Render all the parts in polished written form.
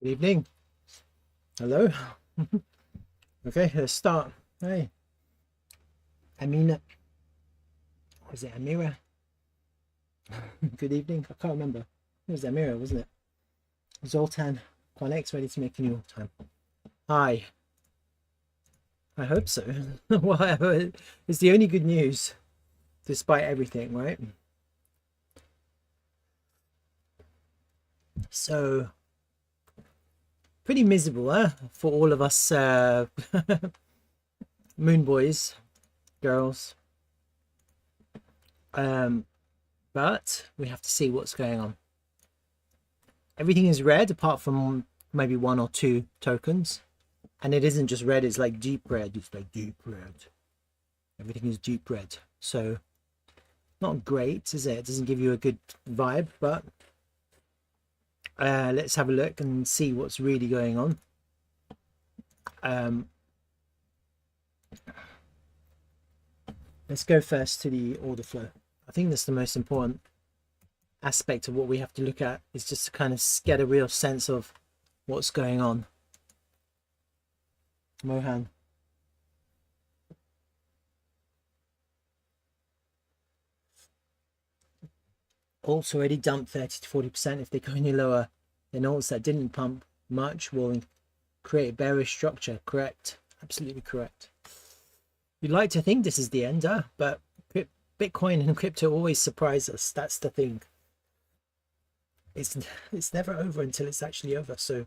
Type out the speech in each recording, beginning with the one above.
Good evening. Hello. Okay, let's start. Hey, Amina. Was it Amira? Good evening. I can't remember. It was Amira, wasn't it? Zoltan, QuantX, ready to make a new time. Hi. I hope so. Whatever. It's the only good news, despite everything, right? So, pretty miserable, huh? For all of us moon boys, girls. But we have to see what's going on. Everything is red apart from maybe one or two tokens, and it isn't just red, it's like deep red. It's like deep red. Everything is deep red, so not great, is it? It doesn't give you a good vibe, but let's have a look and see what's really going on. Let's go first to the order flow. I think that's the most important aspect of what we have to look at, is just to kind of get a real sense of what's going on. Mohan. Alts already dumped 30 to 40%. If they go any lower, then alts that didn't pump much will create a bearish structure. Correct. Absolutely correct. You'd like to think this is the end, but Bitcoin and crypto always surprise us. That's the thing. It's never over until it's actually over. So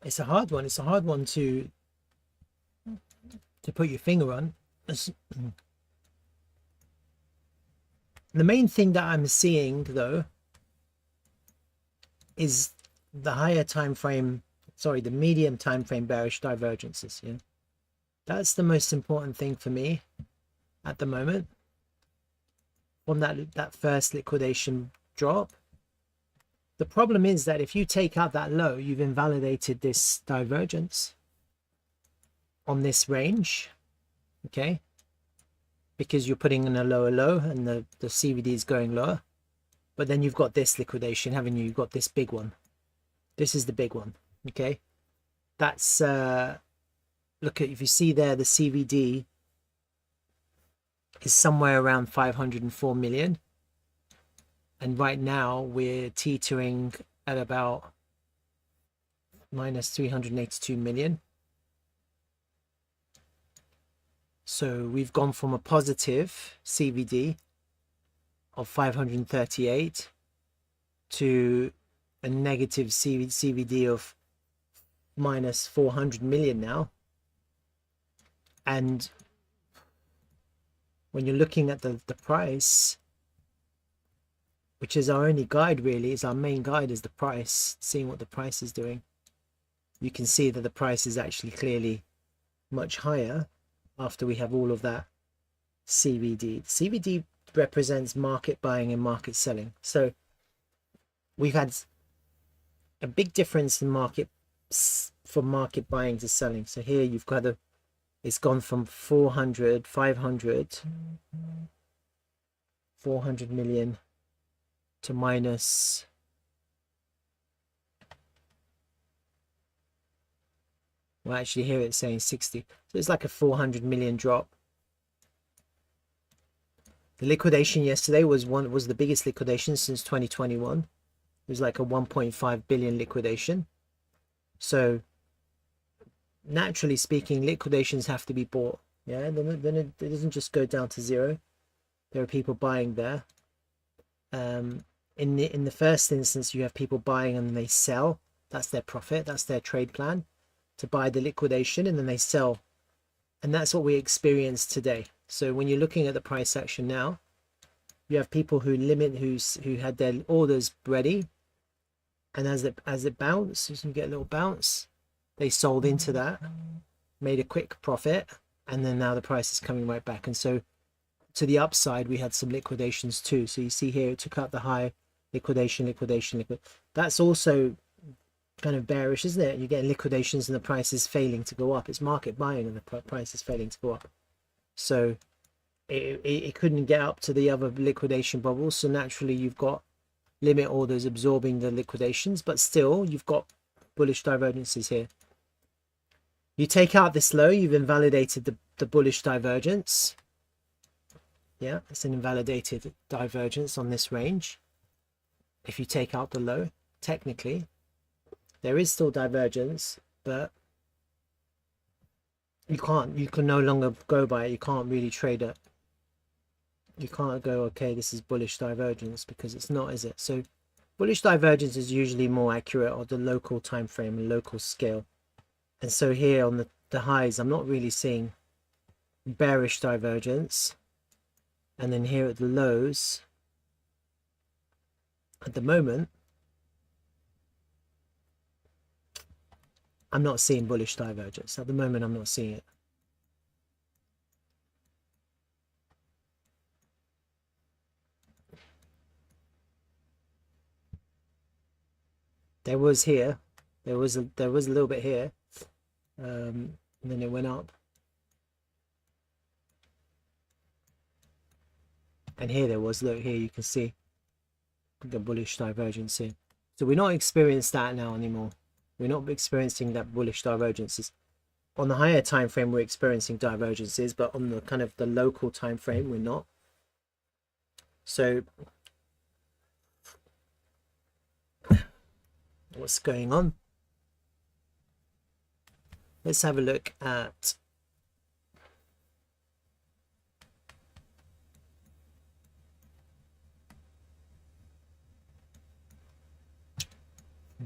it's a hard one. It's a hard one to put your finger on. The main thing that I'm seeing, though, is the higher time frame, sorry, the medium time frame bearish divergences. Yeah, that's the most important thing for me at the moment. From that first liquidation drop, the problem is that if you take out that low, you've invalidated this divergence on this range, okay, because you're putting in a lower low and the CVD is going lower. But then you've got this liquidation, haven't you? You've got this big one. This is the big one, okay? That's look at, if you see there, the CVD is somewhere around 504 million, and right now we're teetering at about minus 382 million. So we've gone from a positive CVD of 538 to a negative CVD of minus 400 million now. And when you're looking at the price, which is our only guide, really, is our main guide, is the price, seeing what the price is doing, you can see that the price is actually clearly much higher after we have all of that CVD. CVD represents market buying and market selling. So we've had a big difference in market, from market buying to selling. So here you've got it's gone from 400 million to minus well, actually here it's saying 60. So it's like a 400 million drop. The liquidation yesterday was the biggest liquidation since 2021. It was like a 1.5 billion liquidation. So naturally speaking, liquidations have to be bought. Yeah, then it doesn't just go down to zero. There are people buying there. In the first instance, you have people buying and they sell. That's their profit. That's their trade plan, to buy the liquidation, and then they sell. And that's what we experienced today. So when you're looking at the price action now, you have people who had their orders ready, and as it bounced, you get a little bounce, they sold into that, made a quick profit, and then now the price is coming right back. And so to the upside, we had some liquidations too. So you see here, it took out the high, liquidation. That's also kind of bearish, isn't it? You're getting liquidations and the price is failing to go up. It's market buying and the price is failing to go up. So it couldn't get up to the other liquidation bubbles. So naturally you've got limit orders absorbing the liquidations, but still you've got bullish divergences here. You take out this low, you've invalidated the bullish divergence. Yeah, it's an invalidated divergence on this range. If you take out the low, technically there is still divergence, but you can no longer go by it. You can't really trade it. You can't go, okay, this is bullish divergence, because it's not, is it? So bullish divergence is usually more accurate on the local time frame and local scale. And so here on the highs, I'm not really seeing bearish divergence. And then here at the lows, at the moment, I'm not seeing bullish divergence. At the moment, I'm not seeing it. There was here, there was a little bit here, and then it went up. And here there was, look here, you can see the bullish divergence here. So we're not experiencing that now anymore. We're not experiencing that bullish divergences. On the higher time frame, we're experiencing divergences, but on the kind of the local time frame, we're not. So what's going on? Let's have a look at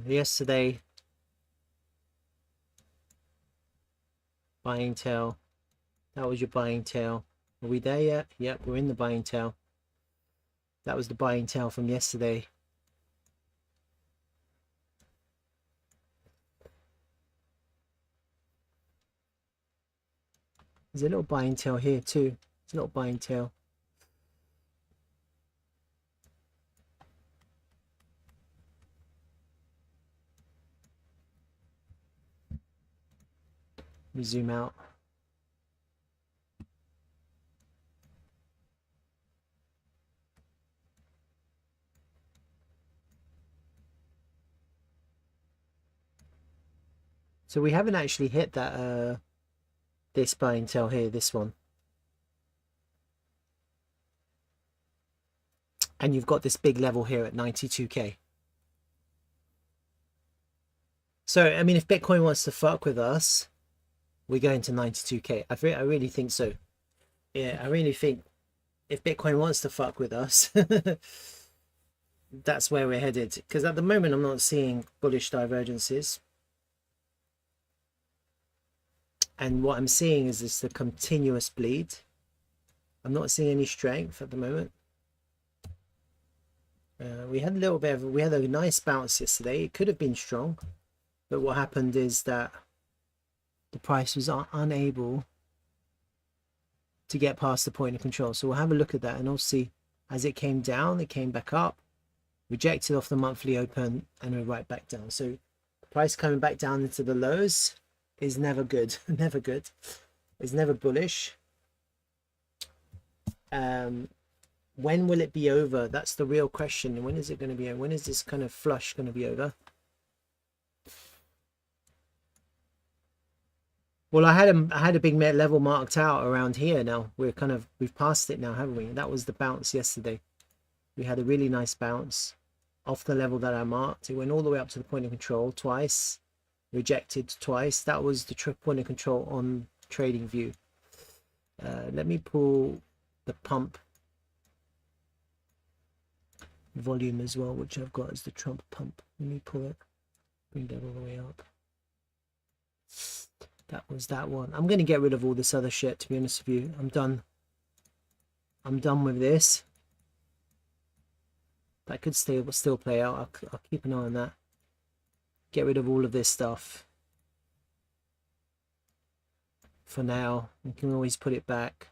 yesterday. Buying tail. That was your buying tail. Are we there yet? Yep, we're in the buying tail. That was the buying tail from yesterday. There's a little buying tail here too. It's a little buying tail. We zoom out. So we haven't actually hit that this buying tail here, this one. And you've got this big level here at 92k. So I mean, if Bitcoin wants to fuck with us, we're going to 92k. I really think so. Yeah, I really think if Bitcoin wants to fuck with us, that's where we're headed. Because at the moment, I'm not seeing bullish divergences. And what I'm seeing is this the continuous bleed. I'm not seeing any strength at the moment. We had a little bit of, we had a nice bounce yesterday. It could have been strong, but what happened is that the price was unable to get past the point of control. So we'll have a look at that, and we'll see as it came down, it came back up, rejected off the monthly open, and we're right back down. So the price coming back down into the lows is never good. Never good. It's never bullish. When will it be over? That's the real question. When is it going to be over? When is this kind of flush going to be over? Well, I had a big level marked out around here. Now we've passed it now, haven't we? That was the bounce yesterday. We had a really nice bounce off the level that I marked. It went all the way up to the point of control twice, rejected twice. That was the point of control on trading view. Let me pull the pump volume as well, which I've got as the Trump pump. Let me pull it, bring that all the way up. That was that one. I'm going to get rid of all this other shit, to be honest with you. I'm done with this. That could still play out. I'll keep an eye on that. Get rid of all of this stuff for now. You can always put it back.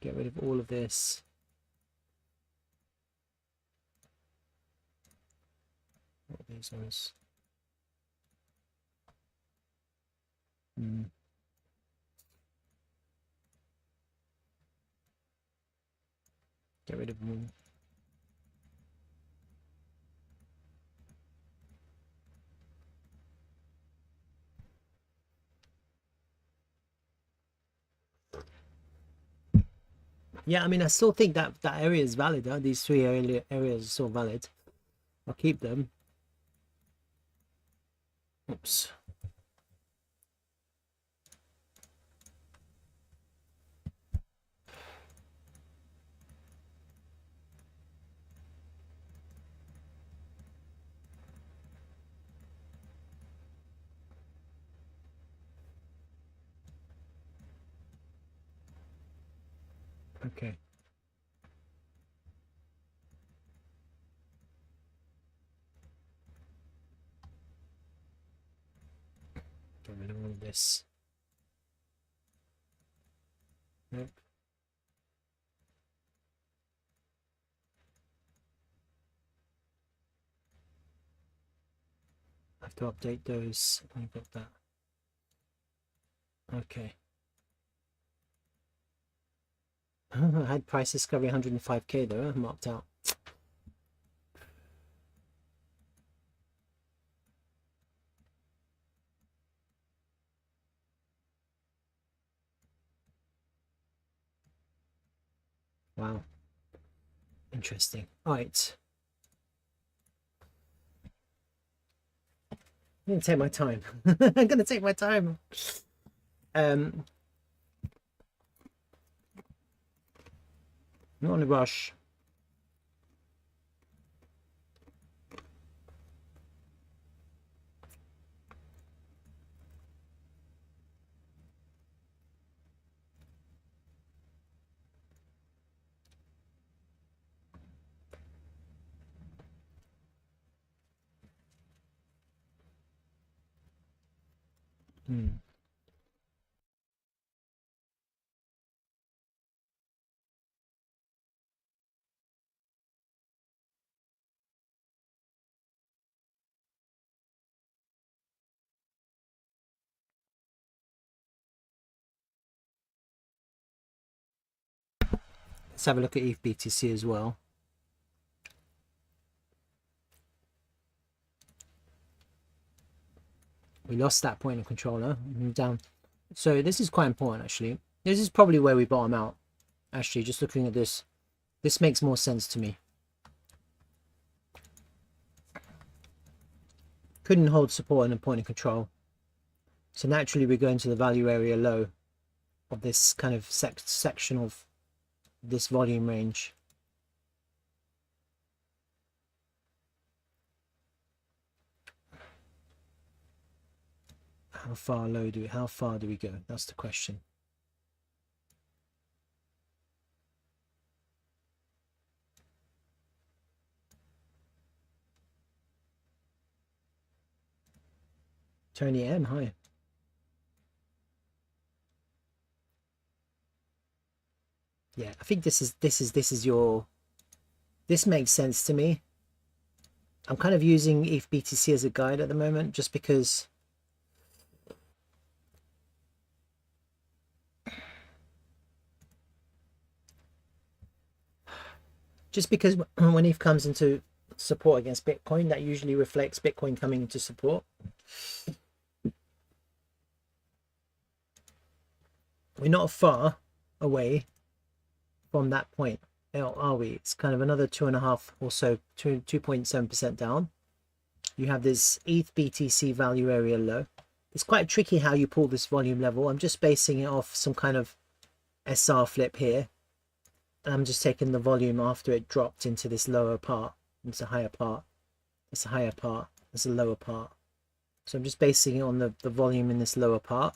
Get rid of all of this. What are these ones? Get rid of them. Yeah, I mean, I still think that that area is valid. Huh? These three areas are still valid. I'll keep them. Oops. Okay. Get rid of all this. Nope. I have to update those. I got that. Okay. I had price discovery 105k though, marked out. Wow. Interesting. All right. I'm gonna take my time. I'm gonna take my time. Not in a rush. Let's have a look at ETH BTC as well. We lost that point of controller down. So this is quite important actually. This is probably where we bottom out. Actually, just looking at this, this makes more sense to me. Couldn't hold support in a point of control. So naturally we're going to the value area low of this kind of section of this volume range. How far do we go? That's the question. Tony M, hi. Yeah, I think this makes sense to me. I'm kind of using ETH BTC as a guide at the moment, just because when ETH comes into support against Bitcoin, that usually reflects Bitcoin coming into support. We're not far away from that point, are we? It's kind of another 2.5 or so, 2.7% down. You have this ETH BTC value area low. It's quite tricky how you pull this volume level. I'm just basing it off some kind of SR flip here. And I'm just taking the volume after it dropped into this lower part. It's a higher part. It's a higher part. It's a lower part. So I'm just basing it on the volume in this lower part.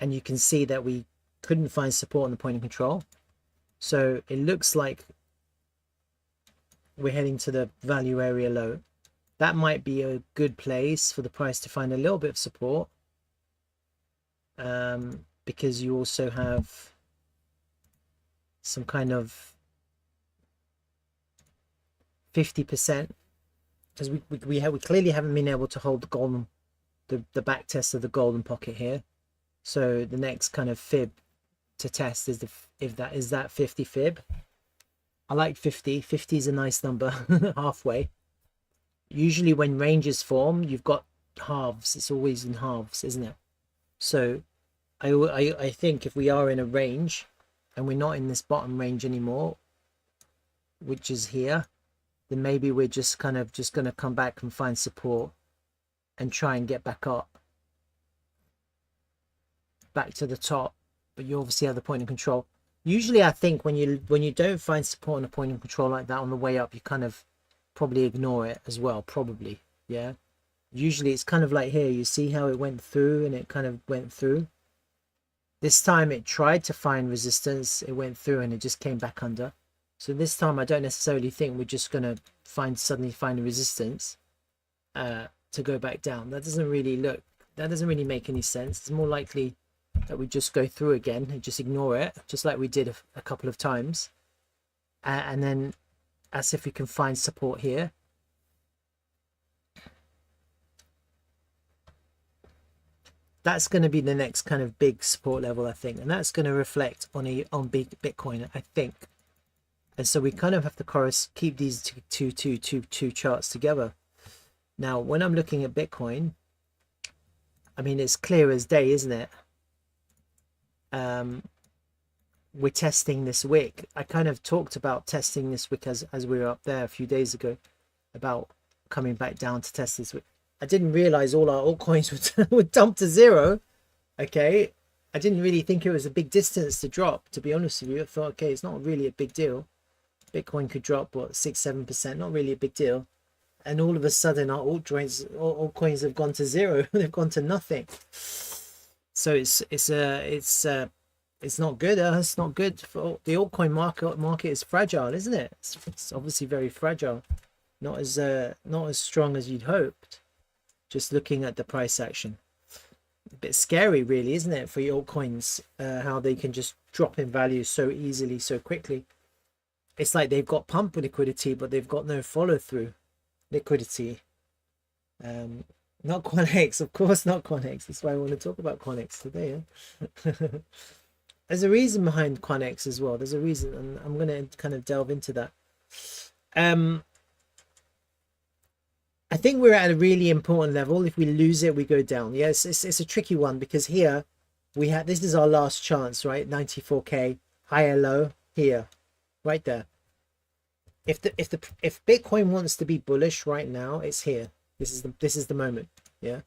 And you can see that we couldn't find support on the point of control. So it looks like we're heading to the value area low. That might be a good place for the price to find a little bit of support. Because you also have some kind of 50%, because we clearly haven't been able to hold the golden, the back test of the golden pocket here. So the next kind of fib to test is that 50 fib. I like 50. 50 is a nice number. Halfway. Usually when ranges form, you've got halves. It's always in halves, isn't it? So I think if we are in a range and we're not in this bottom range anymore, which is here, then maybe we're just kind of just going to come back and find support and try and get back up, back to the top. But you obviously have the point of control. Usually I think when you don't find support on a point of control like that on the way up, you kind of probably ignore it as well, probably. Yeah, usually it's kind of like here, you see how it went through, and it kind of went through. This time it tried to find resistance, it went through, and it just came back under. So this time I don't necessarily think we're just going to suddenly find a resistance to go back down. That doesn't really make any sense. It's more likely that we just go through again and just ignore it, just like we did a couple of times, and then as if we can find support here. That's going to be the next kind of big support level, I think, and that's going to reflect on Bitcoin, I think. And so we kind of have to keep these two charts together. Now, when I'm looking at Bitcoin, I mean, it's clear as day, isn't it? We're testing this wick. I kind of talked about testing this wick as we were up there a few days ago, about coming back down to test this wick. I didn't realize all our altcoins would dump to zero. Okay, I didn't really think it was a big distance to drop, to be honest with you. I thought, okay, it's not really a big deal. Bitcoin could drop what, 6-7%, not really a big deal. And all of a sudden our altcoins have gone to zero. They've gone to nothing. So it's not good. It's not good for the altcoin market. Is fragile, isn't it? It's obviously very fragile. Not as strong as you'd hoped. Just looking at the price action, a bit scary, really, isn't it, for your altcoins? How they can just drop in value so easily, so quickly. It's like they've got pump liquidity, but they've got no follow through liquidity. Not QuantX, of course, not QuantX. That's why I want to talk about QuantX today. Yeah? There's a reason behind QuantX as well. There's a reason, and I'm going to kind of delve into that. I think we're at a really important level. If we lose it, we go down. Yes, it's a tricky one, because here we have, this is our last chance, right? 94k, higher low here, right there. If Bitcoin wants to be bullish right now, it's here. This is the moment. Yeah,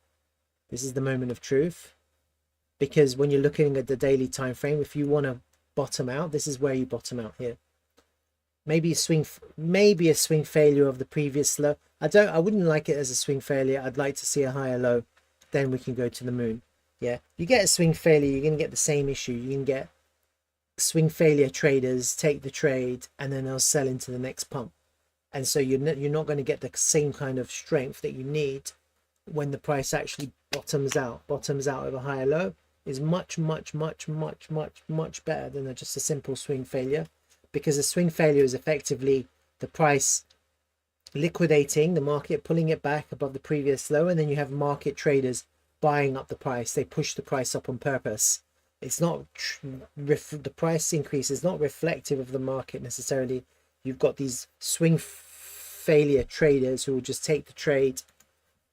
this is the moment of truth. Because when you're looking at the daily time frame, if you want to bottom out, this is where you bottom out here. Maybe a swing failure of the previous low. I wouldn't like it as a swing failure. I'd like to see a higher low, then we can go to the moon. Yeah, you get a swing failure, you're gonna get the same issue. You can get swing failure traders take the trade and then they'll sell into the next pump, and so you're not going to get the same kind of strength that you need when the price actually bottoms out of a higher low. Is much better than just a simple swing failure, because a swing failure is effectively the price liquidating the market, pulling it back above the previous low, and then you have market traders buying up the price. They push the price up on purpose. It's not the price increase is not reflective of the market necessarily. You've got these swing failure traders who will just take the trade.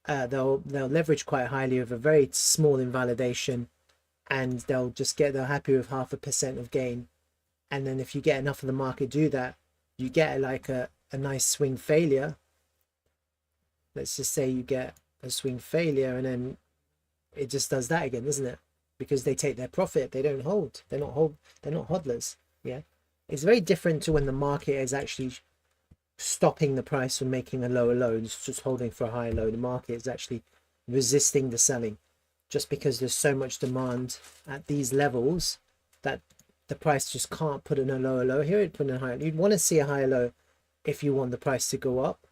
They'll leverage quite highly with a very small invalidation, and they're happy with 0.5% of gain. And then if you get enough of the market do that, you get like a nice swing failure. Let's just say you get a swing failure, and then it just does that again, doesn't it? Because they take their profit. They don't hold. They're not hodlers. Yeah, it's very different to when the market is actually stopping the price from making a lower low. It's just holding for a higher low. The market is actually resisting the selling, just because there's so much demand at these levels that the price just can't put in a lower low. Here it'd put in a higher. You'd want to see a higher low if you want the price to go up.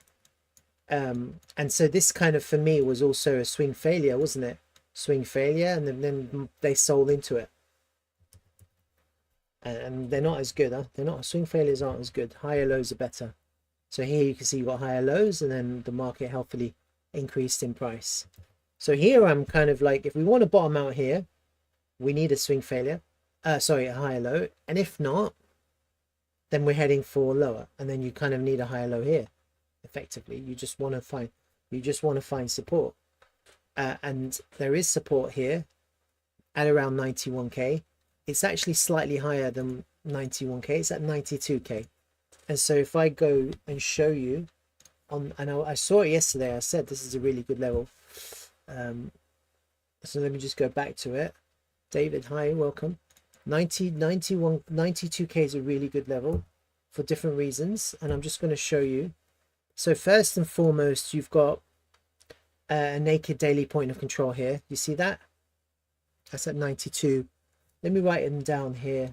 And so this kind of, for me, was also a swing failure, wasn't it? Swing failure, and then they sold into it, and they're not as good. They're not, swing failures aren't as good. Higher lows are better. So here you can see you got higher lows, and then the market healthily increased in price. So here I'm kind of like, if we want to bottom out here, we need a swing failure, sorry, a higher low. And if not, then we're heading for lower, and then you kind of need a higher low here. Effectively, you just want to find support, and there is support here at around 91k. It's actually slightly higher than 91k. It's at 92k. And so if I go and show you on, I know I saw it yesterday, I said this is a really good level. So let me just go back to it. David, hi, welcome. 92k is a really good level for different reasons, and I'm just going to show you. So first and foremost, you've got a naked daily point of control here. You see that? That's at 92. Let me write them down here.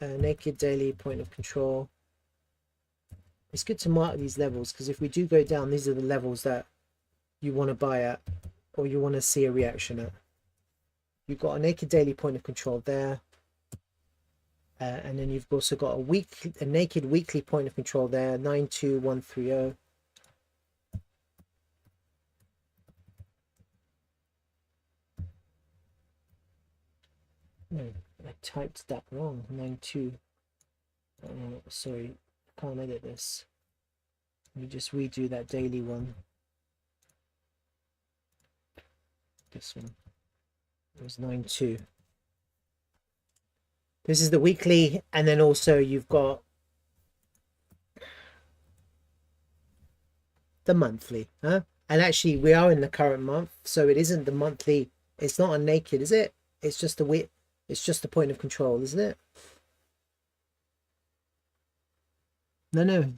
Naked daily point of control. It's good to mark these levels, because if we do go down, these are the levels that you want to buy at, or you want to see a reaction at. You've got a naked daily point of control there. And then you've also got a naked weekly point of control there, 92130. No, I typed that wrong. 92. Oh, sorry, I can't edit this. Let me just redo that daily one. This one. It was 92. This is the weekly, and then also you've got the monthly, huh? And actually we are in the current month, so it isn't the monthly. It's not a naked, is it? It's just a it's just a point of control, isn't it? No,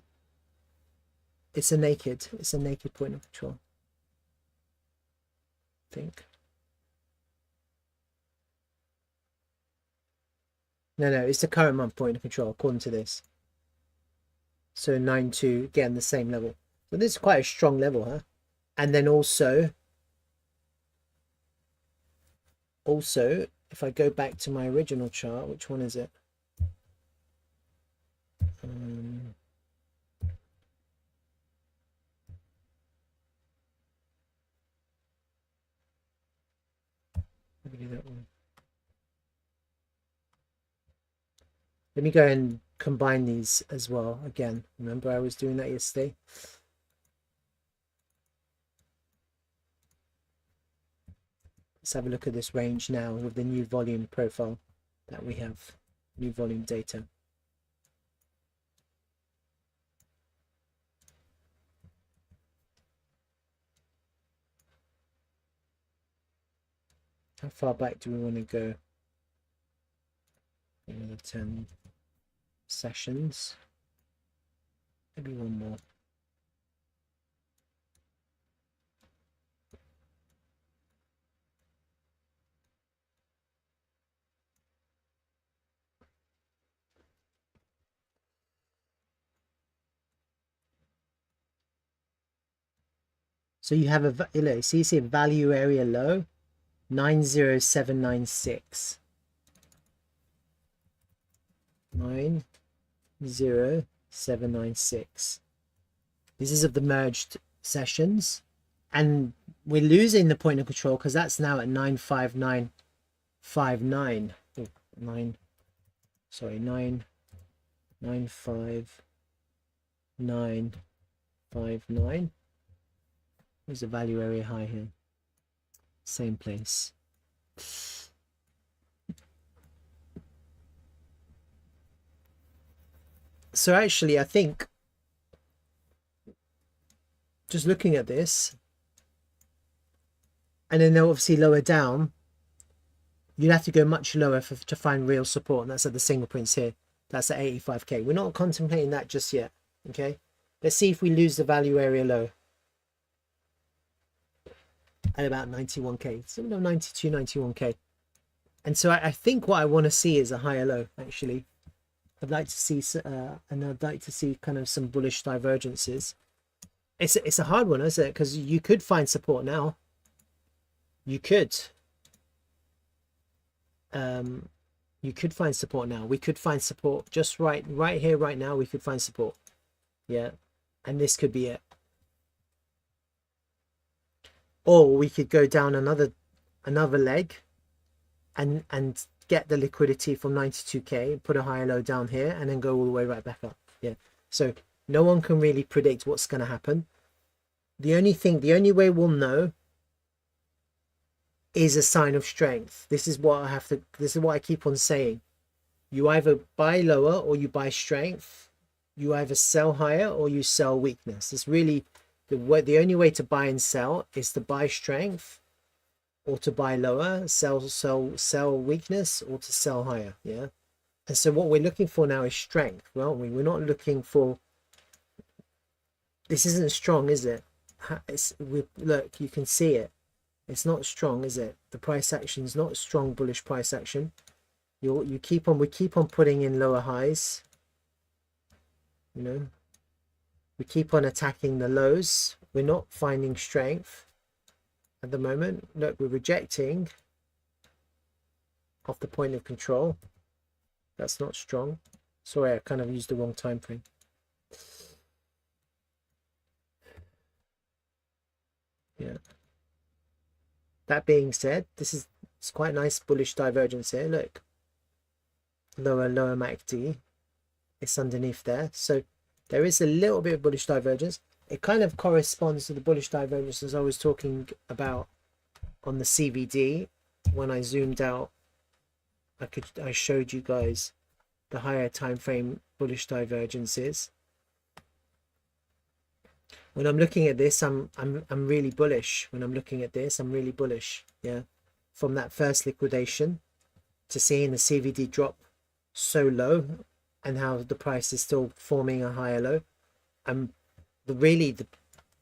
it's a naked point of control, I think. No, it's the current month point of control according to this. So 92, again, the same level. So this is quite a strong level, huh? And then also, if I go back to my original chart, which one is it? Let me do that one. Let me go and combine these as well again. Remember I was doing that yesterday? Let's have a look at this range now with the new volume profile that we have, new volume data. How far back do we want to go? Another 10 sessions. Maybe one more. So you have a, so you see a value area low, 90796. 90796. This is of the merged sessions, and we're losing the point of control because that's now at 95959. Oh, 95959. There's a value area high here. Same place. So actually, I think just looking at this, and then obviously lower down, you'd have to go much lower to find real support, and that's at the single prints here. That's at 85k. We're not contemplating that just yet. Okay, let's see if we lose the value area low at about 91k, so 92, 91k. And so I think what I want to see is a higher low. Actually, I'd like to see and I'd like to see kind of some bullish divergences. It's a hard one, isn't it? Because you could find support now. You could find support now. We could find support just right here, right now. We could find support. Yeah, and this could be it. Or we could go down another leg, and get the liquidity from 92k, put a higher low down here, and then go all the way right back up. Yeah, so no one can really predict what's going to happen. The only way we'll know is a sign of strength. This is what I keep on saying. You either buy lower or you buy strength. You either sell higher or you sell weakness. It's really the only way to buy and sell is to buy strength or to buy lower, sell weakness, or to sell higher. Yeah. And so what we're looking for now is strength, aren't we? We're not looking for, this isn't strong, is it? Look, you can see it. It's not strong, is it? The price action is not a strong bullish price action. We keep on putting in lower highs. You know, we keep on attacking the lows. We're not finding strength at the moment. Look, we're rejecting off the point of control. That's not strong. Sorry, I kind of used the wrong time frame. Yeah. That being said, it's quite nice bullish divergence here. Look, lower MACD. It's underneath there, so there is a little bit of bullish divergence. It kind of corresponds to the bullish divergence as I was talking about on the CVD when I zoomed out. I showed you guys the higher time frame bullish divergences. When I'm looking at this, I'm really bullish. When I'm looking at this, I'm really bullish. Yeah, from that first liquidation to seeing the CVD drop so low, and how the price is still forming a higher low.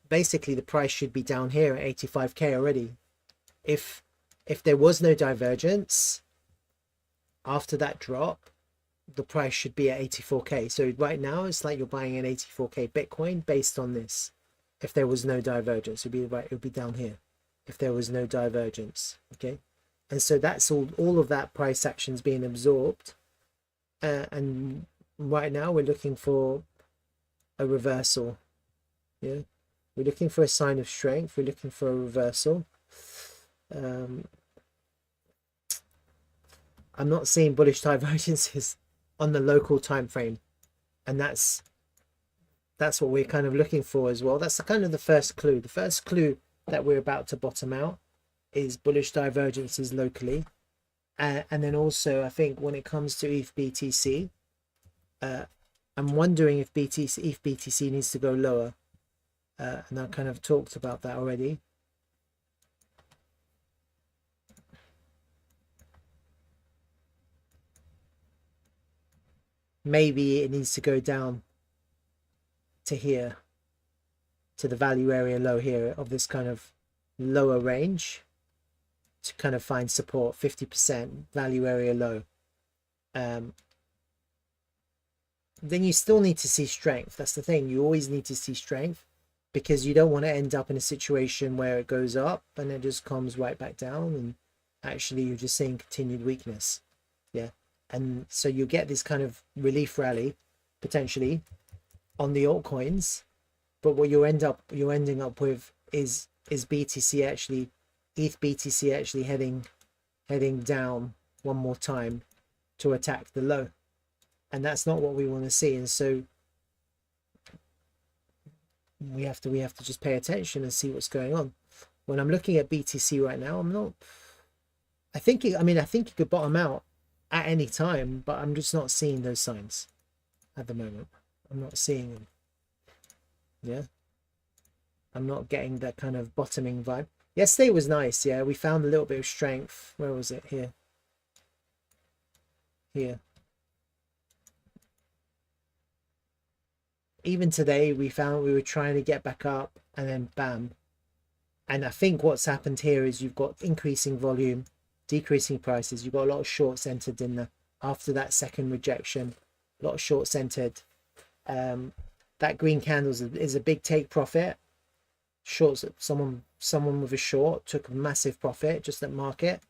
Basically the price should be down here at 85k already. If there was no divergence after that drop, the price should be at 84k. So right now it's like you're buying an 84k Bitcoin based on this. If there was no divergence, it would be down here. If there was no divergence, okay. And so that's all of that price action's being absorbed. And right now we're looking for a reversal. Yeah, we're looking for a sign of strength. We're looking for a reversal. I'm not seeing bullish divergences on the local time frame, and that's what we're kind of looking for as well. That's kind of the first clue. The first clue that we're about to bottom out is bullish divergences locally. And then also, I think when it comes to ETH BTC, I'm wondering if ETH BTC needs to go lower. And I kind of talked about that already. Maybe it needs to go down to here, to the value area low here of this kind of lower range, to kind of find support. 50% value area low. Then you still need to see strength. That's the thing, you always need to see strength, because you don't want to end up in a situation where it goes up and it just comes right back down, and actually you're just seeing continued weakness. Yeah, and so you get this kind of relief rally potentially on the altcoins, but what you're ending up with is BTC actually, ETH BTC actually heading down one more time to attack the low, and that's not what we want to see. And so we have to just pay attention and see what's going on. When I'm looking at BTC right now, I think it could bottom out at any time, but I'm just not seeing those signs at the moment. I'm not seeing them. Yeah, I'm not getting that kind of bottoming vibe. Yesterday was nice. Yeah, we found a little bit of strength. Where was it? Here. Even today we found we were trying to get back up, and then bam. And I think what's happened here is you've got increasing volume, decreasing prices. You've got a lot of shorts entered in there after that second rejection. A lot of shorts entered. That green candle is a big take profit. Shorts, someone with a short took a massive profit just at market,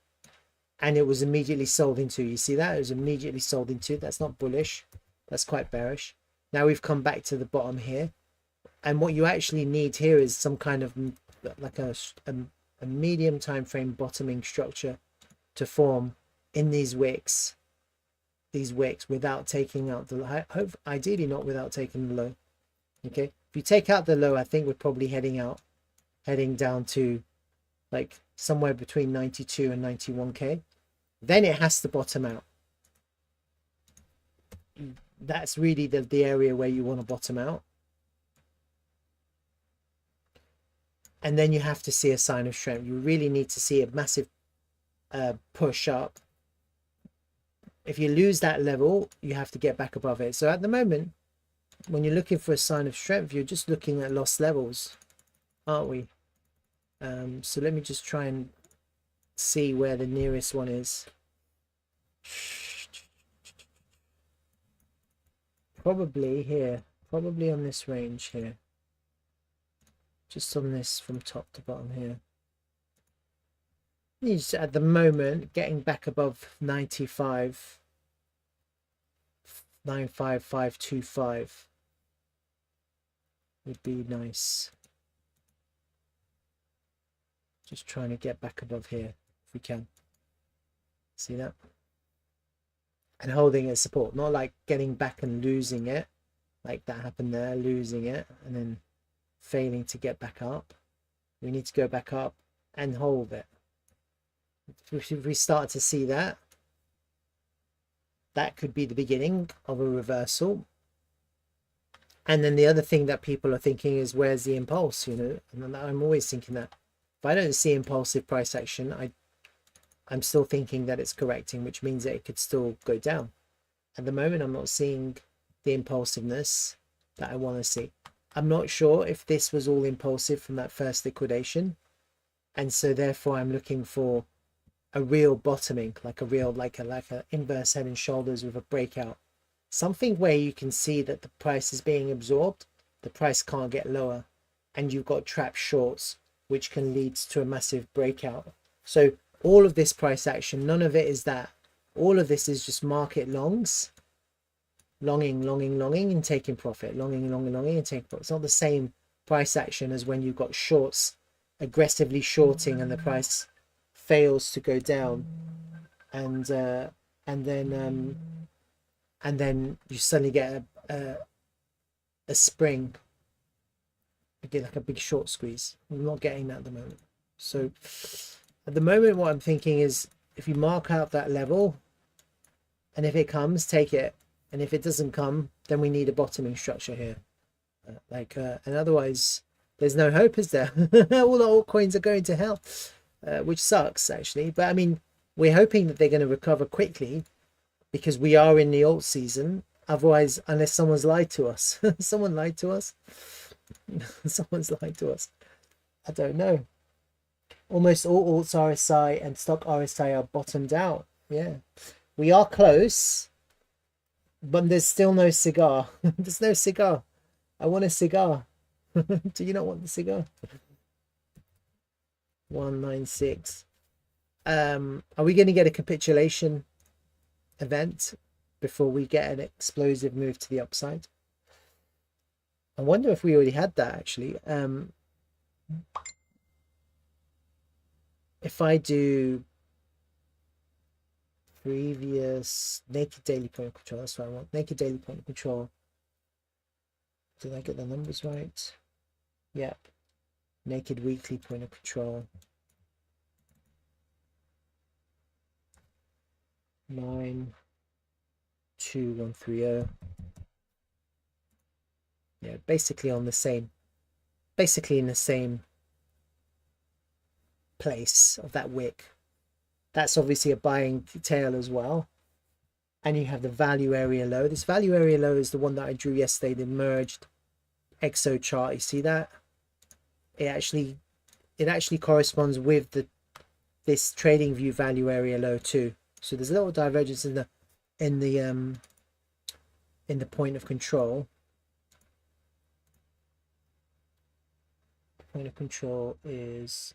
and it was immediately sold into. You see that? It was immediately sold into. That's not bullish. That's quite bearish. Now we've come back to the bottom here, and what you actually need here is some kind of like a medium time frame bottoming structure to form in these wicks without taking out the, ideally not without taking the low. Okay, if you take out the low, I think we're probably heading down to like somewhere between 92 and 91k. Then it has to bottom out. That's really the area where you want to bottom out. And then you have to see a sign of strength. You really need to see a massive push up. If you lose that level, you have to get back above it. So at the moment, when you're looking for a sign of strength, you're just looking at lost levels, aren't we? So let me just try and see where the nearest one is. Probably here, probably on this range here. Just on this from top to bottom here. He's at the moment getting back above 95, 95525 would be nice. Just trying to get back above here if we can. See that? And holding it as support, not like getting back and losing it, like that happened there, losing it and then failing to get back up. We need to go back up and hold it. If we start to see that, that could be the beginning of a reversal. And then the other thing that people are thinking is, where's the impulse? You know, and I'm always thinking that if I don't see impulsive price action, I'm still thinking that it's correcting, which means that it could still go down. At the moment, I'm not seeing the impulsiveness that I want to see. I'm not sure if this was all impulsive from that first liquidation, and so therefore I'm looking for a real bottoming, like a inverse head and shoulders with a breakout, something where you can see that the price is being absorbed, the price can't get lower, and you've got trap shorts which can lead to a massive breakout. So all of this price action, none of it is that. All of this is just market longs, longing and taking profit, longing and taking profit. It's not the same price action as when you've got shorts aggressively shorting and the price fails to go down, and then you suddenly get a spring, you get like a big short squeeze. I'm not getting that at the moment. So at the moment, what I'm thinking is, if you mark out that level, and if it comes, take it, and if it doesn't come, then we need a bottoming structure here, and otherwise there's no hope, is there? All the altcoins are going to hell. Which sucks actually, but I mean, we're hoping that they're going to recover quickly because we are in the alt season. Otherwise, unless someone's lied to us, someone lied to us. Someone's lied to us. I don't know. Almost all alts RSI and stock RSI are bottomed out. Yeah, we are close, but there's still no cigar. There's no cigar. I want a cigar. Do you not want the cigar? 196. Are we going to get a capitulation event before we get an explosive move to the upside? I wonder if we already had that actually. If I do previous naked daily point of control, that's what I want. Naked daily point of control. Did I get the numbers right? Yep. Naked weekly point of control. 92130. Yeah, basically on the same, basically in the same place of that wick. That's obviously a buying tail as well. And you have the value area low. This value area low is the one that I drew yesterday, the merged exo chart. You see that? It actually corresponds with this trading view value area low too. So there's a little divergence in the point of control. The point of control is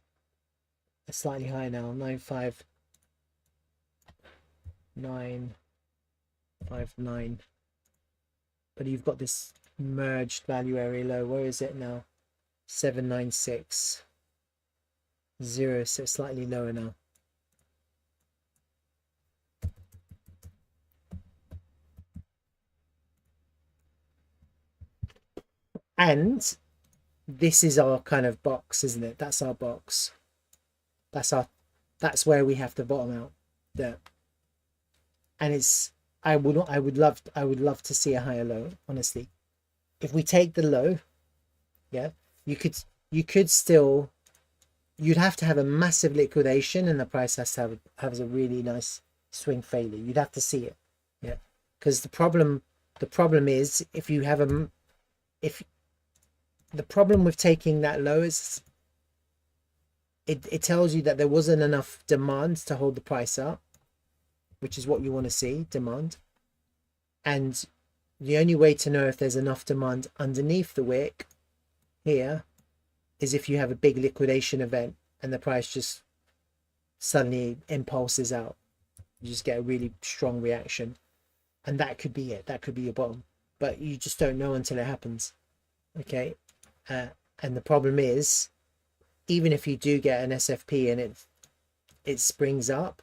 slightly higher now, 95959. But you've got this merged value area low. Where is it now? 796.0, so slightly lower now. And this is our kind of box, isn't it? That's our box. That's where we have to bottom out there. And it's, I would love to see a higher low, honestly. If we take the low, yeah, you could still, you'd have to have a massive liquidation, and the price has to have a really nice swing failure. You'd have to see it, yeah, because the problem is, if you have the problem with taking that low is it tells you that there wasn't enough demand to hold the price up, which is what you want to see, demand. And the only way to know if there's enough demand underneath the wick here is if you have a big liquidation event and the price just suddenly impulses out. You just get a really strong reaction, and that could be it. That could be your bottom, but you just don't know until it happens. Okay, and the problem is, even if you do get an SFP and it springs up,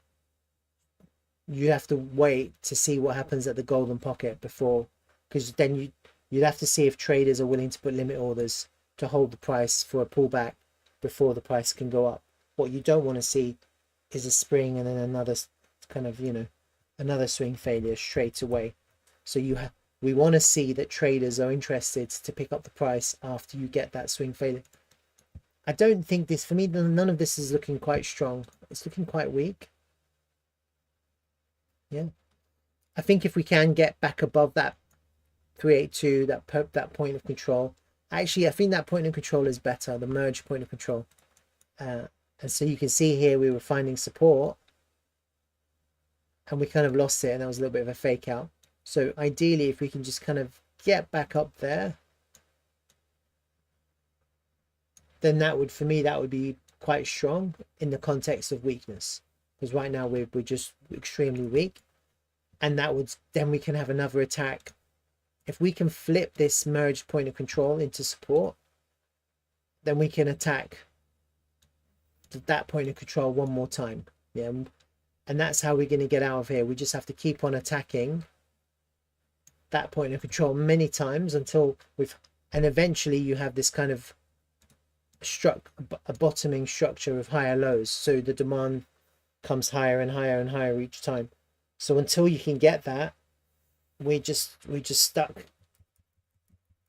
you have to wait to see what happens at the golden pocket before, because then you'd have to see if traders are willing to put limit orders to hold the price for a pullback before the price can go up. What you don't want to see is a spring and then another kind of, another swing failure straight away. So we want to see that traders are interested to pick up the price after you get that swing failure. I don't think this, for me, none of this is looking quite strong. It's looking quite weak. Yeah, I think if we can get back above that 382, that point of control, actually I think that point of control is better, the merge point of control. And so you can see here we were finding support and we kind of lost it, and that was a little bit of a fake out. So ideally, if we can just kind of get back up there, then that would, for me, that would be quite strong in the context of weakness, because right now we're just extremely weak. And that would, then we can have another attack. If we can flip this merged point of control into support, then we can attack that point of control one more time. Yeah, and that's how we're going to get out of here. We just have to keep on attacking that point of control many times until and eventually you have this kind of a bottoming structure of higher lows, so the demand comes higher and higher and higher each time. So until you can get that, we're just stuck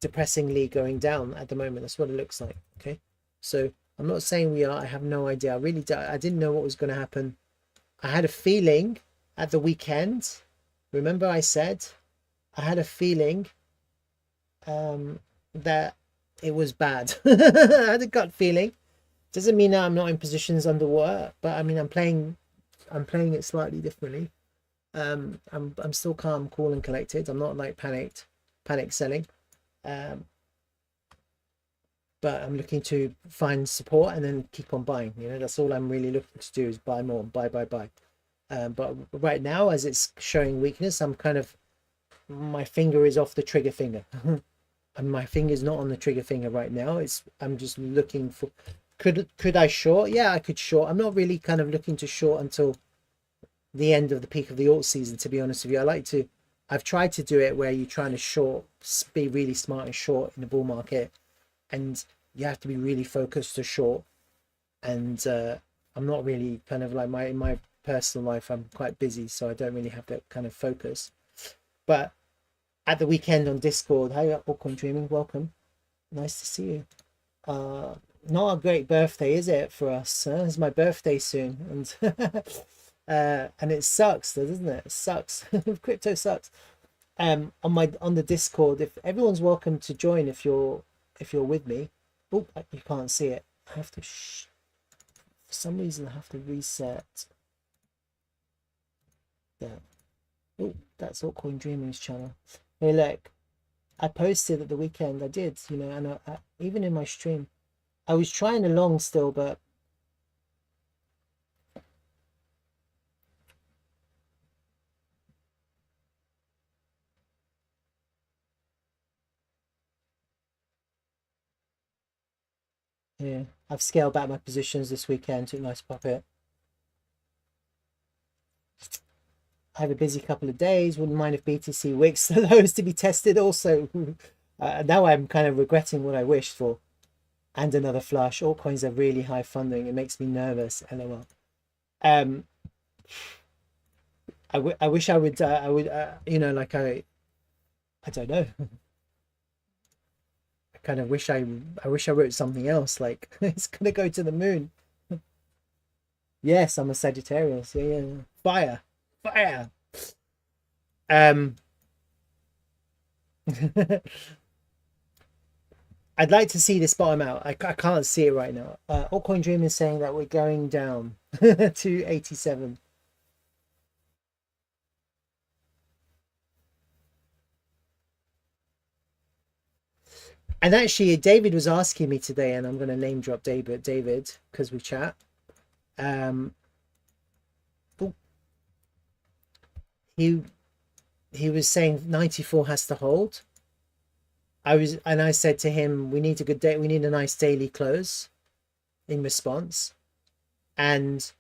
depressingly going down at the moment. That's what it looks like. Okay, so I'm not saying we are, I have no idea. I didn't know what was going to happen. I had a feeling at the weekend, remember I said I had a feeling that it was bad. I had a gut feeling. Doesn't mean that I'm not in positions underwater, but I mean I'm playing it slightly differently. I'm still calm, cool and collected. I'm not like panic selling, but I'm looking to find support and then keep on buying. That's all I'm really looking to do, is buy more, buy. But right now, as it's showing weakness, I'm kind of, my finger is off the trigger finger. And my finger's not on the trigger finger right now. I'm just looking for, could I short? Yeah, I could short. I'm not really kind of looking to short until the end of the peak of the alt season, to be honest with you. I've tried to do it where you're trying to short, be really smart and short in the bull market, and you have to be really focused to short. And I'm not really kind of like in my personal life, I'm quite busy, so I don't really have that kind of focus. But at the weekend on Discord, hey, Altcoin Dreaming, welcome, nice to see you. Not a great birthday, is it, for us? It's my birthday soon, and it sucks, doesn't it? It sucks. Crypto sucks. On the Discord, if everyone's welcome to join, if you're with me. Oh, you can't see it. I have to for some reason I have to reset. There. Oh, that's Altcoin Dreaming's channel. Hey, look, I posted at the weekend. I did, and I, even in my stream, I was trying along still, but yeah, I've scaled back my positions this weekend. Took a nice profit. I have a busy couple of days. Wouldn't mind if BTC wicks the lows to be tested also. Now I'm kind of regretting what I wished for. And another flush. Altcoins are really high funding. It makes me nervous. LOL. Um, I wish I would. You know, like I don't know. I kind of wish I wish I wrote something else. Like it's gonna go to the moon. Yes, I'm a Sagittarius. Yeah, yeah. Fire, fire. Um, I'd like to see this bottom out. I can't see it right now. Altcoin Dream is saying that we're going down to 87. And actually, David was asking me today, and I'm going to name drop David, because we chat. He was saying 94 has to hold. I said to him, we need a good day. We need a nice daily close in response. And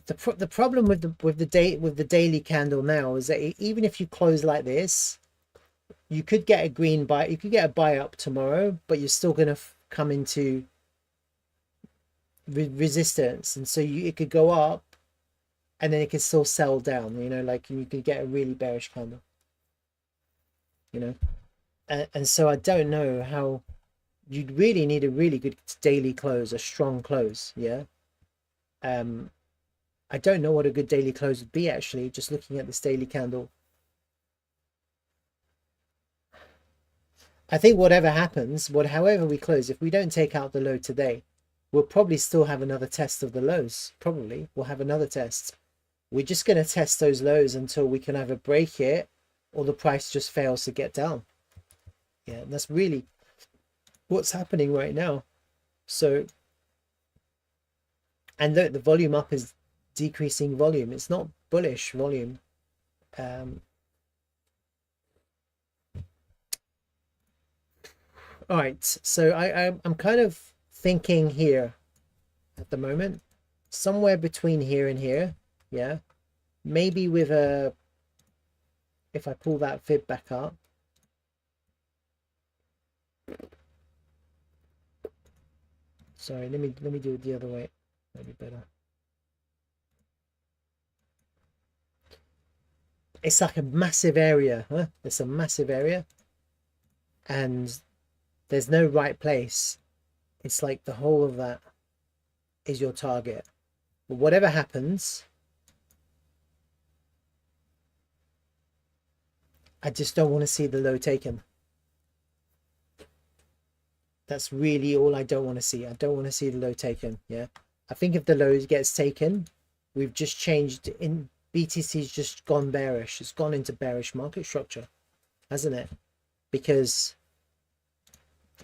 the problem with the daily candle now is that even if you close like this, you could get a green buy, you could get a buy up tomorrow, but you're still going to come into resistance, and so it could go up and then it could still sell down, you know, like you could get a really bearish candle, you know. And so I don't know how. You'd really need a really good daily close, a strong close. Yeah. I don't know what a good daily close would be, actually, just looking at this daily candle. I think whatever happens, however we close, if we don't take out the low today, we'll probably still have another test of the lows. Probably we'll have another test. We're just going to test those lows until we can either break it or the price just fails to get down. Yeah, and that's really what's happening right now. So, and look, the volume up is decreasing volume. It's not bullish volume. All right, so I'm kind of thinking here at the moment, somewhere between here and here. Yeah, maybe with a, if I pull that fib back up, sorry, let me do it the other way, maybe better. It's like a massive area, huh? It's a massive area, and there's no right place. It's like the whole of that is your target. But whatever happens, I just don't want to see the low taken. That's really all I don't want to see. I don't want to see the low taken. Yeah, I think if the low gets taken, we've just changed in BTC's just gone bearish. It's gone into bearish market structure, hasn't it? Because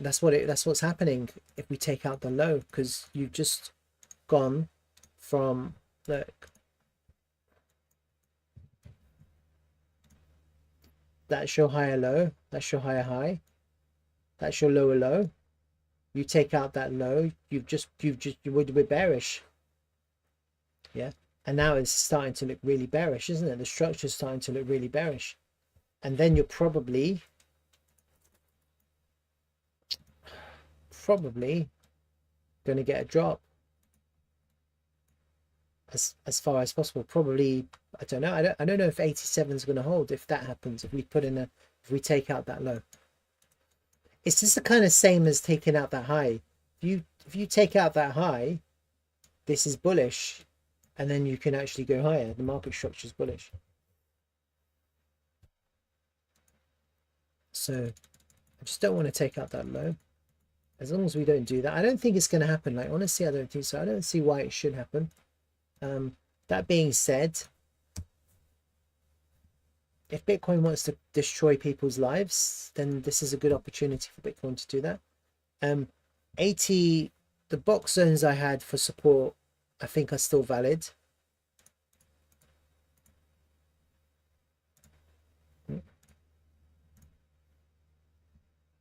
that's what's happening if we take out the low, because you've just gone from, look, that's your higher low, that's your higher high, that's your lower low. You take out that low, we're bearish. Yeah, and now it's starting to look really bearish, isn't it? The structure's starting to look really bearish, and then you're probably going to get a drop as far as possible. Probably, I don't know. I don't know if 87 is going to hold. If that happens, if we take out that low, it's just the kind of same as taking out that high. If you take out that high, this is bullish, and then you can actually go higher. The market structure is bullish. So I just don't want to take out that low. As long as we don't do that, I don't think it's going to happen. Like, honestly, I don't think so. I don't see why it should happen. That being said, if Bitcoin wants to destroy people's lives, then this is a good opportunity for Bitcoin to do that. 80, the box zones I had for support, I think are still valid.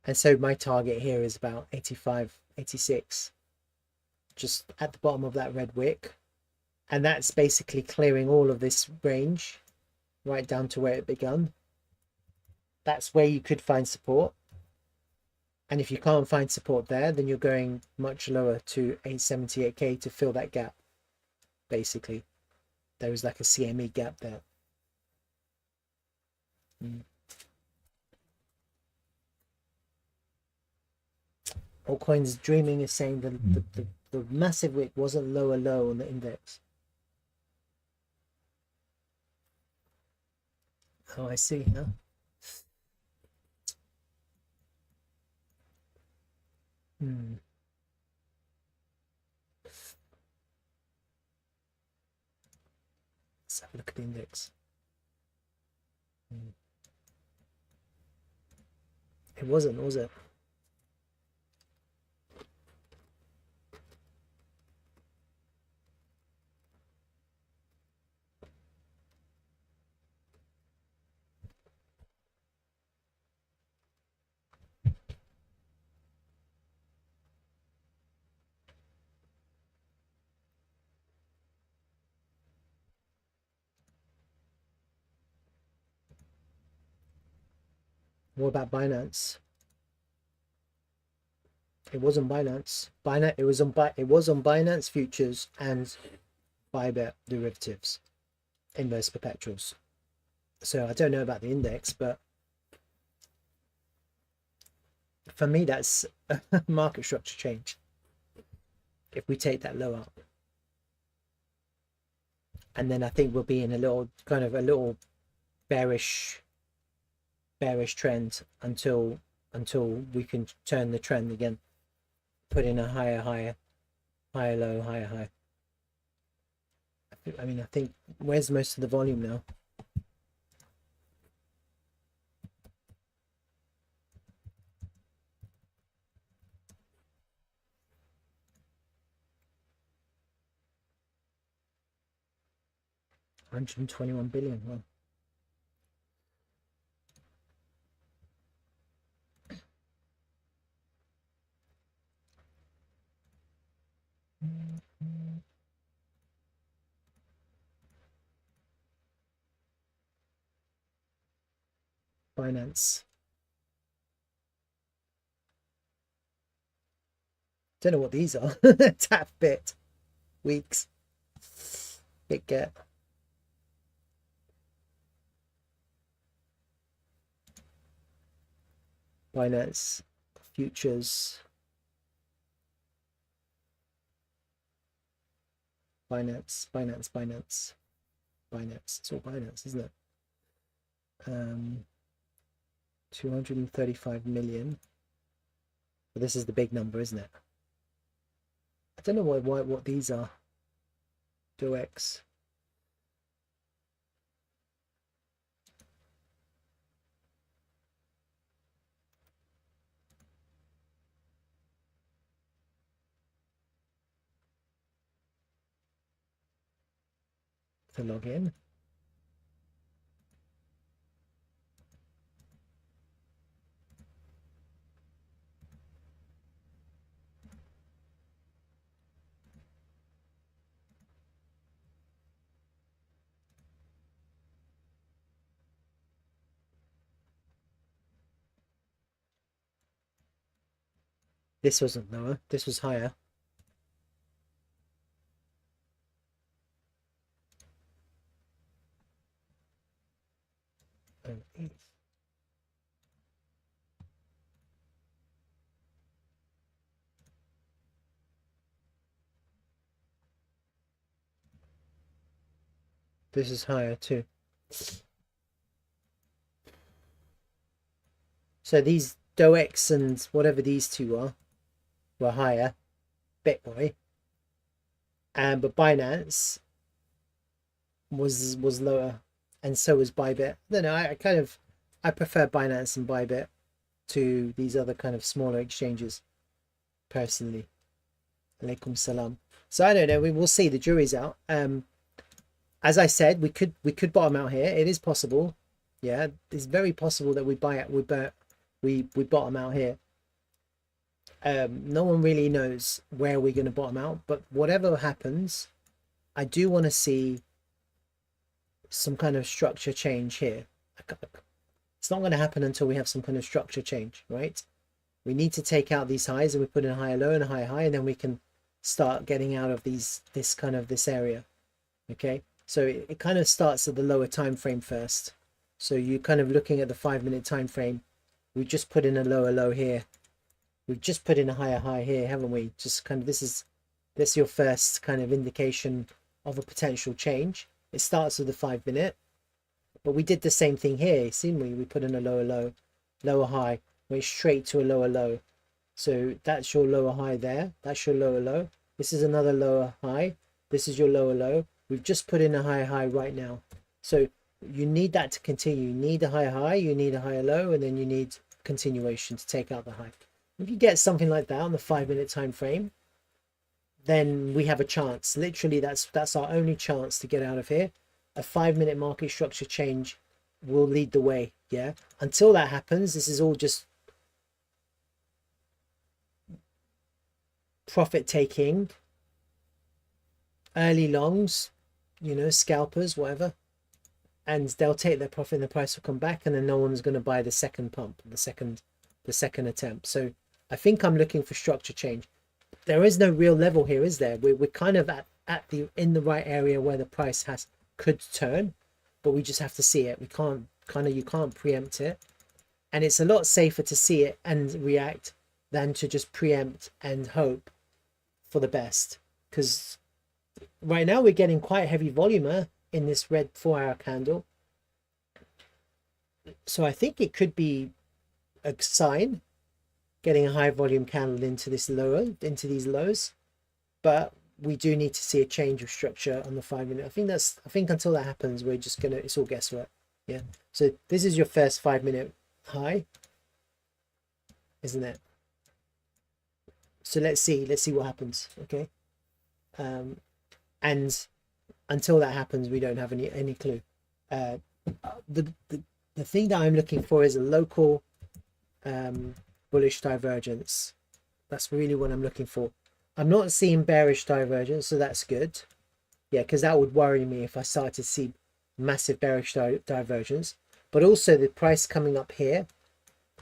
And so my target here is about 85, 86, just at the bottom of that red wick. And that's basically clearing all of this range. right down to where it began. That's where you could find support. And if you can't find support there, then you're going much lower to 878k to fill that gap. Basically, there is like a CME gap there. Altcoins dreaming is saying that the massive wick wasn't lower low on the index. Oh, I see. Huh? Let's have a look at the index. It wasn't, was it? What about Binance? It was on Binance. It was on Binance futures and Bybit derivatives, inverse perpetuals. So I don't know about the index, but for me that's a market structure change. If we take that low up, and then I think we'll be in a little bearish trend until we can turn the trend again, put in a higher low, higher high. I mean, I think where's most of the volume now? $121 billion. Wow. Binance. Don't know what these are. Tap bit. Weeks. Big get. Binance. Futures. Binance. It's all Binance, isn't it? 235 million. But this is the big number, isn't it? I don't know what these are. QuantX. To log in. This wasn't lower, this was higher. This is higher too. So these DOX and whatever these two are were higher, Bitboy, but Binance was lower, and so was Bybit. No, I prefer Binance and Bybit to these other kind of smaller exchanges personally. Alaikum salam. So I don't know. We will see. The jury's out. As I said, we could bottom out here. It is possible. Yeah, it's very possible that we bottom out here. No one really knows where we're going to bottom out, but whatever happens, I do want to see some kind of structure change here. It's not going to happen until we have some kind of structure change, right? We need to take out these highs, and we put in a higher low and a higher high, and then we can start getting out of this area. Okay, so it kind of starts at the lower time frame first. So you're kind of looking at the 5-minute time frame. We just put in a lower low here. We've just put in a higher high here, haven't we? Just kind of, this is your first kind of indication of a potential change. It starts with the 5-minute, but we did the same thing here, didn't we? We put in a lower low, lower high, went straight to a lower low. So that's your lower high there. That's your lower low. This is another lower high. This is your lower low. We've just put in a higher high right now. So you need that to continue. You need a higher high, you need a higher low, and then you need continuation to take out the high. If you get something like that on the 5-minute time frame, then we have a chance. Literally, that's our only chance to get out of here. A 5-minute market structure change will lead the way. Yeah, until that happens, this is all just profit taking, early longs, you know, scalpers, whatever, and they'll take their profit and the price will come back, and then no one's going to buy the second pump, the second attempt. So I think I'm looking for structure change. There is no real level here, is there? We're kind of in the right area where the price could turn, but we just have to see it. We can't you can't preempt it, and it's a lot safer to see it and react than to just preempt and hope for the best, because right now we're getting quite heavy volume in this red 4-hour candle. So I think it could be a sign, getting a high volume candle into these lows, but we do need to see a change of structure on the 5-minute. I think until that happens, we're just gonna, it's all guesswork. Yeah, so this is your first 5-minute high, isn't it? So let's see what happens. Okay, and until that happens, we don't have any clue. The thing that I'm looking for is a local bullish divergence. That's really what I'm looking for. I'm not seeing bearish divergence, so that's good. Yeah, because that would worry me if I started to see massive bearish divergence. But also the price coming up here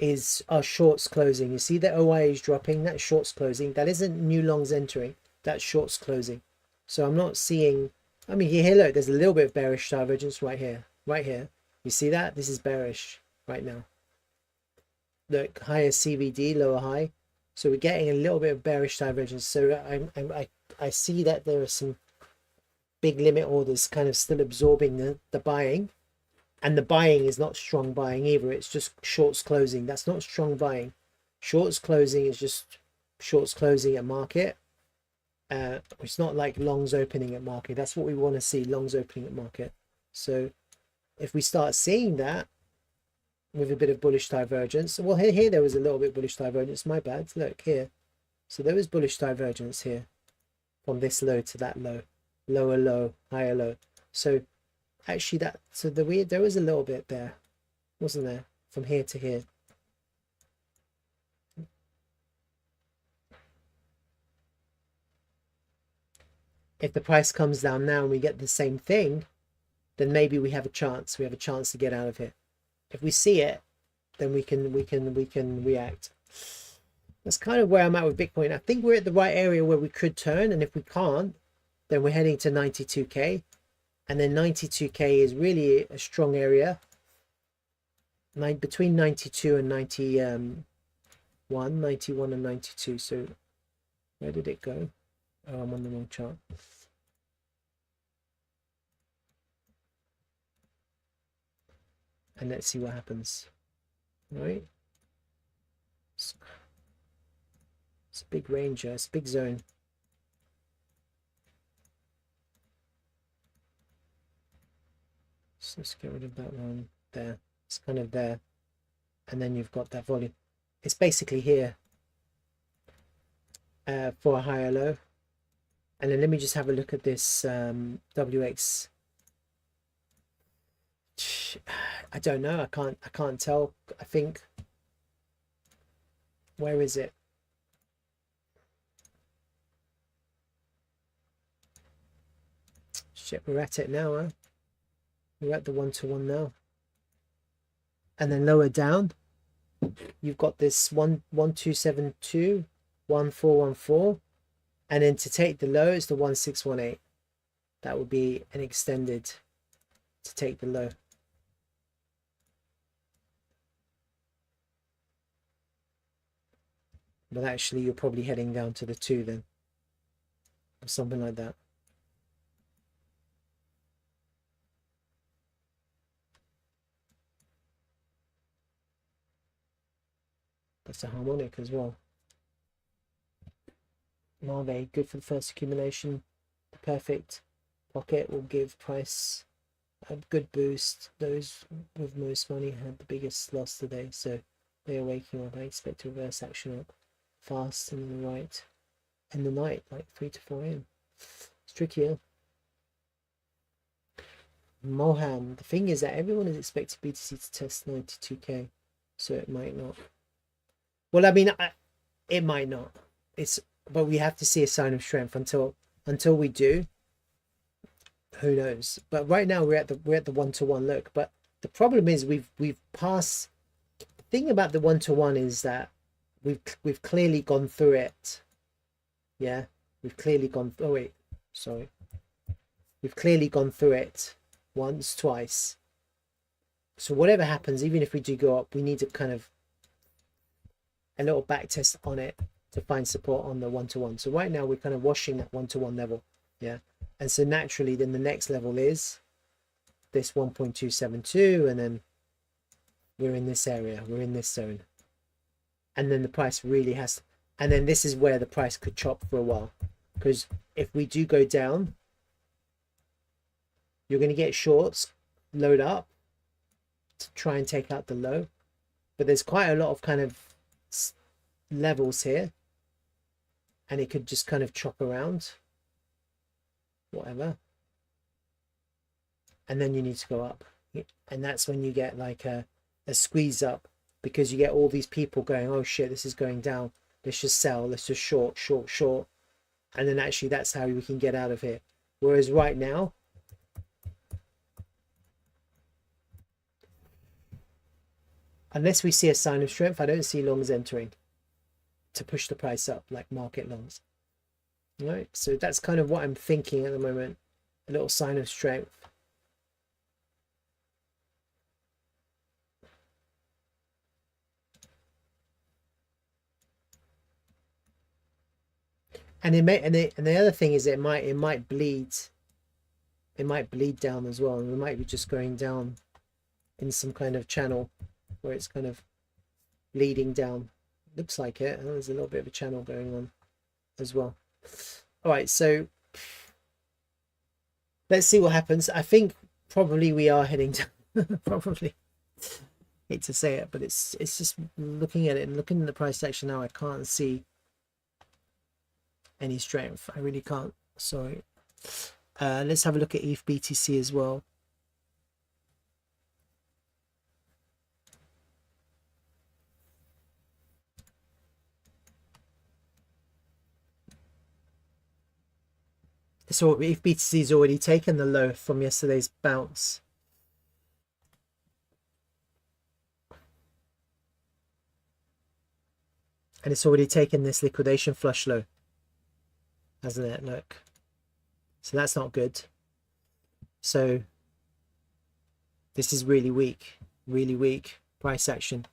is our shorts closing. You see the OI is dropping, that's shorts closing. That isn't new longs entering, that's shorts closing. So I'm not seeing, I mean, here, look, there's a little bit of bearish divergence right here. You see that? This is bearish right now. Look, higher CVD, lower high. So we're getting a little bit of bearish divergence. So I see that there are some big limit orders kind of still absorbing the buying. And the buying is not strong buying either. It's just shorts closing. That's not strong buying. Shorts closing is just shorts closing at market. It's not like longs opening at market. That's what we want to see, longs opening at market. So if we start seeing that with a bit of bullish divergence, well, here there was a little bit bullish divergence, my bad. Look here. So there was bullish divergence here from this low to that low, lower low, higher low. So actually there was a little bit there, wasn't there, from here to here. If the price comes down now and we get the same thing, then maybe we have a chance. We have a chance to get out of here. If we see it, then we can react. That's kind of where I'm at with Bitcoin. I think we're at the right area where we could turn, and if we can't, then we're heading to 92k, and then 92k is really a strong area. Between 92 and 91 and 92. So where did it go? Oh, I'm on the wrong chart. And let's see what happens. All right, it's a big range here. It's a big zone. So let's get rid of that one there. It's kind of there, and then you've got that volume. It's basically here for a higher low. And then let me just have a look at this WX. I don't know. I can't tell. I think, where is it? Shit, we're at it now, huh? We're at the 1-to-1 now. And then lower down, you've got this 1272, 1414. And then to take the low is the 1618. That would be an extended to take the low. But actually, you're probably heading down to the 2 then, or something like that. That's a harmonic as well. Marve, good for the first accumulation. The perfect pocket will give price a good boost. Those with most money had the biggest loss today, so they are waking up. I expect a reverse action up fast in the right in the night, like 3 to 4 a.m. It's trickier. Mohan, the thing is that everyone is expecting BTC to test 92k, so it might not. Well, I mean, it might not. But we have to see a sign of strength until we do. Who knows? But right now we're at the 1-to-1 look. But the problem is we've passed. The thing about the 1-to-1 is that we've clearly gone through it. Yeah, we've clearly gone. Oh wait, sorry. We've clearly gone through it once, twice. So whatever happens, even if we do go up, we need to kind of a little back test on it to find support on the 1-to-1. So right now we're kind of washing that 1-to-1 level. Yeah. And so naturally then the next level is this 1.272, and then we're in this area, we're in this zone. And then the price really has to, and then this is where the price could chop for a while, because if we do go down, you're going to get shorts load up to try and take out the low. But there's quite a lot of kind of levels here, and it could just kind of chop around whatever, and then you need to go up, and that's when you get like a squeeze up, because you get all these people going, oh shit, this is going down, let's just sell, let's just short, and then actually that's how we can get out of here. Whereas right now, unless we see a sign of strength, I don't see longs entering to push the price up like market longs. All right, so that's kind of what I'm thinking at the moment. A little sign of strength. And it may, and the other thing is it might bleed down as well, and we might be just going down in some kind of channel where it's kind of bleeding down. Looks like it. And there's a little bit of a channel going on as well. All right, so let's see what happens. I think probably we are heading down. Probably. Hate to say it, but it's just looking at it and looking at the price action now, I can't see any strength. I really can't. Sorry. Let's have a look at ETH BTC as well. So if BTC's already taken the low from yesterday's bounce, and it's already taken this liquidation flush low, hasn't it? Look, so that's not good. So this is really weak price action.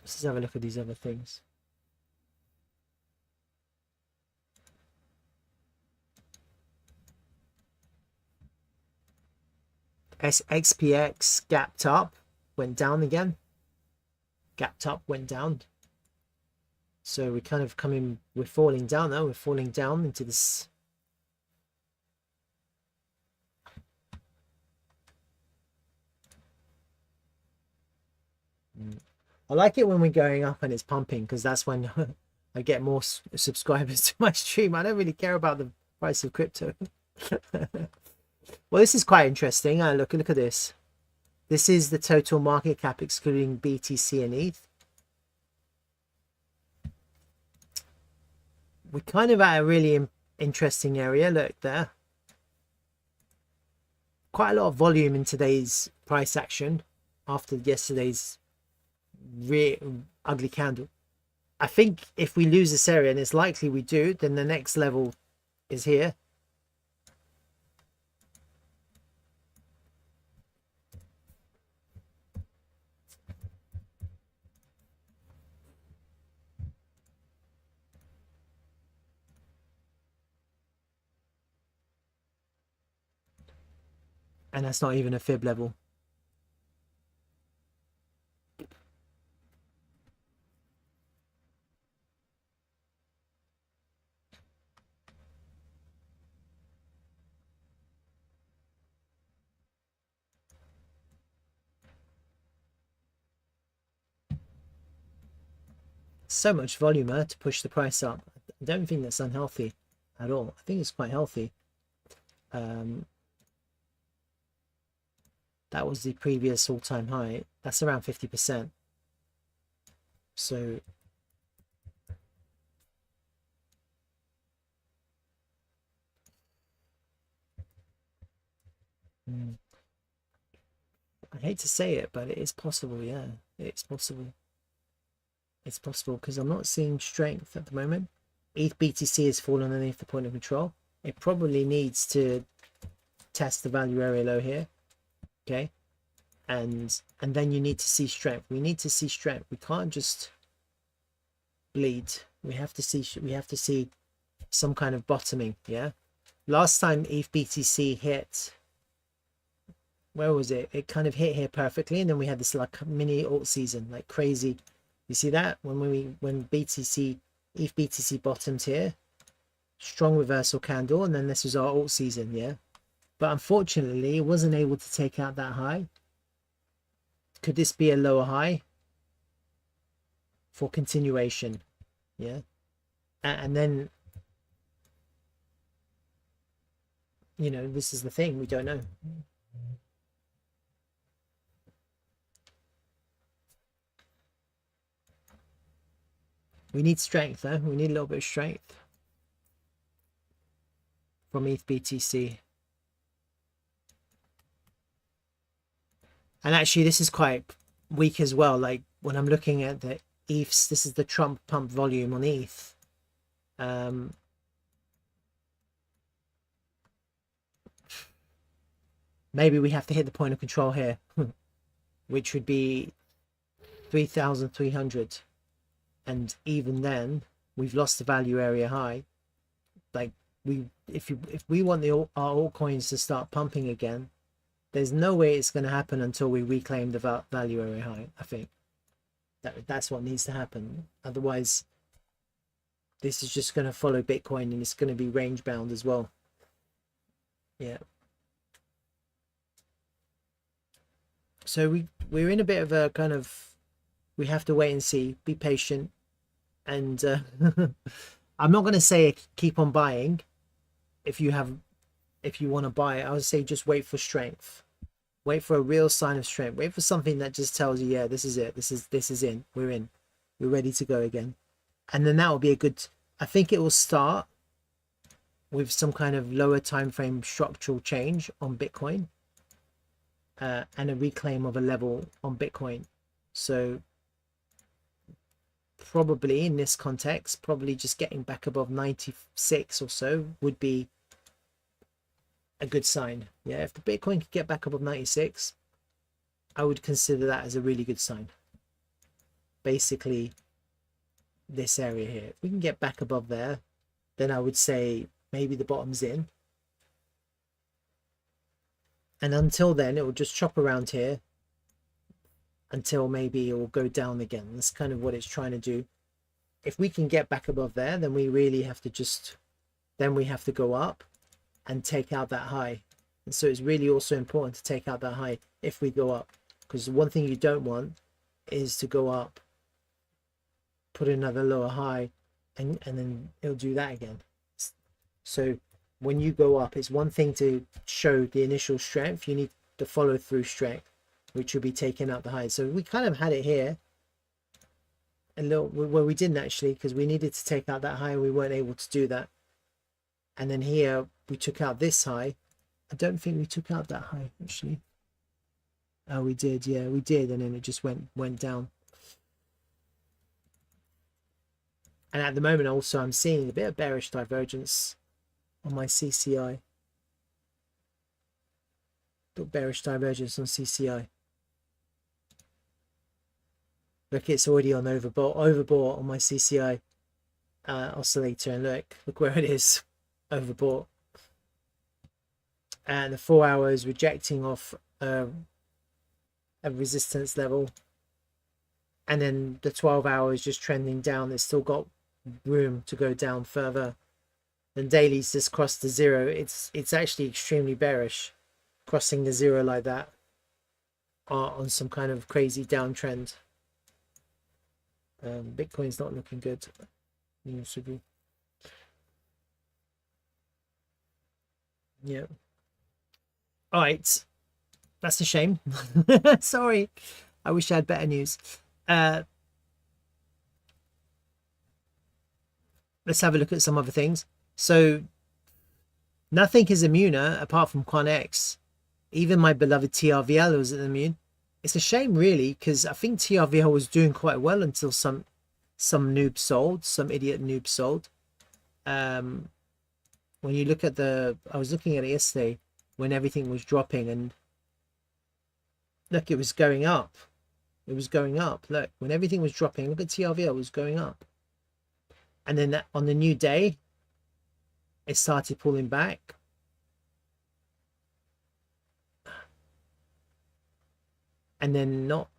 Let's have a look at these other things. XPX gapped up, went down again. Gapped up, went down. So we're kind of we're falling down now. We're falling down into this. I like it when we're going up and it's pumping, because that's when I get more subscribers to my stream. I don't really care about the price of crypto. Well, this is quite interesting. Look at this. This is the total market cap excluding BTC and ETH. we're kind of at a really interesting area. Look there, quite a lot of volume in today's price action after yesterday's ugly candle. I think if we lose this area, and it's likely we do, then the next level is here. And that's not even a fib level. So much volume to push the price up. I don't think that's unhealthy at all. I think it's quite healthy. That was the previous all-time high. That's around 50%. So I hate to say it, but it is possible. Yeah, it's possible. It's possible because I'm not seeing strength at the moment. ETH BTC has fallen underneath the point of control. It probably needs to test the value area low here. Okay, and then you need to see strength. We need to see strength. We can't just bleed. We have to see some kind of bottoming. Yeah, last time ETH BTC hit, where was it? It kind of hit here perfectly, and then we had this like mini alt season, like crazy. You see that when BTC ETH BTC bottomed here, strong reversal candle, and then this was our alt season. Yeah, but unfortunately it wasn't able to take out that high. Could this be a lower high for continuation? Yeah, and then, you know, this is the thing, we don't know. We need strength, though. We need a little bit of strength from ETH BTC. And actually, this is quite weak as well. Like when I'm looking at the ETHs, this is the Trump pump volume on ETH. Maybe we have to hit the point of control here, which would be 3,300. And even then, we've lost the value area high. Like if we want our altcoins to start pumping again, there's no way it's going to happen until we reclaim the value area high. I think that's what needs to happen. Otherwise, this is just going to follow Bitcoin, and it's going to be range bound as well. Yeah. So we're in a bit of a kind of, we have to wait and see, be patient, and I'm not going to say keep on buying. If you want to buy it, I would say just wait for strength, wait for a real sign of strength, wait for something that just tells you, yeah, this is it, this is in, we're ready to go again. And then that will be a good, I think it will start with some kind of lower time frame structural change on Bitcoin, and a reclaim of a level on Bitcoin. So probably in this context, probably just getting back above 96 or so would be a good sign. Yeah, if the Bitcoin could get back above 96, I would consider that as a really good sign. Basically this area here, if we can get back above there, then I would say maybe the bottom's in. And until then, it will just chop around here until maybe it will go down again. That's kind of what it's trying to do. If we can get back above there, then we really have to then we have to go up and take out that high. And so it's really also important to take out that high if we go up, because the one thing you don't want is to go up, put another lower high, and then it'll do that again. So when you go up, it's one thing to show the initial strength, you need the follow through strength, which will be taking out the high. So we kind of had it here, a little, well, we didn't actually, because we needed to take out that high and we weren't able to do that. And then here we took out this high. I don't think we took out that high actually. Oh, we did. Yeah, we did. And then it just went down. And at the moment also I'm seeing a bit of bearish divergence on my CCI. Got bearish divergence on CCI. Look, it's already on overbought on my CCI oscillator, and look where it is, overbought. And the 4 hours rejecting off a resistance level, and then the 12 hours just trending down. It's still got room to go down further. And daily's just crossed the zero. It's actually extremely bearish, crossing the zero like that on some kind of crazy downtrend. Bitcoin's not looking good. Yeah. All right. That's a shame. Sorry. I wish I had better news. Let's have a look at some other things. So nothing is immune apart from QuantX. Even my beloved TRVL wasn't immune. It's a shame, really, because I think TRVL was doing quite well until some noob sold, some idiot noob sold. When you look at I was looking at it yesterday when everything was dropping, and look, it was going up. It was going up. Look, when everything was dropping, look at TRVL, it was going up. And then on the new day, it started pulling back. And then not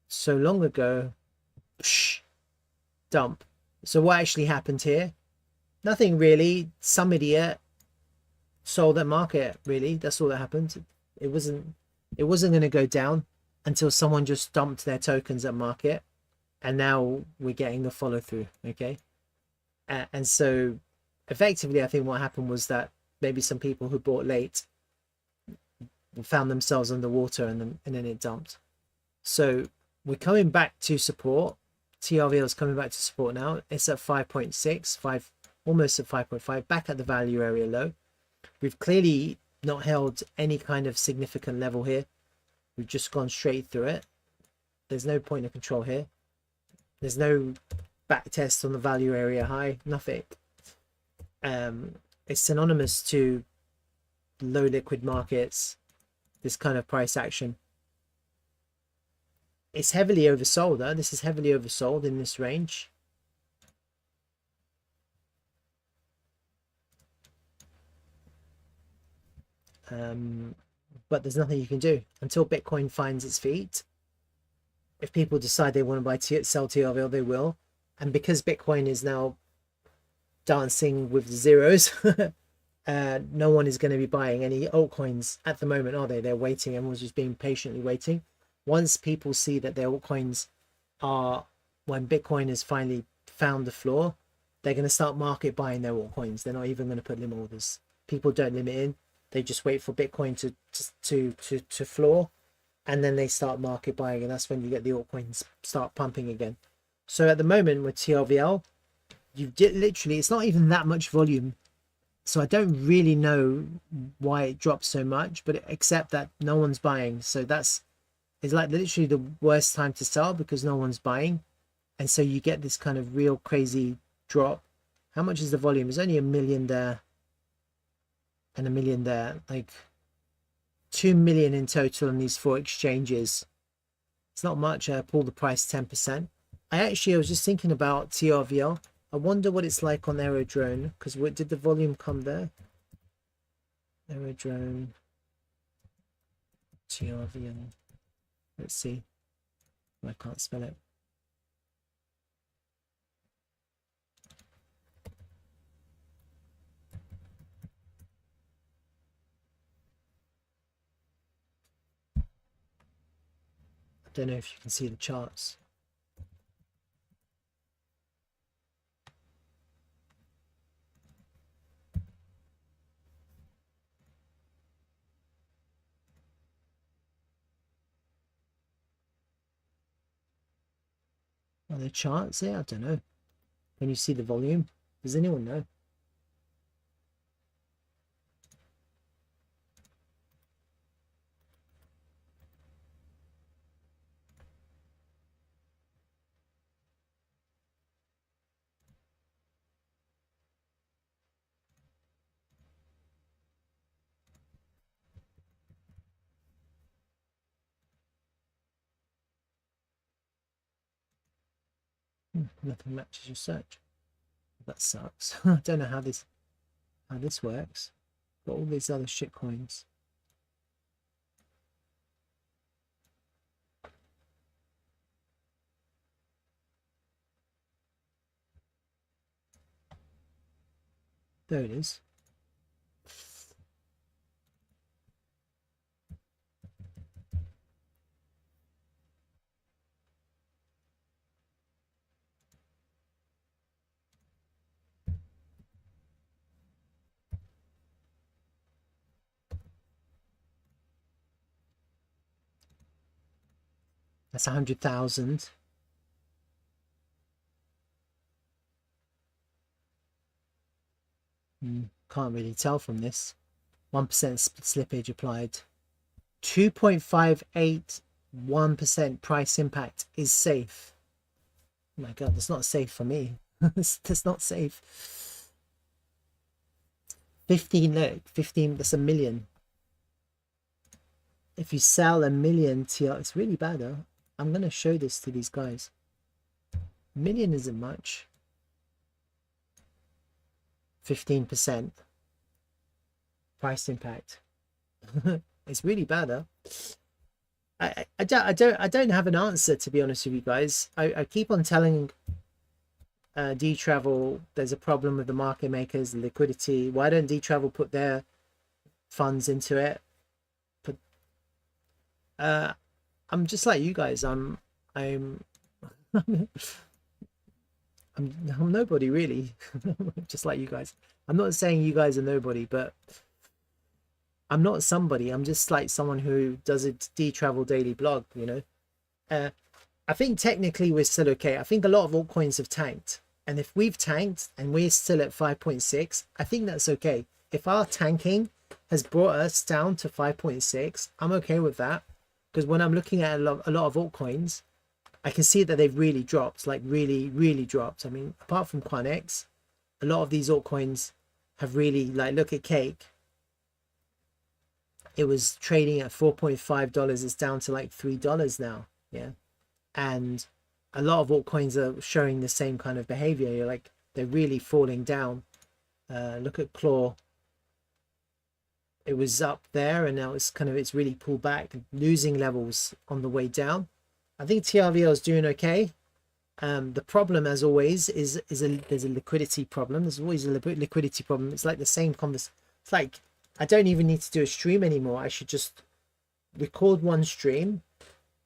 so long ago, dump. So what actually happened here? Nothing really. Some idiot sold that market, really. That's all that happened. It wasn't going to go down until someone just dumped their tokens at market. And now we're getting the follow through, okay? And so effectively, I think what happened was that maybe some people who bought late found themselves underwater, and then it dumped. So we're coming back to support. TRVL is coming back to support now. It's at 5.6, almost at 5.5, back at the value area low. We've clearly not held any kind of significant level here. We've just gone straight through it. There's no point of control here. There's no back test on the value area high, nothing. It's synonymous to low liquid markets, this kind of price action. It's heavily oversold. This is heavily oversold in this range. But there's nothing you can do until Bitcoin finds its feet. If people decide they want to sell TRVL, they will. And because Bitcoin is now dancing with zeros, no one is going to be buying any altcoins at the moment, are they? They're waiting. Everyone's just being patiently waiting. Once people see that their altcoins are, when Bitcoin has finally found the floor, they're going to start market buying their altcoins. They're not even going to put limit orders. People don't limit in. They just wait for Bitcoin to floor, and then they start market buying, and that's when you get the altcoins start pumping again. So at the moment with TRVL, literally, it's not even that much volume. So I don't really know why it dropped so much, but except that no one's buying. So it's like literally the worst time to sell because no one's buying. And so you get this kind of real crazy drop. How much is the volume? There's only 1 million there and 1 million there. Like 2 million in total on these 4 exchanges. It's not much. Pull the price 10%. I was just thinking about TRVL. I wonder what it's like on Aerodrone, because did the volume come there? Aerodrone, TRVL. Let's see. I can't spell it. I don't know if you can see the charts. Are there charts here? I don't know. Can you see the volume? Does anyone know? Nothing matches your search. That sucks. I don't know how this works. Got all these other shit coins. There it is. That's 100,000. Can't really tell from this. 1% slippage applied. 2.581% price impact is safe. Oh my god, that's not safe for me. That's not safe. 15, look, 15, that's a million. If you sell a million TR, it's really bad though. I'm going to show this to these guys. Million isn't much. 15% price impact. It's really bad though. I don't have an answer, to be honest with you guys. I keep on telling DTravel there's a problem with the market makers, the liquidity. Why don't DTravel put their funds into it? I'm just like you guys. I'm nobody really. Just like you guys. I'm not saying you guys are nobody, but I'm not somebody. I'm just like someone who does a DTravel daily blog, you know. I think technically we're still okay. I think a lot of altcoins have tanked, and if we've tanked and we're still at 5.6, I think that's okay. If our tanking has brought us down to 5.6, I'm okay with that, because when I'm looking at a lot of altcoins, I can see that they've really dropped, like really dropped. I mean, apart from QuantX, a lot of these altcoins have really, like, look at Cake. It was trading at $4.5. It's down to like $3 now. Yeah. And a lot of altcoins are showing the same kind of behavior. You're like, they're really falling down. Look at Claw. It was up there and now it's really pulled back, losing levels on the way down. I think TRVL is doing okay. The problem, as always, is there's a liquidity problem. There's always a liquidity problem. It's like the same conversation. It's like, I don't even need to do a stream anymore. I should just record one stream,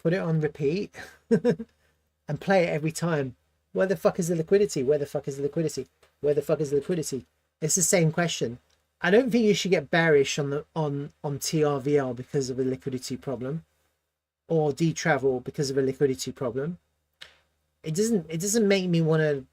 put it on repeat, and play it every time. Where the fuck is the liquidity? Where the fuck is the liquidity? Where the fuck is the liquidity? It's the same question. I don't think you should get bearish on TRVL because of a liquidity problem, or DTravel because of a liquidity problem. It doesn't make me want to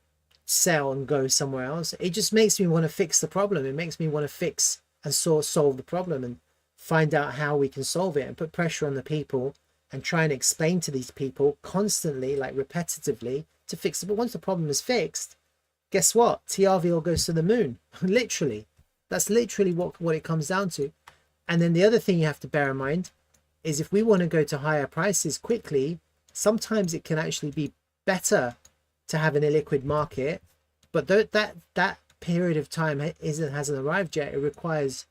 sell and go somewhere else. It just makes me want to fix the problem. It makes me want to fix and solve the problem and find out how we can solve it and put pressure on the people and try and explain to these people constantly, like repetitively, to fix it. But once the problem is fixed, guess what? TRVL goes to the moon. Literally. That's literally what it comes down to. And then the other thing you have to bear in mind is if we want to go to higher prices quickly, sometimes it can actually be better to have an illiquid market, but that period of time hasn't arrived yet. It requires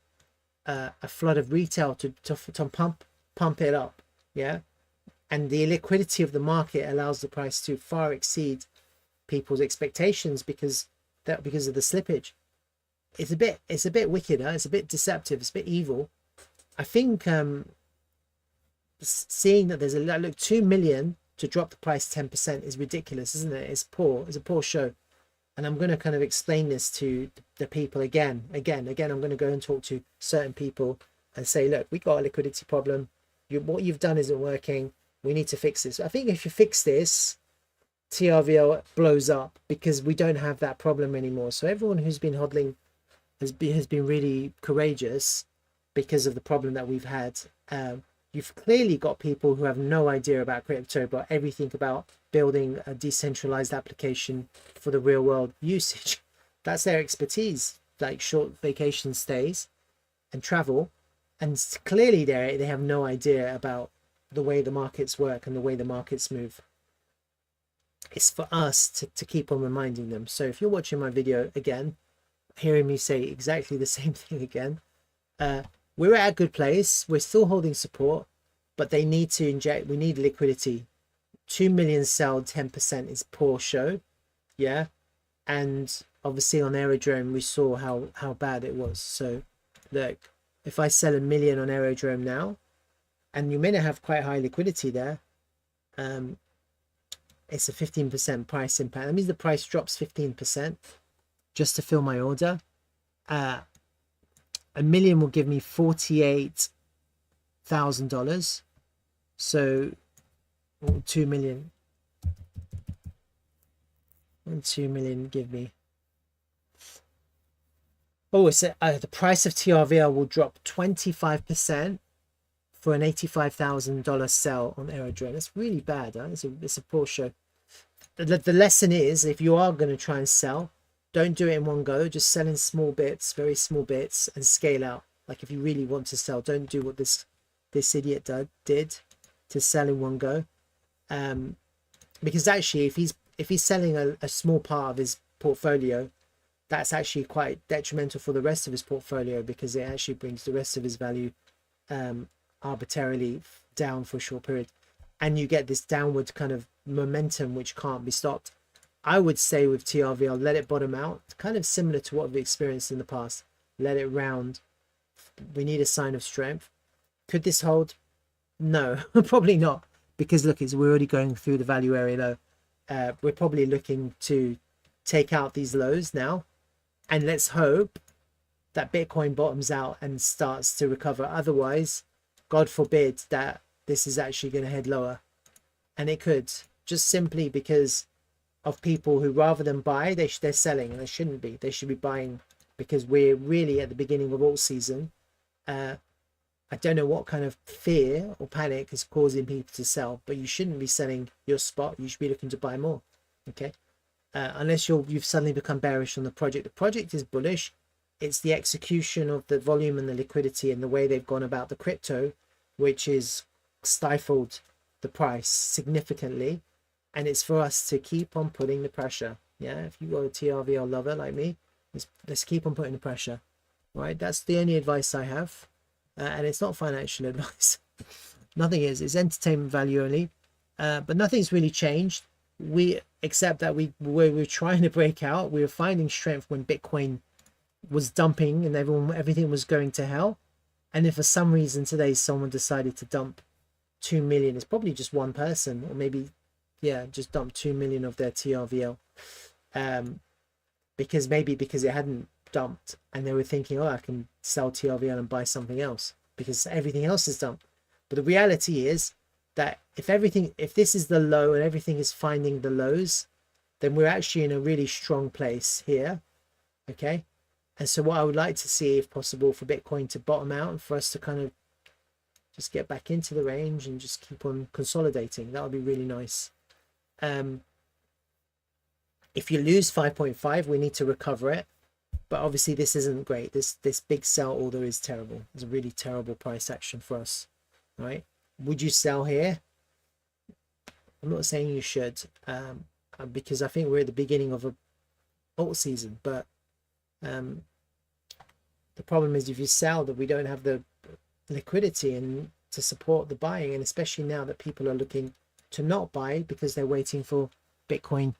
a flood of retail to pump it up. Yeah. And the illiquidity of the market allows the price to far exceed people's expectations because of the slippage. It's a bit wicked, huh? It's a bit deceptive, it's a bit evil. I think seeing that there's look, 2 million to drop the price 10% is ridiculous, isn't it? It's poor. It's a poor show. And I'm going to kind of explain this to the people again. I'm going to go and talk to certain people and say, look, we got a liquidity problem. What you've done isn't working. We need to fix this. I think if you fix this, TRVL blows up, because we don't have that problem anymore. So everyone who's been hodling has been really courageous because of the problem that we've had. You've clearly got people who have no idea about crypto, but everything about building a decentralized application for the real world usage. That's their expertise, like short vacation stays and travel. And clearly they have no idea about the way the markets work and the way the markets move. It's for us to keep on reminding them. So if you're watching my video again, hearing me say exactly the same thing again, we're at a good place. We're still holding support, but they need to inject. We need liquidity. 2 million sell, 10% is poor show. Yeah. And obviously on Aerodrome, we saw how bad it was. So look, if I sell 1 million on Aerodrome now, and you may not have quite high liquidity there, it's a 15% price impact. That means the price drops 15% just to fill my order. 1 million will give me $48,000. So 2 million. 2 million give me. Oh, it's the price of TRVL will drop 25% for an $85,000 sell on Aerodrome. That's really bad. Huh? It's a poor show. The lesson is, if you are going to try and sell, don't do it in one go. Just sell in small bits, very small bits, and scale out. Like if you really want to sell, don't do what this idiot did to sell in one go. Because actually, if he's selling a small part of his portfolio, that's actually quite detrimental for the rest of his portfolio, because it actually brings the rest of his value arbitrarily down for a short period, and you get this downward kind of momentum which can't be stopped. I would say with TRVL, let it bottom out, kind of similar to what we've experienced in the past. Let it round. We need a sign of strength. Could this hold? No, probably not, because look, we're already going through the value area low. We're probably looking to take out these lows now, and let's hope that Bitcoin bottoms out and starts to recover. Otherwise, God forbid that this is actually going to head lower, and it could, just simply because of people who, rather than buy, they're selling, and they shouldn't be. They should be buying, because we're really at the beginning of alt season. I don't know what kind of fear or panic is causing people to sell, but you shouldn't be selling your spot. You should be looking to buy more. Okay, unless you've suddenly become bearish on the project. The project is bullish. It's the execution of the volume and the liquidity and the way they've gone about the crypto, which is stifled the price significantly. And it's for us to keep on putting the pressure. Yeah, if you are a TRVL lover like me, let's keep on putting the pressure. Right, that's the only advice I have, and it's not financial advice. Nothing is. It's entertainment value only, but nothing's really changed. We accept that we were trying to break out. We were finding strength when Bitcoin was dumping and everything was going to hell. And if for some reason today someone decided to dump 2 million, it's probably just one person, or maybe, yeah, just dump 2 million of their TRVL, because it hadn't dumped, and they were thinking, oh, I can sell TRVL and buy something else because everything else is dumped. But the reality is that if this is the low and everything is finding the lows, then we're actually in a really strong place here. Okay, and so what I would like to see, if possible, for Bitcoin to bottom out and for us to kind of just get back into the range and just keep on consolidating. That would be really nice. If you lose 5.5, we need to recover it, but obviously this isn't great. This big sell order is terrible. It's a really terrible price action for us. Right, would you sell here? I'm not saying you should, because I think we're at the beginning of a alt season, but the problem is if you sell, that we don't have the liquidity and to support the buying, and especially now that people are looking to not buy because they're waiting for Bitcoin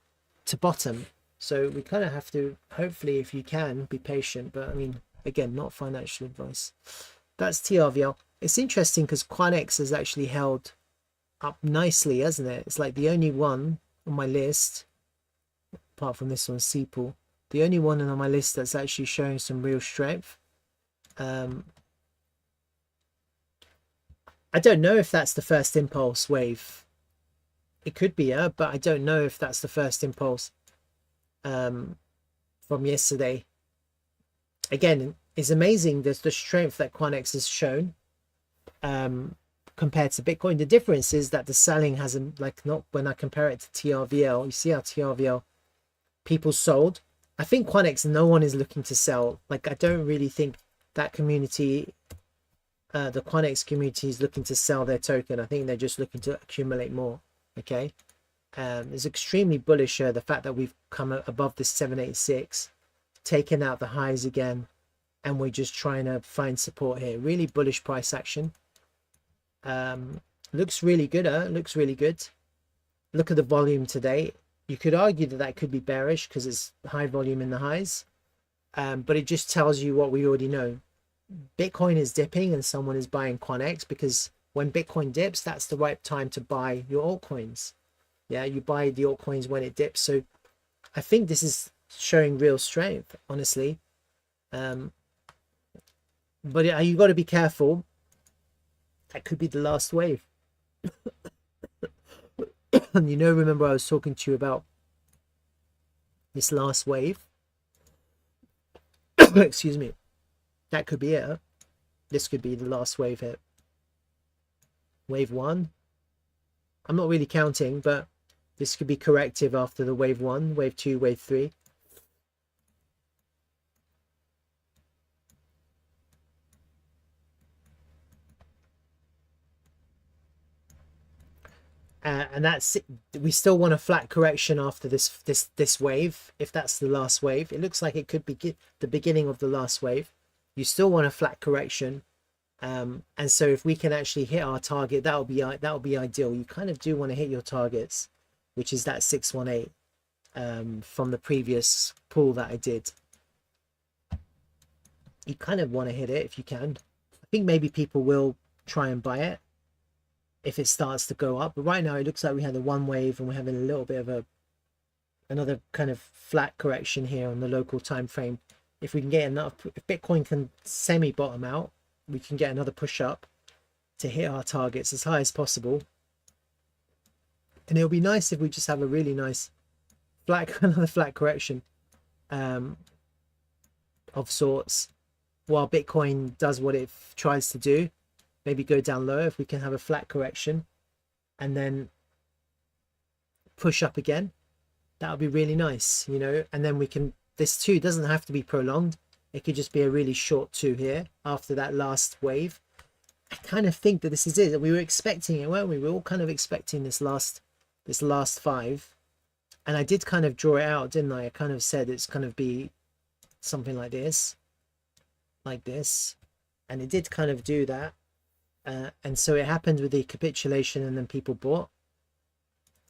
to bottom. So we kind of have to, hopefully, if you can, be patient. But I mean, again, not financial advice. That's TRVL. It's interesting because QuantX has actually held up nicely, hasn't it? It's like the only one on my list, apart from this one, Seapool, the only one on my list that's actually showing some real strength. I don't know if that's the first impulse wave It could be, but I don't know if that's the first impulse from yesterday. Again, it's amazing the strength that QuantX has shown compared to Bitcoin. The difference is that the selling hasn't, like, not when I compare it to TRVL. You see how TRVL people sold. I think QuantX, no one is looking to sell. Like, I don't really think that community, the QuantX community, is looking to sell their token. I think they're just looking to accumulate more. Okay, it's extremely bullish the fact that we've come above this 786, taken out the highs again, and we're just trying to find support here. Really bullish price action. Looks really good. Looks really good. Look at the volume today. You could argue that that could be bearish because it's high volume in the highs, but it just tells you what we already know. Bitcoin is dipping and someone is buying QuantX, because when Bitcoin dips, that's the right time to buy your altcoins. Yeah, you buy the altcoins when it dips. So I think this is showing real strength, honestly. But you got to be careful. That could be the last wave. And remember I was talking to you about this last wave. Excuse me. That could be it. This could be the last wave hit. Wave 1. I'm not really counting, but this could be corrective after the wave 1, wave 2, wave 3. And that's it. We still want a flat correction after this wave. If that's the last wave, it looks like it could be the beginning of the last wave. You still want a flat correction, and so if we can actually hit our target, that'll be ideal. You kind of do want to hit your targets, which is that 618 from the previous pool that I did. You kind of want to hit it if you can. I think maybe people will try and buy it if it starts to go up, but right now it looks like we had a one wave and we're having a little bit of another kind of flat correction here on the local time frame. If we can get enough, if Bitcoin can semi bottom out, we can get another push up to hit our targets as high as possible. And it'll be nice if we just have a really nice another flat correction of sorts, while Bitcoin does what it tries to do. Maybe go down low. If we can have a flat correction and then push up again, that would be really nice, and then we can, this too doesn't have to be prolonged. It could just be a really short 2 here after that last wave. I kind of think that this is it. We were expecting it, weren't we? We were all kind of expecting this last 5, and I did kind of draw it out, didn't I? I kind of said it's kind of be something like this, and it did kind of do that. And so it happened with the capitulation, and then people bought.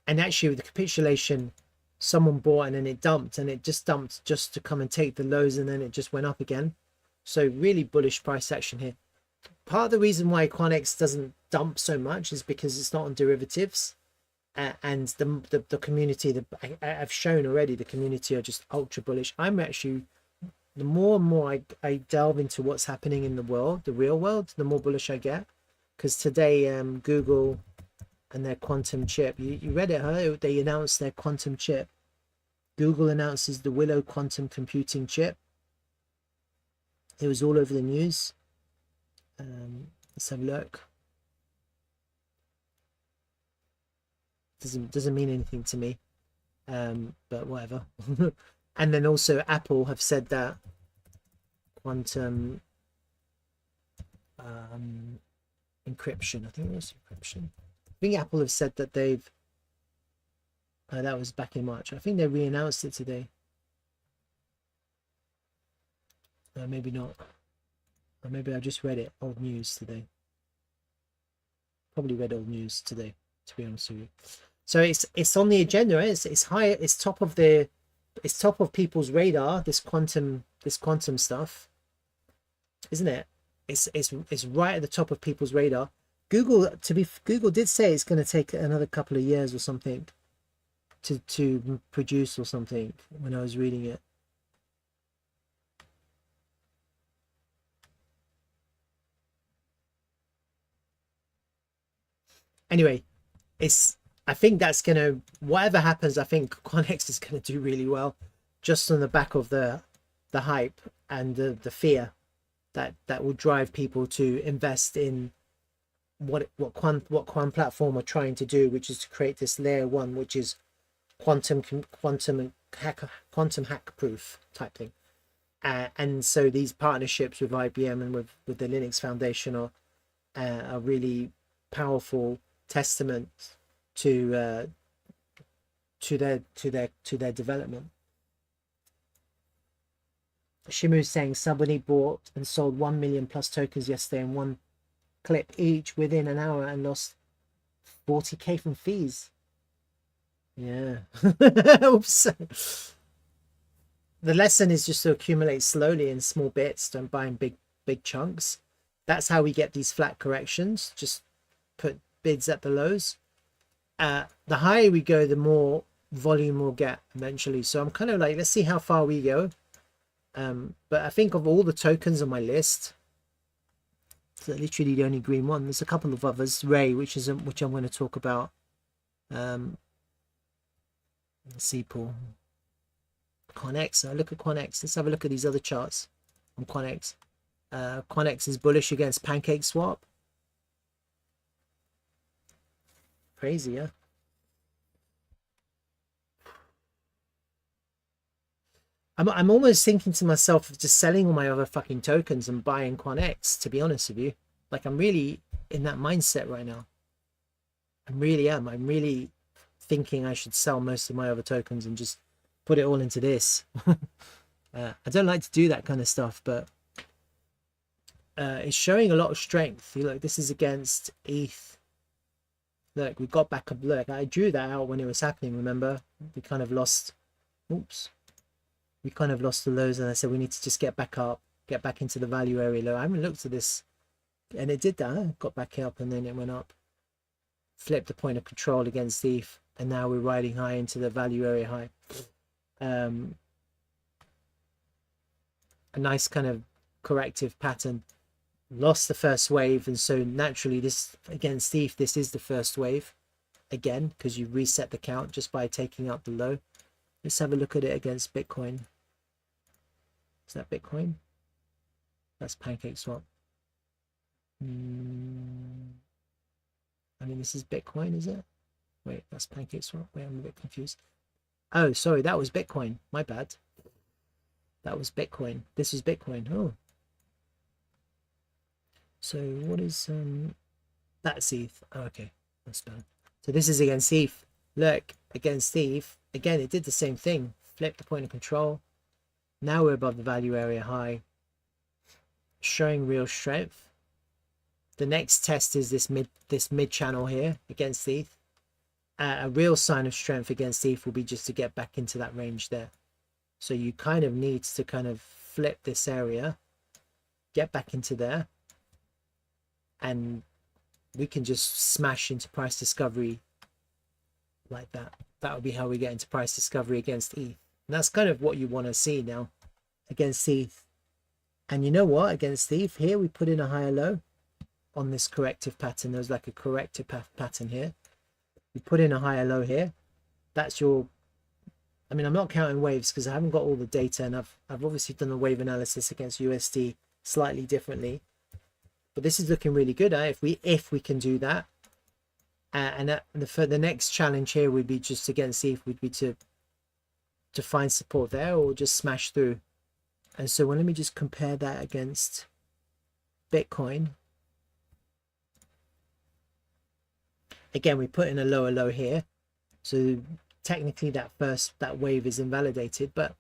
And actually with the capitulation, someone bought and then it dumped, and it just dumped just to come and take the lows, and then it just went up again. So really bullish price action here. Part of the reason why QuantX doesn't dump so much is because it's not on derivatives, and the community, I've shown already, the community are just ultra bullish. I'm actually, the more and more I delve into what's happening in the world, the real world, the more bullish I get. Because today Google and their quantum chip, you read it, huh? They announced their quantum chip. Google announces the Willow quantum computing chip. It was all over the news. Let's have a look. Doesn't mean anything to me, but whatever. And then also Apple have said that quantum encryption, I think it was encryption. I think Apple have said that they've that was back in March. I think they re-announced it today. Maybe not, or maybe I just read it, old news today. Probably read old news today, to be honest with you. So it's on the agenda. It's high. It's top of people's radar. This quantum stuff, isn't it? It's right at the top of people's radar. Google did say it's going to take another couple of years or something to produce or something when I was reading it. Anyway, I think that's gonna, whatever happens, I think QuantX is gonna do really well, just on the back of the hype and the fear that will drive people to invest in what Quant platform are trying to do, which is to create this layer one, which is quantum hack proof type thing. And so these partnerships with IBM and with the Linux Foundation are a really powerful testament to their development. Shimu's saying somebody bought and sold 1 million plus tokens yesterday in one clip each within an hour and lost 40k from fees. Yeah. Oops. The lesson is just to accumulate slowly in small bits. Don't buy in big chunks. That's how we get these flat corrections. Just put bids at the lows. The higher we go, the more volume we'll get eventually. So I'm kind of like, let's see how far we go. But I think of all the tokens on my list, it's literally the only green one. There's a couple of others, Ray, which I'm going to talk about. Let's see, Paul. QuantX. Look at QuantX. Let's have a look at these other charts on QuantX. QuantX is bullish against Pancake Swap. Crazy, yeah. I'm almost thinking to myself of just selling all my other fucking tokens and buying QuantX, to be honest with you. Like, I'm really in that mindset right now. I really am. I'm really thinking I should sell most of my other tokens and just put it all into this. I don't like to do that kind of stuff, but it's showing a lot of strength. You look, this is against ETH. Look, we got back up. Look, I drew that out when it was happening, remember? We kind of lost. Oops. We kind of lost the lows, and I said we need to just get back up, get back into the value area low. I haven't looked at this, and it did that. It got back up, and then it went up. Flipped the point of control against ETH, and now we're riding high into the value area high. A nice kind of corrective pattern. Lost the first wave, and so naturally this against ETH, this is the first wave again, because you reset the count just by taking out the low. Let's have a look at it against Bitcoin. Is that Bitcoin? That's Pancake Swap. I mean, this is Bitcoin, is it? Wait, that's Pancake Swap. Wait, I'm a bit confused. Oh, sorry, that was Bitcoin. My bad. That was Bitcoin. This is Bitcoin. Oh. So what is that's ETH? Oh, okay, that's done. So this is against ETH. Look, against ETH. Again, it did the same thing. Flip the point of control. Now we're above the value area high. Showing real strength. The next test is this mid channel here against ETH. A real sign of strength against ETH will be just to get back into that range there. So you kind of need to kind of flip this area, get back into there, and we can just smash into price discovery like that. That would be how we get into price discovery against ETH. And that's kind of what you want to see now against ETH. And you know what? Against ETH here, we put in a higher low on this corrective pattern. There's like a corrective pattern here. We put in a higher low here. That's your, I mean, I'm not counting waves because I haven't got all the data, and I've obviously done the wave analysis against USD slightly differently. But this is looking really good, if we can do that. For the next challenge here would be just against ETH would be to find support there or just smash through. And so let me just compare that against Bitcoin. Again, we put in a lower low here, so technically that wave is invalidated, but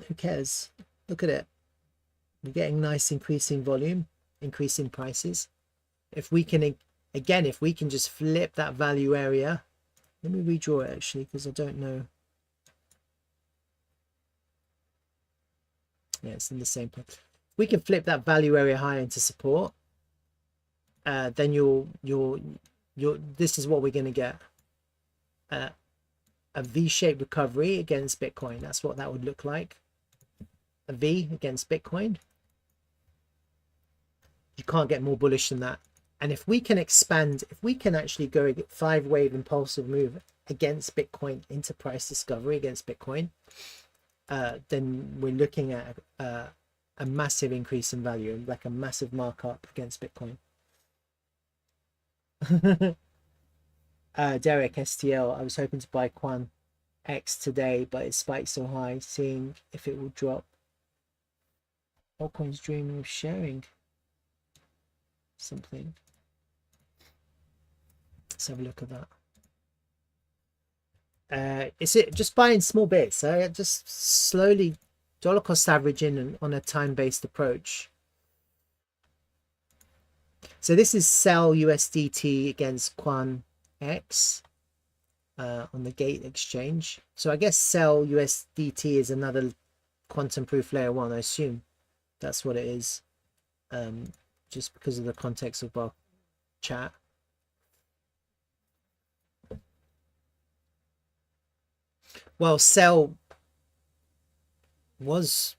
who cares? Look at it. We're getting nice increasing volume, increasing prices. If we can, again, if we can just flip that value area, let me redraw it actually, because I don't know. Yeah, it's in the same place. We can flip that value area high into support. Then this is what we're going to get. A V-shaped recovery against Bitcoin. That's what that would look like. A V against Bitcoin. You can't get more bullish than that. And if we can expand, if we can actually go 5-wave impulsive move against Bitcoin into price discovery against Bitcoin, then we're looking at a massive increase in value, like a massive markup against Bitcoin. Derek STL, I was hoping to buy QuantX today, but it spiked so high, seeing if it will drop. Altcoin's dreaming of sharing something. Let's have a look at that. Is it just buying small bits? Just slowly dollar cost averaging on a time-based approach. So this is sell USDT against QuantX on the Gate exchange. So I guess sell USDT is another quantum proof layer 1. I assume that's what it is, just because of the context of our chat. Well, sell was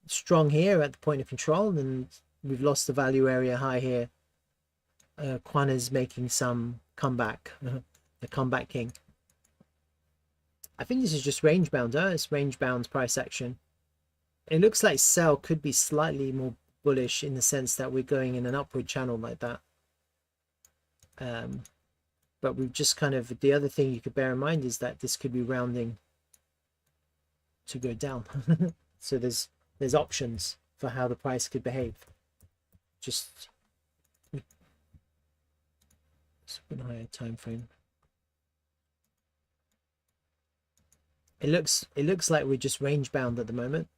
strong here at the point of control, and we've lost the value area high here. Quan is making some comeback, the comeback king. I think this is just range bound. It's range bound price action. It looks like sell could be slightly more bullish in the sense that we're going in an upward channel like that. But we've just kind of, the other thing you could bear in mind is that this could be rounding to go down. So there's options for how the price could behave. Just a higher time frame. It looks like we're just range bound at the moment.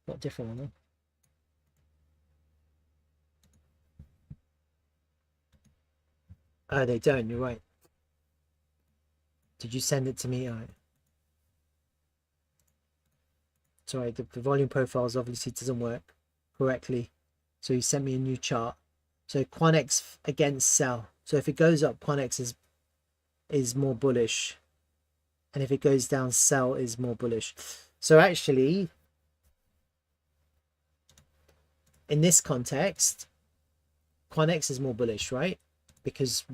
Not different one, huh? Oh, they don't. You're right. Did you send it to me? All right. Sorry, the volume profiles obviously doesn't work correctly. So you sent me a new chart. So QuantX against sell. So if it goes up, QuantX is more bullish. And if it goes down, sell is more bullish. So actually, in this context, QuantX is more bullish, right? Because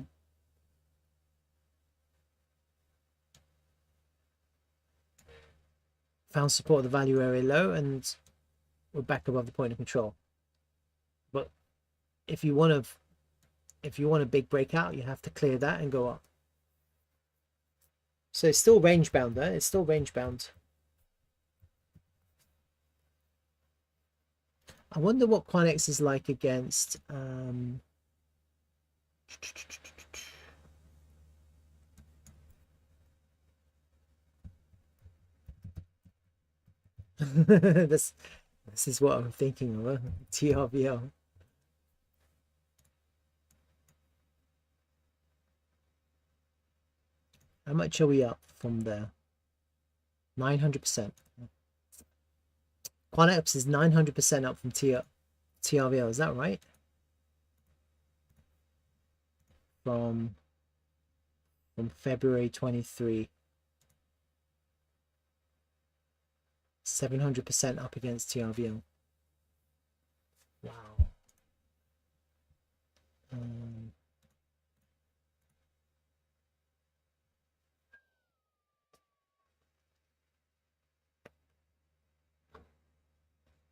found support at the value area low and we're back above the point of control. But if you want a big breakout, you have to clear that and go up. So it's still range bound there. It's still range bound. I wonder what QuantX is like against this is what I'm thinking of, TRVL. How much are we up from there? 900%. QuantX is 900% up from TRVL. Is that right? From February 23. 700% up against TRVL. Wow.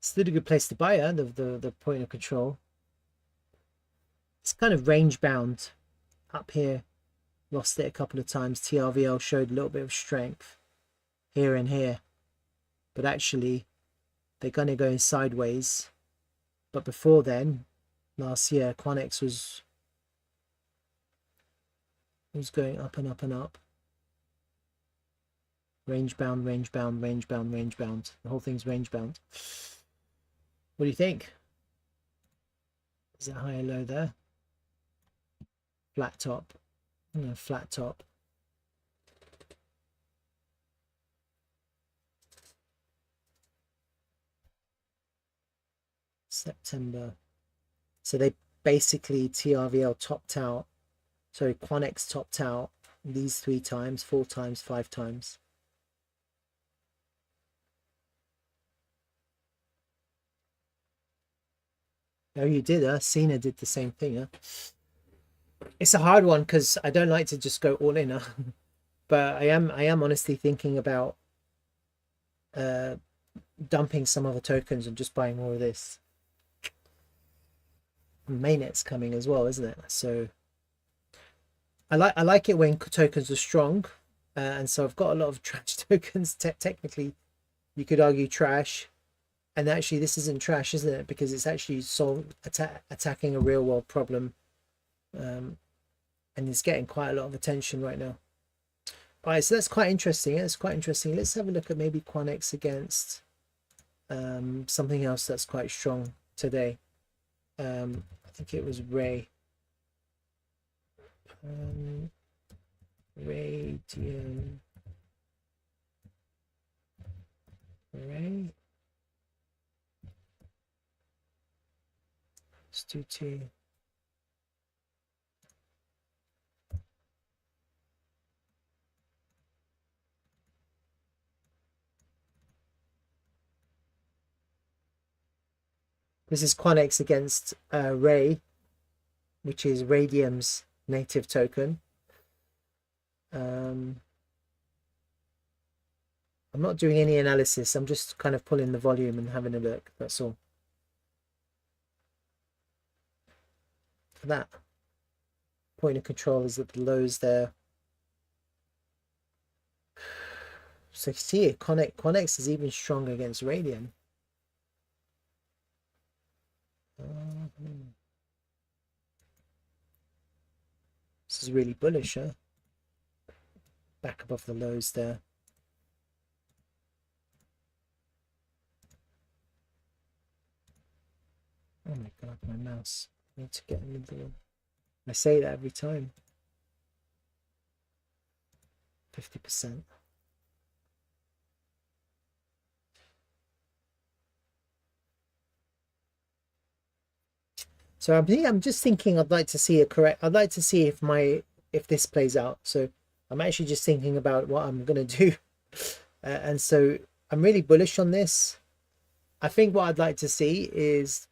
Still a good place to buy the point of control. It's kind of range bound up here. Lost it a couple of times. TRVL showed a little bit of strength here and here. But actually, they're going to go sideways. But before then, last year, QuantX was going up and up and up. Range bound, range bound, range bound, range bound. The whole thing's range bound. What do you think? Is it high or low there? Flat top. No, flat top. September. So they basically TRVL topped out. So QuantX topped out these 3 times, 4 times, 5 times. Oh, you did, huh? Cena did the same thing, huh? It's a hard one because I don't like to just go all in, huh? But I am honestly thinking about dumping some other tokens and just buying more of this. Mainnet's coming as well, isn't it? So I like it when tokens are strong, and so I've got a lot of trash tokens. Technically, you could argue trash, and actually this isn't trash, isn't it? Because it's actually attacking a real world problem, and it's getting quite a lot of attention right now. All right, so that's quite interesting. It's quite interesting. Let's have a look at maybe QuantX against something else that's quite strong today. I think it was Ray. Radian Ray. Let's do two. This is QuantX against Ray, which is Radium's native token. I'm not doing any analysis. I'm just kind of pulling the volume and having a look. That's all. For that point of control is at the lows there. So you see it, QuantX is even stronger against Radium. This is really bullish, huh? Back above the lows there. Oh my god, my mouse. I need to get in the middle. I say that every time. 50%. So I'm just thinking I'd like to see I'd like to see if this plays out. So I'm actually just thinking about what I'm gonna do. And so I'm really bullish on this. I think what I'd like to see is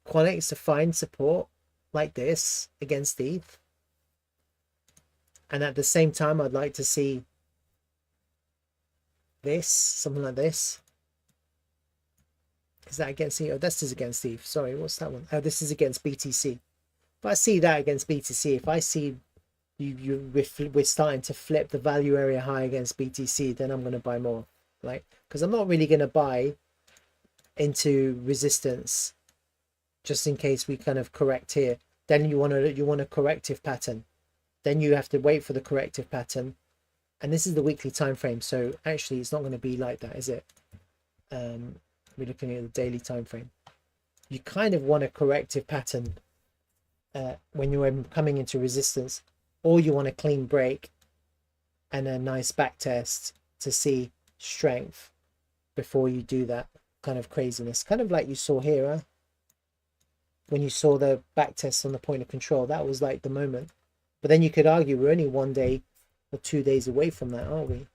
QuantX to find support like this against ETH. And at the same time, I'd like to see this, something like this. Is that against ETH? Oh, this is against ETH. Sorry, what's that one? Oh, this is against BTC. If I see that against BTC, if I see we're starting to flip the value area high against BTC, then I'm going to buy more. Like, because I'm not really going to buy into resistance just in case we kind of correct here. Then you want a corrective pattern. Then you have to wait for the corrective pattern. And this is the weekly time frame. So actually it's not going to be like that, is it? We're looking at the daily time frame. You kind of want a corrective pattern when you're coming into resistance, or you want a clean break and a nice back test to see strength before you do that kind of craziness, kind of like you saw here, huh? When you saw the back test on the point of control, that was like the moment. But then you could argue we're only 1 day or 2 days away from that, aren't we?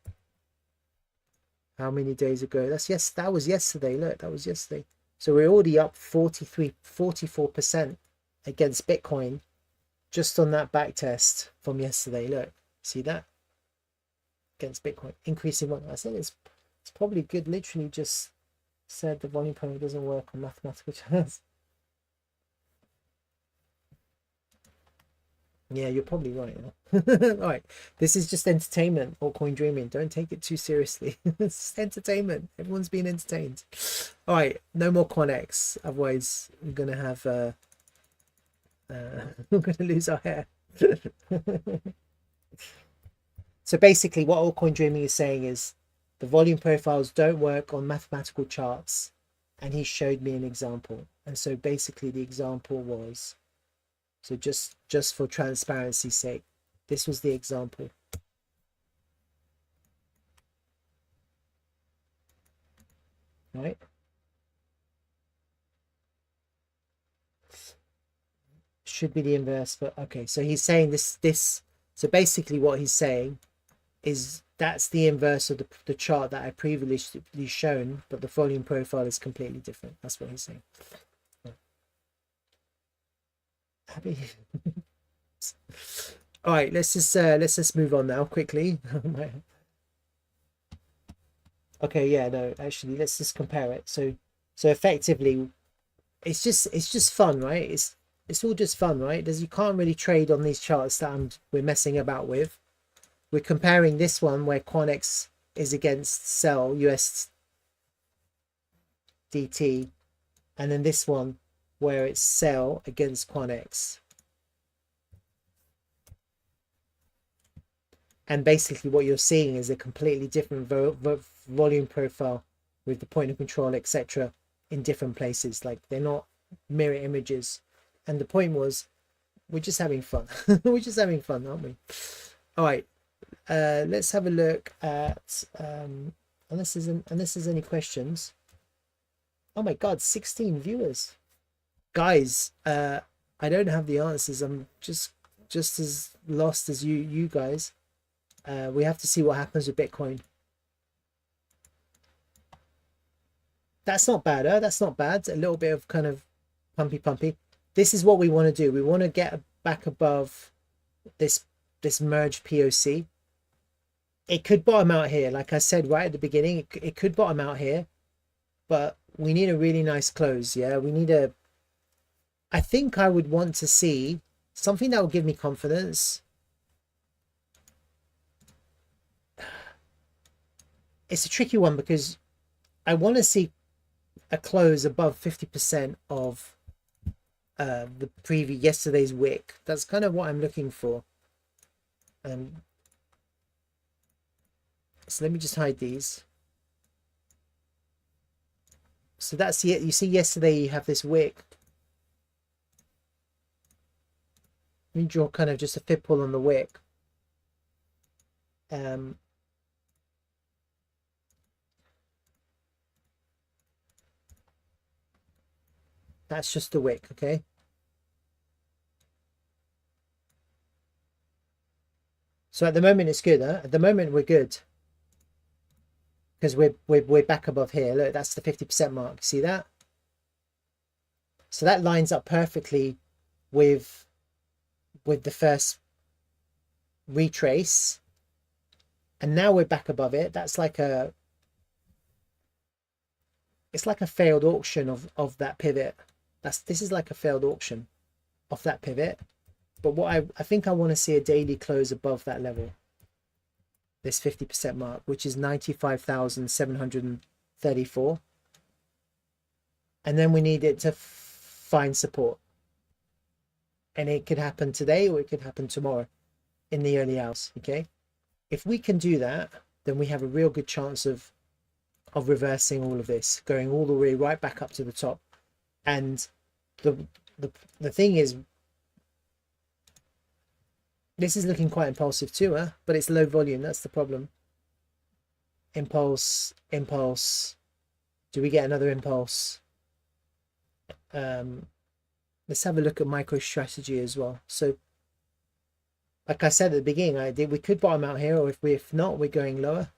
How many days ago? That was yesterday. Look, that was yesterday. So we're already up 44% against Bitcoin just on that back test from yesterday. Look, see that? Against Bitcoin, increasing one. I said it's probably good. Literally just said the volume problem doesn't work on mathematical terms. Yeah, you're probably right. All right, this is just entertainment. Altcoin dreaming. Don't take it too seriously. It's just entertainment. Everyone's being entertained. All right, no more QuantX. Otherwise, we're gonna have we're gonna lose our hair. So basically, what Altcoin dreaming is saying is the volume profiles don't work on mathematical charts, and he showed me an example. And so basically, the example was. So just for transparency's sake, this was the example. Right? Should be the inverse, but okay. So he's saying this So basically what he's saying is that's the inverse of the chart that I previously shown, but the volume profile is completely different. That's what he's saying. Happy. All right, let's just move on now quickly. Okay, yeah, no, actually, let's just compare it. So effectively, it's just fun, right? It's all just fun, right? You can't really trade on these charts that we're messing about with. We're comparing this one where QuantX is against sell USDT, and then this one where it's sell against QuantX. And basically what you're seeing is a completely different volume profile with the point of control, etc., in different places. Like, they're not mirror images. And the point was, we're just having fun. We're just having fun, aren't we? All right, let's have a look at unless there's any questions. Oh my god, 16 viewers, guys. I don't have the answers. I'm just as lost as you guys. We have to see what happens with Bitcoin. That's not bad, that's not bad. A little bit of kind of pumpy. This is what we want to do. We want to get back above this merged POC. It could bottom out here, like I said right at the beginning. It could bottom out here, but we need a really nice close. Yeah, we need a, I think I would want to see something that will give me confidence. It's a tricky one because I want to see a close above 50% of the yesterday's wick. That's kind of what I'm looking for. So let me just hide these. So that's it. You see yesterday you have this wick. Let me draw kind of just a fib pull on the wick. That's just the wick, okay? So at the moment it's good, huh? At the moment we're good. Because we're back above here. Look, that's the 50% mark. See that? So that lines up perfectly with the first retrace. And now we're back above it. That's like it's like a failed auction of that pivot. This is like a failed auction of that pivot. But what I think I want to see a daily close above that level, this 50% mark, which is 95,734. And then we need it to find support. And it could happen today or it could happen tomorrow in the early hours, okay? If we can do that, then we have a real good chance of reversing all of this, going all the way right back up to the top. And the thing is, this is looking quite impulsive too, huh? But it's low volume. That's the problem. Impulse. Do we get another impulse? Let's have a look at MicroStrategy as well. So, like I said at the beginning, we could bottom out here, or if not, we're going lower.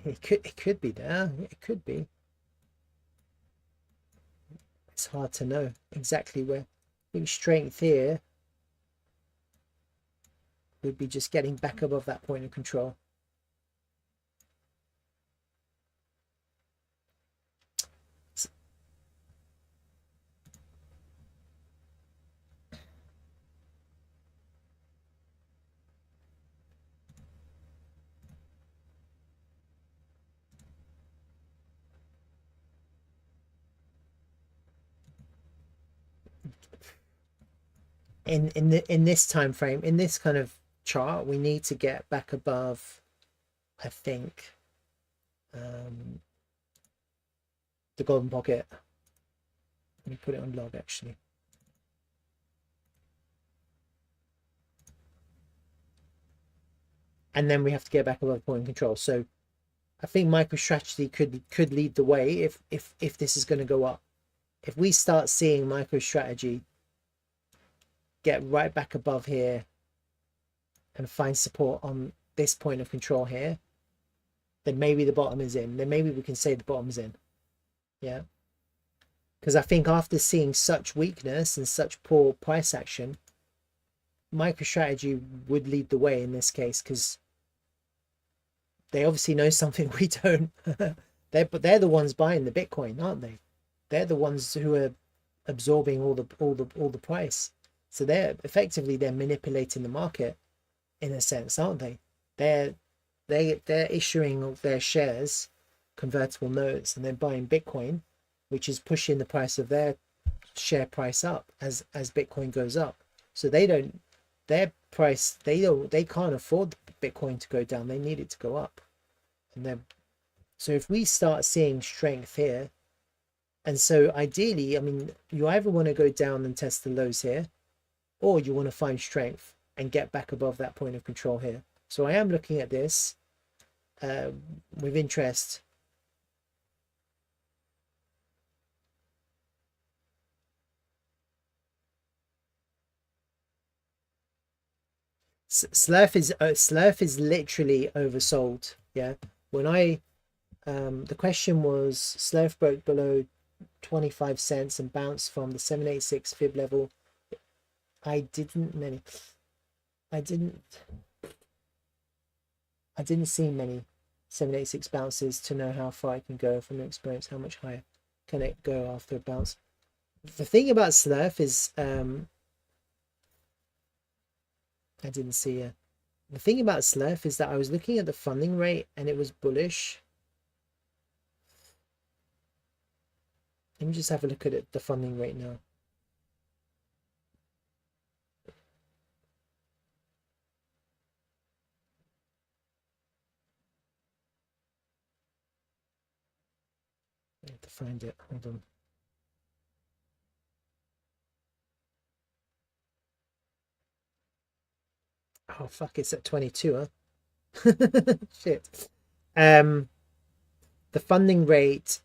It could be there. It could be. It's hard to know exactly where. I think strength here would be just getting back above that point of control. In this time frame, in this kind of chart, we need to get back above, I think, the golden pocket. Let me put it on log actually. and then we have to get back above point control. So I think MicroStrategy could lead the way if this is going to go up. If we start seeing MicroStrategy get right back above here and find support on this point of control here, then maybe the bottom is in. Then maybe we can say the bottom's in. Yeah. Because I think after seeing such weakness and such poor price action, MicroStrategy would lead the way in this case, because they obviously know something we don't. They're the ones buying the Bitcoin, aren't they? They're the ones who are absorbing all the price. So they're manipulating the market in a sense, aren't they? They're issuing their shares, convertible notes, and they're buying Bitcoin, which is pushing the price of their share price up as Bitcoin goes up. So they can't afford Bitcoin to go down. They need it to go up. And then, so if we start seeing strength here, and so ideally, I mean, you either want to go down and test the lows here, or you want to find strength and get back above that point of control here. So I am looking at this with interest. Slurf is literally oversold. Yeah, when I the question was, Slurf broke below 25 cents and bounced from the 786 fib level. I didn't see many 786 bounces to know how far it can go from experience. How much higher can it go after a bounce? The thing about Slurf is I didn't see it. The thing about Slurf is that I was looking at the funding rate and it was bullish. Let me just have a look at it, the funding rate now. I have to find it. Hold on. Oh fuck, it's at 22, huh? Shit. The funding rate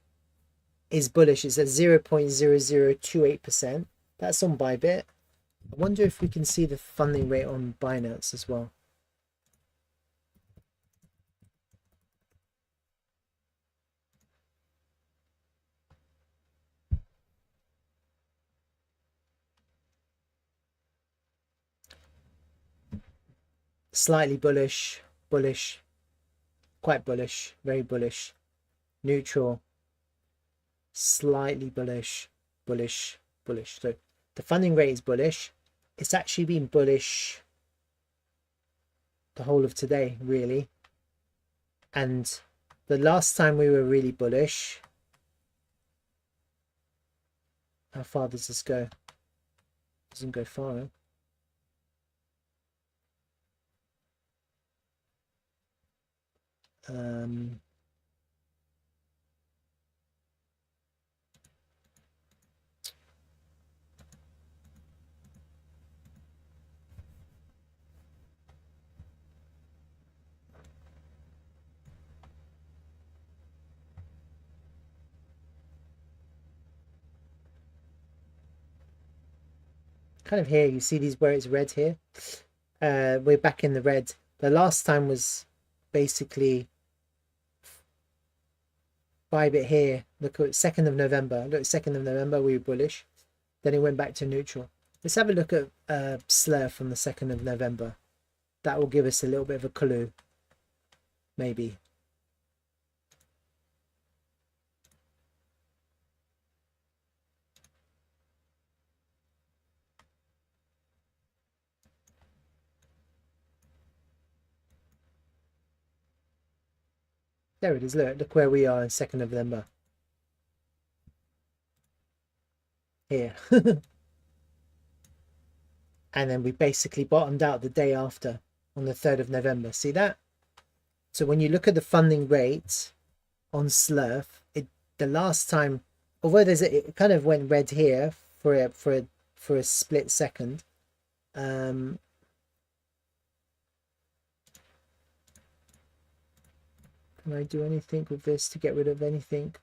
is bullish. It's at 0.0028%. That's on Bybit. I wonder if we can see the funding rate on Binance as well. Slightly bullish, quite bullish, very bullish, neutral, slightly bullish. So the funding rate is bullish. It's actually been bullish the whole of today, really. And the last time we were really bullish, how far does this go? Doesn't go far, huh? Kind of here, you see these where it's red here. We're back in the red. The last time was basically Bybit here. Look at 2nd of November. Look, 2nd of November we were bullish. Then it went back to neutral. Let's have a look at Slurf from the 2nd of November. That will give us a little bit of a clue. Maybe. There it is. Look where we are in 2nd of November. Here. And then we basically bottomed out the day after on the 3rd of November. See that? So when you look at the funding rate on Slurf, the last time, although it kind of went red here for a split second, Can I do anything with this to get rid of anything?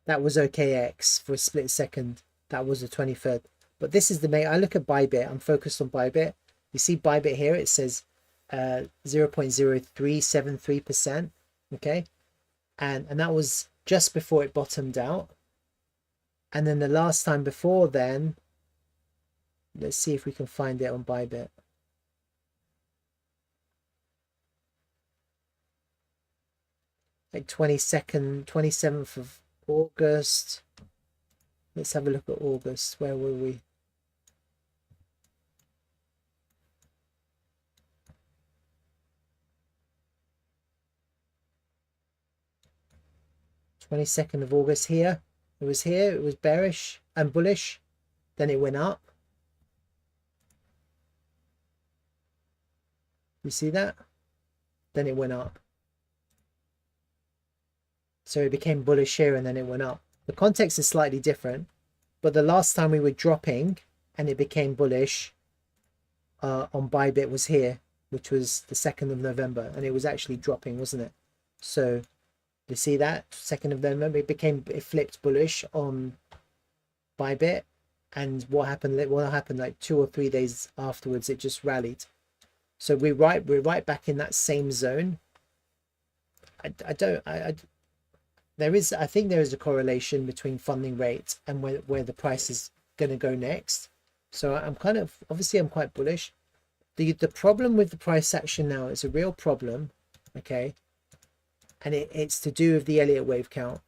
That was OKX for a split second. That was the 23rd. But this is the main. I look at Bybit. I'm focused on Bybit. You see Bybit here. It says 0.0373%. Okay, and that was just before it bottomed out. And then the last time before then, let's see if we can find it on Bybit. Like 27th of August. Let's have a look at August. Where were we? (22nd of August) here. It was here. It was bearish and bullish. Then it went up. You see that? Then it went up. So it became bullish here and then it went up. The context is slightly different, but the last time we were dropping and it became bullish on Bybit was here, which was the 2nd of November, and it was actually dropping, wasn't it? So you see that 2nd of November, it flipped bullish on Bybit, and what happened like 2 or 3 days afterwards, it just rallied. So we're right back in that same zone. I think there is a correlation between funding rate and where the price is going to go next. So I'm quite bullish. The problem with the price action now is a real problem, okay? And it's to do with the Elliott wave count.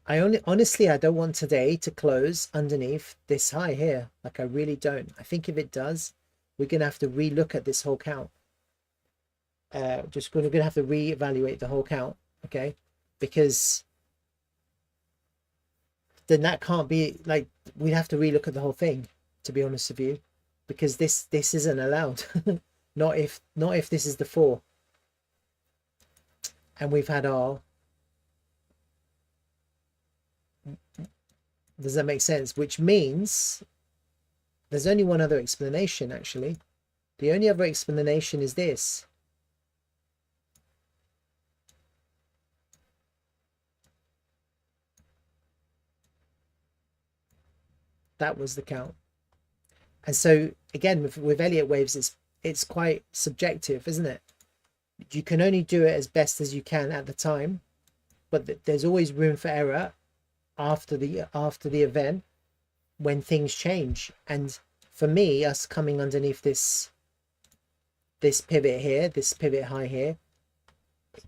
Honestly, I don't want today to close underneath this high here. Like, I really don't. I think if it does, we're going to have to relook at this whole count. We're going to have to reevaluate the whole count, okay? Because then that can't be, like, we have to relook at the whole thing, to be honest with you, because this isn't allowed. not if this is the 4 and we've had our, does that make sense? Which means there's only one other explanation, actually. The only other explanation is this. That was the count. And so again, with Elliott waves, it's quite subjective, isn't it? You can only do it as best as you can at the time, but there's always room for error after the event when things change. And for me, us coming underneath this pivot here, this pivot high here,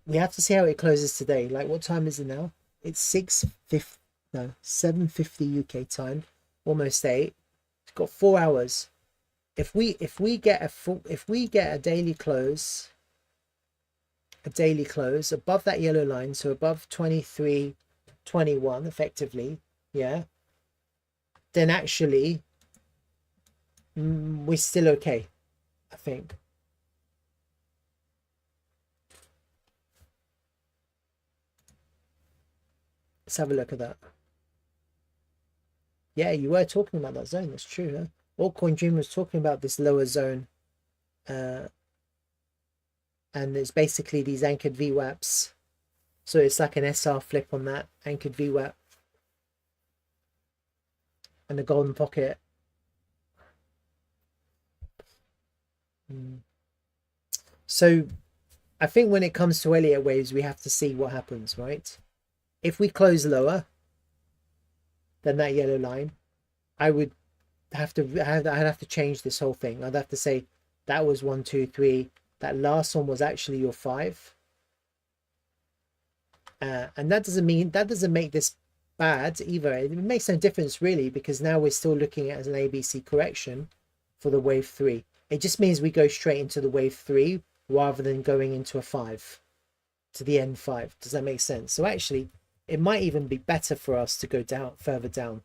we have to see how it closes today. Like, what time is it now? It's 7:50 UK time. Almost 8. It's got 4 hours. If we get a daily close above that yellow line, so above 23.21 effectively, yeah, then actually we're still okay, I think. Let's have a look at that. Yeah, you were talking about that zone. That's true. Huh? Altcoin Dream was talking about this lower zone. And it's basically these anchored VWAPs. So it's like an SR flip on that anchored VWAP. And the golden pocket. So I think when it comes to Elliott waves, we have to see what happens, right? If we close lower than that yellow line, I'd have to change this whole thing. I'd have to say that was 1, 2, 3. That last one was actually your 5. And that doesn't make this bad either. It makes no difference really, because now we're still looking at it as an ABC correction for the wave 3. It just means we go straight into the wave 3 rather than going into a 5 to the N5. Does that make sense? So actually, it might even be better for us to go down further down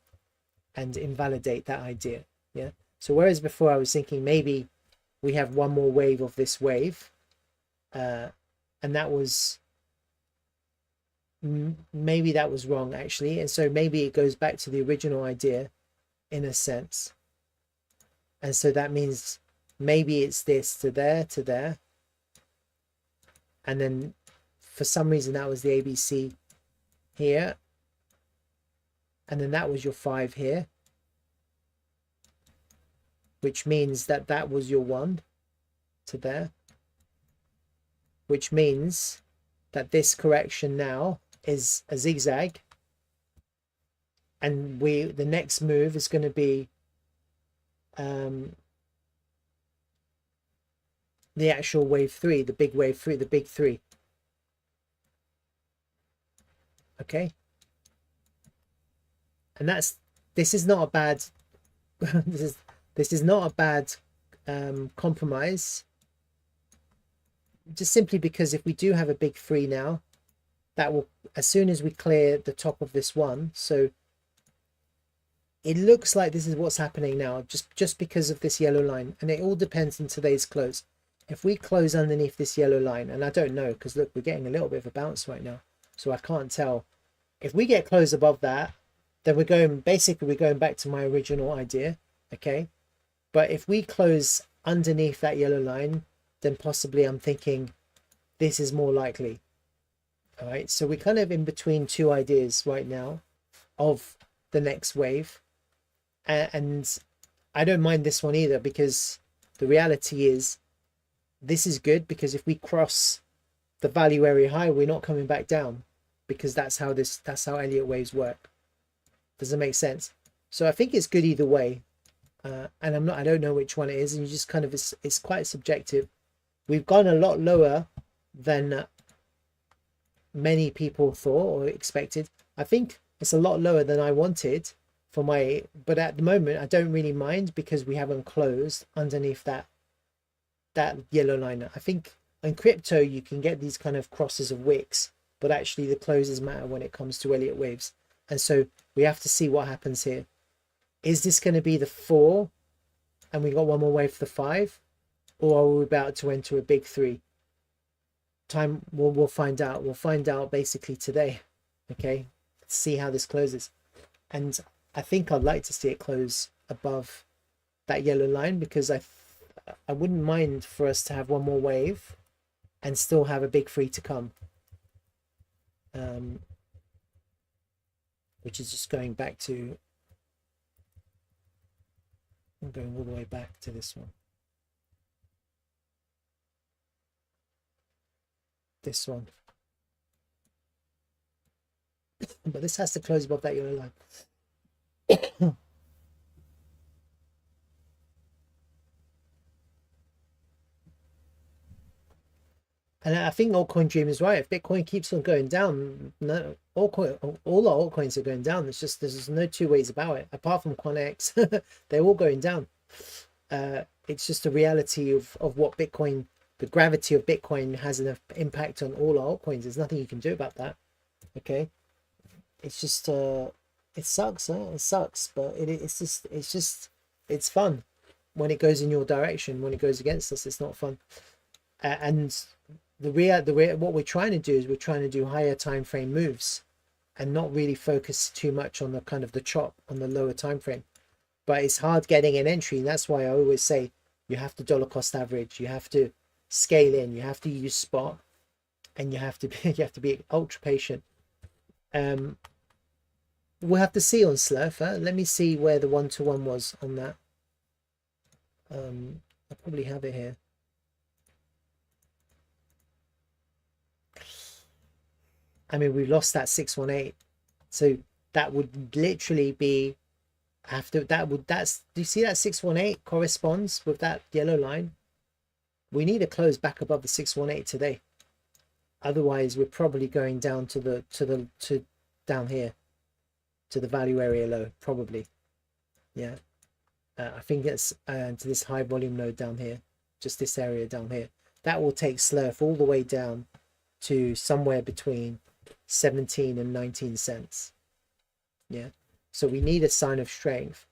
and invalidate that idea. Yeah. So whereas before I was thinking maybe we have one more wave of this wave, and that was maybe that was wrong actually, and so maybe it goes back to the original idea in a sense. And so that means maybe it's this to there, and then for some reason that was the ABC here, and then that was your 5 here, which means that that was your 1 to there, which means that this correction now is a zigzag, and the next move is going to be the actual wave 3, the big wave 3, the big 3. Okay, and this is not a bad this is not a bad compromise, just simply because if we do have a big 3 now, that will, as soon as we clear the top of this one, so it looks like this is what's happening now, just because of this yellow line, and it all depends on today's close. If we close underneath this yellow line, and I don't know, because look, we're getting a little bit of a bounce right now, so I can't tell. If we get close above that, then we're going back to my original idea, okay? But if we close underneath that yellow line, then possibly I'm thinking this is more likely. All right, so we're kind of in between two ideas right now of the next wave, and I don't mind this one either, because the reality is this is good, because if we cross the value area high, we're not coming back down, because that's how Elliott waves work. Does it make sense? So I think it's good either way, and I don't know which one it is, and you just kind of, it's quite subjective. We've gone a lot lower than many people thought or expected. I think it's a lot lower than I wanted for my, but at the moment I don't really mind, because we haven't closed underneath that yellow line. I think in crypto you can get these kind of crosses of wicks, but actually the closes matter when it comes to Elliott waves, and so we have to see what happens here. Is this going to be the 4 and we got one more wave for the 5, or are we about to enter a big 3? Time we'll find out. We'll find out basically today. Okay, let's see how this closes, and I think I'd like to see it close above that yellow line, because I wouldn't mind for us to have one more wave and still have a big 3 to come, which is just going back to, I'm going all the way back to this one. This one. But this has to close above that yellow line. And I think Altcoin Dream is right. If Bitcoin keeps on going down, all our altcoins are going down. There's no two ways about it. Apart from QuantX, they're all going down. It's just the reality of what Bitcoin, the gravity of Bitcoin has an impact on all our altcoins. There's nothing you can do about that. Okay, it's just it sucks. It sucks, but it's fun when it goes in your direction. When it goes against us, it's not fun. And what we're trying to do is we're trying to do higher time frame moves and not really focus too much on the kind of the chop on the lower time frame. But it's hard getting an entry, and that's why I always say you have to dollar cost average, you have to scale in, you have to use spot, and you have to be ultra patient. We'll have to see on Slurf. Let me see where the 1-to-1 was on that. I probably have it here. I mean, we've lost that 618, so that would literally be after that. Do you see that 618 corresponds with that yellow line? We need to close back above the 618 today, otherwise we're probably going down to down here to the value area low, probably. Yeah, I think it's to this high volume node down here, just this area down here. That will take Slurf all the way down to somewhere between 17 and 19 cents. Yeah, so we need a sign of strength,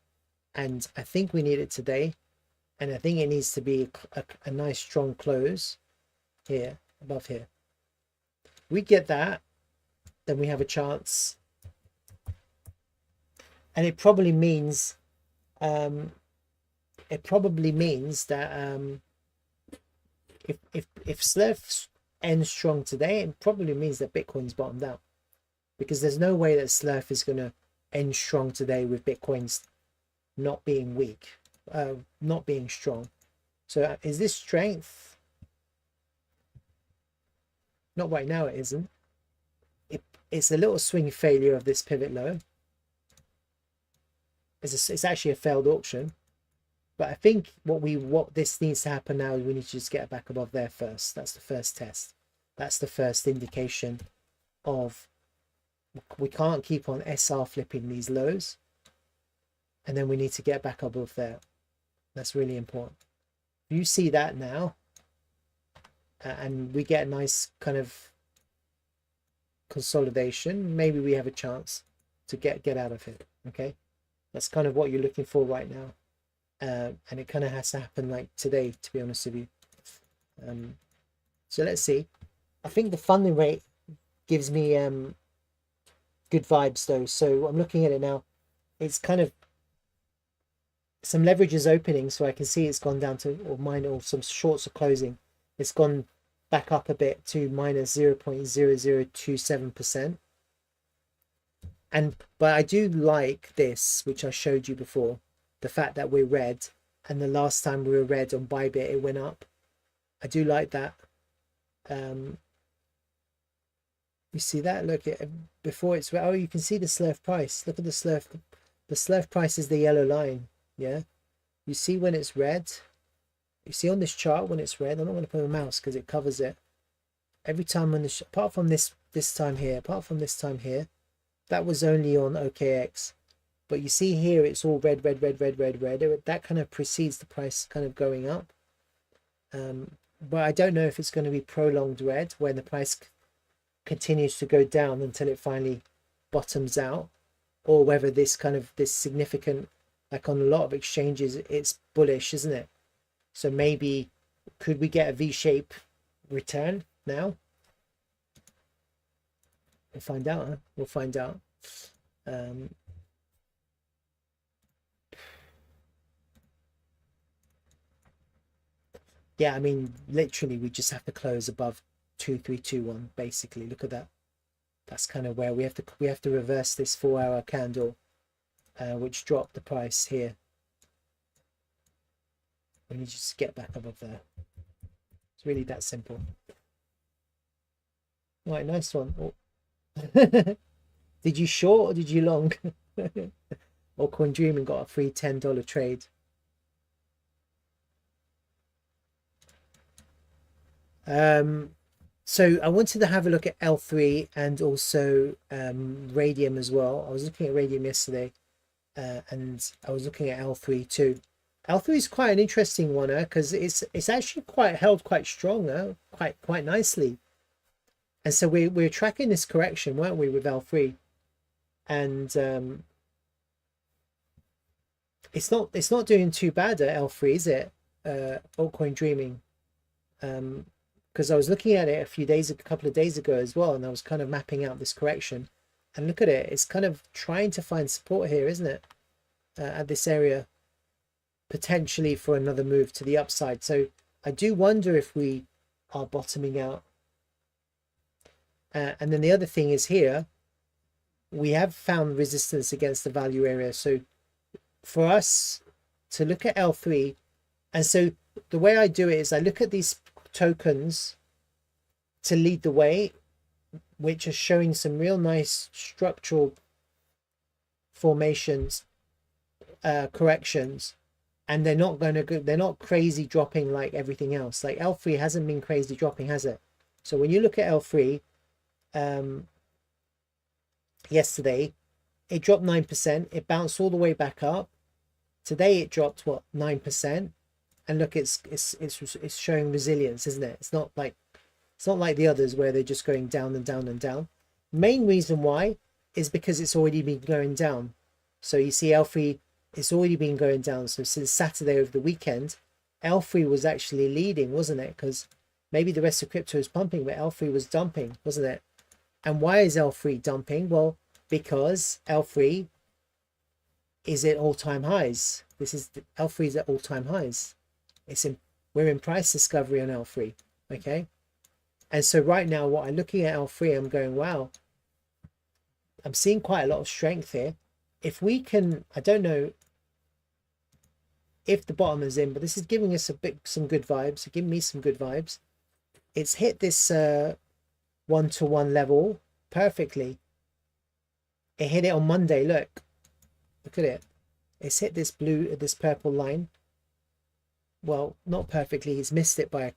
and I think we need it today, and I think it needs to be a nice strong close here above here. We get that, then we have a chance, and it probably means it probably means that if Slurf ends strong today, it probably means that Bitcoin's bottomed out, because there's no way that Slurf is going to end strong today with Bitcoin's not being weak, not being strong. So is this strength? Not right now, it isn't. It's a little swing failure of this pivot low. It's actually a failed auction. But I think what this needs to happen now is we need to just get back above there first. That's the first test. That's the first indication of we can't keep on SR flipping these lows. And then we need to get back above there. That's really important. If you see that now, and we get a nice kind of consolidation, maybe we have a chance to get out of it. Okay, that's kind of what you're looking for right now. And it kind of has to happen like today, to be honest with you. So let's see. I think the funding rate gives me good vibes though. So I'm looking at it now. It's kind of some leverage is opening, so I can see it's gone down to, or mine, or some shorts are closing. It's gone back up a bit to minus 0.0027%. But I do like this, which I showed you before. The fact that we're red, and the last time we were red on Bybit, it went up. I do like that. You see that? Look at before it's red. Oh, you can see the Slurf price. Look at the Slurf. The Slurf price is the yellow line. Yeah, you see when it's red. You see on this chart when it's red. I'm not going to put a mouse because it covers it. Every time on this, apart from this time here, that was only on OKX. But you see here, it's all red. That kind of precedes the price kind of going up. But I don't know if it's going to be prolonged red when the price continues to go down until it finally bottoms out, or whether this significant, like on a lot of exchanges, it's bullish, isn't it? So maybe could we get a V-shape return now? We'll find out. Huh? We'll find out. Yeah, I mean, literally, we just have to close above 2321. Basically, look at that. That's kind of where we have to reverse this 4-hour candle, which dropped the price here. We need to just get back above there. It's really that simple. All right, nice one. Oh. Did you short or did you long? Altcoin Dreaming got a free $10 trade. So I wanted to have a look at L3 and also Radium as well. I was looking at Radium yesterday, and I was looking at L3 too. L3 is quite an interesting one, because it's actually held quite strong, quite nicely. And so we're tracking this correction, weren't we, with L3? And it's not doing too bad at L3, is it? Altcoin Dreaming. Because I was looking at it a couple of days ago as well, and I was kind of mapping out this correction. And look at it, it's kind of trying to find support here, isn't it? At this area, potentially for another move to the upside. So I do wonder if we are bottoming out. And then the other thing is here, we have found resistance against the value area. So for us to look at L3, and so the way I do it is I look at these tokens to lead the way, which are showing some real nice structural formations, corrections, and they're not crazy dropping like everything else. Like L3 hasn't been crazy dropping, has it? So when you look at L3, yesterday it dropped 9%, it bounced all the way back up. Today it dropped what, 9%, and look, it's showing resilience, isn't it? It's not like the others where they're just going down and down and down. Main reason why is because it's already been going down. So you see L3, it's already been going down. So since Saturday over the weekend, L3 was actually leading, wasn't it? Because maybe the rest of crypto is pumping, but L3 was dumping, wasn't it? And why is L3 dumping? Well, because L3 is at all-time highs. This is L3 is at all-time highs. We're in price discovery on L3. Okay. And so right now, what I'm looking at L3, I'm going, wow, I'm seeing quite a lot of strength here. If we can, I don't know if the bottom is in, but this is giving us some good vibes. Giving me some good vibes. It's hit this 1-to-1 level perfectly. It hit it on Monday. Look at it. It's hit this purple line. Well, not perfectly. He's missed it by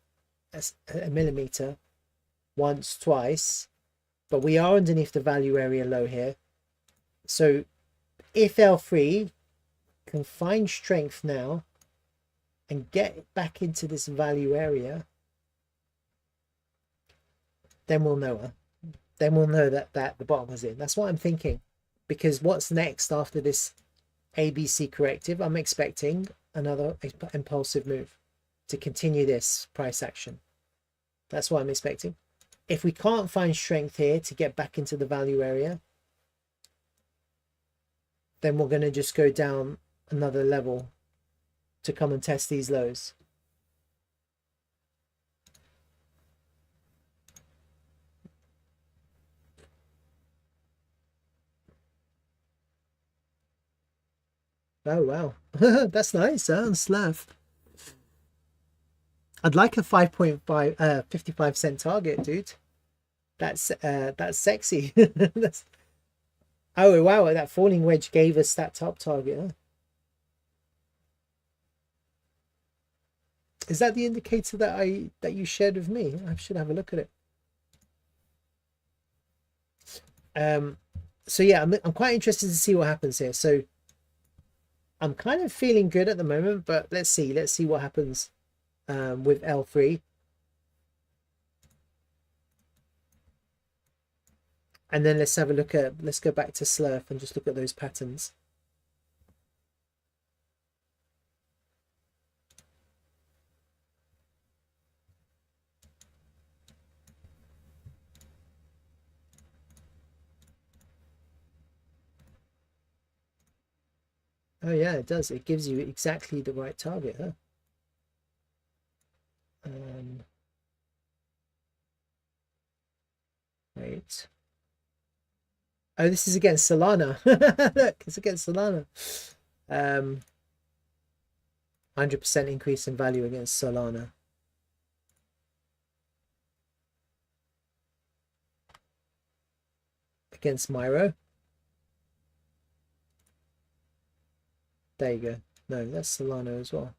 a millimeter. Once, twice. But we are underneath the value area low here. So if L3 can find strength now and get back into this value area, then we'll know. Then we'll know that the bottom was in. That's what I'm thinking. Because what's next after this ABC corrective? I'm expecting another impulsive move to continue this price action. That's what I'm expecting. If we can't find strength here to get back into the value area, then we're going to just go down another level to come and test these lows. Oh wow, that's nice, huh? Slav. I'd like a 5.5 55-cent target, dude. That's sexy. That's, oh wow, that falling wedge gave us that top target, huh? Is that the indicator that you shared with me? I should have a look at it. So yeah, I'm quite interested to see what happens here. So I'm kind of feeling good at the moment, but let's see what happens with L3. And then let's have a look at, let's go back to Slurf and just look at those patterns. Oh yeah, it does. It gives you exactly the right target, huh? Wait. Oh, this is against Solana. Look, it's against Solana. 100% increase in value against Solana. Against Miro. There you go. No, that's Solana as well.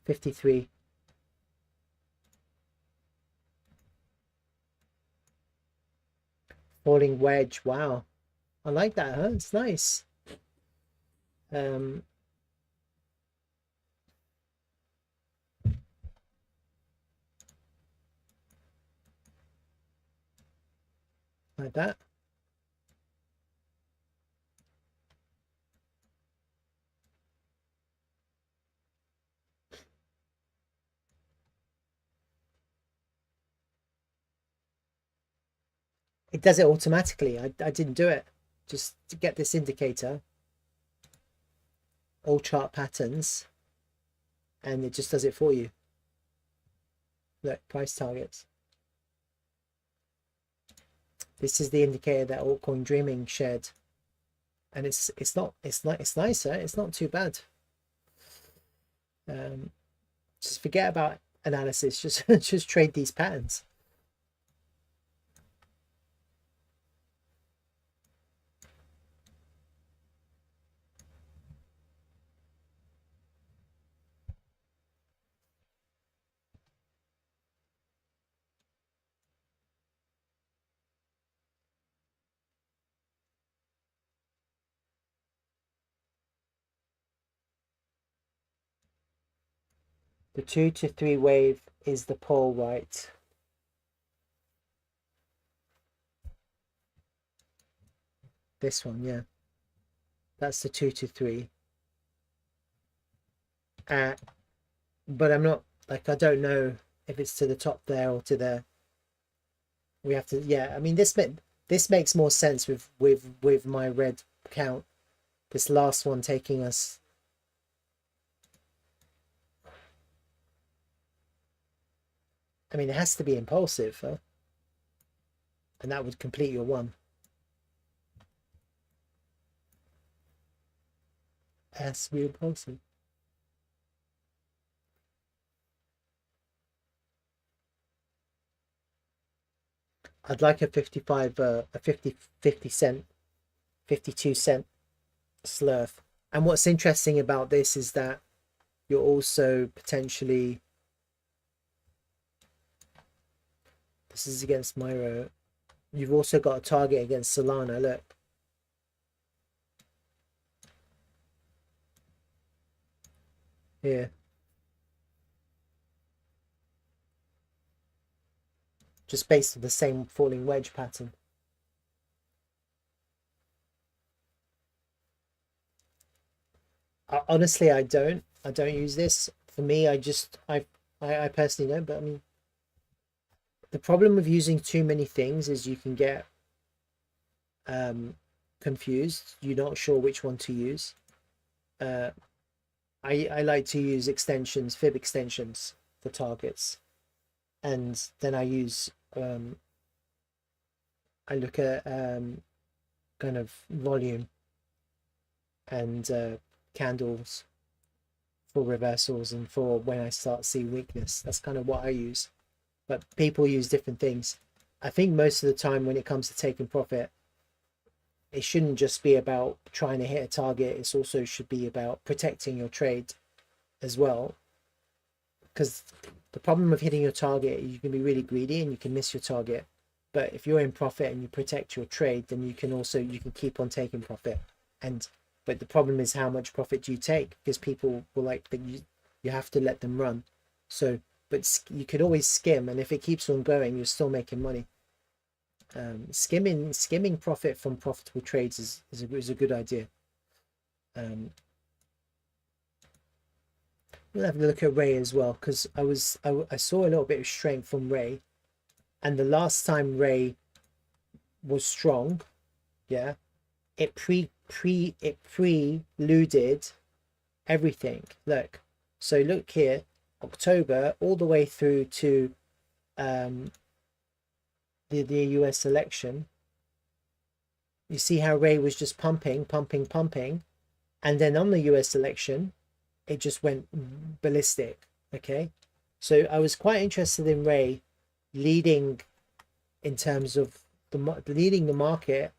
53. Falling wedge. Wow. I like that, huh? It's nice. Like that. It does it automatically. I didn't do it. Just to get this indicator. All chart patterns. And it just does it for you. Look, price targets. This is the indicator that Altcoin Dreaming shared. And it's nicer. It's not too bad. Just forget about analysis. Just trade these patterns. The 2 to 3 wave is the pole, right? This one, yeah. That's the 2 to 3. But I'm not, like, I don't know if it's to the top there or to there. We have to, yeah. I mean, this this makes more sense with my red count. This last one taking us. I mean, it has to be impulsive, huh? And that would complete your one. It has to be impulsive. I'd like a 50 cent, 52 cent slurf. And what's interesting about this is that you're also potentially, this is against Myro. You've also got a target against Solana. Look. Here. Just based on the same falling wedge pattern. Honestly, I don't use this. For me, I personally don't, but I mean, the problem with using too many things is you can get confused. You're not sure which one to use. I like to use extensions, fib extensions for targets, and then I use I look at kind of volume and candles for reversals and for when I start seeing weakness. That's kind of what I use, but people use different things. I think most of the time when it comes to taking profit, it shouldn't just be about trying to hit a target. It also should be about protecting your trade as well, because the problem with hitting your target, you can be really greedy and you can miss your target. But if you're in profit and you protect your trade, then you can keep on taking profit. But the problem is, how much profit do you take? Because people will like, but you have to let them run. So, but you could always skim, and if it keeps on going, you're still making money. Skimming profit from profitable trades is a good idea. We'll have a look at Ray as well, because I saw a little bit of strength from Ray, and the last time Ray was strong, yeah, it preluded everything. Look, so look here, October all the way through to the US election. You see how Ray was just pumping, and then on the US election it just went ballistic. Okay, so I was quite interested in Ray leading in terms of leading the market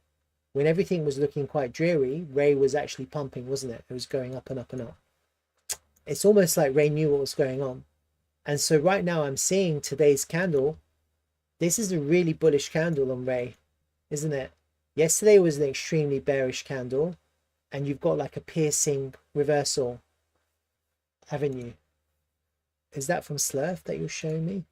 when everything was looking quite dreary. Ray was actually pumping, wasn't it? It was going up and up and up. It's almost like Ray knew what was going on. And so right now I'm seeing today's candle. This is a really bullish candle on Ray, isn't it? Yesterday was an extremely bearish candle, and you've got like a piercing reversal, haven't you? Is that from Slurf that you're showing me?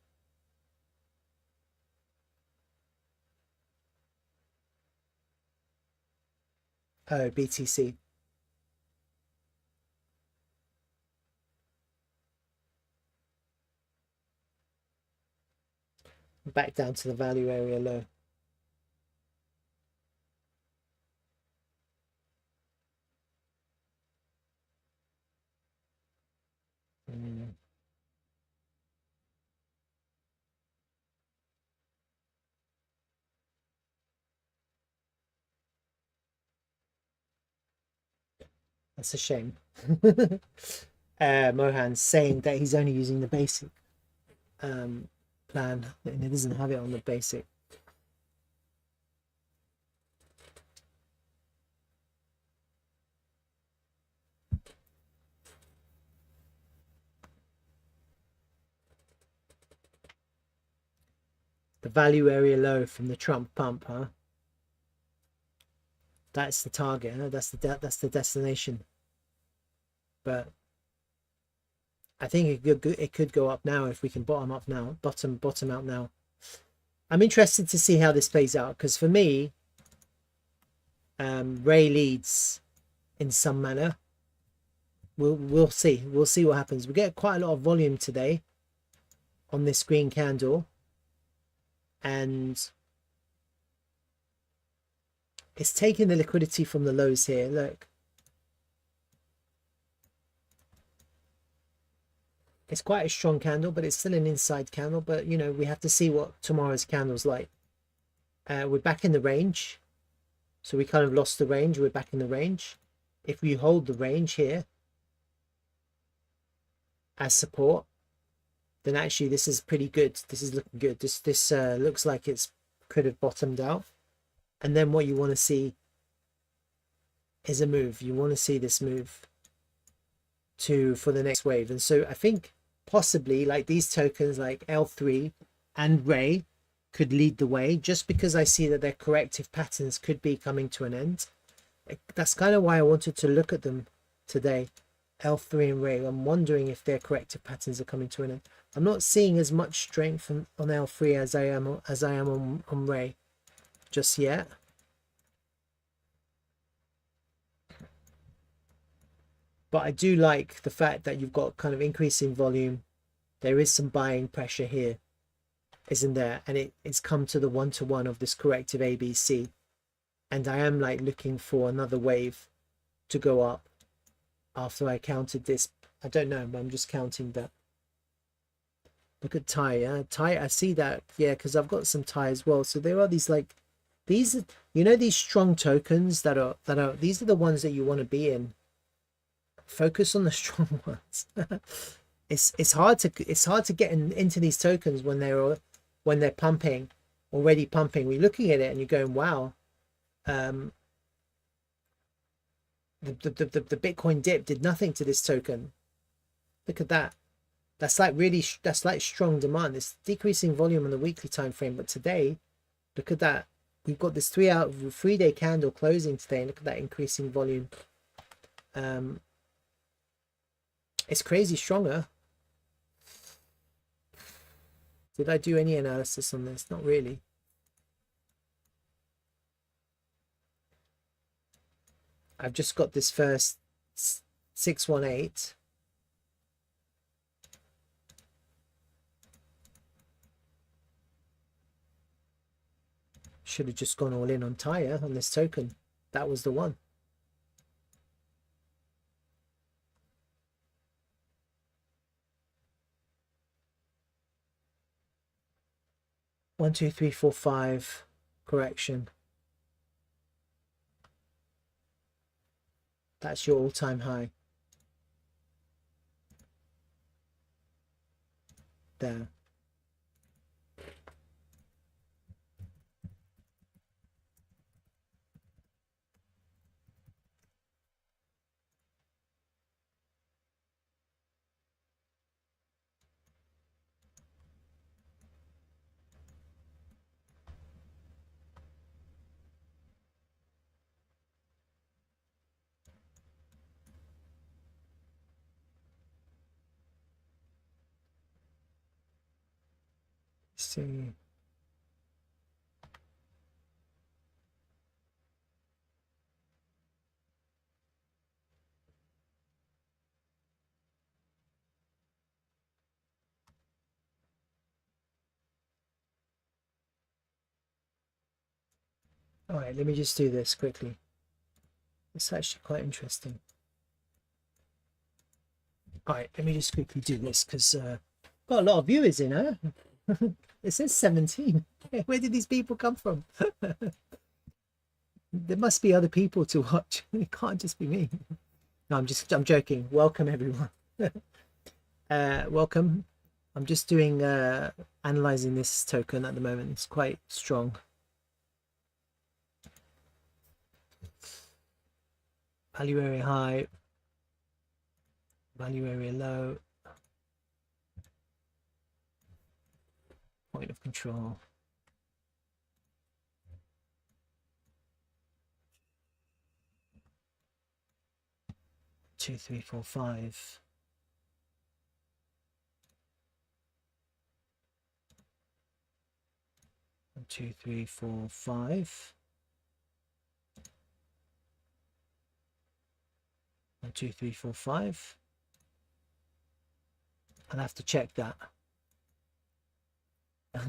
Oh, BTC. Back down to the value area low. That's a shame. Mohan's saying that he's only using the basic plan, and he doesn't have it on the basic. The value area low from the Trump pump, huh? That's the target, huh? That's the destination. But I think it could go up now if we can bottom out now. I'm interested to see how this plays out, because for me, Ray leads in some manner. We'll see what happens. We get quite a lot of volume today on this green candle, and It's taking the liquidity from the lows here. Look, it's quite a strong candle, but it's still an inside candle. But you know, we have to see what tomorrow's candle's like. We're back in the range, so we kind of lost the range. We're back in the range. If we hold the range here as support, then actually this is pretty good. This is looking good. This looks like it's could have bottomed out. And then what you want to see is a move. You want to see this move for the next wave. And so I think possibly like these tokens like L3 and Ray could lead the way, just because I see that their corrective patterns could be coming to an end. That's kind of why I wanted to look at them today, L3 and Ray. I'm wondering if their corrective patterns are coming to an end. I'm not seeing as much strength on L3 as I am on Ray just yet. But I do like the fact that you've got kind of increasing volume. There is some buying pressure here, isn't there? And it's come to the one-to-one of this corrective ABC. And I am like looking for another wave to go up after I counted this. I don't know, but I'm just counting that. Look at Thai, yeah, Thai. I see that, yeah, because I've got some Thai as well. So there are these like these, you know, these strong tokens that are these are the ones that you want to be in. Focus on the strong ones. It's hard to get into these tokens when they're pumping, already pumping. We're looking at it and you're going, wow. The Bitcoin dip did nothing to this token. Look at that. That's like strong demand. It's decreasing volume on the weekly time frame, but today, look at that. We've got this 3-day candle closing today. Look at that increasing volume. It's crazy stronger. Did I do any analysis on this? Not really. I've just got this first 618. Should have just gone all in on Tire on this token. That was the one. One, two, three, four, five. Correction. That's your all-time high. There. See. All right, let me just do this quickly. It's actually quite interesting. All right, let me just quickly do this because got a lot of viewers in, huh? It says 17. Where did these people come from? There must be other people to watch. It can't just be me. No, I'm joking. Welcome everyone. Welcome. I'm just doing analyzing this token at the moment. It's quite strong. Value area high, value area low, point of control. Two, three, four, five. One, two, three, four, five. 1, 2, 3, 4, 5. I'll have to check that.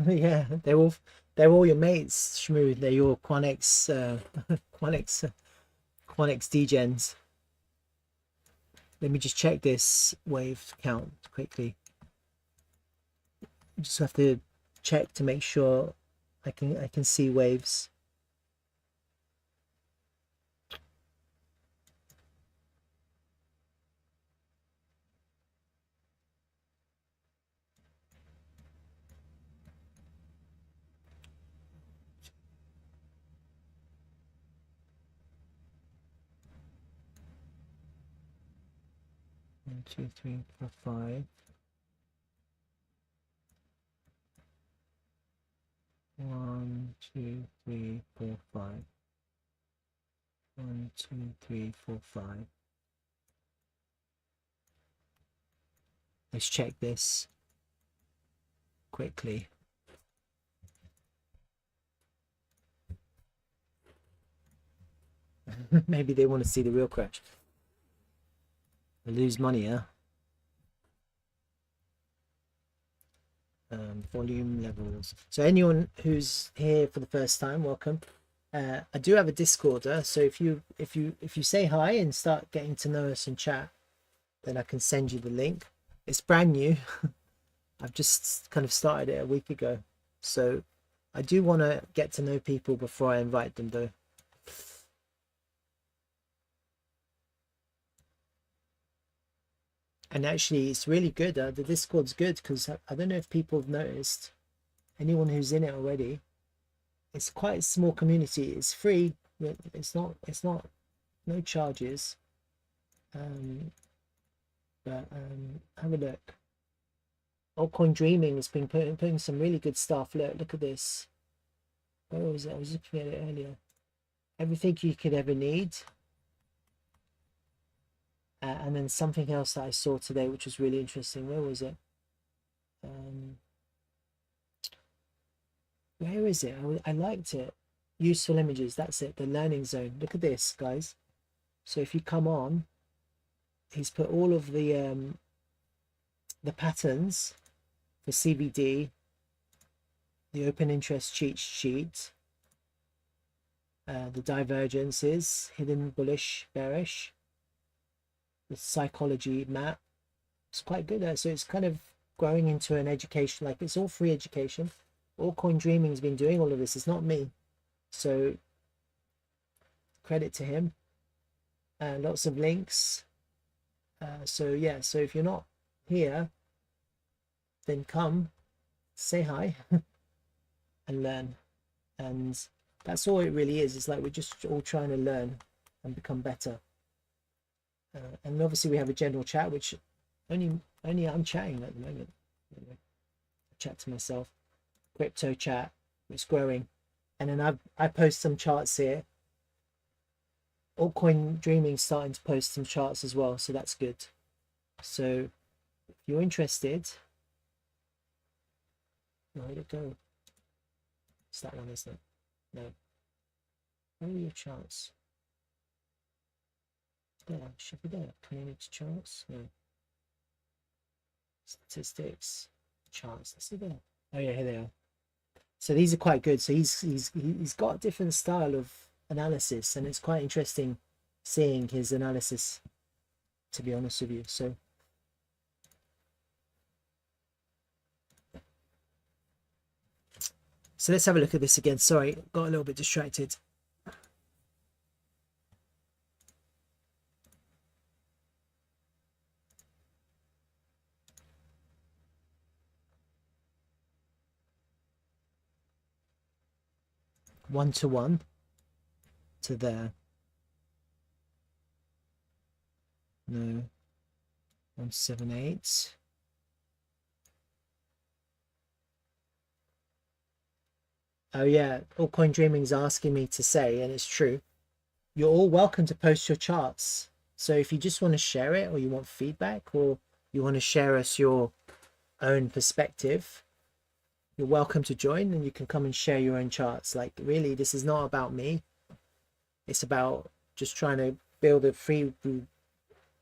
Yeah, they're all They're all your mates, Shmoo. They're your QuantX, QuantX degens. Let me just check this wave count quickly. Just have to check to make sure I can see waves. One, two, three, four, five. One, two, three, four, five. One, two, three, four, five. Let's check this quickly. Maybe they want to see the real crash. They lose money, huh? Volume levels. So anyone who's here for the first time, welcome. I do have a Discorder, so if you say hi and start getting to know us and chat, then I can send you the link. It's brand new. I've just kind of started it a week ago, so I do want to get to know people before I invite them, though. And actually, it's really good. The Discord's good because I don't know if people have noticed. Anyone who's in it already, it's quite a small community. It's free. It's not no charges. But have a look. Altcoin Dreaming has been putting some really good stuff. Look at this. Where was it? I was looking at it earlier. Everything you could ever need. And then something else that I saw today, which was really interesting. Where was it? Where is it? I liked it. Useful images. That's it. The learning zone. Look at this, guys. So if you come on, he's put all of the patterns for CBD, the open interest cheat sheet, the divergences, hidden bullish, bearish, the psychology map. It's quite good. So it's kind of growing into an education, like it's all free education. Altcoin Dreaming has been doing all of this. It's not me. So credit to him. Lots of links. So yeah, so if you're not here, then come, say hi, and learn. And that's all it really is. It's like we're just all trying to learn and become better. And obviously we have a general chat, which only I'm chatting at the moment. I chat to myself. Crypto chat, it's growing. And then I post some charts here. Altcoin Dreaming starting to post some charts as well, so that's good. So if you're interested, where did it go? It's that one, isn't it? No. Where are your charts? There, should be there. Community charts. No. Statistics, charts. Let's see there. Oh yeah, here they are. So these are quite good. So he's got a different style of analysis, and it's quite interesting seeing his analysis, to be honest with you. So let's have a look at this again. Sorry, got a little bit distracted. One to one to there. No. 178. Oh yeah, Altcoin Dreaming's asking me to say, and it's true, you're all welcome to post your charts. So if you just want to share it, or you want feedback, or you want to share us your own perspective, you're welcome to join, and you can come and share your own charts. Like, really, this is not about me. It's about just trying to build a free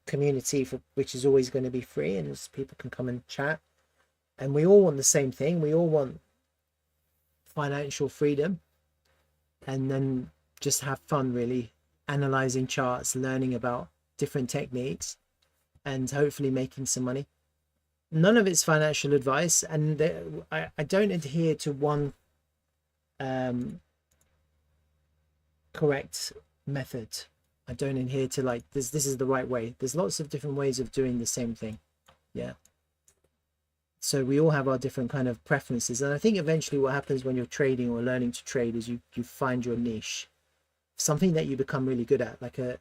community which is always going to be free, and people can come and chat. And we all want the same thing. We all want financial freedom, and then just have fun really analyzing charts, learning about different techniques, and hopefully making some money. None of it's financial advice, and I don't adhere to one correct method. I don't adhere to like this is the right way. There's lots of different ways of doing the same thing. Yeah, so we all have our different kind of preferences, and I think eventually what happens when you're trading or learning to trade is you find your niche, something that you become really good at, like a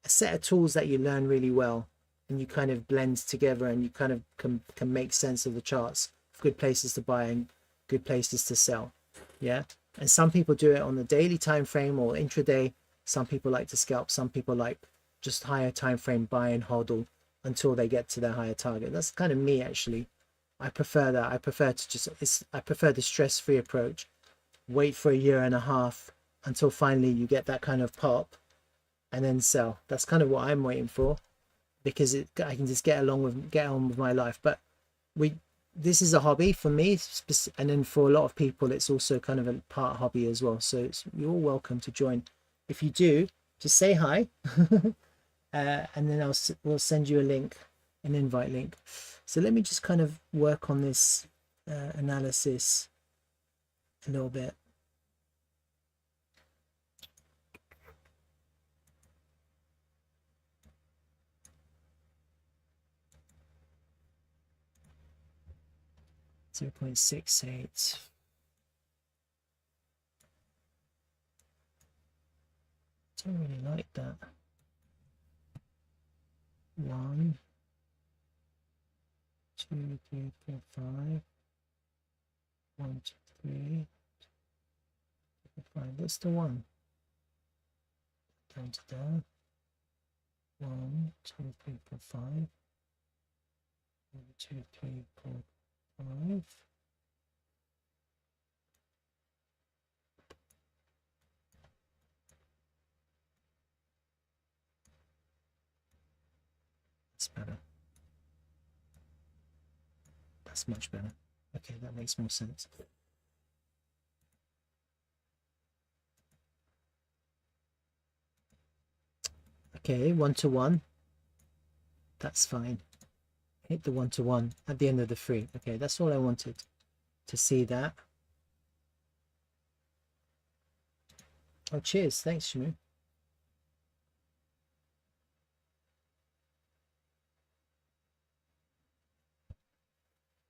set of tools that you learn really well, and you kind of blend together, and you kind of can make sense of the charts, good places to buy and good places to sell. Yeah, and some people do it on the daily time frame or intraday. Some people like to scalp, some people like just higher time frame buy and hodl until they get to their higher target. That's kind of me actually. I prefer that. I prefer to just I prefer the stress-free approach. Wait for a year and a half until finally you get that kind of pop, and then sell. That's kind of what I'm waiting for, because I can just get on with my life. But this is a hobby for me, and then for a lot of people it's also kind of a part hobby as well. So you're all welcome to join. If you do, just say hi, and then we'll send you a link, an invite link. So let me just kind of work on this analysis a little bit. .68. Don't really like that. 1, 2, 3, 4, 5. 1, 2, 3, 4, 5. What's the one? Down to there. 1, 2, 3, 4, 5. 1, 2, 3, 4, 5. That's better. That's much better. Okay, that makes more sense. Okay, 1-to-1. That's fine. Hit the 1-to-1 at the end of the free. Okay, that's all I wanted to see that. Oh, cheers. Thanks, Shamu.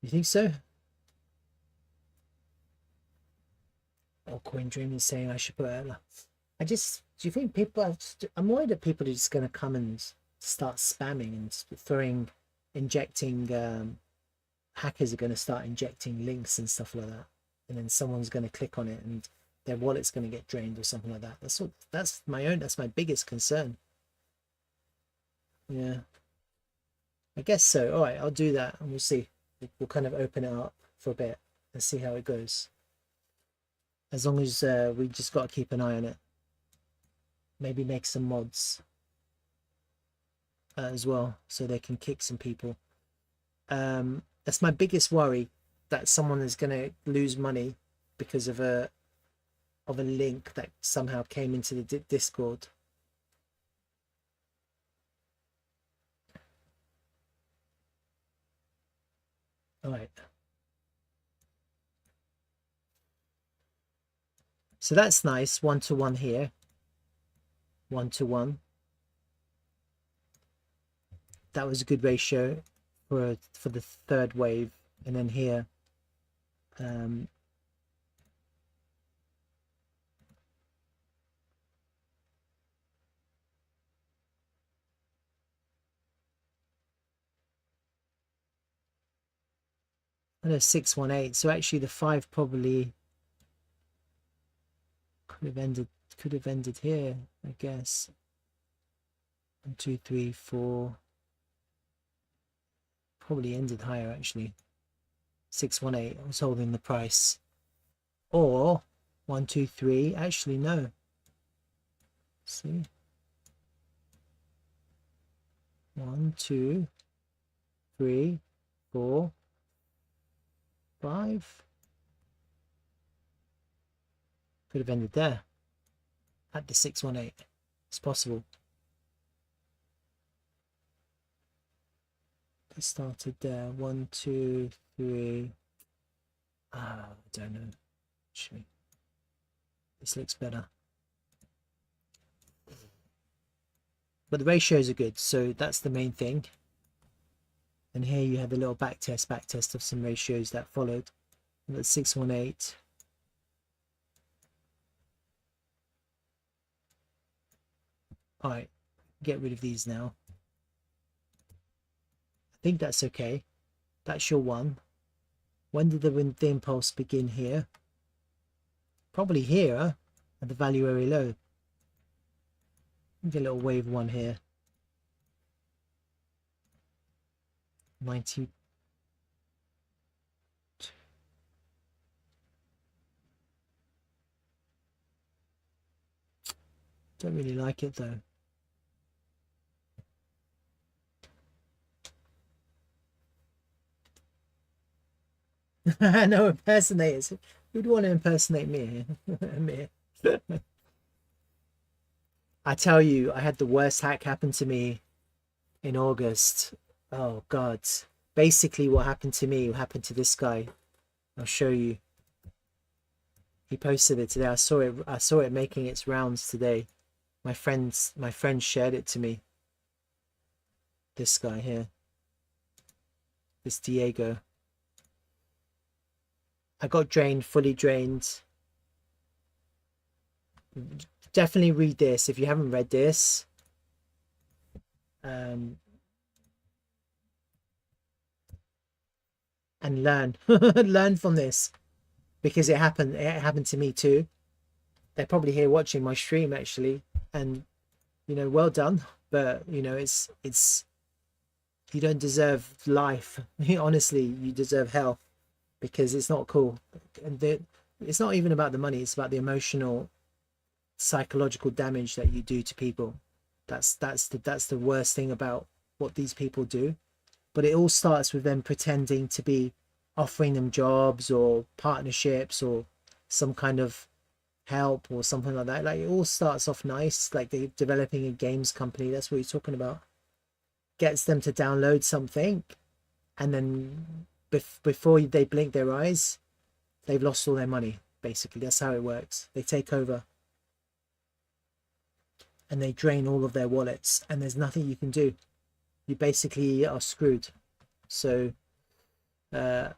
You think so? Altcoin Dream is saying I should put it. Do you think people I'm worried that people are just going to come and start spamming and injecting, hackers are going to start injecting links and stuff like that. And then someone's going to click on it and their wallet's going to get drained or something like that. That's my biggest concern. Yeah. I guess so. All right, I'll do that and we'll see. We'll kind of open it up for a bit and see how it goes. As long as we just got to keep an eye on it. Maybe make some mods as well so they can kick some people. That's my biggest worry, that someone is going to lose money because of a link that somehow came into the Discord. All right. So that's nice. 1-to-1 here. 1-to-1. That was a good ratio for the third wave. And then here, I know 618. So actually the 5 probably could have ended here, I guess. 1, 2, 3, 4. Probably ended higher actually. 618. I was holding the price. Or 1, 2, 3. Actually, no. See? 1, 2, 3, 4, 5. Could have ended there at the 618. It's possible. It started there. 1, 2, 3. I don't know. Actually, this looks better. But the ratios are good, so that's the main thing. And here you have a little back test of some ratios that followed. And that's 618. All right, get rid of these now. I think that's okay. That's your one. When did the impulse begin here? Probably here at the value area low. Get a little wave one here. 90. Don't really like it though. No impersonators. Who'd want to impersonate me? Me. I tell you, I had the worst hack happen to me in August. Oh God. Basically what happened to me happened to this guy. I'll show you. He posted it today. I saw it making its rounds today. My friend shared it to me. This guy here. This Diego. I got drained, fully drained. Definitely read this if you haven't read this. And learn. Learn from this. Because it happened to me too. They're probably here watching my stream actually. And you know, well done. But you know, it's you don't deserve life. Honestly, you deserve hell. Because it's not cool. And it's not even about the money, it's about the emotional, psychological damage that you do to people. That's the worst thing about what these people do. But it all starts with them pretending to be offering them jobs or partnerships or some kind of help or something like that. Like it all starts off nice, like they're developing a games company. That's what you're talking about. Gets them to download something, and then before they blink their eyes, they've lost all their money. Basically, that's how it works. They take over and they drain all of their wallets, and there's nothing you can do. You basically are screwed. So I'm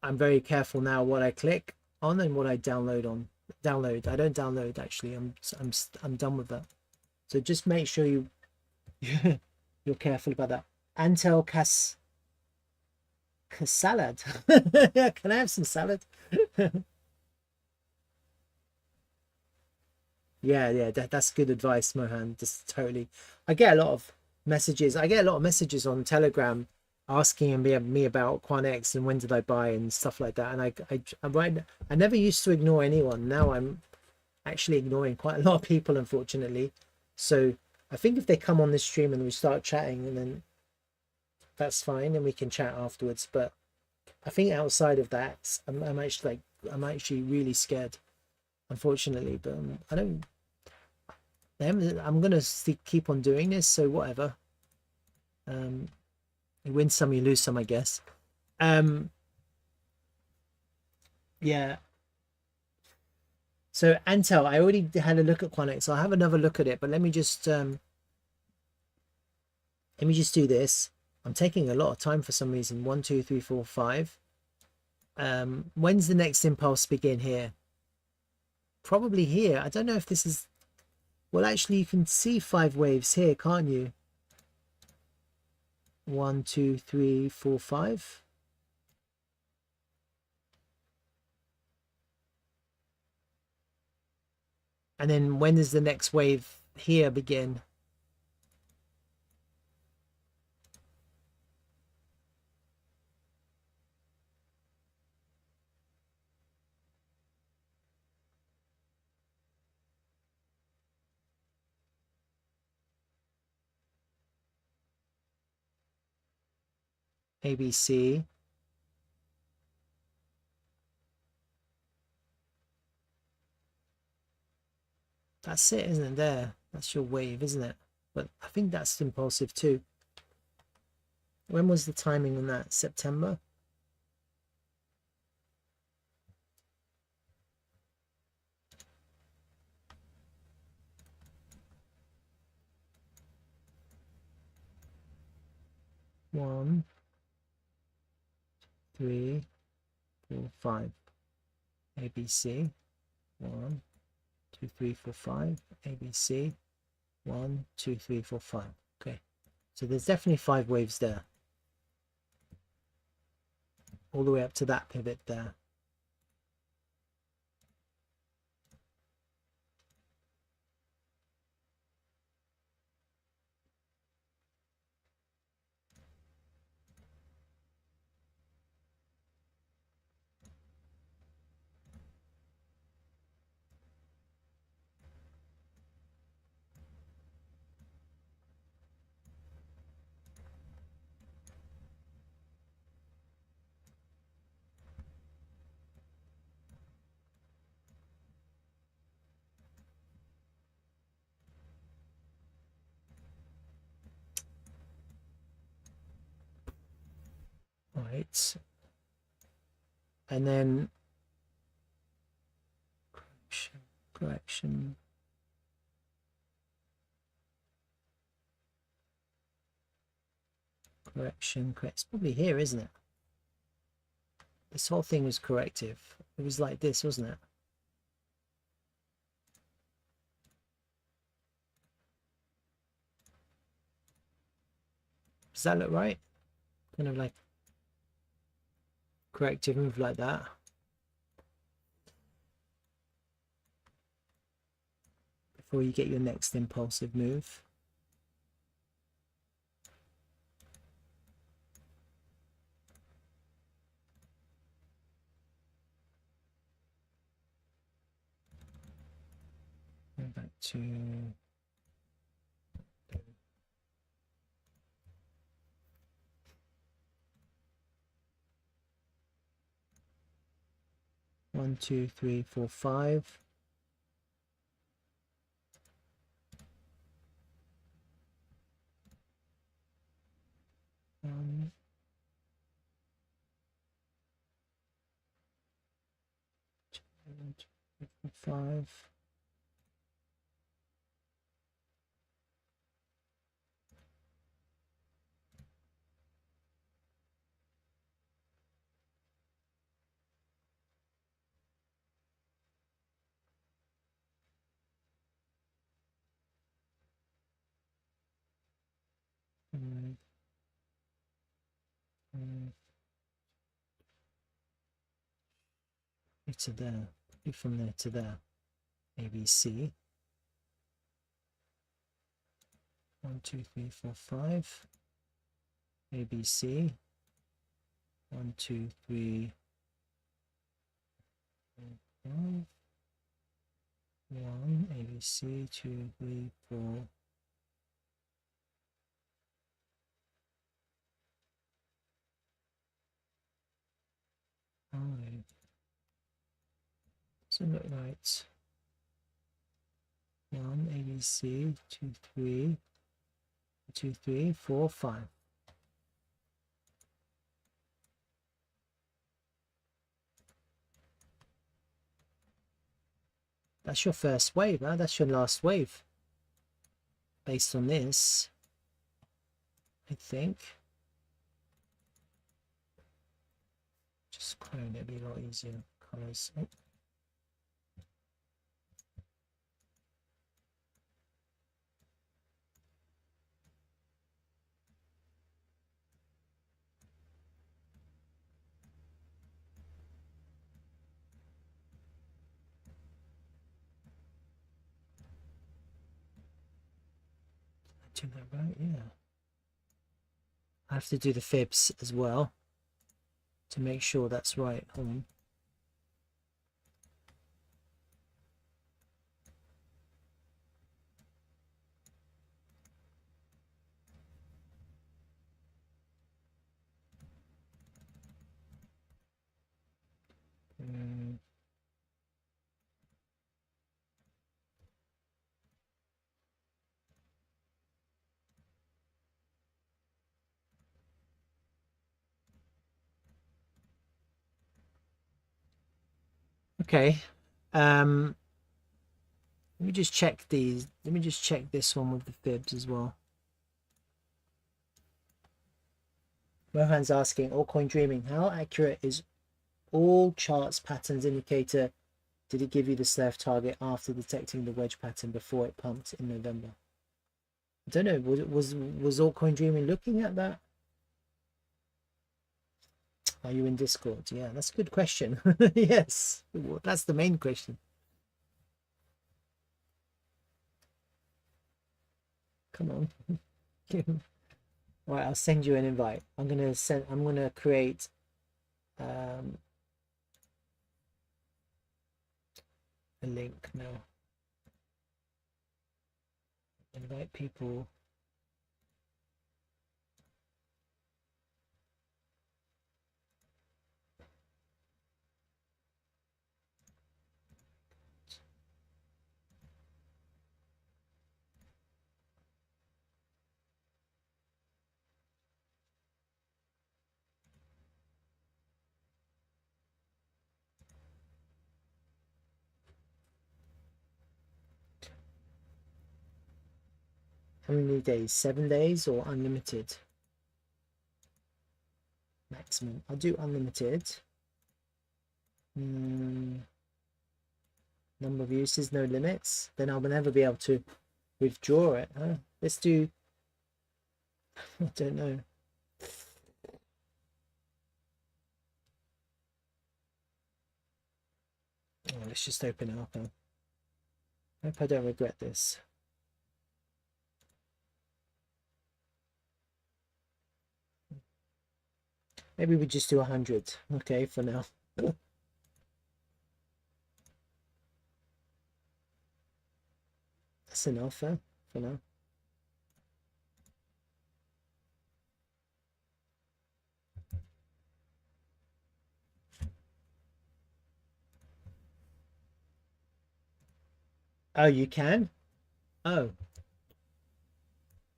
very careful now what I click on and what I download on. I don't download actually. I'm done with that. So just make sure you're careful about that. Antel salad. Can I have some salad? Yeah, that's good advice, Mohan. Just totally. I get a lot of messages. I get a lot of messages on Telegram asking me about QuantX and when did I buy and stuff like that. And I never used to ignore anyone. Now I'm actually ignoring quite a lot of people, unfortunately. So I think if they come on this stream and we start chatting, and then that's fine, and we can chat afterwards. But I think outside of that, I'm actually really scared, unfortunately. But I don't. I'm gonna keep on doing this. So whatever. You win some, you lose some, I guess. Yeah. So Antel, I already had a look at QuantX. I'll have another look at it, but let me just do this. I'm taking a lot of time for some reason. 1, 2, 3, 4, 5. When's the next impulse begin here? Probably here. I don't know if this is. Well, actually, you can see 5 waves here, can't you? 1, 2, 3, 4, 5. And then when does the next wave here begin? ABC. That's it, isn't it? There, that's your wave, isn't it? But I think that's impulsive too. When was the timing on that? September? One, 3, 4, 5. ABC. 1, 2, 3, 4, 5. ABC. 1, 2, 3, 4, 5. Okay. So there's definitely 5 waves there. All the way up to that pivot there. All right. And then correction. It's probably here, isn't it? This whole thing was corrective. It was like this, wasn't it? Does that look right? Kind of like corrective move like that. Before you get your next impulsive move. Go back to 1, 2, 3, 4, 5. One, 2, 3, 4, 5. To there, from there to there. ABC. 1, 2, 3, 4, 5. ABC. 1, 2, 3, 4, 5. 1, ABC, 2, 3, 4. Five. So look right. 1, ABC, 2, 3, 2, 3, 4, 5. That's your first wave, huh? That's your last wave. Based on this, I think. Just clone it, be a lot easier. Colors. Oh. Do that right, yeah. I have to do the fibs as well to make sure that's right. Hold on. Okay. Let me just check these. Let me just check this one with the fibs as well. Mohan's asking, altcoin dreaming, how accurate is all charts patterns indicator? Did it give you the self target after detecting the wedge pattern before it pumped in November? I don't know. Was altcoin dreaming looking at that? Are you in Discord? Yeah, that's a good question. Yes, that's the main question. Come on. Right, I'll send you an invite. I'm gonna create a link now. Invite people. How many days? 7 days or unlimited? Maximum. I'll do unlimited. Number of uses, no limits. Then I'll never be able to withdraw it. Huh? Let's do, I don't know. Oh, let's just open it up. Huh? I hope I don't regret this. Maybe we just do 100. Okay, for now. That's enough, huh? For now. Oh, you can? Oh,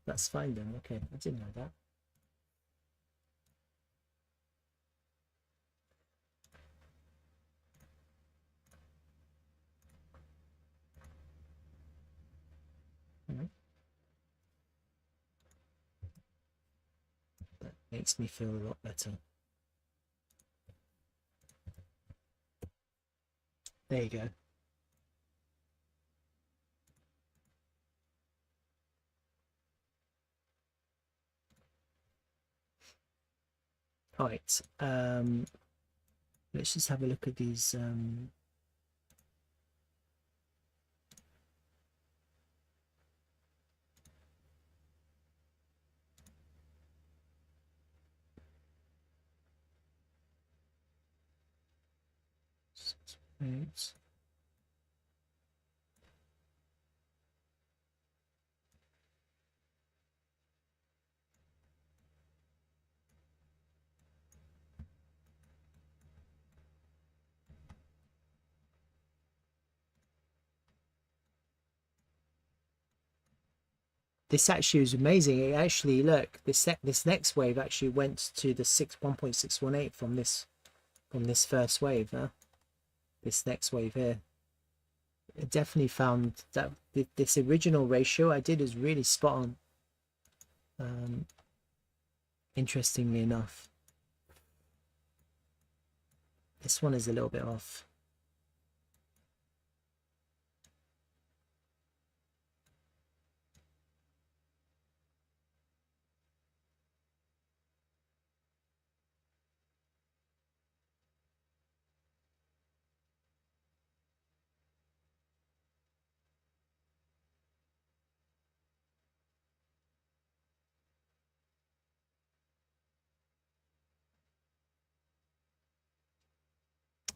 that's fine then. Okay, I didn't know that. That makes me feel a lot better. There you go. All right. Let's just have a look at these. Right. This actually was amazing. It actually, look, this next wave actually went to the 1.618 from this first wave. Huh? This next wave here, it definitely found that this original ratio I did is really spot on. Interestingly enough, this one is a little bit off.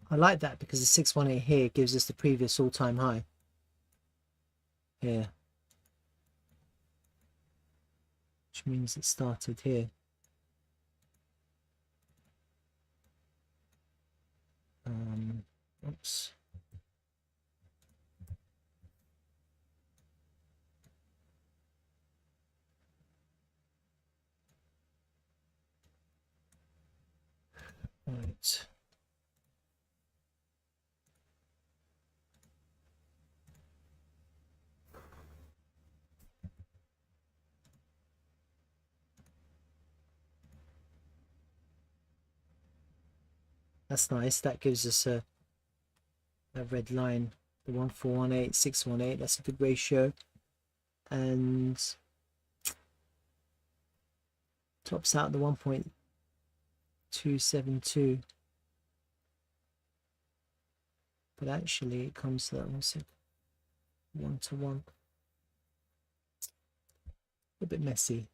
I like that because the 618 here gives us the previous all-time high here, which means it started here. Oops. Right. That's nice. That gives us a red line, the 1418, 618. That's a good ratio, and tops out the 1.272. But actually, it comes to that 1 to 1. A bit messy.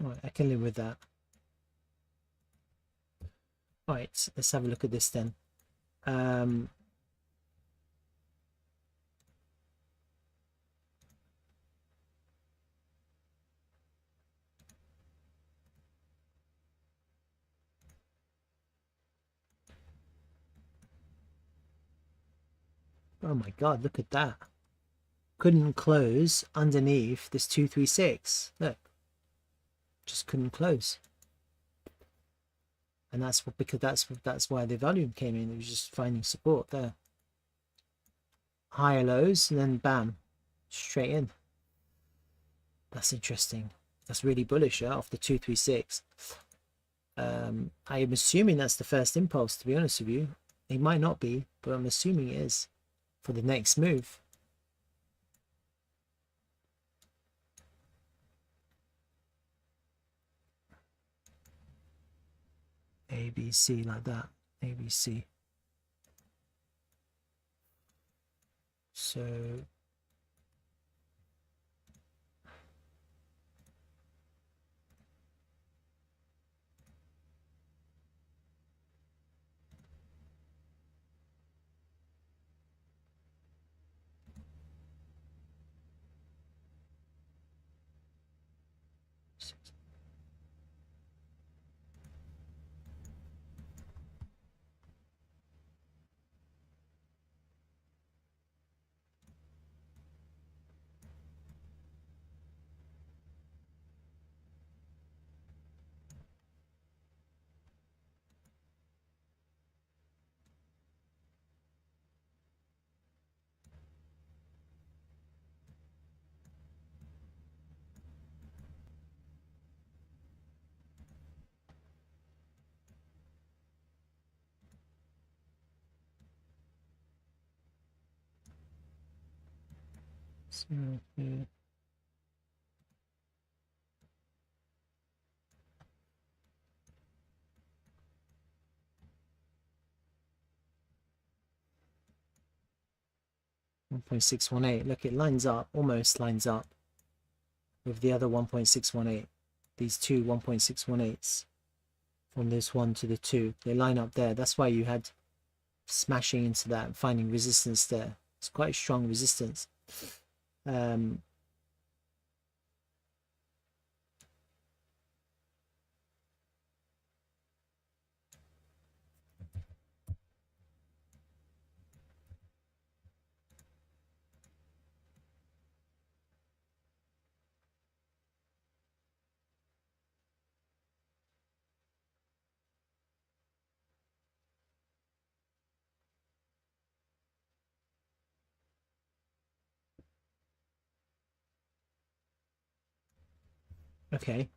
All right, I can live with that. All right, let's have a look at this then. Oh my God, look at that. Couldn't close underneath this 236. Look, just couldn't close. And that's what, because that's why the volume came in. It was just finding support there. Higher lows and then bam, straight in. That's interesting. That's really bullish, yeah, off the 236. I am assuming that's the first impulse, to be honest with you. It might not be, but I'm assuming it is for the next move. ABC like that. ABC. So yeah. 1.618. Look, it lines up, almost lines up with the other 1.618. These two 1.618s from this one to the two, they line up there. That's why you had smashing into that and finding resistance there. It's quite a strong resistance. Okay.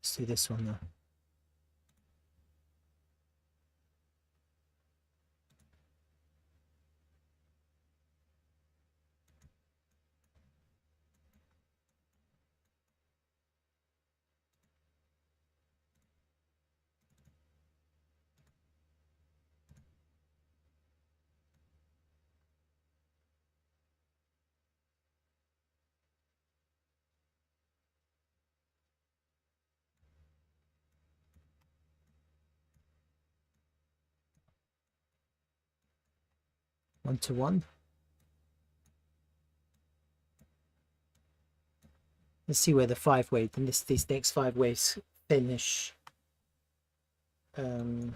Let's do this one now. One to one. Let's see where the 5 wave and these next 5 waves finish or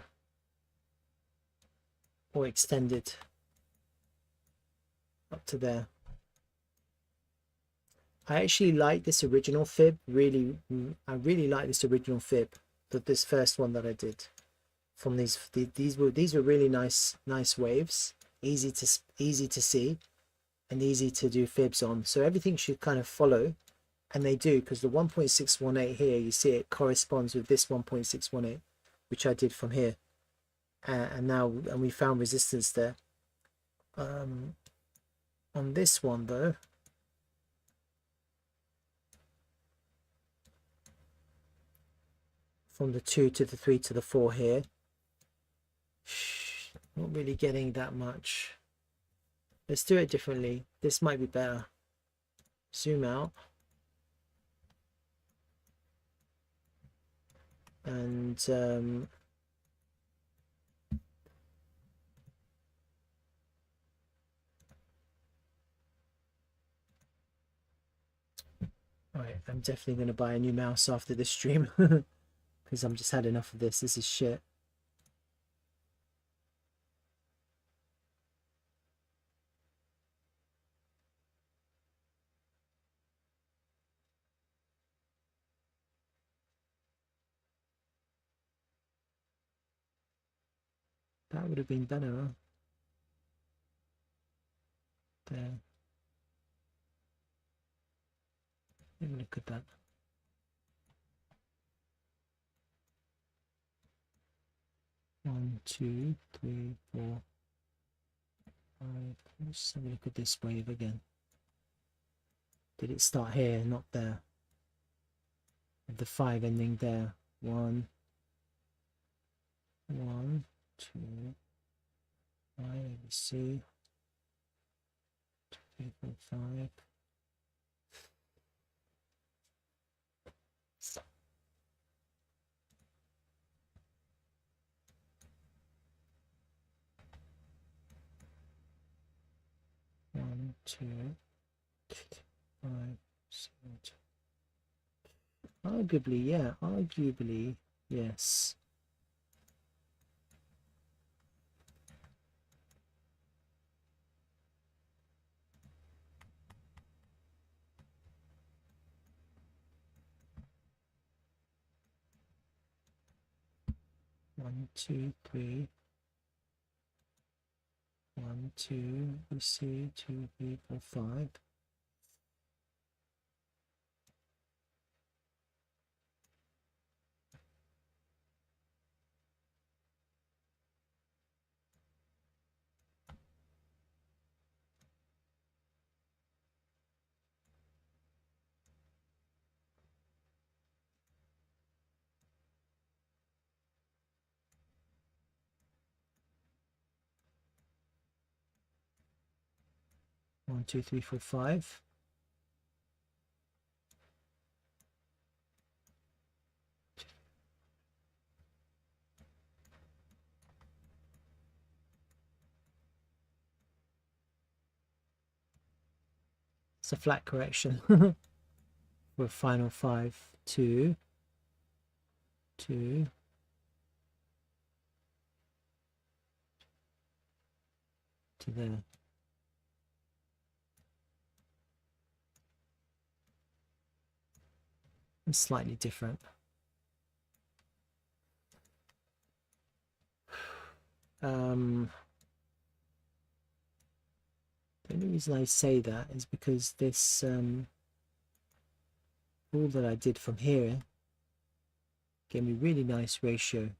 extended up to there. I actually like this original fib. I really like this original fib, but this first one that I did. from these were really nice waves, easy to see and easy to do fibs on. So everything should kind of follow, and they do, because the 1.618 here, you see it corresponds with this 1.618, which I did from here, and we found resistance there. On this one though, from the 2 to the 3 to the 4 here, not really getting that much. Let's do it differently. This might be better. Zoom out. And alright, I'm definitely going to buy a new mouse after this stream because I'm just had enough of this. This is shit. That would have been better, huh? There. Let me look at that. One, two, three, four, five. Let's have a look at this wave again. Did it start here, not there? The 5 ending there. 1, 1, 2, 5. Let me see. 2, 3, 4, 5. One, two, 5, 7. Arguably, yeah. Arguably, yes. One, two, three. 1, 2. We see 2, 3, 4, 5. One, two, three, four, 5. It's a flat correction for a final 5, 2, 2. To there. It's slightly different. The only reason I say that is because this all that I did from here gave me really nice ratio.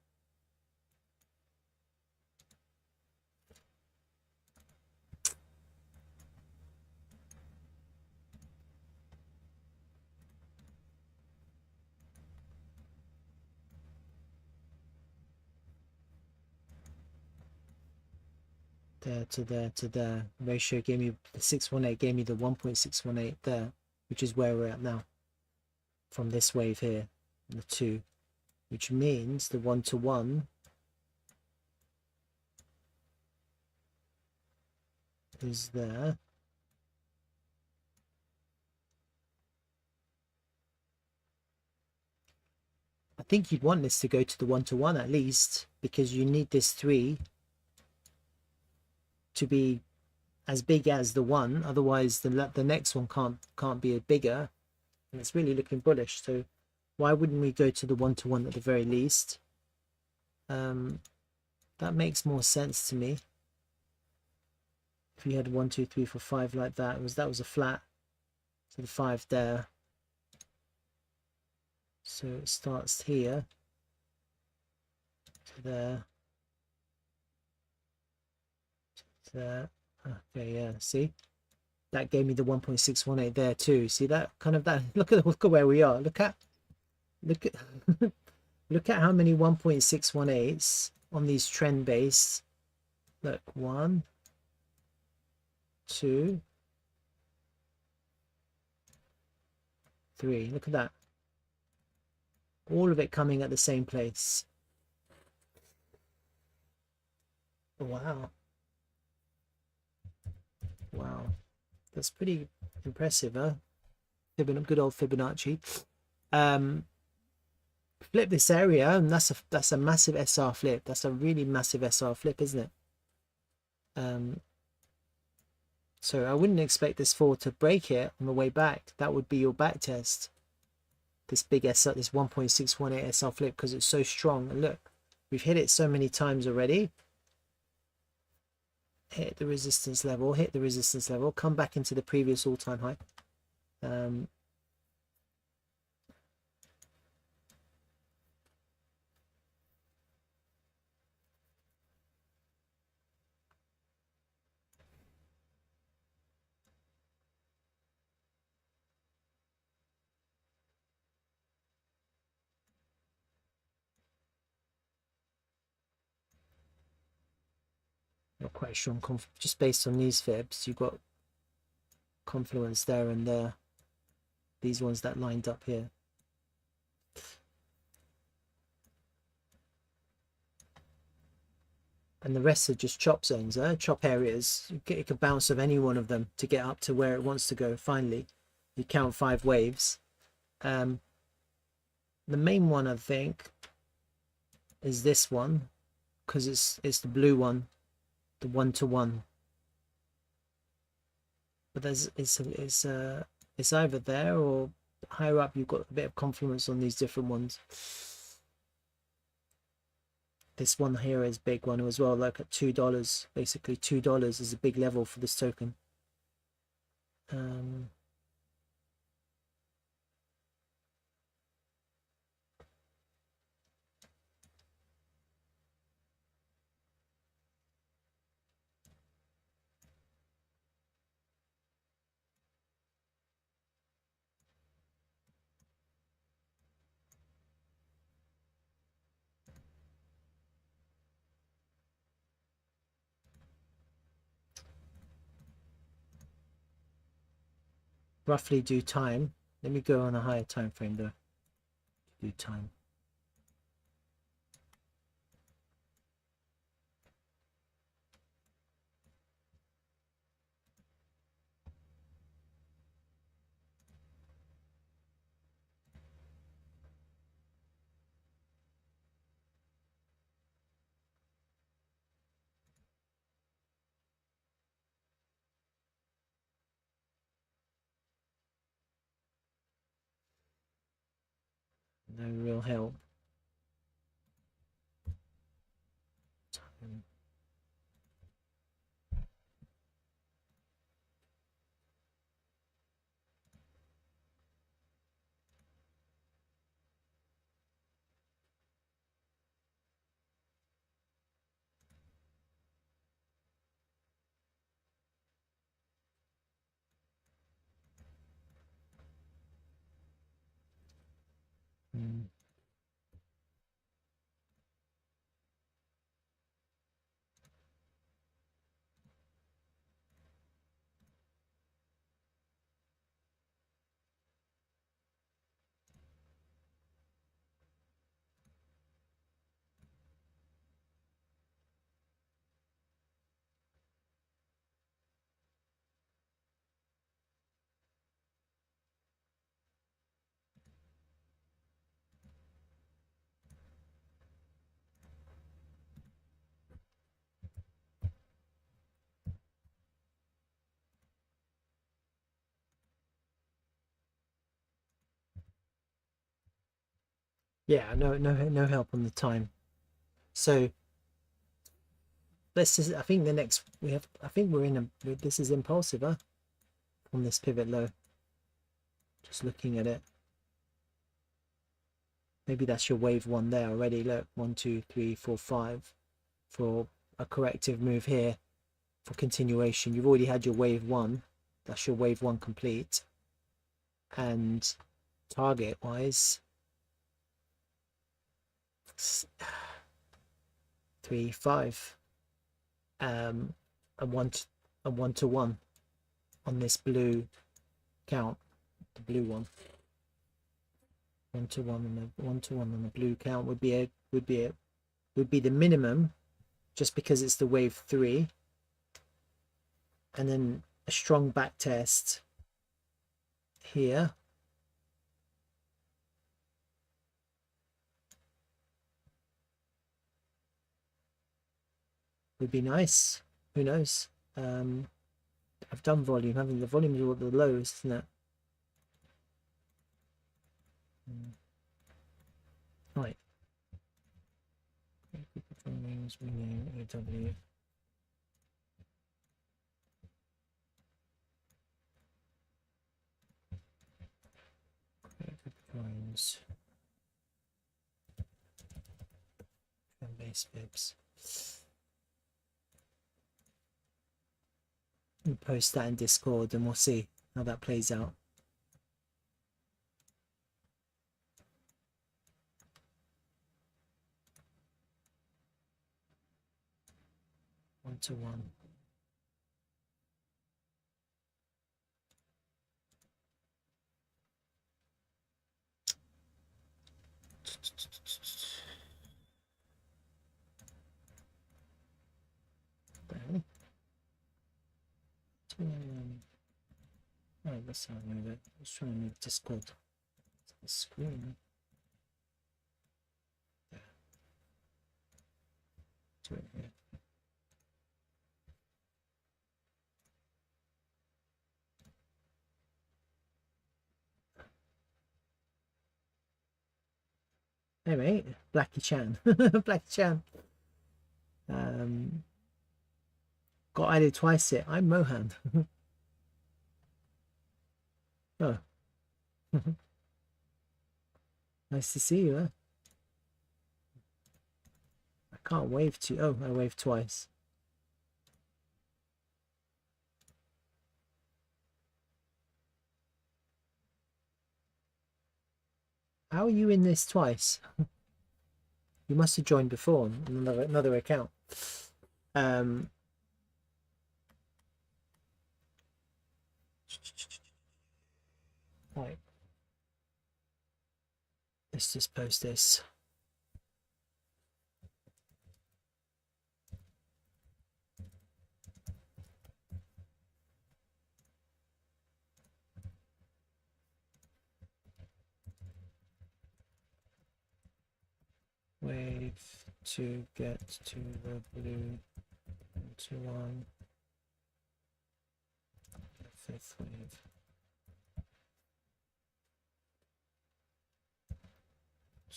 There to there to there. Ratio gave me the 618, gave me the 1.618 there, which is where we're at now. From this wave here, the 2, which means the 1-to-1 is there. I think you'd want this to go to the 1-to-1 at least, because you need this 3 to be as big as the 1, otherwise the next one can't be bigger, and it's really looking bullish. So why wouldn't we go to the 1-to-1 at the very least? That makes more sense to me. If you had 1, 2, 3, 4, 5 like that, that was a flat, so the 5 there. So it starts here to there, to there. Okay, yeah. See, that gave me the 1.618 there too. See that kind of that. Look at where we are. Look at look at how many 1.618s on these trend based. Look, 1, 2, 3. Look at that. All of it coming at the same place. Wow. Wow. That's pretty impressive, huh? Good old Fibonacci. Flip this area, and that's a massive SR flip. That's a really massive SR flip, isn't it? So I wouldn't expect this fall to break it on the way back. That would be your back test. This big SR, this 1.618 SR flip, because it's so strong. And look, we've hit it so many times already. Hit the resistance level, hit the resistance level, come back into the previous all-time high. Not quite strong, just based on these fibs, you've got confluence there and there. These ones that lined up here. And the rest are just chop zones, chop areas. It could bounce off any one of them to get up to where it wants to go. Finally, you count 5 waves. The main one, I think, is this one, because it's the blue one, the 1-to-1. But it's either there or higher up. You've got a bit of confluence on these different ones. This one here is a big one as well, like at $2. Basically, $2 is a big level for this token. Roughly do time. Let me go on a higher time frame though. Do time. No real help. Time. Yeah, no help on the time. So let's just, I think the next we have, I think we're in a, this is impulsive, huh? On this pivot low. Just looking at it. Maybe that's your wave one there already. Look, 1, 2, 3, 4, 5 for a corrective move here for continuation. You've already had your wave one. That's your wave one complete. And target wise, 3, 5. A one to one on this blue count, the blue one. 1 to 1 and a 1 to 1 on the blue count would be the minimum, just because it's the wave 3, and then a strong back test here. Would be nice. Who knows? I've done volume, haven't I? The volume is all at the lows, isn't it? Right. AW. Coins. And base bibs. We'll post that in Discord and we'll see how that plays out. One to one. Oh, that's how I move it. I was trying to move Discord to the screen. There. Do it here. Hey mate, Blackie Chan. Blackie Chan. Got added twice here. I'm Mohan. Oh. Nice to see you, huh? I can't wave to you. Oh, I waved twice. How are you in this twice? You must have joined before on another account. Right. Let's just post this. Wave to get to the blue to one. The 5th wave.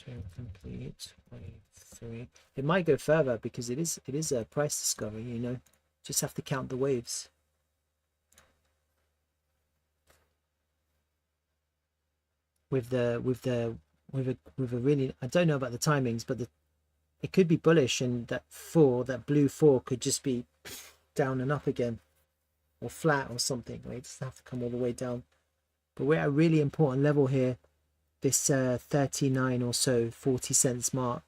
To complete wave 3. It might go further because it is a price discovery, you know. Just have to count the waves. With a really, I don't know about the timings, but it could be bullish, and that blue 4 could just be down and up again, or flat or something. Right, it doesn't have to come all the way down. But we're at a really important level here. This 39 or so 40 cents mark,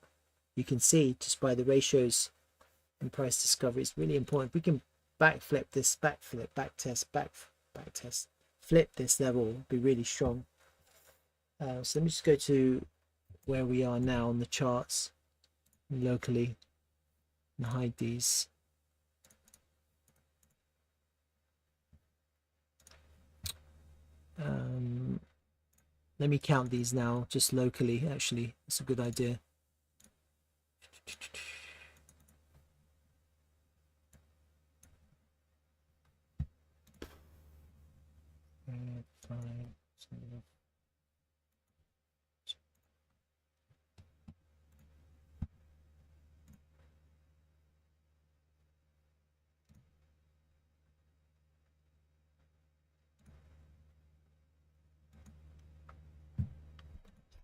you can see just by the ratios and price discovery, it's really important. If we can backflip this, back test, flip this level, it'll be really strong. So let me just go to where we are now on the charts locally and hide these. Let me count these now, just locally. Actually, it's a good idea.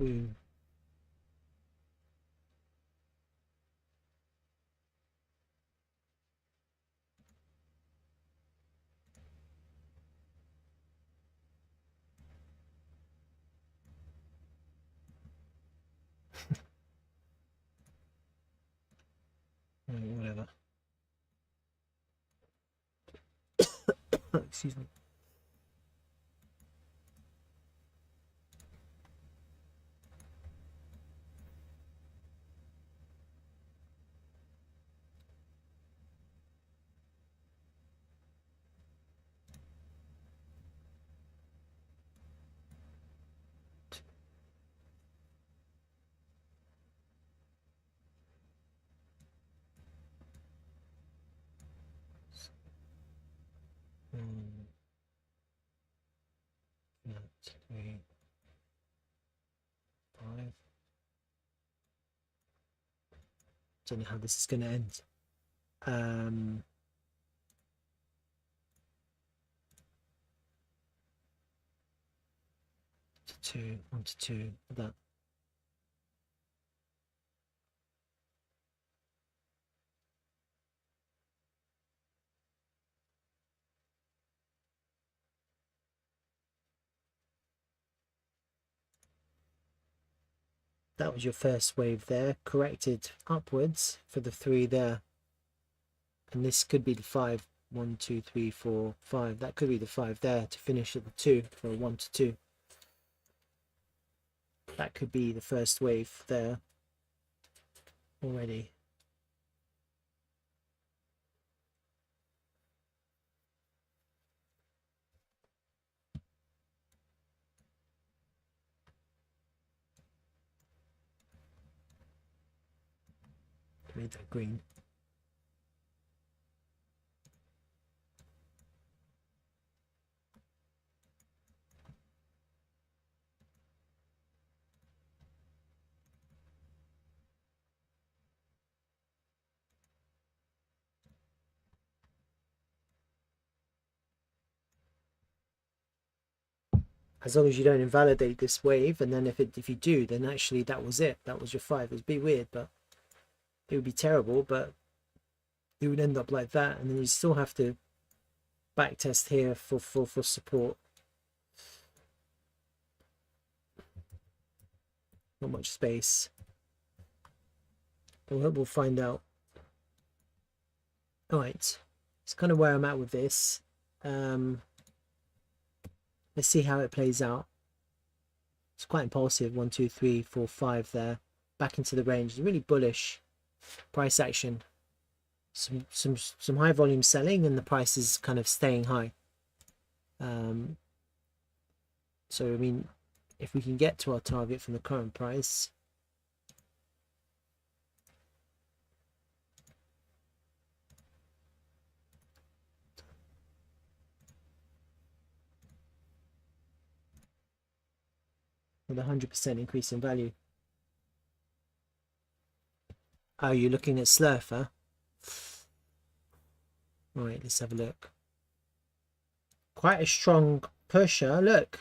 2. Whatever. Excuse me. That's 3, 5. Don't know how this is going to end. 2, 1 to 2. That. That was your first wave there, corrected upwards for the 3 there, and this could be the 5. 1, 2, 3, 4, 5. That could be the 5 there to finish at the 2 for a 1 to 2. That could be the first wave there already. Made that green. As long as you don't invalidate this wave, and then if you do, then actually that was it. That was your 5. It would be weird, but it would be terrible, but it would end up like that, and then you still have to backtest here for support. Not much space. We'll find out. All right, it's kind of where I'm at with this. Let's see how it plays out. It's quite impulsive. 1, 2, 3, 4, 5 there. Back into the range. It's really bullish price action. Some high volume selling, and the price is kind of staying high. So I mean, if we can get to our target from the current price, with a 100% increase in value. Oh, you're looking at Slurf, huh? Right, let's have a look. Quite a strong pusher. Look,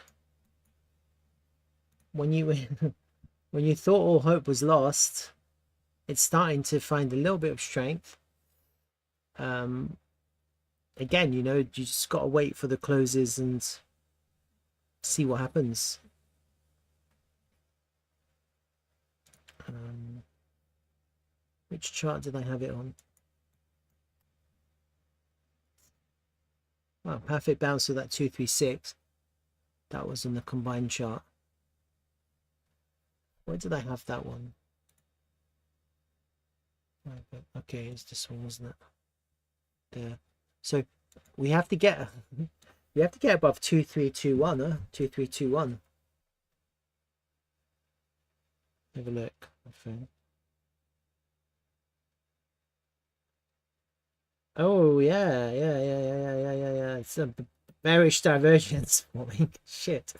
when you when you thought all hope was lost, it's starting to find a little bit of strength. Again, you know, you just got to wait for the closes and see what happens. Which chart did I have it on? Well, perfect bounce with that 236. That was on the combined chart. Where did I have that one? Okay, it's this one, wasn't it? There. So we have to get above 2321, 2321. Have a look. Oh yeah. It's a bearish divergence forming. Shit.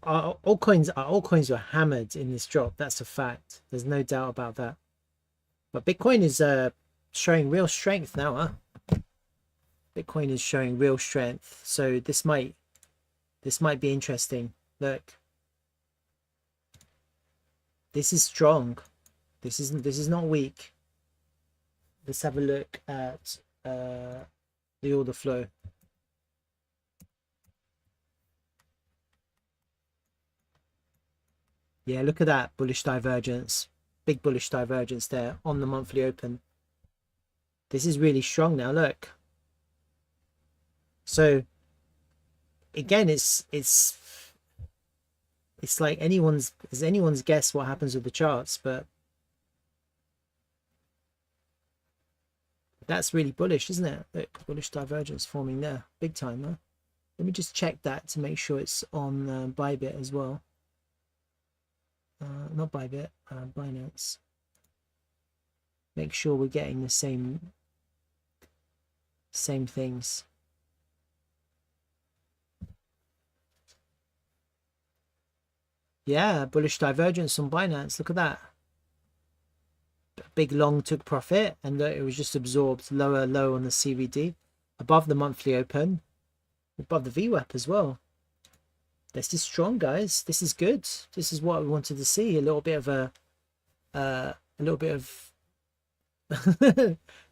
altcoins were hammered in this drop. That's a fact. There's no doubt about that. But Bitcoin is showing real strength now, huh? Bitcoin is showing real strength. So this might be interesting. Look. This is strong. This is not weak. Let's have a look at the order flow. Yeah, look at that bullish divergence. Big bullish divergence there on the monthly open. This is really strong now, look. So again, it's like anyone's guess what happens with the charts, but that's really bullish, isn't it? Look, bullish divergence forming there, big time, huh? Let me just check that to make sure it's on Bybit as well. Not Bybit, Binance. Make sure we're getting the same things. Yeah, bullish divergence on Binance. Look at that. Big long took profit, and it was just absorbed. Lower low on the CVD, above the monthly open, above the VWAP as well. This is strong, guys. This is good. This is what we wanted to see. A little bit of a little bit of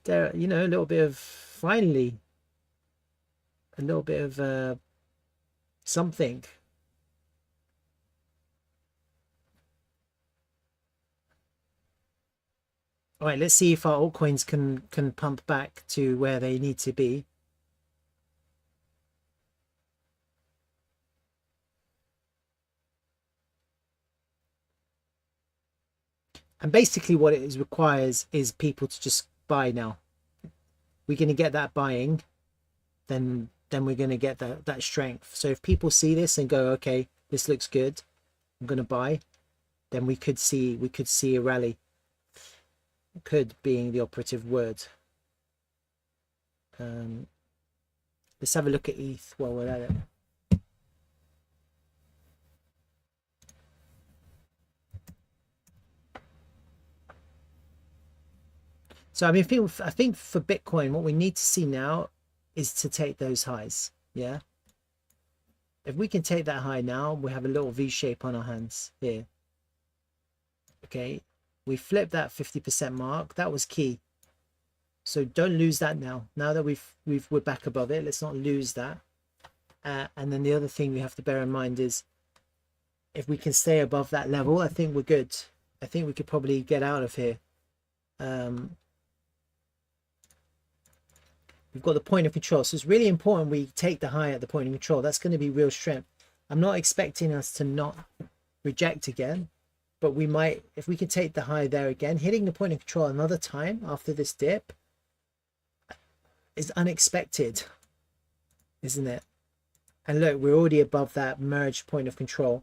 there, you know, a little bit of finally a little bit of something. All right, let's see if our altcoins can pump back to where they need to be. And basically what it requires is people to just buy now. We're going to get that buying, then we're going to get that strength. So if people see this and go, okay, this looks good, I'm going to buy, then we could see a rally. Could being the operative word. Let's have a look at ETH while we're at it. So I mean, I think for Bitcoin, what we need to see now is to take those highs. Yeah. If we can take that high now, we have a little V shape on our hands here. Okay. We flipped that 50% mark. That was key. So don't lose that now. Now that we're back above it, let's not lose that. And then the other thing we have to bear in mind is if we can stay above that level, I think we're good. I think we could probably get out of here. We've got the point of control. So it's really important we take the high at the point of control. That's going to be real strength. I'm not expecting us to not reject again, but we might, if we can take the high there again, hitting the point of control another time after this dip is unexpected, isn't it? And look, we're already above that merged point of control,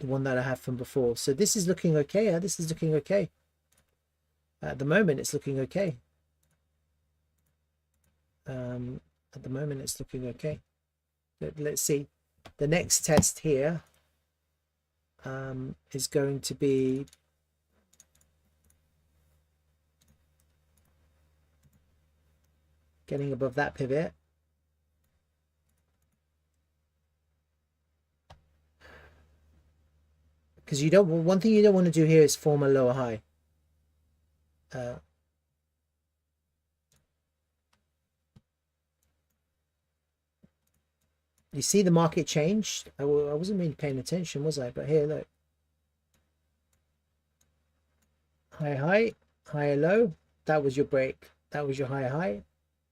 the one that I had from before. So this is looking okay. This is looking okay. At the moment, it's looking okay. At the moment, it's looking okay. Let's see. The next test here is going to be getting above that pivot. Because you don't, one thing you don't want to do here is form a lower high. You see the market changed. I wasn't really paying attention, was I? But here, look. High, higher low. That was your break. That was your high.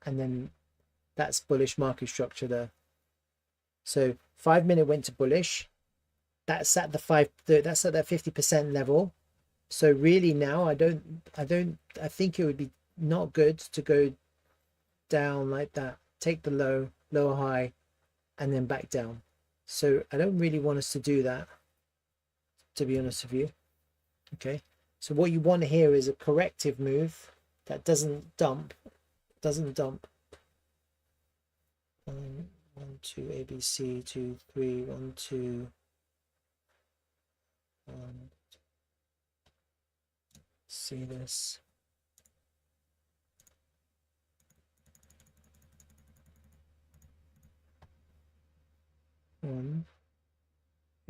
And then that's bullish market structure there. So 5 minute went to bullish. That's at that's at that 50% level. So really now I think it would be not good to go down like that. Take the low, lower high, and then back down. So I don't really want us to do that, to be honest with you. Okay, so what you want here is a corrective move that doesn't dump. 1, 2 ABC 2 3 1 2 see this.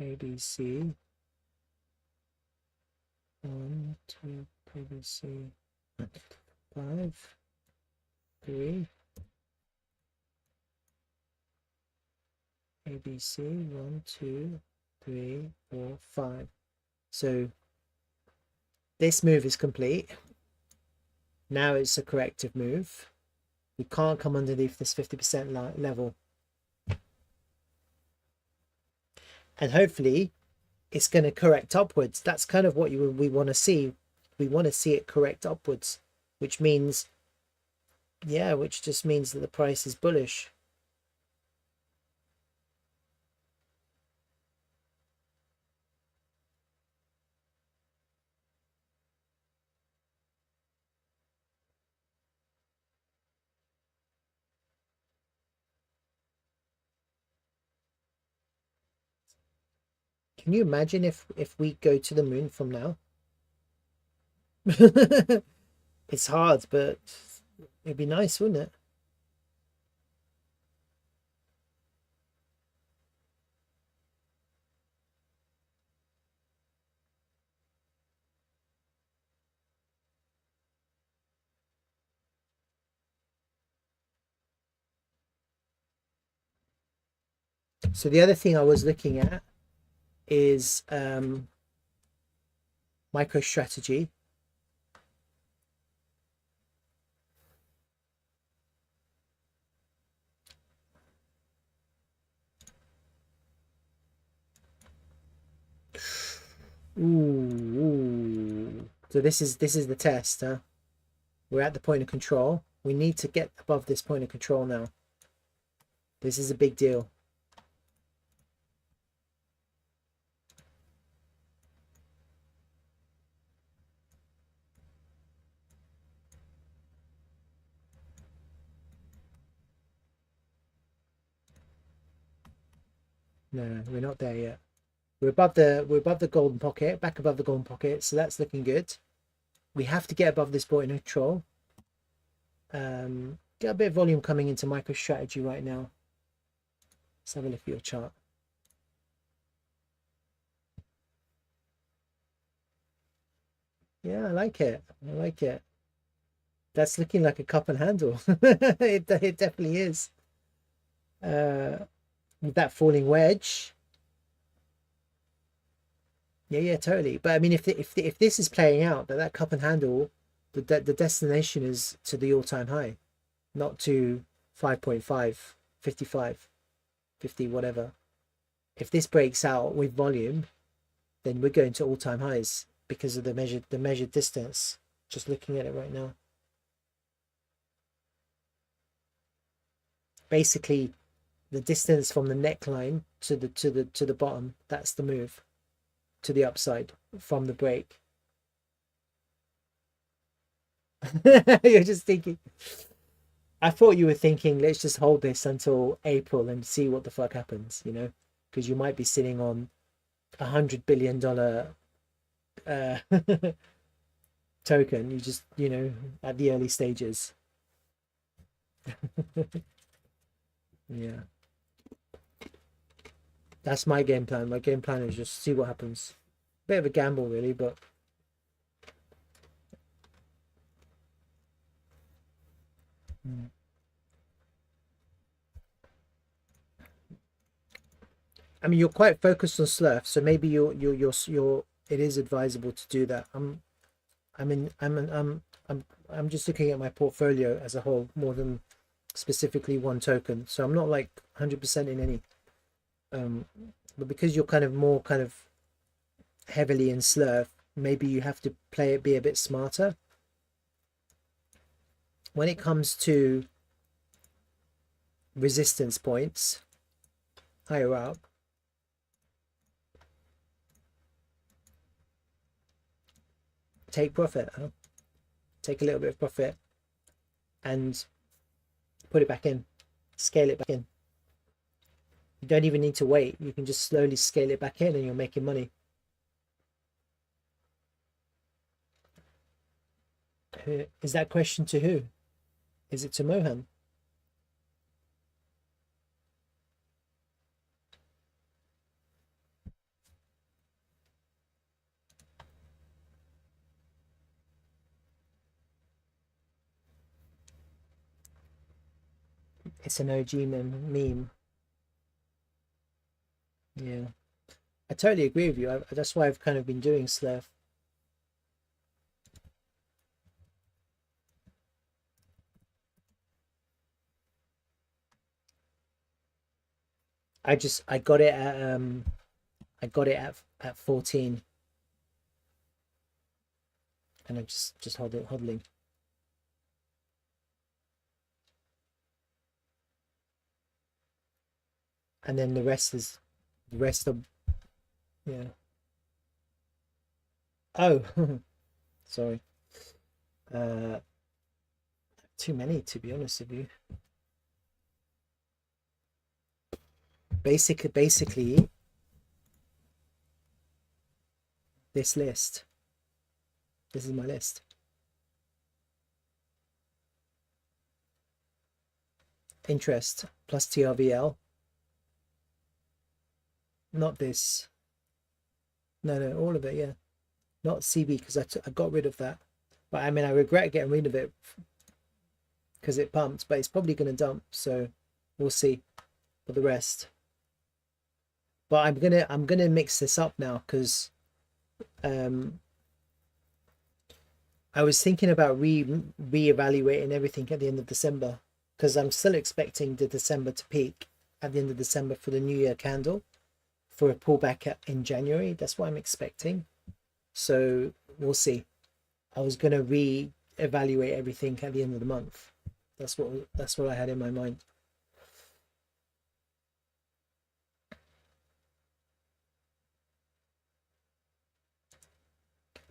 ABC 1 2 ABC 5 3 ABC 1 2 3 4 5. So this move is complete. Now it's a corrective move. We can't come underneath this 50% level. And hopefully it's going to correct upwards. That's kind of what we want to see. We want to see it correct upwards, which means, yeah, which just means that the price is bullish. Can you imagine if we go to the moon from now? It's hard, but it'd be nice, wouldn't it? So the other thing I was looking at is MicroStrategy. Ooh. So this is the test, huh? We're at the point of control. We need to get above this point of control now. This is a big deal. No, we're not there yet. We're above the golden pocket, back above the golden pocket, so that's looking good. We have to get above this point of control. Get a bit of volume coming into MicroStrategy right now. Let's have a look at your chart. Yeah, I like it. I like it. That's looking like a cup and handle. it definitely is. With that falling wedge. Yeah, totally. But I mean, if this is playing out, that cup and handle, the destination is to the all-time high, not to 5.5, 55, 50, whatever. If this breaks out with volume, then we're going to all-time highs because of the measured distance. Just looking at it right now. Basically, the distance from the neckline to the bottom, that's the move to the upside from the break. You're just thinking, I thought you were thinking, let's just hold this until April and see what the fuck happens, you know, because you might be sitting on $100 billion token. You just, you know, at the early stages. Yeah, that's my game plan. My game plan is just see what happens. Bit of a gamble, really, but I mean, you're quite focused on Slurf, so maybe you're it is advisable to do that. I'm just looking at my portfolio as a whole more than specifically one token, so I'm not like 100% in any. But because you're kind of more kind of heavily in Slurf, maybe you have to be a bit smarter when it comes to resistance points higher up. Take profit, huh? Take a little bit of profit and put it back in, scale it back in. You don't even need to wait. You can just slowly scale it back in and you're making money. Is that question to who? Is it to Mohan? It's an OG meme. Yeah, I totally agree with you. That's why I've kind of been doing Slurf. I got it at 14, and I'm just hodling. And then the rest of, yeah. Oh, sorry. Too many, to be honest with you. Basically this list. This is my list. Interest plus TRVL. Not this. No, all of it, yeah. Not CB, because I got rid of that. But I mean, I regret getting rid of it because it pumped, but it's probably going to dump, so we'll see for the rest. But I'm gonna mix this up now because I was thinking about re-evaluating everything at the end of December, because I'm still expecting the December to peak at the end of December for the New Year candle, for a pullback in January. That's what I'm expecting. So we'll see. I was going to re-evaluate everything at the end of the month. That's what I had in my mind.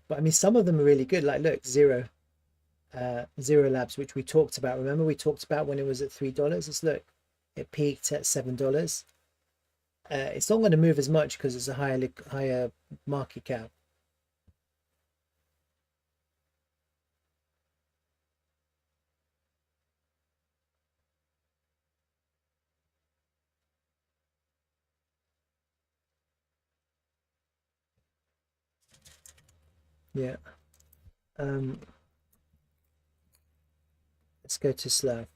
But I mean, some of them are really good. Like, look, Zero Labs, which we talked about. Remember, we talked about when it was at $3. Let's look, it peaked at $7. It's not going to move as much because it's a higher market cap. Yeah. Let's go to Slav.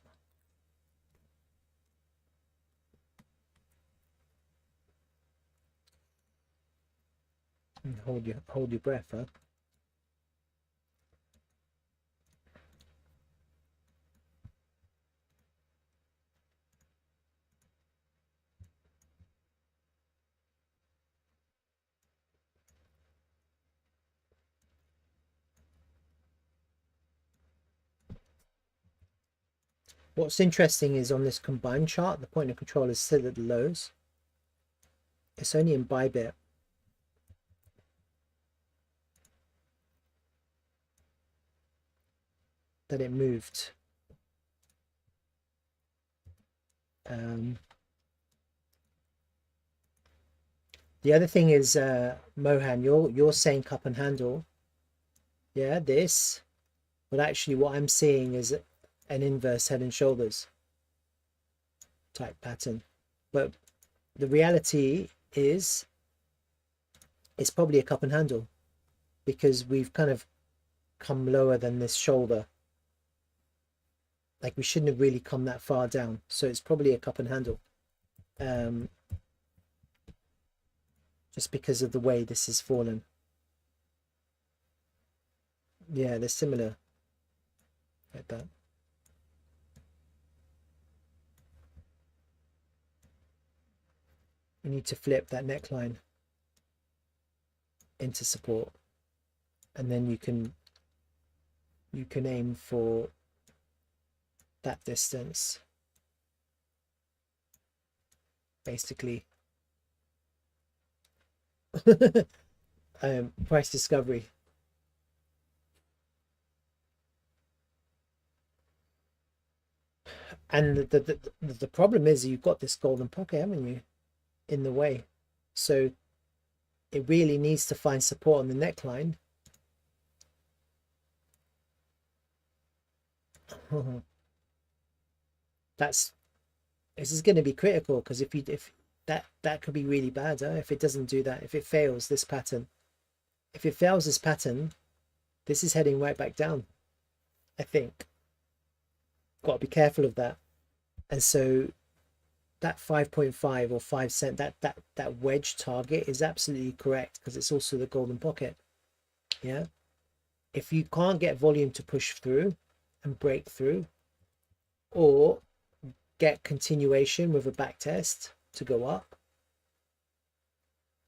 Hold your breath, huh? What's interesting is on this combined chart, the point of control is still at the lows. It's only in Bybit that it moved. The other thing is, Mohan, you're saying cup and handle. Yeah, this. But actually what I'm seeing is an inverse head and shoulders type pattern. But the reality is it's probably a cup and handle, because we've kind of come lower than this shoulder. Like, we shouldn't have really come that far down. So it's probably a cup and handle. Just because of the way this has fallen. Yeah, they're similar. Like that. You need to flip that neckline into support, and then you can aim for that distance, basically. Price discovery. And the problem is you've got this golden pocket, haven't you? in the way. So it really needs to find support on the neckline. This is going to be critical, because if that could be really bad, if it doesn't do that, if it fails this pattern. If it fails this pattern, this is heading right back down, I think. Got to be careful of that. And so that 5.5 or 5 cent, that wedge target is absolutely correct, because it's also the golden pocket. Yeah, if you can't get volume to push through and break through, or get continuation with a back test to go up,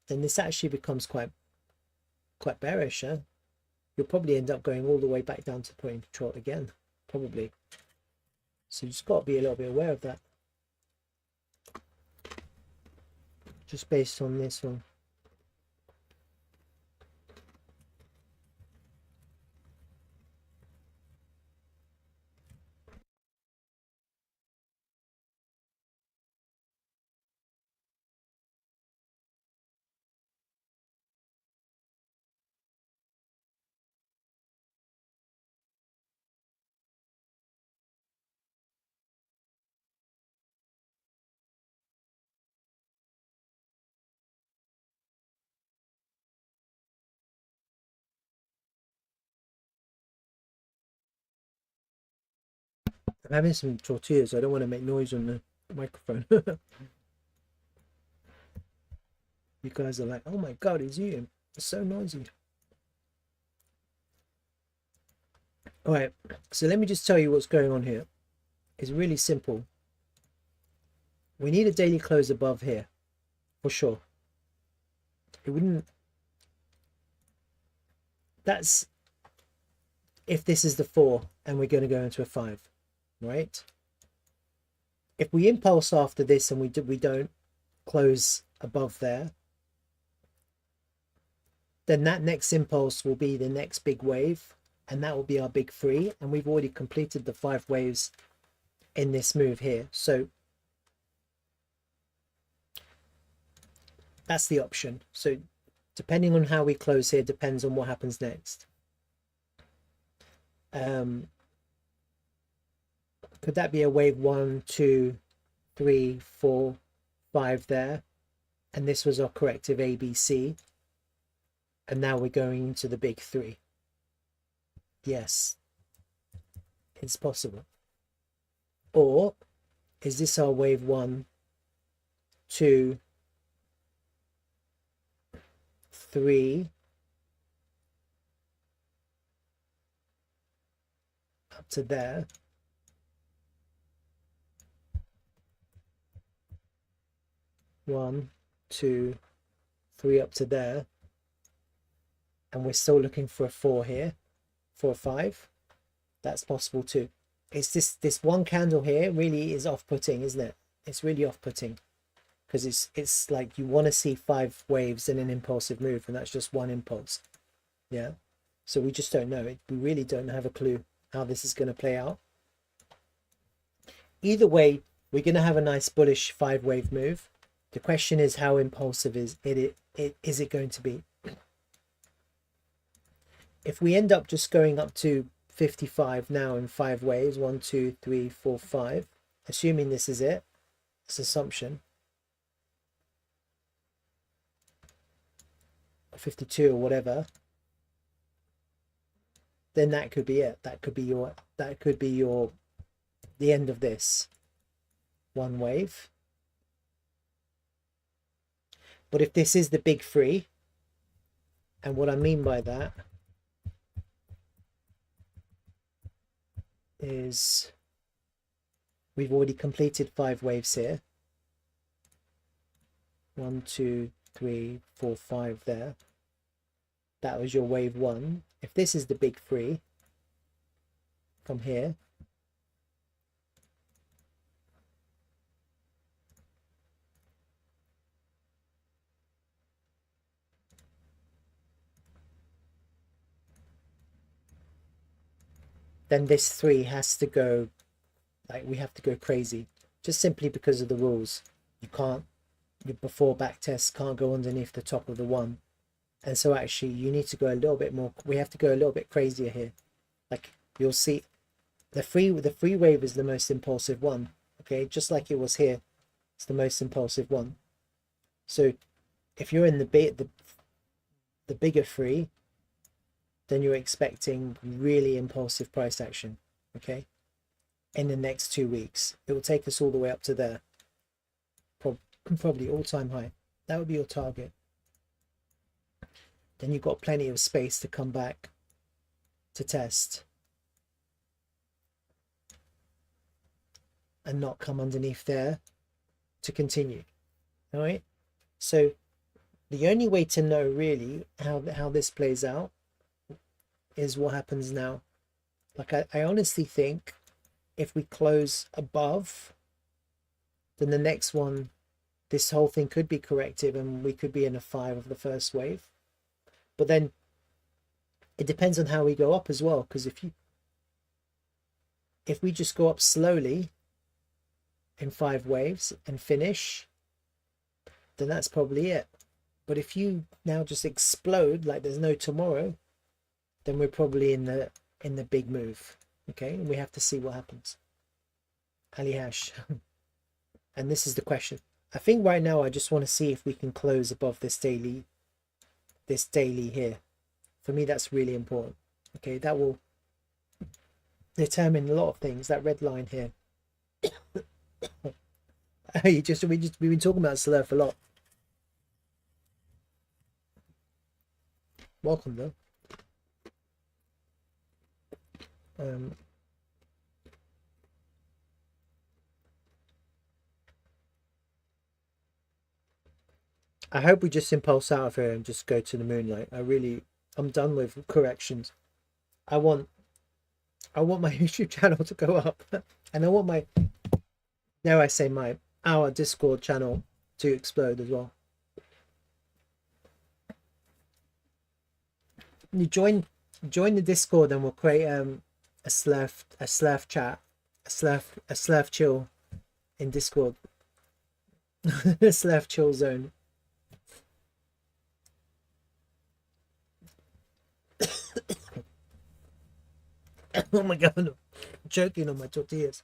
then this actually becomes quite bearish. You'll probably end up going all the way back down to point of control again, probably. So you just got to be a little bit aware of that, just based on this one. I'm having some tortillas. I don't want to make noise on the microphone. You guys are like, oh my god, he's eating. It's so noisy. All right, so let me just tell you what's going on here. It's really simple. We need a daily close above here, for sure. It wouldn't... That's if this is the 4 and we're going to go into a 5, right? If we impulse after this and we don't close above there, then that next impulse will be the next big wave, and that will be our big 3, and we've already completed the 5 waves in this move here. So that's the option. So depending on how we close here depends on what happens next. Could that be a wave 1, 2, 3, 4, 5 there, and this was our corrective ABC, and now we're going into the big 3? Yes, it's possible. Or is this our wave 1, 2, 3 up to there, 1, 2, 3 up to there, and we're still looking for a 4 here, 4 or 5? That's possible too. It's this one candle here really is off-putting, isn't it? It's really off-putting, because it's like you want to see 5 waves in an impulsive move, and that's just one impulse. Yeah, so we just don't know. We really don't have a clue how this is going to play out. Either way, we're going to have a nice bullish 5-wave move. The question is, how impulsive is it going to be? If we end up just going up to 55 now in 5 waves, 1, 2, 3, 4, 5, assuming this is it, it's assumption, 52 or whatever, then that could be it. That could be your the end of this one wave. But if this is the big 3, and what I mean by that is we've already completed 5 waves here, 1, 2, 3, 4, 5 there. That was your wave 1. If this is the big 3 from here, then this 3 has to go, like, we have to go crazy, just simply because of the rules. You can't your before back test can't go underneath the top of the one. And so actually you need to go a little bit more, we have to go a little bit crazier here. Like you'll see the free wave is the most impulsive one. Okay, just like it was here, it's the most impulsive one. So if you're in the bigger free, then you're expecting really impulsive price action. Okay, in the next 2 weeks, it will take us all the way up to there, probably all-time high. That would be your target. Then you've got plenty of space to come back to test and not come underneath there to continue. All right, so the only way to know really how this plays out is what happens now. Like I honestly think if we close above, then the next one, this whole thing could be corrective and we could be in a 5 of the first wave. But then it depends on how we go up as well, because if we just go up slowly in 5 waves and finish, then that's probably it. But if you now just explode like there's no tomorrow, then we're probably in the big move. Okay, and we have to see what happens. Ali Hash. And this is the question. I think right now I just want to see if we can close above this daily here. For me, that's really important. Okay, that will determine a lot of things. That red line here. we've been talking about Slurf a lot. Welcome though. I hope we just impulse out of here and just go to the moonlight. I'm done with corrections. I want my YouTube channel to go up, and I want our Discord channel to explode as well. You join the Discord and we'll create a slurf chat, a slurf chill in Discord. A slurf chill zone. Oh my god, I'm choking on my tortillas.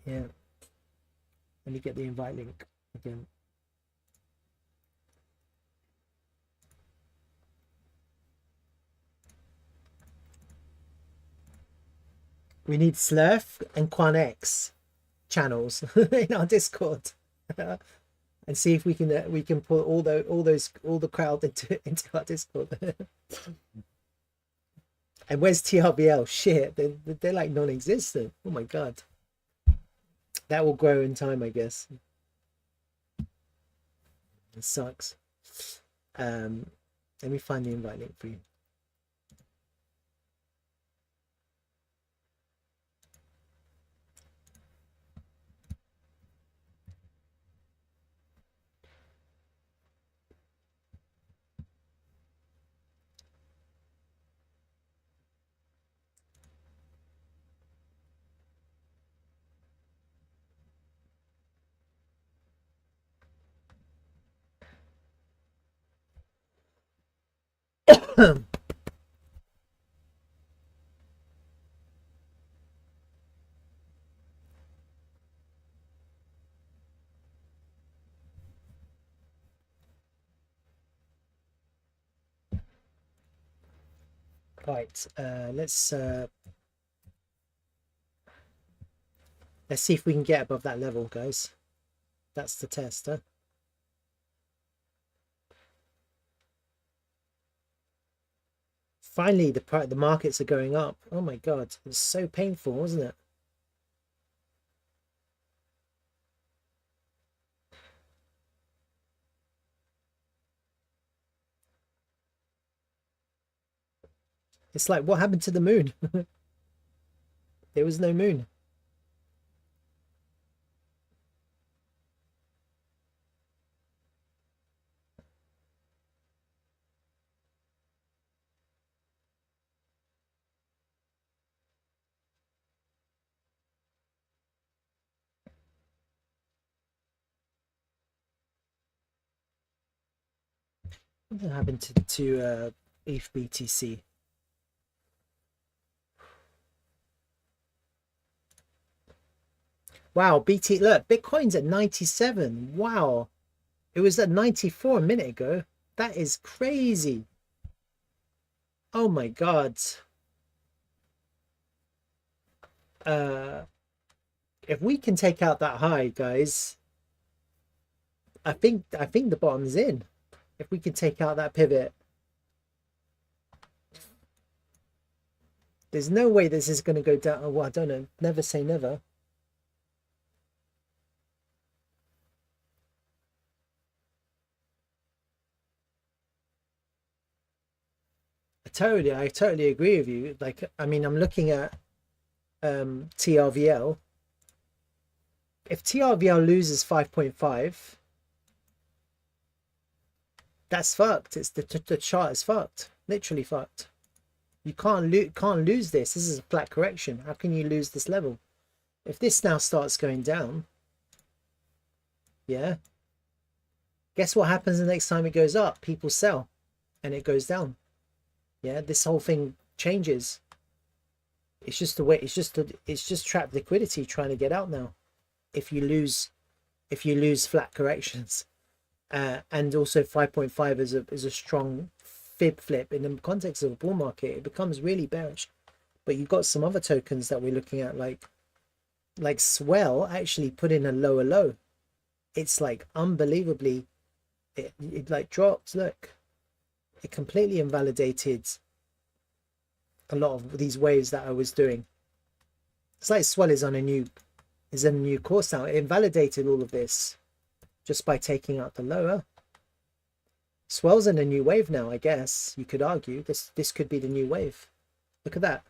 Yeah, let me get the invite link again. We need Slurf and QuantX channels in our Discord, and see if we can put all the crowd into our Discord. And where's TRVL? Shit, they're like non-existent. Oh my god, that will grow in time, I guess. It sucks. Let me find the invite link for you. Right, let's see if we can get above that level, guys. That's the test, huh? Finally, the markets are going up. Oh my god, it's so painful, wasn't it? It's like, what happened to the moon? There was no moon. What happened to ETH BTC? Wow, BT, look, Bitcoin's at 97. Wow. It was at 94 a minute ago. That is crazy. Oh my God. Uh, if we can take out that high, guys, I think the bottom's in. If we can take out that pivot, there's no way this is going to go down. Oh, well, I don't know. Never say never. I totally agree with you. Like, I mean, I'm looking at TRVL. If TRVL loses 5.5, that's fucked. It's the chart is fucked. Literally fucked. You can't lose this. This is a flat correction. How can you lose this level? If this now starts going down, yeah. Guess what happens the next time it goes up? People sell and it goes down. Yeah, this whole thing changes. It's just the way it's just trapped liquidity trying to get out now. If you lose flat corrections. And also 5.5 is a strong fib flip in the context of a bull market. It becomes really bearish. But you've got some other tokens that we're looking at, like Swell actually put in a lower low. It's like unbelievably, it like dropped. Look, it completely invalidated a lot of these waves that I was doing. It's like Swell is in a new course now. It invalidated all of this just by taking out the lower. Swell's in a new wave now, I guess. You could argue this could be the new wave. Look at that.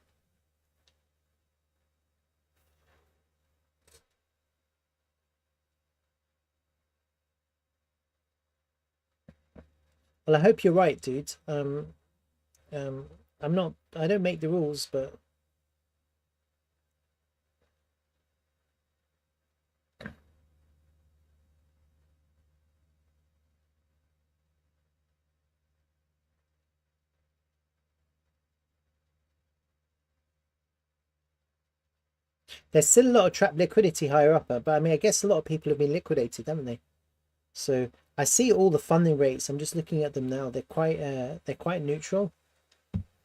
Well, I hope you're right, dude. I don't make the rules, but there's still a lot of trapped liquidity higher up. But I mean, I guess a lot of people have been liquidated, haven't they? So I see all the funding rates. I'm just looking at them now. They're quite neutral.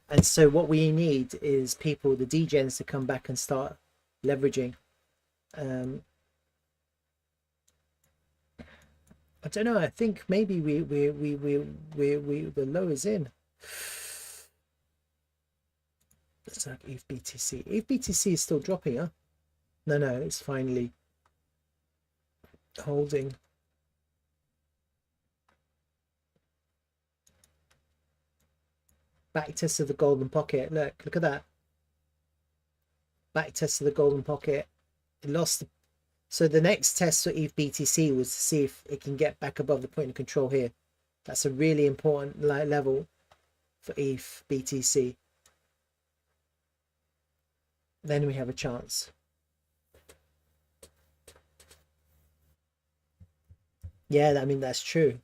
And so what we need is people, the degens, to come back and start leveraging. I don't know. I think maybe the low is in. Let's look ETH BTC. ETH BTC is still dropping, huh? No, it's finally holding. Back test of the golden pocket. Look at that. Back test of the golden pocket. It lost. So the next test for ETH BTC was to see if it can get back above the point of control here. That's a really important level for ETH BTC. Then we have a chance. Yeah, I mean, that's true.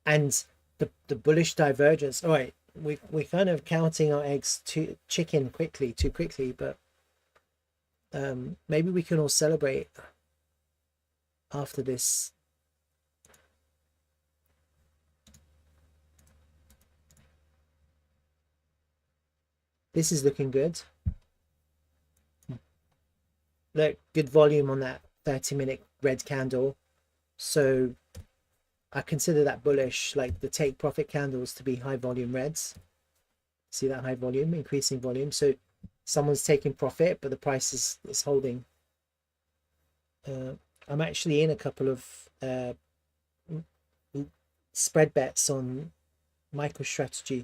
And the bullish divergence. All right, we're kind of counting our eggs too quickly, but maybe we can all celebrate after this. This is looking good. Look, good volume on that 30-minute red candle. So I consider that bullish, like the take profit candles to be high volume reds. See that high volume, increasing volume. So someone's taking profit, but the price is holding. I'm actually in a couple of spread bets on MicroStrategy.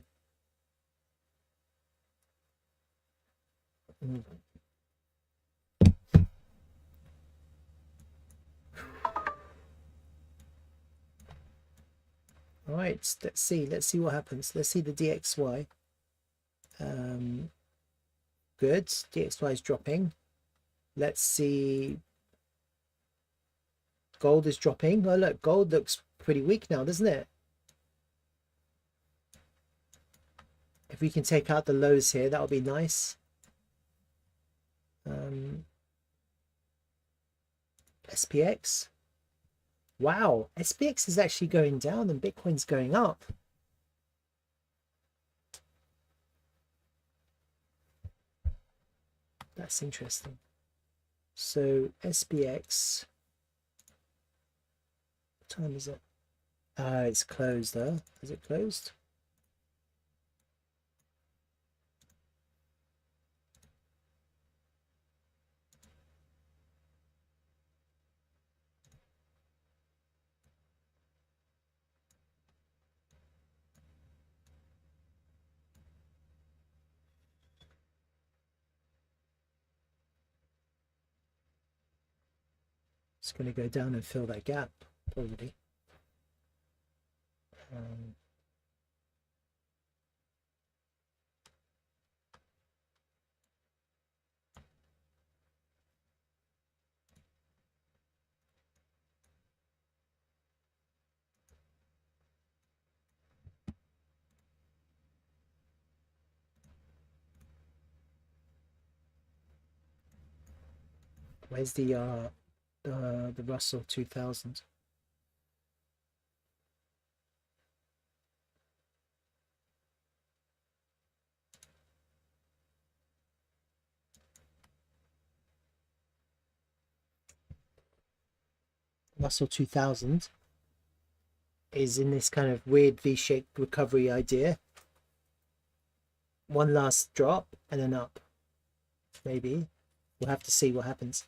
All right, let's see what happens. Let's see the DXY. Good, DXY is dropping. Let's see. Gold is dropping. Oh look, gold looks pretty weak now, doesn't it? If we can take out the lows here, that would be nice. SPX. Wow, SPX is actually going down and Bitcoin's going up. That's interesting. So SPX, what time is it? It's closed though. Is it closed? It's going to go down and fill that gap, probably. Where's the Russell 2000? Russell 2000 is in this kind of weird V-shaped recovery idea. One last drop and then up. Maybe. We'll have to see what happens.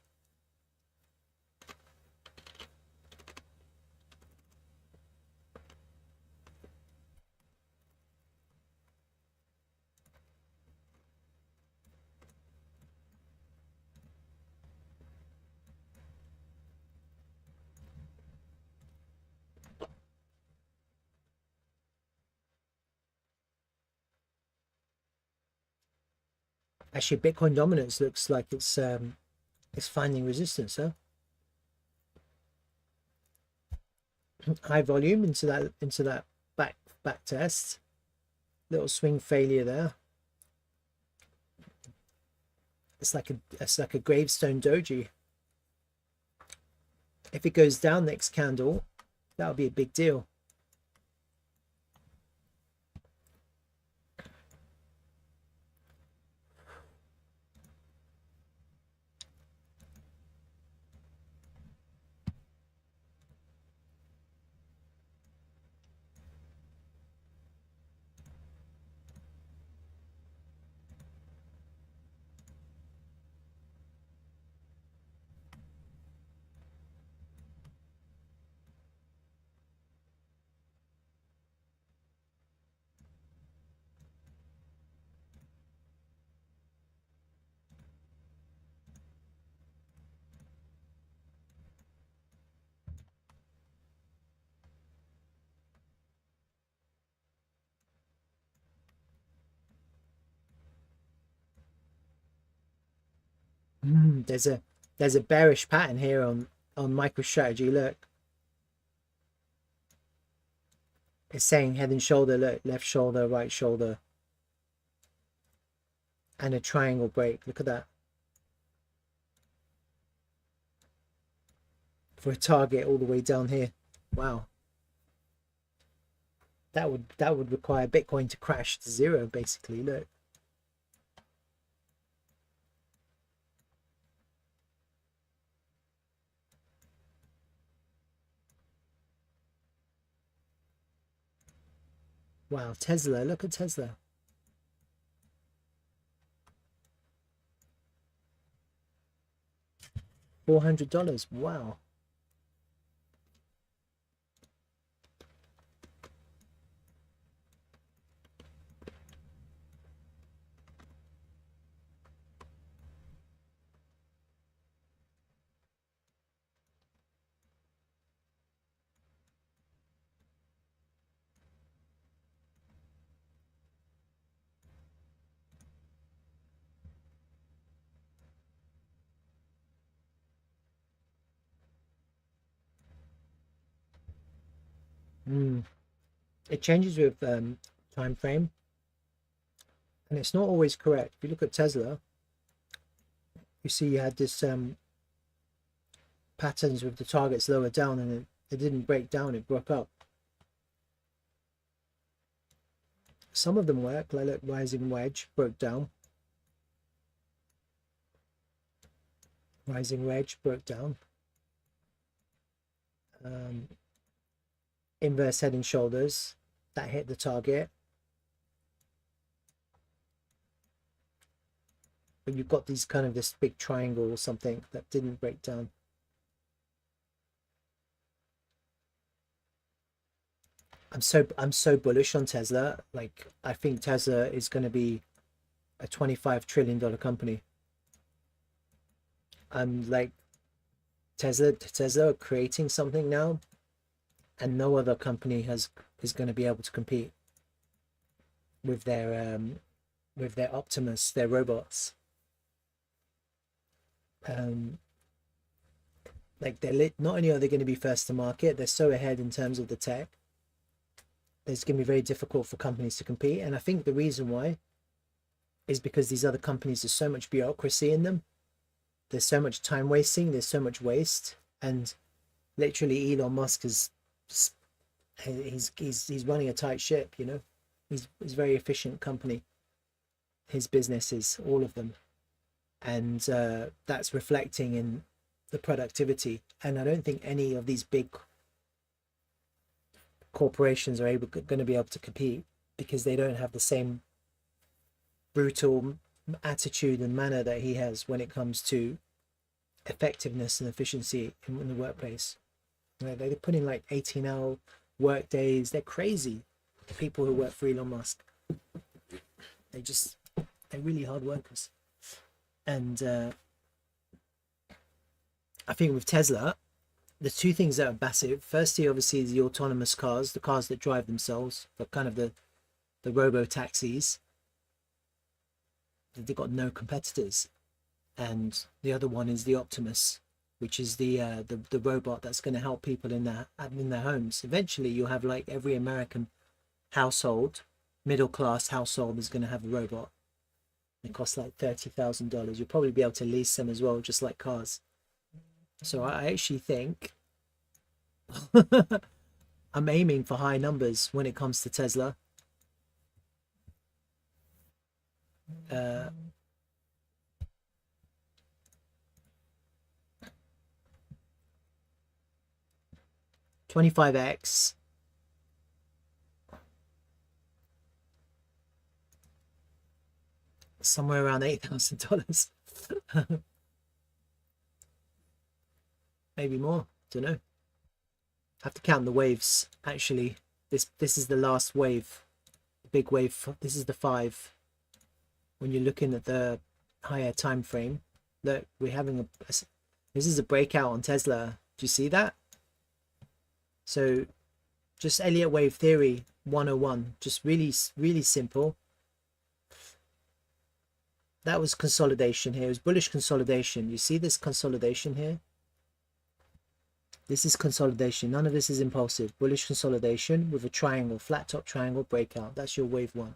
Actually, Bitcoin dominance looks like it's finding resistance, huh? High volume into that back test. Little swing failure there. It's like a gravestone doji. If it goes down next candle, that would be a big deal. There's a bearish pattern here on MicroStrategy. Look, it's saying head and shoulder. Look, left shoulder, right shoulder, and a triangle break. Look at that. For a target all the way down here. Wow. That would require Bitcoin to crash to zero, basically. Look. Wow, Tesla, look at Tesla. $400. Wow. It changes with time frame. and it's not always correct. If you look at Tesla, you see you had this patterns with the targets lower down, and it didn't break down, it broke up. Some of them work, like look, rising wedge broke down. Rising wedge broke down. Inverse head and shoulders, that hit the target. But you've got these kind of this big triangle or something that didn't break down. I'm so bullish on Tesla. Like, I think Tesla is going to be a $25 trillion company. I'm like, Tesla are creating something now, and no other company is going to be able to compete with their Optimus, their robots. Like, not only are they going to be first to market, they're so ahead in terms of the tech. It's going to be very difficult for companies to compete. And I think the reason why is because these other companies, there's so much bureaucracy in them. There's so much time wasting. There's so much waste. And literally Elon Musk he's running a tight ship, you know. He's a very efficient company. His businesses, all of them. And that's reflecting in the productivity. And I don't think any of these big corporations are going to be able to compete, because they don't have the same brutal attitude and manner that he has when it comes to effectiveness and efficiency in the workplace. You know, they're putting like 18-hour work days. They're crazy, the people who work for Elon Musk. They're really hard workers. And I think with Tesla, the two things that are massive, firstly, obviously, is the autonomous cars, the cars that drive themselves, but kind of the robo taxis. They've got no competitors. And the other one is the Optimus, which is the robot that's going to help people in their homes. Eventually, you'll have like every American household, middle class household, is going to have a robot. It costs like $30,000. You'll probably be able to lease them as well, just like cars. So I actually think I'm aiming for high numbers when it comes to Tesla. 25x. Somewhere around $8,000. Maybe more, don't know. Have to count the waves. Actually, this is the last wave, big wave. This is the 5. When you're looking at the higher time frame, look, we're having this is a breakout on Tesla. Do you see that? So just Elliott wave theory 101, just really simple. That was consolidation here. It was bullish consolidation. You see this consolidation here? This is consolidation. None of this is impulsive. Bullish consolidation with a triangle, flat top triangle breakout. That's your wave 1.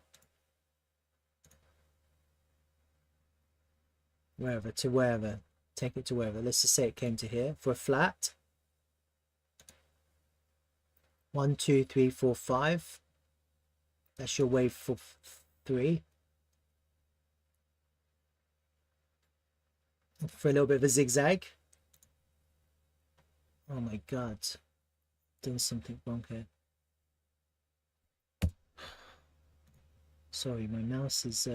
Wherever to wherever. Take it to wherever. Let's just say it came to here for a flat. 1, 2, 3, 4, 5. That's your wave for 3. For a little bit of a zigzag. Oh my god, doing something wrong here. Sorry, my mouse is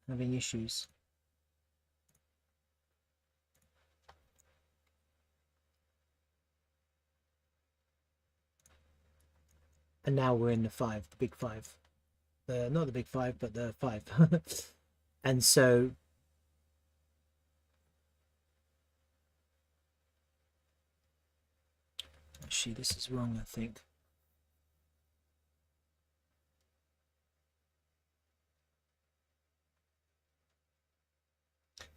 having issues. And now we're in the 5, the big 5. Not the big 5, but the 5. And so actually, this is wrong, I think.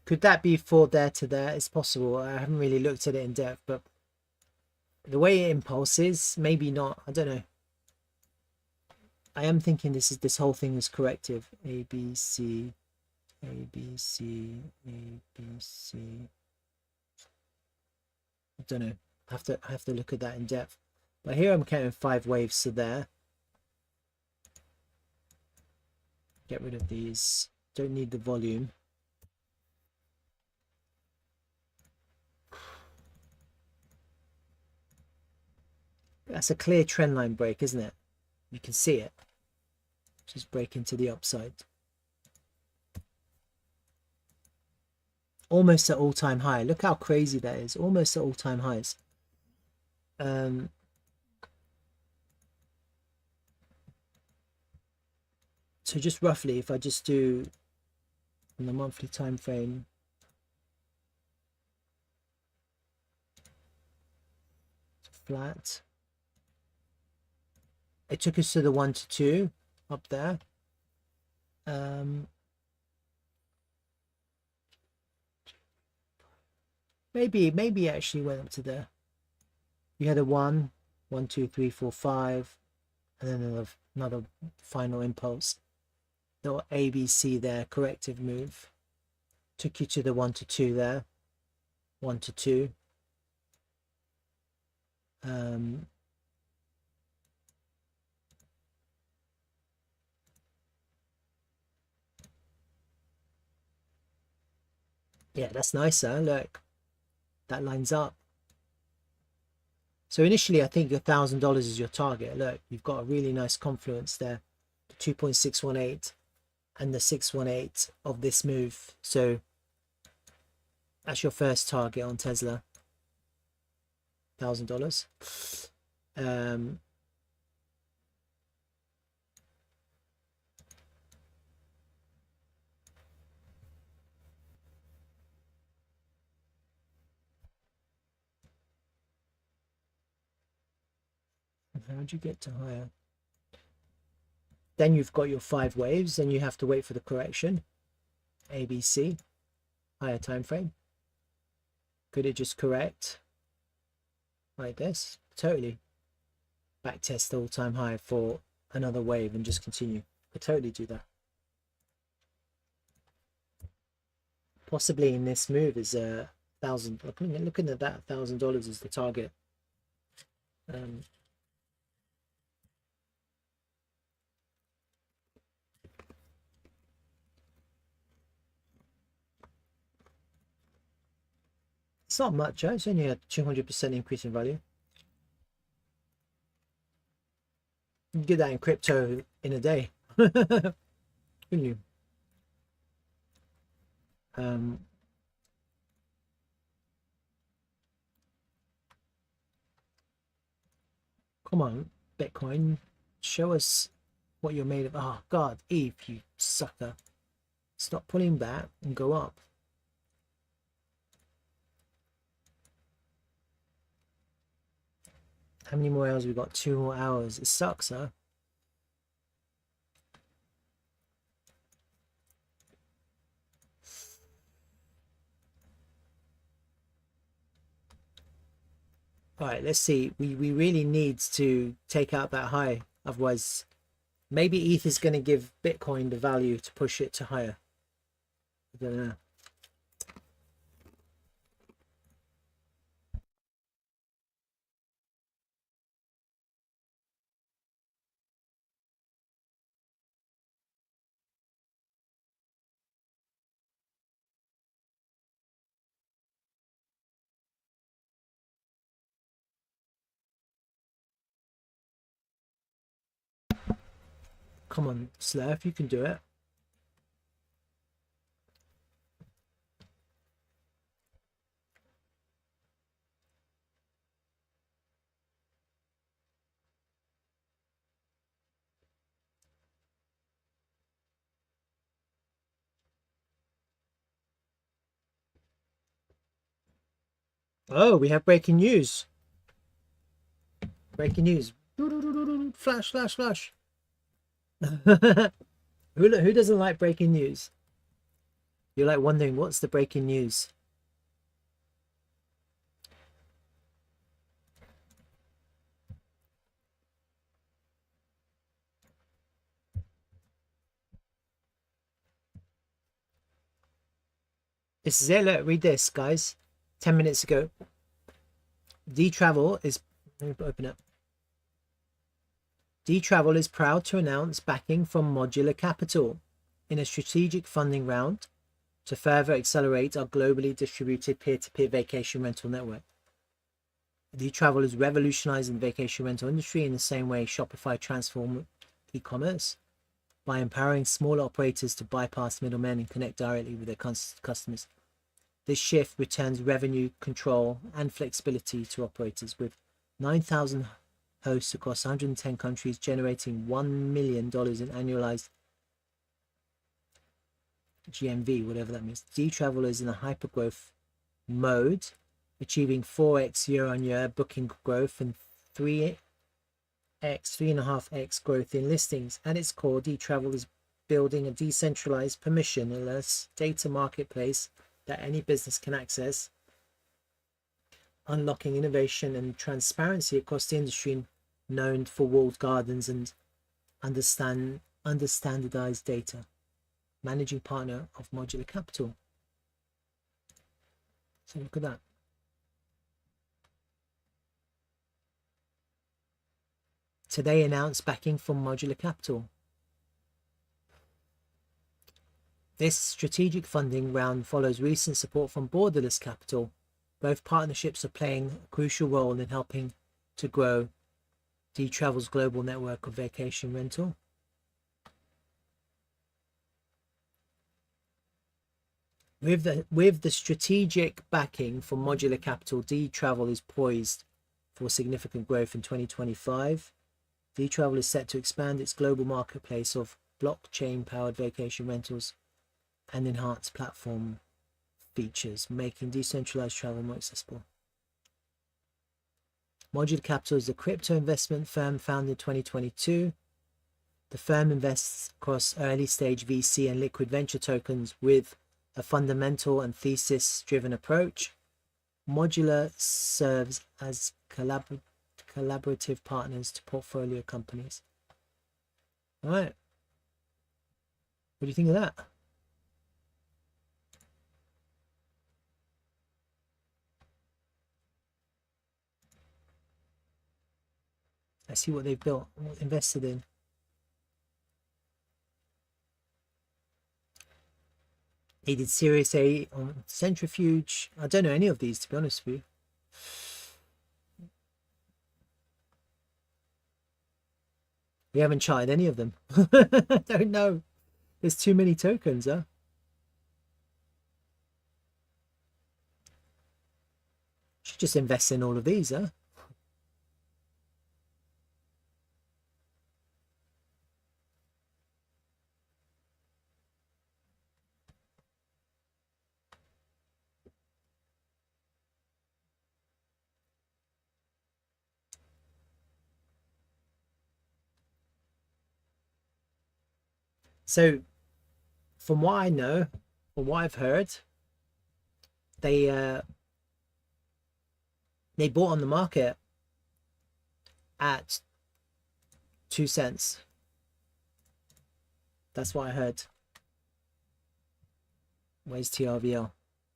Could that be for there to there? It's possible. I haven't really looked at it in depth, but the way it impulses, maybe not. I don't know. I am thinking this whole thing is corrective. A, B, C, A, B, C, A, B, C. I don't know. I have to look at that in depth. But here I'm counting 5 waves, so there. Get rid of these. Don't need the volume. That's a clear trend line break, isn't it? You can see it. Just break into the upside. Almost at all-time high. Look how crazy that is. Almost at all-time highs. So just roughly, if I just do on the monthly time frame, flat. It took us to the 1 to 2 up there. Maybe it actually went up to there. You had a 1, 1, 2, 3, 4, 5, and then another final impulse. Little ABC there, corrective move. Took you to the 1 to 2 there. 1 to 2. Yeah, that's nicer. Look, that lines up. So initially, I think $1,000 is your target. Look, you've got a really nice confluence there. The 2.618 and the 618 of this move. So that's your first target on Tesla. $1,000. How'd you get to higher? Then you've got your 5 waves, and you have to wait for the correction. ABC, higher time frame. Could it just correct like this? Totally. Back test the all-time high for another wave and just continue. Could totally do that. Possibly in this move is $1,000. Looking at that, $1,000 is the target. It's not much, huh? It's only a 200% increase in value. You can get that in crypto in a day. Couldn't you? Come on, Bitcoin. Show us what you're made of. Oh, God, Eve, you sucker. Stop pulling back and go up. How many more hours? We've got 2 more hours. It sucks, huh? All right, let's see. We really need to take out that high. Otherwise, maybe ETH is going to give Bitcoin the value to push it to higher. I don't know. Come on, Slurf, you can do it. Oh, we have breaking news. Breaking news. Flash, flash, flash. Who doesn't like breaking news? You're like wondering what's the breaking news. This is it. Look, read this, guys. 10 minutes ago. DTravel is, let me open up. DTravel is proud to announce backing from Modular Capital in a strategic funding round to further accelerate our globally distributed peer-to-peer vacation rental network. DTravel is revolutionizing the vacation rental industry in the same way Shopify transformed e-commerce by empowering smaller operators to bypass middlemen and connect directly with their customers. This shift returns revenue, control, and flexibility to operators, with 9,000 hosts across 110 countries generating $1 million in annualized GMV, whatever that means. DTravel is in a hyper-growth mode, achieving 4x year-on-year booking growth and 3.5x growth in listings. At its core, DTravel is building a decentralized, permissionless data marketplace that any business can access, unlocking innovation and transparency across the industry, known for walled gardens and understandardized data. Managing partner of Modular Capital. So look at that. Today announced backing from Modular Capital. This strategic funding round follows recent support from Borderless Capital. Both partnerships are playing a crucial role in helping to grow DTravel's global network of vacation rental. With the strategic backing from Modular Capital, DTravel is poised for significant growth in 2025. DTravel is set to expand its global marketplace of blockchain-powered vacation rentals and enhance platform features, making decentralized travel more accessible. Modular Capital is a crypto investment firm founded in 2022. The firm invests across early-stage VC and liquid venture tokens with a fundamental and thesis-driven approach. Modular serves as collaborative partners to portfolio companies. All right. What do you think of that? Let's see what they've built, what invested in. They did Series A on Centrifuge. I don't know any of these, to be honest with you. We haven't tried any of them. I don't know. There's too many tokens, huh? Should just invest in all of these, huh? So, from what I know, from what I've heard, they bought on the market at 2 cents. That's what I heard. Where's TRVL?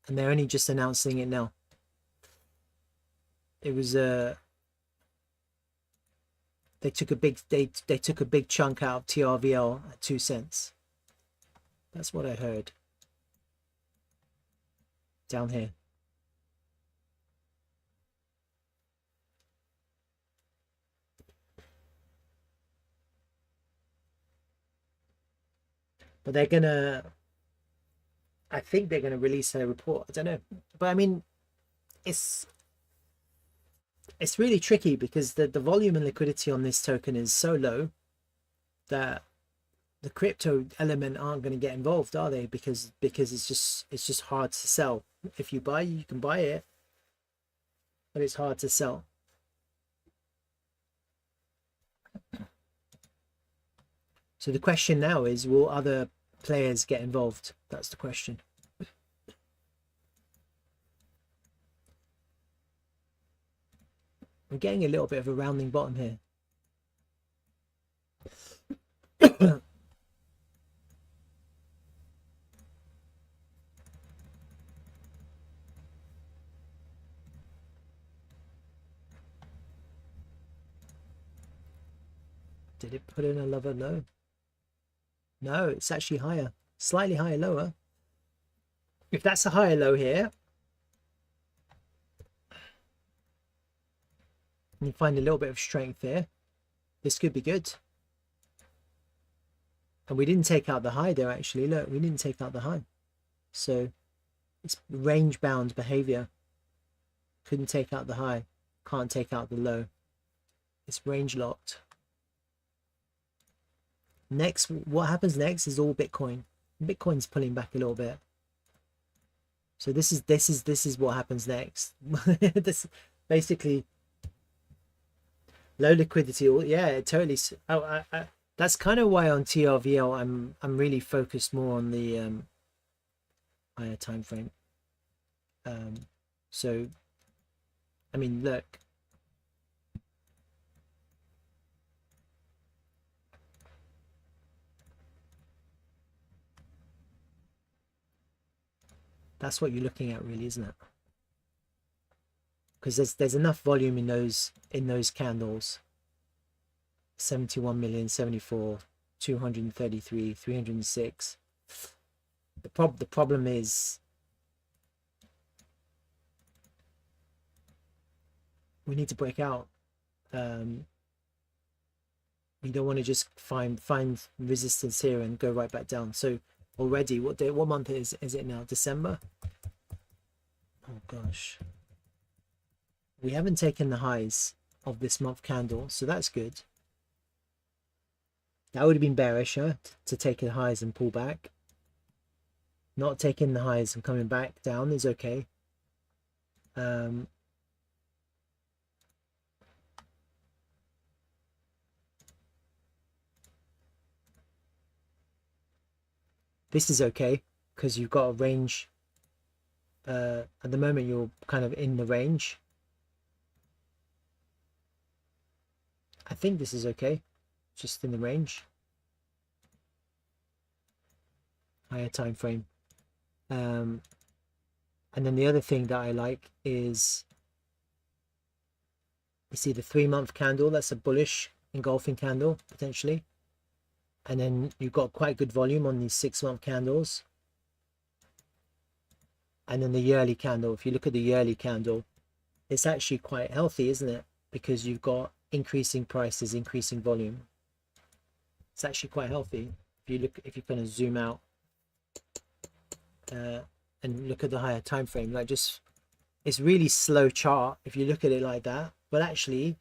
And they're only just announcing it now. It was they took a big chunk out of TRVL at 2 cents. That's what I heard. Down here. But they're gonna, I think they're gonna release a report. I don't know. But I mean, it's really tricky because the volume and liquidity on this token is so low that the crypto element aren't going to get involved, are they? Because it's just hard to sell. If you buy, you can buy it, but it's hard to sell. So the question now is, will other players get involved? That's the question. I'm getting a little bit of a rounding bottom here. Did it put in a lower low? No, it's actually higher, slightly higher, lower. If that's a higher low here, and you find a little bit of strength here, this could be good. And we didn't take out the high there, actually. Look, we didn't take out the high. So it's range bound behavior. Couldn't take out the high, can't take out the low. It's range locked. Next, what happens next is all Bitcoin. Bitcoin's pulling back a little bit. So this is what happens next. This basically low liquidity. Yeah, it totally. Oh, that's kind of why on TRVL I'm really focused more on the higher time frame. So I mean, look. That's what you're looking at, really, isn't it? Because there's enough volume in those candles. 71 million, 74, 233, 306. The problem is we need to break out. We don't want to just find resistance here and go right back down. So already, what month is it now? December. Oh gosh, we haven't taken the highs of this month candle, so that's good. That would have been bearish, huh? To take the highs and pull back. Not taking the highs and coming back down is okay. This is okay because you've got a range. At the moment, you're kind of in the range. I think this is okay, just in the range. Higher time frame. And then the other thing that I like is you see the 3-month candle. That's a bullish engulfing candle potentially. And then you've got quite good volume on these 6-month candles. And then the yearly candle, if you look at the yearly candle, it's actually quite healthy, isn't it? Because you've got increasing prices, increasing volume. It's actually quite healthy. If you kind of zoom out and look at the higher time frame, like it's really slow chart if you look at it like that. But actually,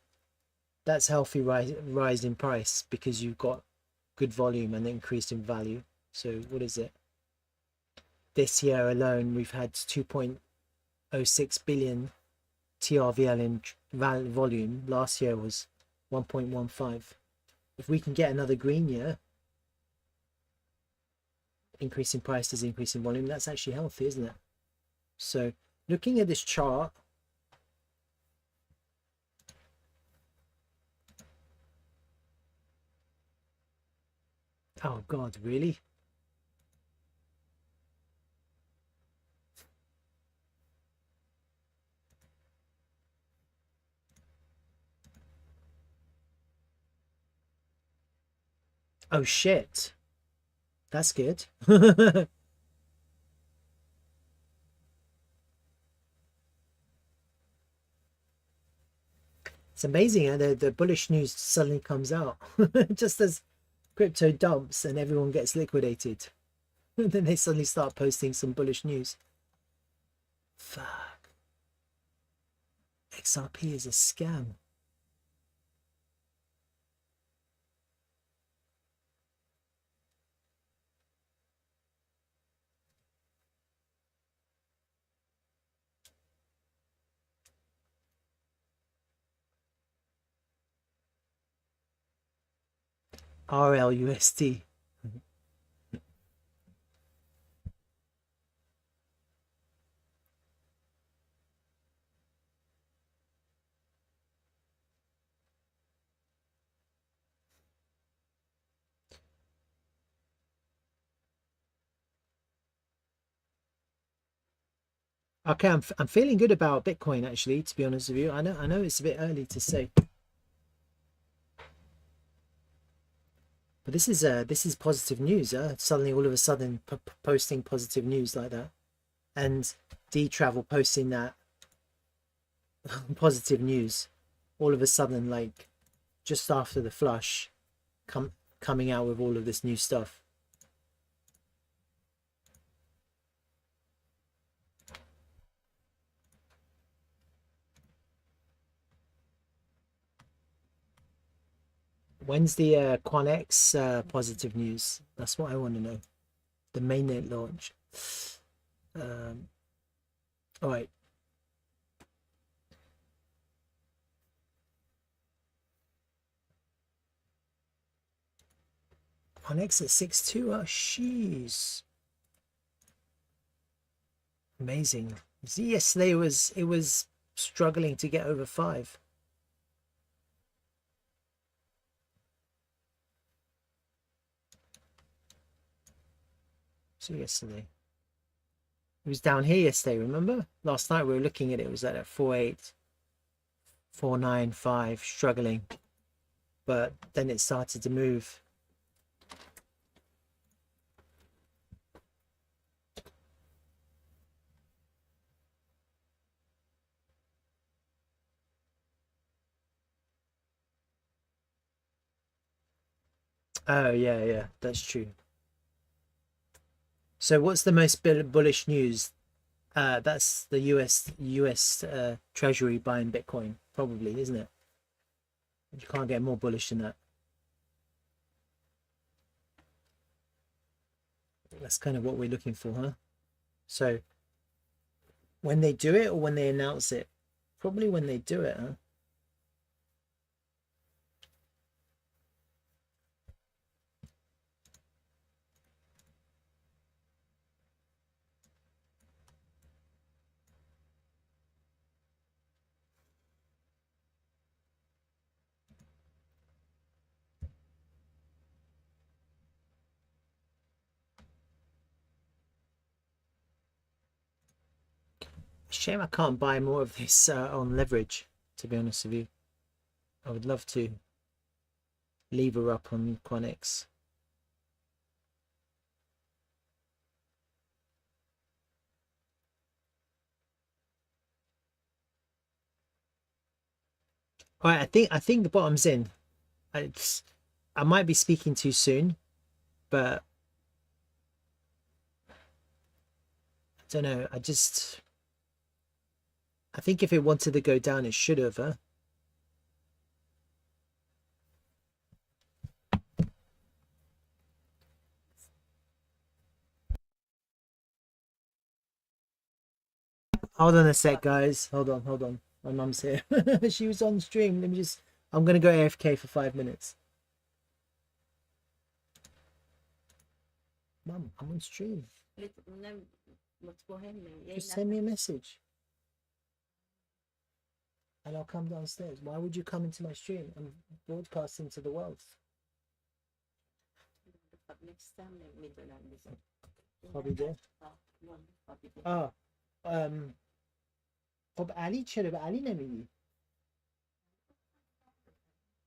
that's healthy rise in price because you've got good volume and increase in value. So what is it? This year alone, we've had 2.06 billion TRVL in volume. Last year was 1.15. If we can get another green year, increasing prices, increasing volume, that's actually healthy, isn't it? So looking at this chart, oh God, really? Oh shit. That's good. It's amazing how the bullish news suddenly comes out just as crypto dumps and everyone gets liquidated. And then they suddenly start posting some bullish news. Fuck. XRP is a scam. RLUSD. Okay, I'm feeling good about Bitcoin actually, to be honest with you. I know it's a bit early to say. But this is positive news. Suddenly, all of a sudden, posting positive news like that, and DTravel posting that positive news, all of a sudden, like just after the flush, coming out with all of this new stuff. When's the QuantX positive news? That's what I want to know. The mainnet launch. All right. QuantX at 6.2. Oh, jeez. Amazing. See, yesterday it was struggling to get over 5. So yesterday it was down here yesterday, remember? Last night we were looking at it, it was at 4.8, 4.95, struggling, but then it started to move. Oh yeah, that's true. So what's the most bullish news? That's the US Treasury buying Bitcoin, probably, isn't it? You can't get more bullish than that. That's kind of what we're looking for, huh? So when they do it or when they announce it? Probably when they do it, huh? Shame I can't buy more of this on leverage, to be honest with you. I would love to lever up on QuantX. All right, I think the bottom's in. I might be speaking too soon, but I don't know. I think if it wanted to go down, it should have, huh? Hold on a sec, guys. Hold on. My mum's here. She was on stream. I'm gonna go AFK for 5 minutes. Mum, I'm on stream. Just send me a message. And I'll come downstairs. Why would you come into my stream? I'm broadcasting to the world. Hobby there. خب علی چرا به علی نمیگی؟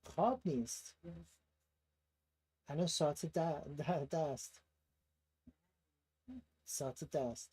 خواب نیست. الان ساعت 10 است. ساعت 10 است.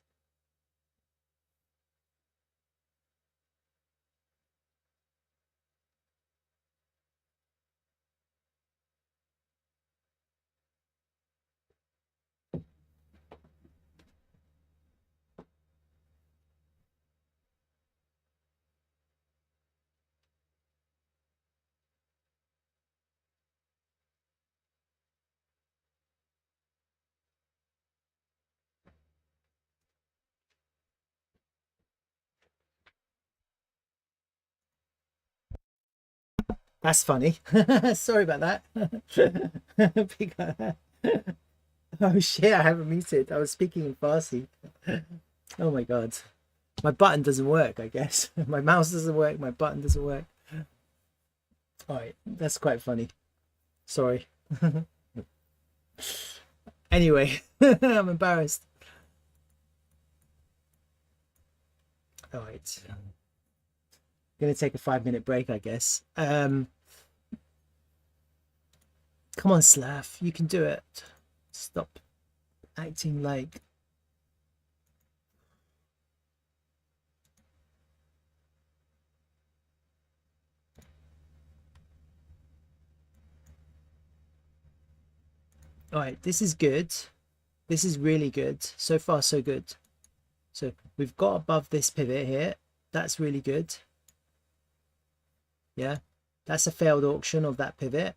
That's funny. Sorry about that. Oh shit, I haven't muted. I was speaking in Farsi. Oh my god. My button doesn't work, I guess. My mouse doesn't work, my button doesn't work. Alright, that's quite funny. Sorry. Anyway, I'm embarrassed. Alright. Gonna take a 5-minute break, I guess. Come on, Slav, you can do it. Stop acting like... All right, this is good. This is really good. So far, so good. So we've got above this pivot here. That's really good. Yeah, that's a failed auction of that pivot.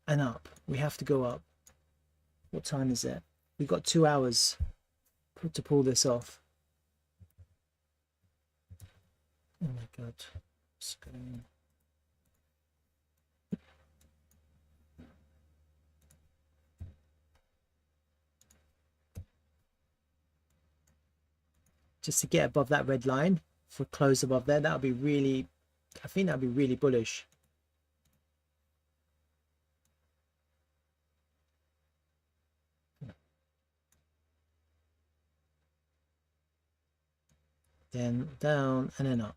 And up. We have to go up. What time is it? We've got 2 hours to pull this off. Oh my God. What's going on? Just to get above that red line for close above there, that would be really, I think that would be really bullish. Then down and then up.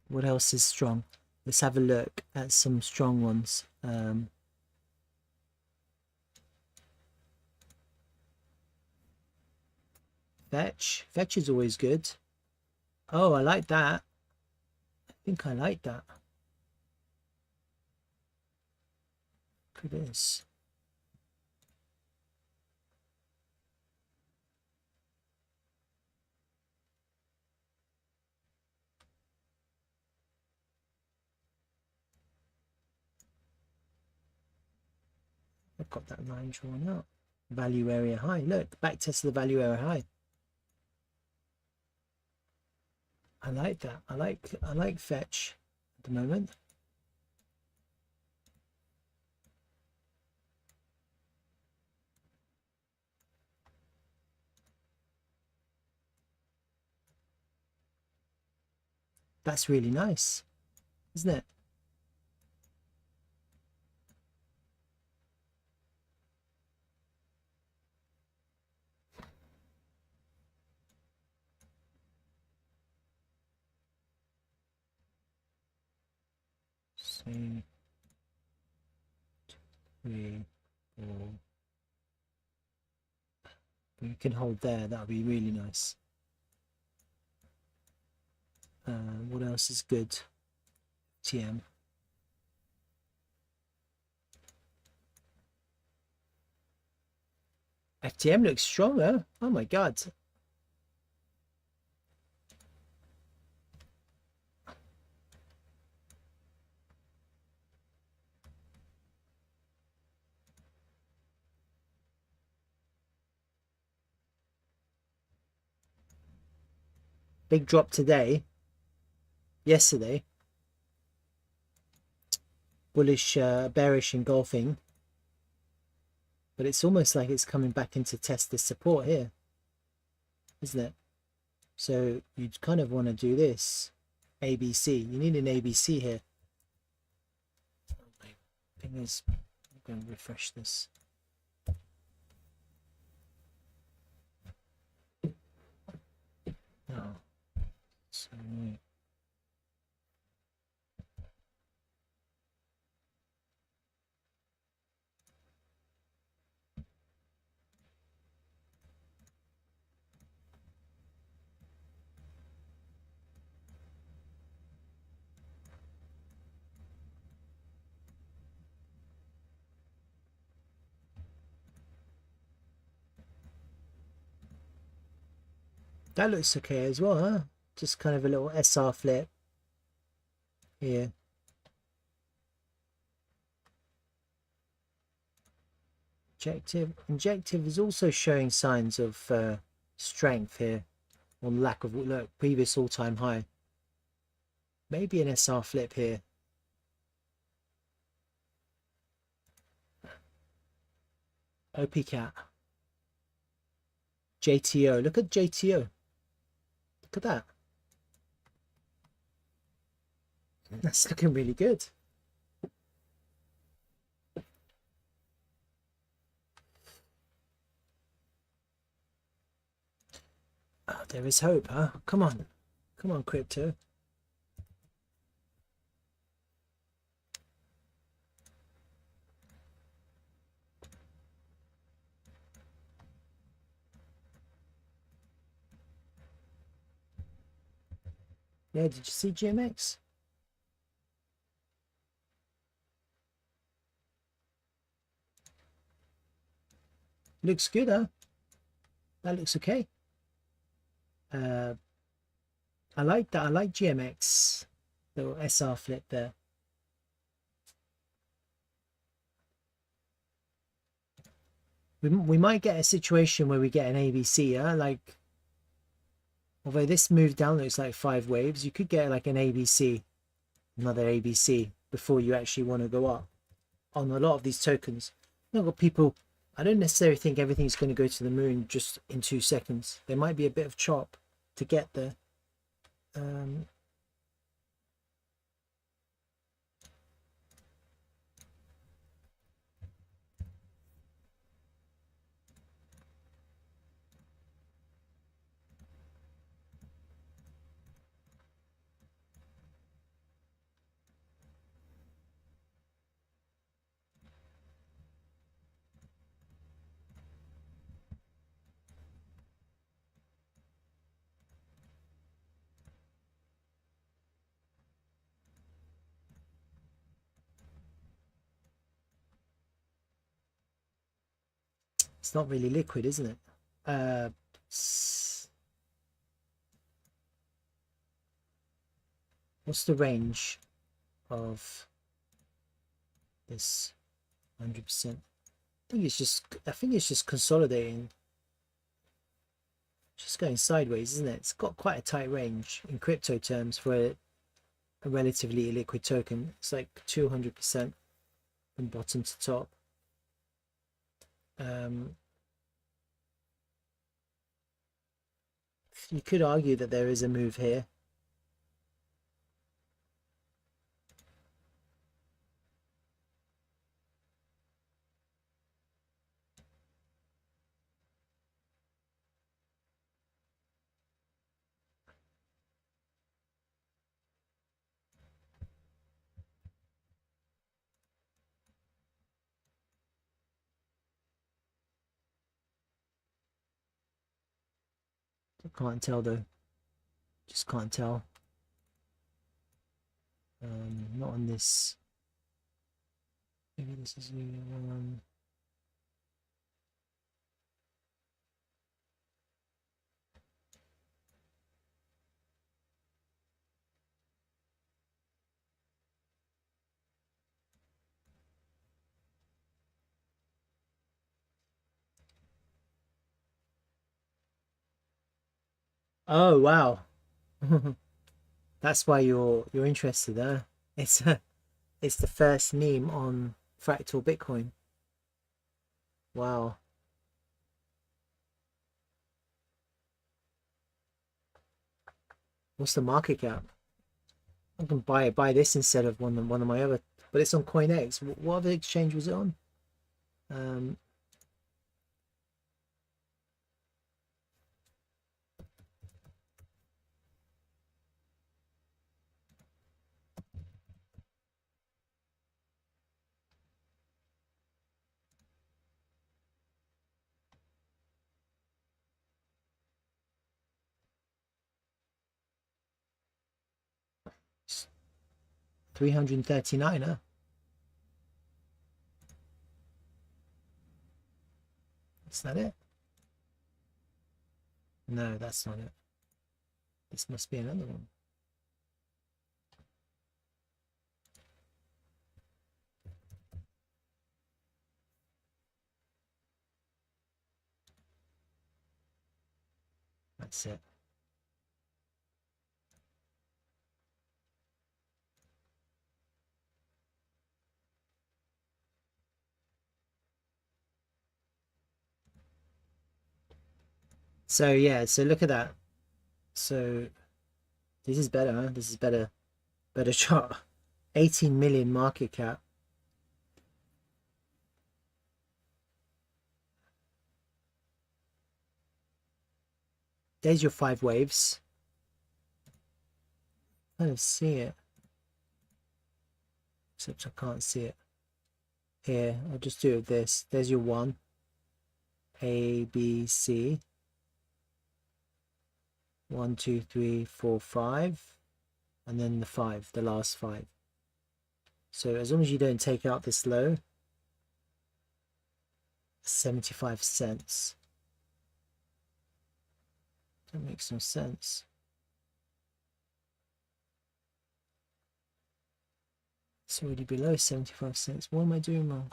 What else is strong? Let's have a look at some strong ones. Fetch is always good. Oh, I like that. I think I like that. Look at this. I've got that line drawn out. Value area high. Look, back test of the value area high. I like that. I like fetch at the moment. That's really nice, isn't it? So 3, 4. We can hold there. That would be really nice. What else is good? TM. FTM looks stronger. Oh my God. Big drop today. Yesterday. Bullish, bearish engulfing. But it's almost like it's coming back in to test this support here, isn't it? So you kind of want to do this. ABC. You need an ABC here. Oh, my fingers. I'm going to refresh this. Oh, so annoying. That looks okay as well, huh? Just kind of a little SR flip here. Injective is also showing signs of strength here, on lack of look, previous all-time high. Maybe an SR flip here. OPCAT. JTO. Look at JTO. Look at that. That's looking really good. There is hope, huh? Come on. Come on, crypto. Yeah, did you see GMX? Looks good, huh? That looks okay. I like that. I like GMX. Little SR flip there. We might get a situation where we get an ABC, yeah? Like, although this move down looks like 5 waves, you could get like an ABC, another ABC, before you actually want to go up on a lot of these tokens. You've got people, I don't necessarily think everything's going to go to the moon just in 2 seconds. There might be a bit of chop to get there. It's not really liquid, isn't it? What's the range of this 100%? I think it's just consolidating, just going sideways, isn't it? It's got quite a tight range in crypto terms for a relatively illiquid token. It's like 200% from bottom to top. You could argue that there is a move here. I can't tell though. Just can't tell. Not on this. Maybe this is oh wow. That's why you're interested, huh? It's the first meme on fractal Bitcoin. Wow. What's the market cap? I can buy this instead of one of my other, but it's on CoinX. What other exchange was it on? Um, it's 339, huh? Is that it? No, that's not it. This must be another one. That's it. So yeah, so look at that. So this is better, huh? This is better chart. 18 million market cap. There's your 5 waves. I kind of see it, except I can't see it here. I'll just do it with this. There's your 1, A, B, C. 1, 2, 3, 4, 5, and then the 5, the last 5. So as long as you don't take out this low, 75 cents. That makes no sense. It's already below 75 cents. What am I doing wrong?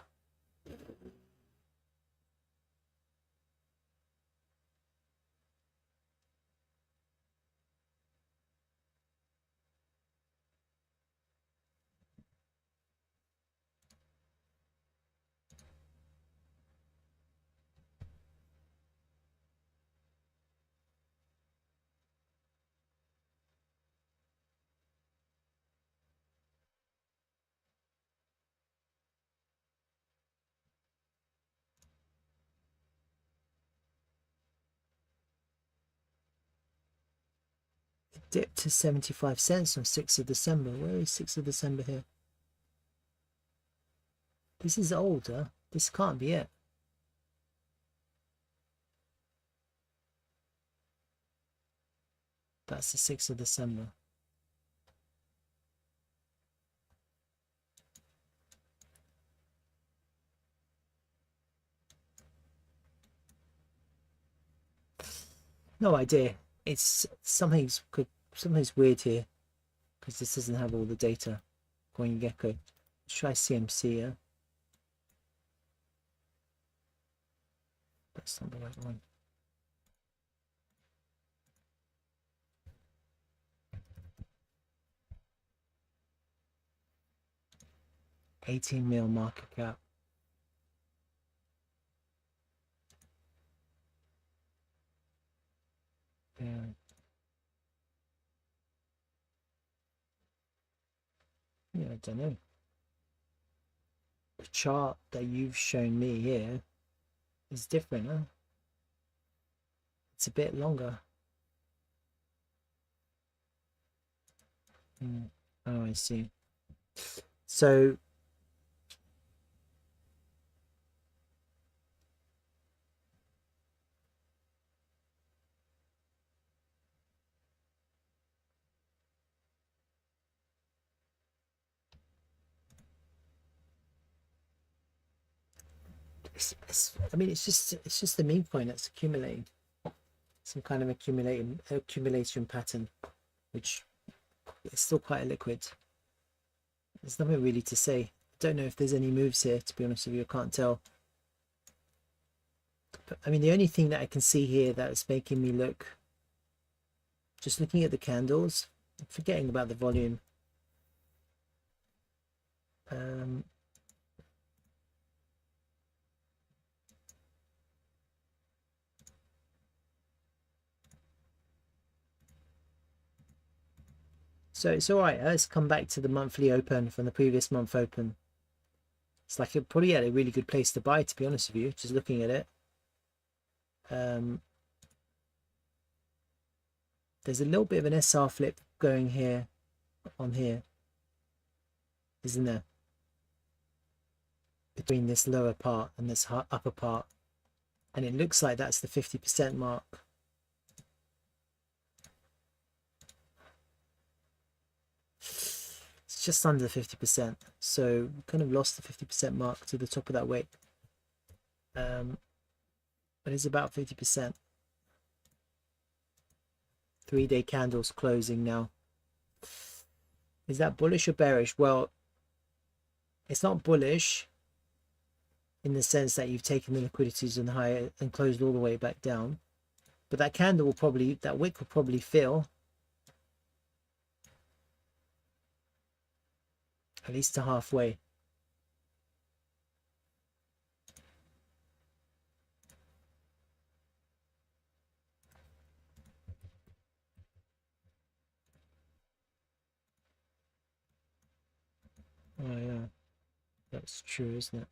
It dipped to 75 cents on 6th of December. Where is 6th of December here? This is older. This can't be it. That's the 6th of December. No idea. It's something's weird here because this doesn't have all the data. CoinGecko. Let's try CMC. Yeah, that's not the right one. $18 million market cap. Yeah. Yeah, I don't know. The chart that you've shown me here is different, huh? It's a bit longer. Oh, I see. So I mean, it's just the mean point that's accumulating, some kind of accumulation pattern, which is still quite liquid. There's nothing really to say. I don't know if there's any moves here, to be honest with you. I can't tell. But I mean, the only thing that I can see here that's making me look, just looking at the candles, forgetting about the volume. So it's all right. Let's come back to the monthly open from the previous month open. It's like it probably had a really good place to buy, to be honest with you, just looking at it. There's a little bit of an SR flip going here on here, isn't there? Between this lower part and this upper part. And it looks like that's the 50% mark. It's just under 50%. So we kind of lost the 50% mark to the top of that wick. But it's about 50%. 3-day candles closing now. Is that bullish or bearish? Well, it's not bullish in the sense that you've taken the liquidities and higher and closed all the way back down. But that candle will probably, that wick will probably fill at least to halfway. Oh yeah, that's true, isn't it?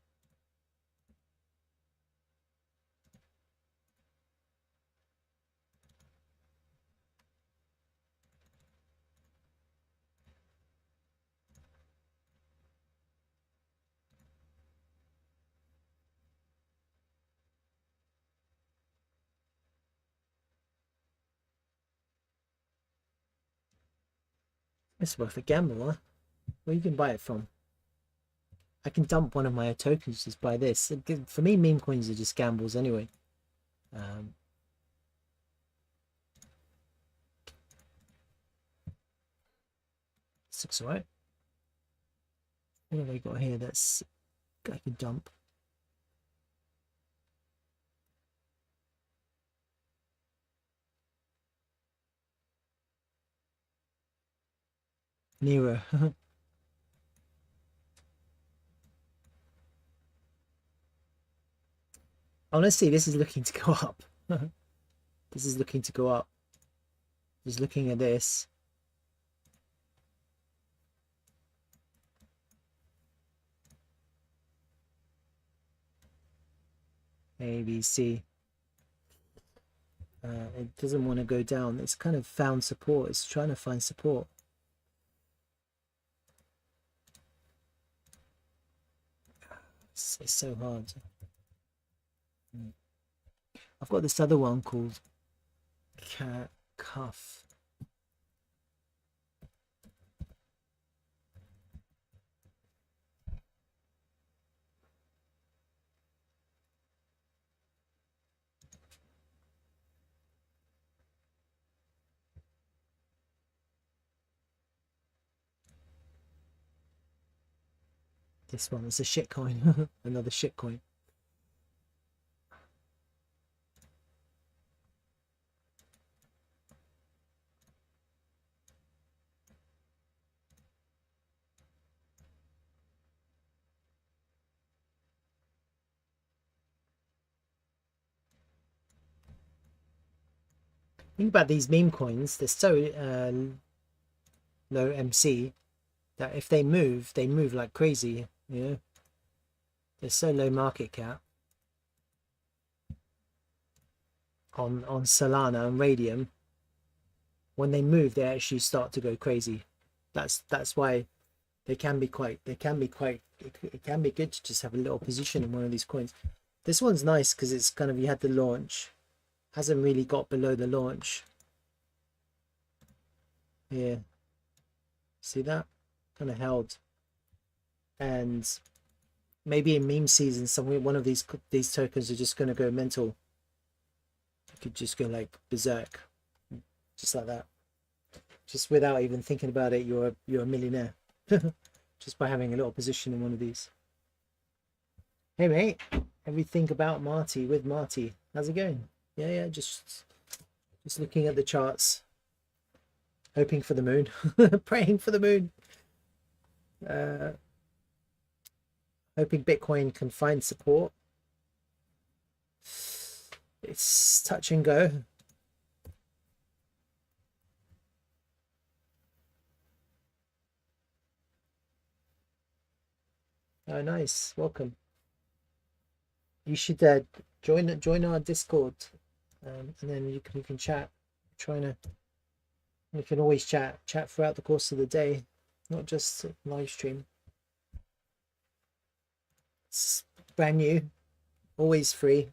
It's worth a gamble, huh? Where you can buy it from? I can dump one of my tokens just buy this. For me, meme coins are just gambles anyway. This looks alright. What have I got here that's I can dump? Nero. Honestly, this is looking to go up. This is looking to go up. Just looking at this. A, B, C. It doesn't want to go down. It's kind of found support. It's trying to find support. It's so hard. I've got this other one called Cuff. This one is a shit coin. Another shit coin. Think about these meme coins. They're so low MC that if they move like crazy. You know, they're so low market cap on Solana and Radium. When they move, they actually start to go crazy. That's why it can be good to just have a little position in one of these coins. This one's nice because it's kind of, you had the launch, hasn't really got below the launch. Yeah, see that kind of held, and maybe in meme season, one of these tokens are just going to go mental. You could just go like berserk, just like that, just without even thinking about it. You're a millionaire just by having a little position in one of these. Hey mate, everything about Marty with Marty. How's it going? Yeah, just looking at the charts, hoping for the moon, praying for the moon, hoping Bitcoin can find support. It's touch and go. Oh, nice. Welcome. You should join our Discord, and then you can chat. We can always chat throughout the course of the day, not just live stream. It's brand new, always free,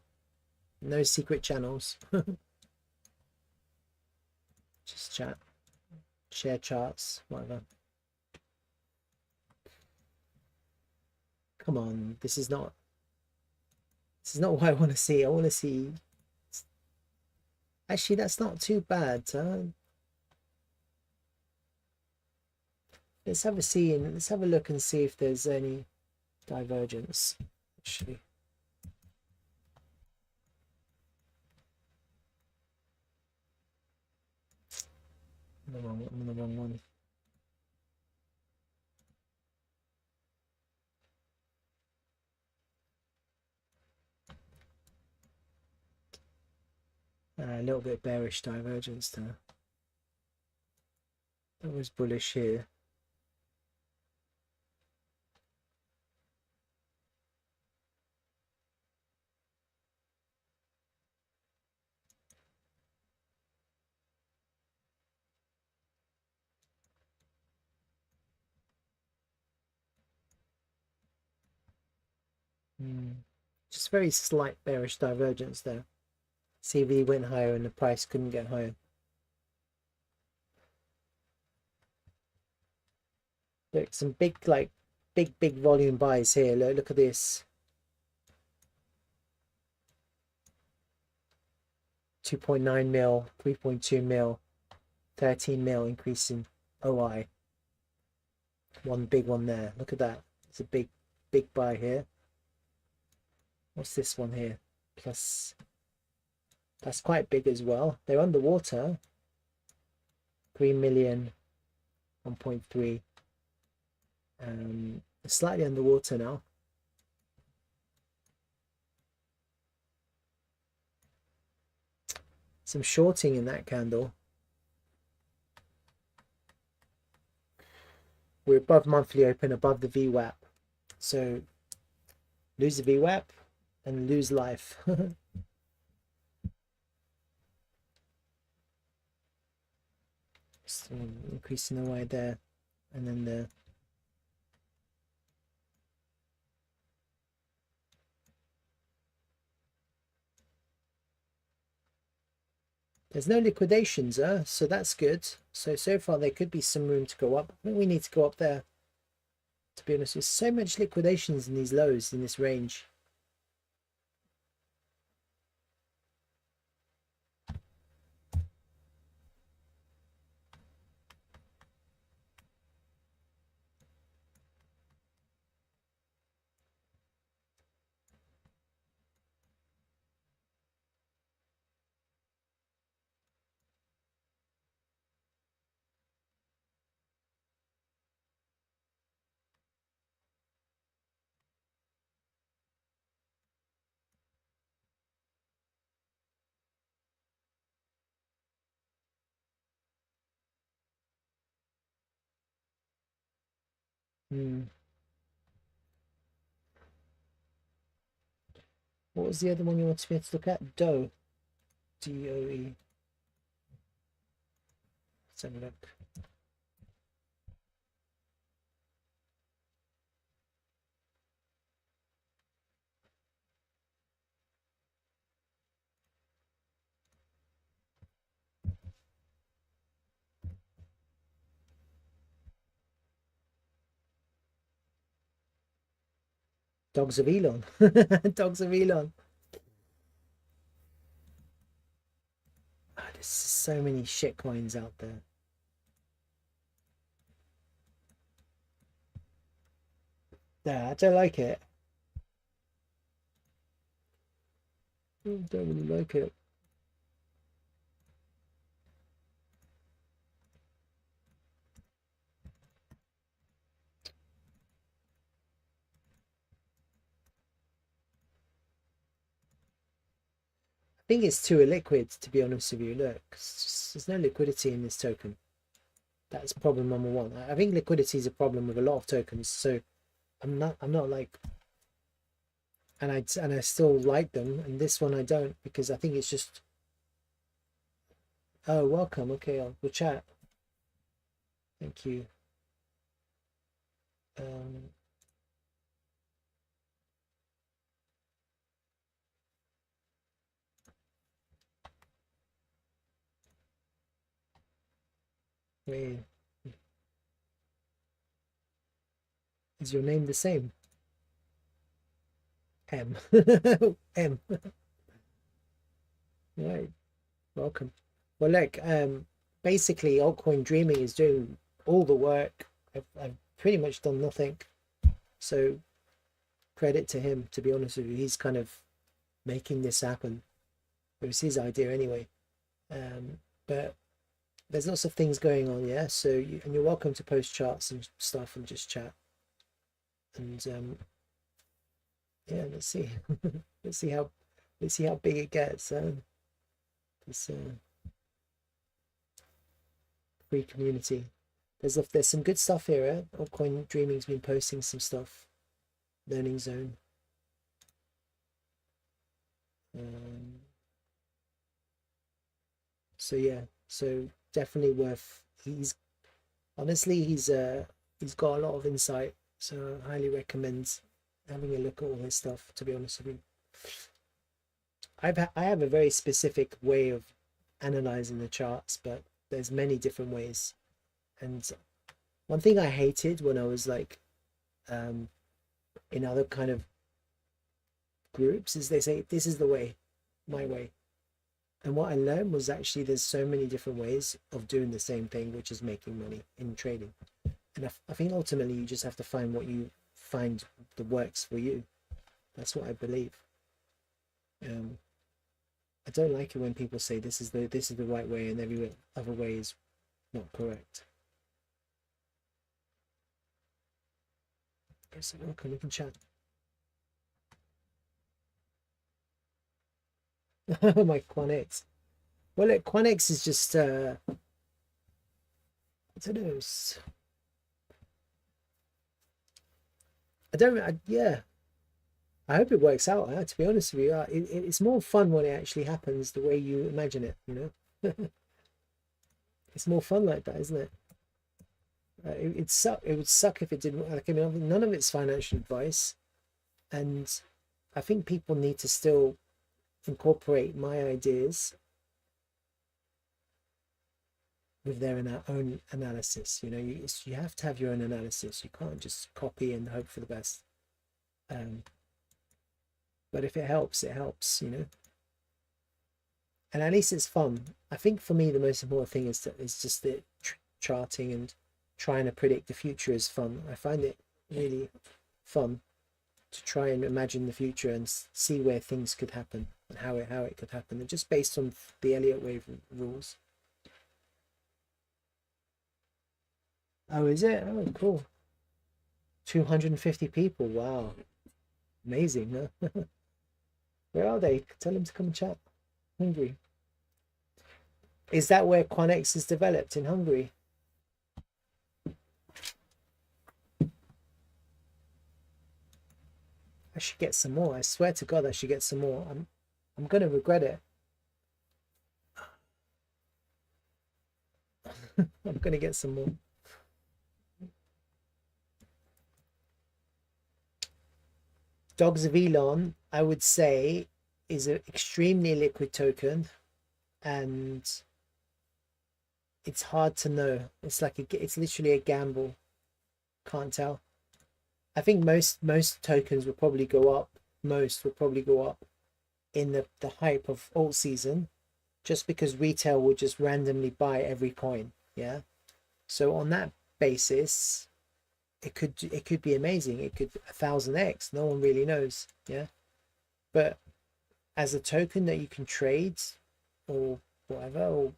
no secret channels. Just chat, share charts, whatever. Come on, this is not what I want to see. I want to see, actually that's not too bad. Let's have a look and see if there's any divergence actually. I'm the wrong one. A little bit bearish divergence there. That was bullish here. Just very slight bearish divergence there. CV went higher and the price couldn't get higher. Look, some big, like big volume buys here. Look at this. 2.9 mil, 3.2 mil, 13 mil increase in OI. One big one there. Look at that. It's a big buy here. What's this one here? Plus, that's quite big as well. They're underwater. 3 million, 1.3. Slightly underwater now. Some shorting in that candle. We're above monthly open, above the VWAP. So lose the VWAP and lose life. So increasing the way there, and then there's no liquidations, so that's good. So far there could be some room to go up. I think we need to go up there, to be honest. There's so much liquidations in these lows, in this range. What was the other one you wanted me to look at? DOE. DOE. Let's have a look. Dogs of Elon. Dogs of Elon. Oh, there's so many shit coins out there. Yeah, I don't like it. I don't really like it. I think it's too illiquid, to be honest with you. Look, there's no liquidity in this token. That's problem number one. I think liquidity is a problem with a lot of tokens. So I'm not like, and I still like them, and this one I don't, because I think it's just. Oh, welcome. Okay, we'll chat. Thank you. Wait, is your name the same? M. M. Right. Welcome. Well, look, basically altcoin dreaming is doing all the work. I've pretty much done nothing. So credit to him, to be honest with you. He's kind of making this happen. It was his idea anyway. But there's lots of things going on, yeah. So and you're welcome to post charts and stuff and just chat. And yeah, let's see. let's see how big it gets. This free community. There's some good stuff here. Altcoin Dreaming's been posting some stuff. Learning Zone. So yeah, so definitely worth. He's honestly he's got a lot of insight. So I highly recommend having a look at all his stuff. To be honest with you, I have a very specific way of analyzing the charts, but there's many different ways, and One thing I hated when I was like in other kind of groups is they say this is the way, my way. And what I learned was actually there's so many different ways of doing the same thing, which is making money in trading. And I think ultimately you just have to find what you find that works for you. That's what I believe. I don't like it when people say this is the right way and every other way is not correct. Yes, welcome. We can chat. My QuantX. Well, look, QuantX is just I don't know. Yeah. I hope it works out. To be honest with you, it's more fun when it actually happens the way you imagine it. You know, it's more fun like that, isn't it? It suck. It would suck if it didn't. Like, I mean, none of it's financial advice, and I think people need to still incorporate my ideas with their own analysis. You know, you have to have your own analysis. You can't just copy and hope for the best. But if it helps, it helps. You know, and at least it's fun. I think for me, the most important thing is just the charting and trying to predict the future is fun. I find it really fun to try and imagine the future and see where things could happen and how it could happen, and just based on the Elliott wave rules. Oh, is it? Oh, cool. 250 people. Wow, amazing, huh? Where are they? Tell them to come and chat. Hungary. Is that where QuantX is developed, in Hungary? I should get some more. I swear to God, I should get some more. I'm gonna regret it. I'm gonna get some more. Dogs of Elon, I would say, is an extremely liquid token, and it's hard to know. It's like it's literally a gamble. Can't tell. I think most tokens will probably go up. Most will probably go up in the hype of alt season, just because retail will just randomly buy every coin. Yeah. So on that basis, it could be amazing. It could 1000x. No one really knows. Yeah. But as a token that you can trade or whatever, or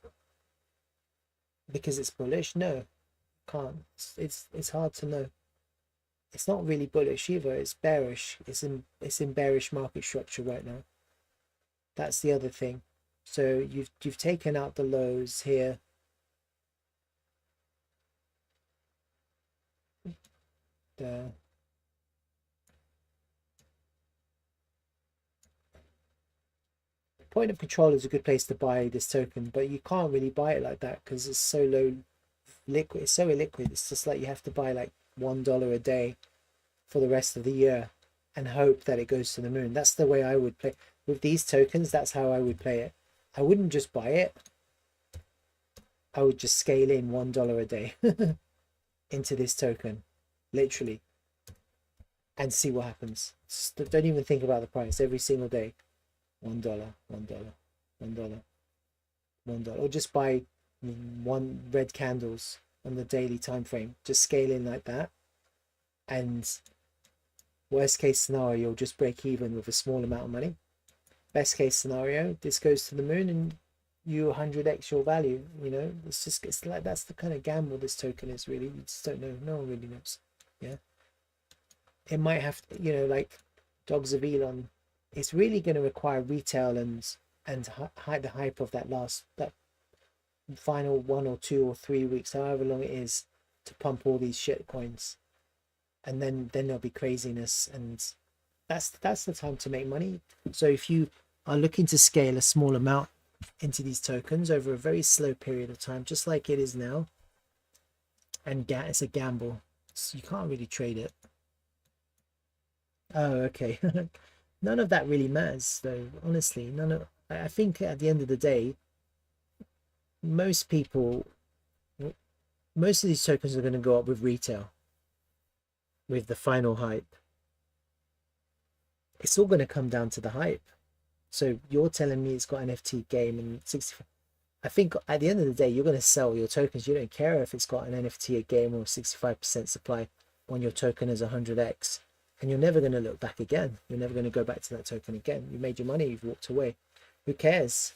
because it's bullish, no, can't. It's hard to know. It's not really bullish either. It's bearish. It's in bearish market structure right now. That's the other thing. So you've taken out the lows here. The point of control is a good place to buy this token, but you can't really buy it like that because it's so low liquid. It's so illiquid. It's just like you have to buy like $1 a day for the rest of the year and hope that it goes to the moon. That's the way I would play with these tokens. That's how I would play it. I wouldn't just buy it. I would just scale in $1 a day into this token, literally, and see what happens. Just don't even think about the price every single day. $1, $1, $1, $1, or just buy one red candles on the daily time frame. Just scale in like that, and worst case scenario, you'll just break even with a small amount of money. Best case scenario, this goes to the moon and you 100x your value. You know, it's like that's the kind of gamble this token is. Really, you just don't know. No one really knows. Yeah, it might have to, you know, like Dogs of Elon. It's really going to require retail and hide the hype of that final 1 or 2 or 3 weeks, however long it is, to pump all these shit coins, and then there'll be craziness, and that's the time to make money. So if you are looking to scale a small amount into these tokens over a very slow period of time, just like it is now, and it's a gamble, so you can't really trade it. Oh, okay. None of that really matters, though. Honestly, I think at the end of the day, most people most of these tokens are going to go up with retail, with the final hype. It's all going to come down to the hype. So you're telling me it's got NFT game and 65. I think at the end of the day, you're going to sell your tokens. You don't care if it's got an NFT a game or 65% supply when your token is 100x, and you're never going to look back again. You're never going to go back to that token again. You made your money. You've walked away. Who cares?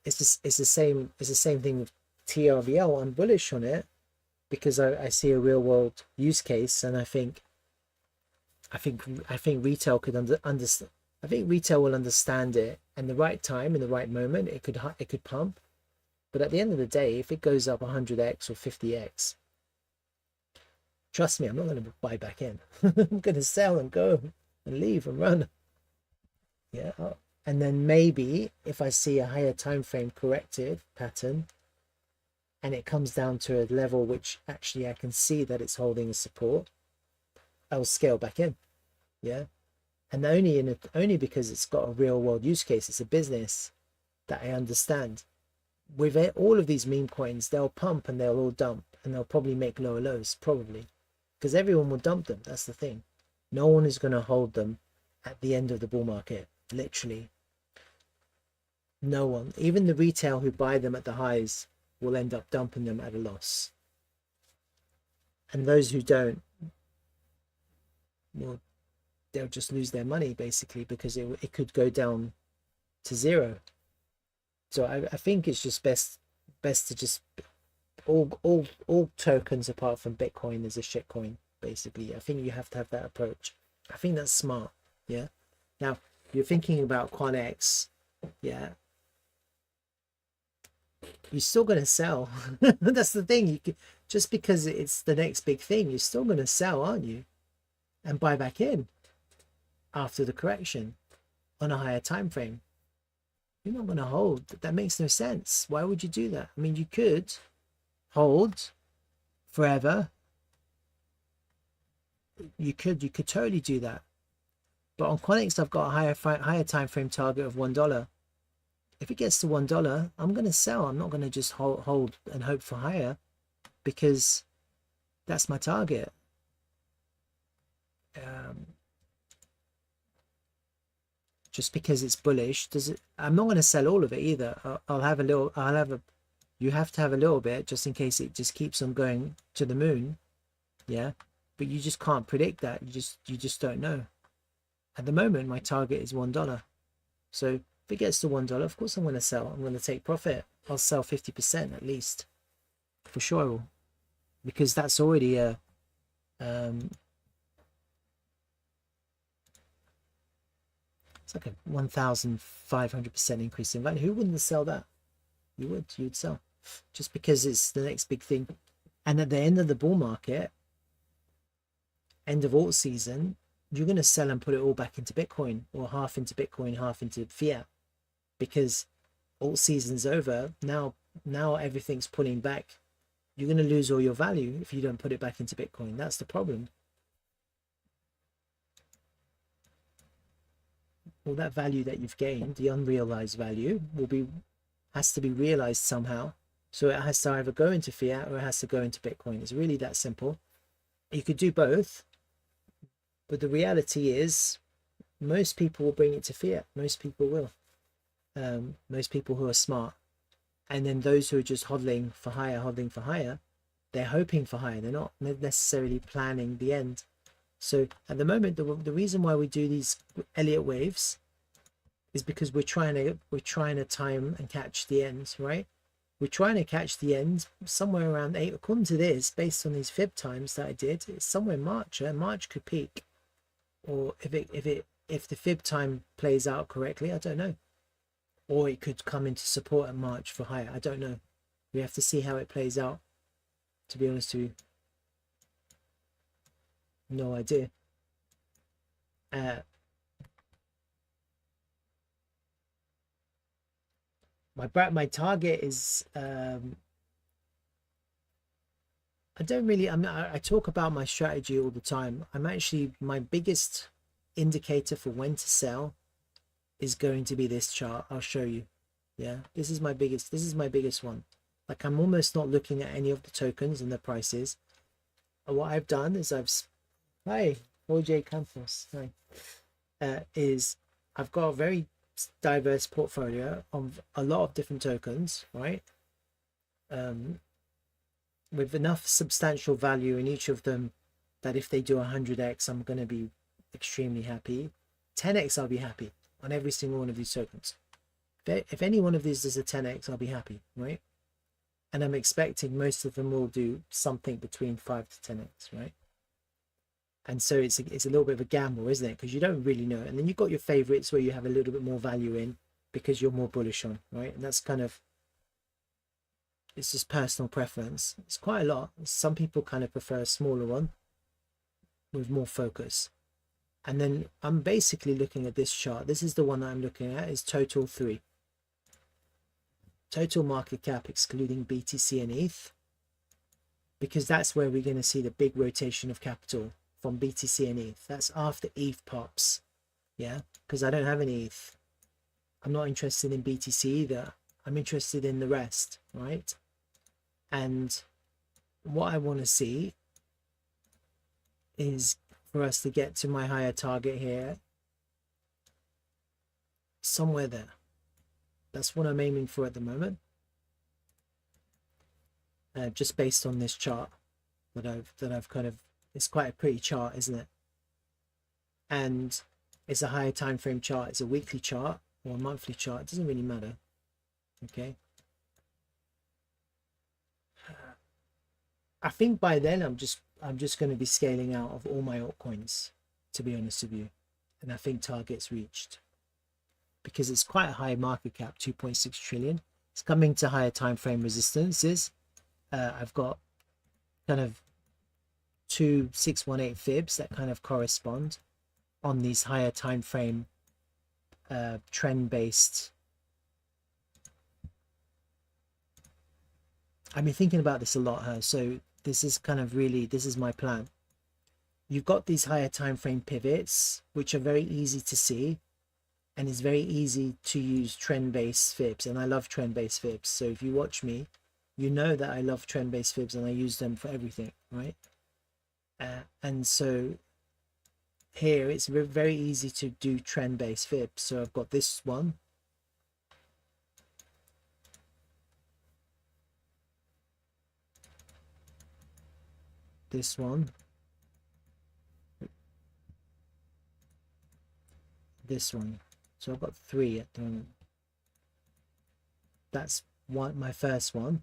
It's just, it's the same thing with TRVL. I'm bullish on it because I see a real world use case, and I think retail could understand. I think retail will understand it, and the right time, in the right moment, it could pump. But at the end of the day, if it goes up 100x or 50x, trust me, I'm not going to buy back in. I'm going to sell and go and leave and run. Yeah. And then maybe if I see a higher time frame corrective pattern and it comes down to a level which actually I can see that it's holding a support, I'll scale back in. Yeah. And only because it's got a real world use case, it's a business that I understand. With it, all of these meme coins, they'll pump and they'll all dump, and they'll probably make lower lows, probably, because everyone will dump them. That's the thing. No one is going to hold them at the end of the bull market. Literally, no one. Even the retail who buy them at the highs will end up dumping them at a loss, and those who don't, well, they'll just lose their money basically, because it could go down to zero. So I think it's just best to just all tokens apart from Bitcoin is a shit coin, basically. I think you have to have that approach. I think that's smart. Yeah. Now you're thinking about QuantX. Yeah. You're still gonna sell. That's the thing. You can, just because it's the next big thing, you're still gonna sell, aren't you? And buy back in after the correction on a higher time frame. You're not going to hold. That makes no sense. Why would you do that? I mean, you could hold forever. You could totally do that. But on QuantX, I've got a higher time frame target of $1. If it gets to $1, I'm going to sell. I'm not going to just hold and hope for higher, because that's my target. Just because it's bullish, I'm not going to sell all of it either. You have to have a little bit just in case it just keeps on going to the moon. Yeah. But you just can't predict that. You just don't know. At the moment, my target is $1. So if it gets to $1, of course I'm going to sell. I'm going to take profit. I'll sell 50% at least. For sure I will. Because that's already a it's like a 1,500% increase in value. Who wouldn't sell that? You'd sell, just because it's the next big thing. And at the end of the bull market, end of alt season, you're going to sell and put it all back into Bitcoin, or half into Bitcoin, half into fiat, because alt season's over. Now everything's pulling back. You're going to lose all your value if you don't put it back into Bitcoin. That's the problem. All that value that you've gained, the unrealized value, has to be realized somehow. So it has to either go into fiat or it has to go into Bitcoin. It's really that simple. You could do both, but the reality is most people will bring it to fiat. Most people will. Most people who are smart. And then those who are just hodling for higher, they're hoping for higher. They're not necessarily planning the end. So at the moment, the reason why we do these Elliott waves is because we're trying to time and catch the end, right? We're trying to catch the end somewhere around 8, according to this, based on these fib times that I did. It's somewhere in March. March could peak, or if the fib time plays out correctly, I don't know. Or it could come into support at March for higher. I don't know. We have to see how it plays out. To be honest with you. No idea. My target is I talk about my strategy all the time. I'm actually, my biggest indicator for when to sell is going to be this chart. I'll show you. Yeah, this is my biggest one. Like I'm almost not looking at any of the tokens and the prices. And what I've done is hi, OJ Campos, hi, is I've got a very diverse portfolio of a lot of different tokens, right? With enough substantial value in each of them that if they do 100x, I'm going to be extremely happy. 10x, I'll be happy on every single one of these tokens. If any one of these does a 10x, I'll be happy, right? And I'm expecting most of them will do something between 5 to 10x, right? And so it's a little bit of a gamble, isn't it? Because you don't really know. And then you've got your favorites where you have a little bit more value in because you're more bullish on, right? And that's kind of, it's just personal preference. It's quite a lot. Some people kind of prefer a smaller one with more focus. And then I'm basically looking at this chart. This is the one that I'm looking at, is total 3. Total market cap excluding BTC and ETH, because that's where we're going to see the big rotation of capital from BTC and ETH. That's after ETH pops, yeah, because I don't have any ETH. I'm not interested in BTC either. I'm interested in the rest, right? And what I want to see is for us to get to my higher target here, somewhere there. That's what I'm aiming for at the moment, just based on this chart that I've kind of, it's quite a pretty chart, isn't it? And it's a higher time frame chart. It's a weekly chart or a monthly chart. It doesn't really matter. Okay. I think by then I'm just going to be scaling out of all my altcoins, to be honest with you. And I think target's reached, because it's quite a high market cap, 2.6 trillion. It's coming to higher time frame resistances. I've got kind of 2618 fibs that kind of correspond on these higher time frame trend based. I've been thinking about this a lot, so this is kind of really, this is my plan. You've got these higher time frame pivots, which are very easy to see, and it's very easy to use trend-based fibs, and I love trend-based fibs. So if you watch me, you know that I love trend-based fibs and I use them for everything, right? And so here it's very easy to do trend-based fibs. So I've got this one, this one, this one. So I've got 3 at the moment. That's my first one.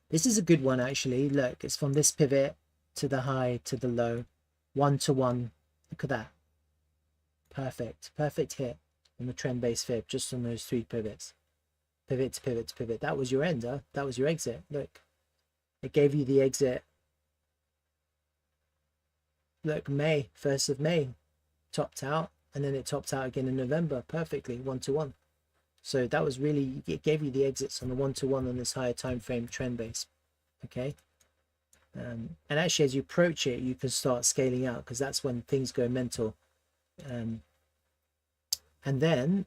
This is a good one, actually. Look, it's from this pivot to the high to the low, 1-to-1. Look at that. Perfect hit on the trend-based fib, just on those 3 pivots. Pivot to pivot to pivot. That was your end, huh? That was your exit. Look, it gave you the exit. Look, 1st of May, topped out, and then it topped out again in November, perfectly, 1-to-1. So that was really, it gave you the exits on the 1-to-1 on this higher time frame trend base. Okay. And actually, as you approach it, you can start scaling out, because that's when things go mental. And then,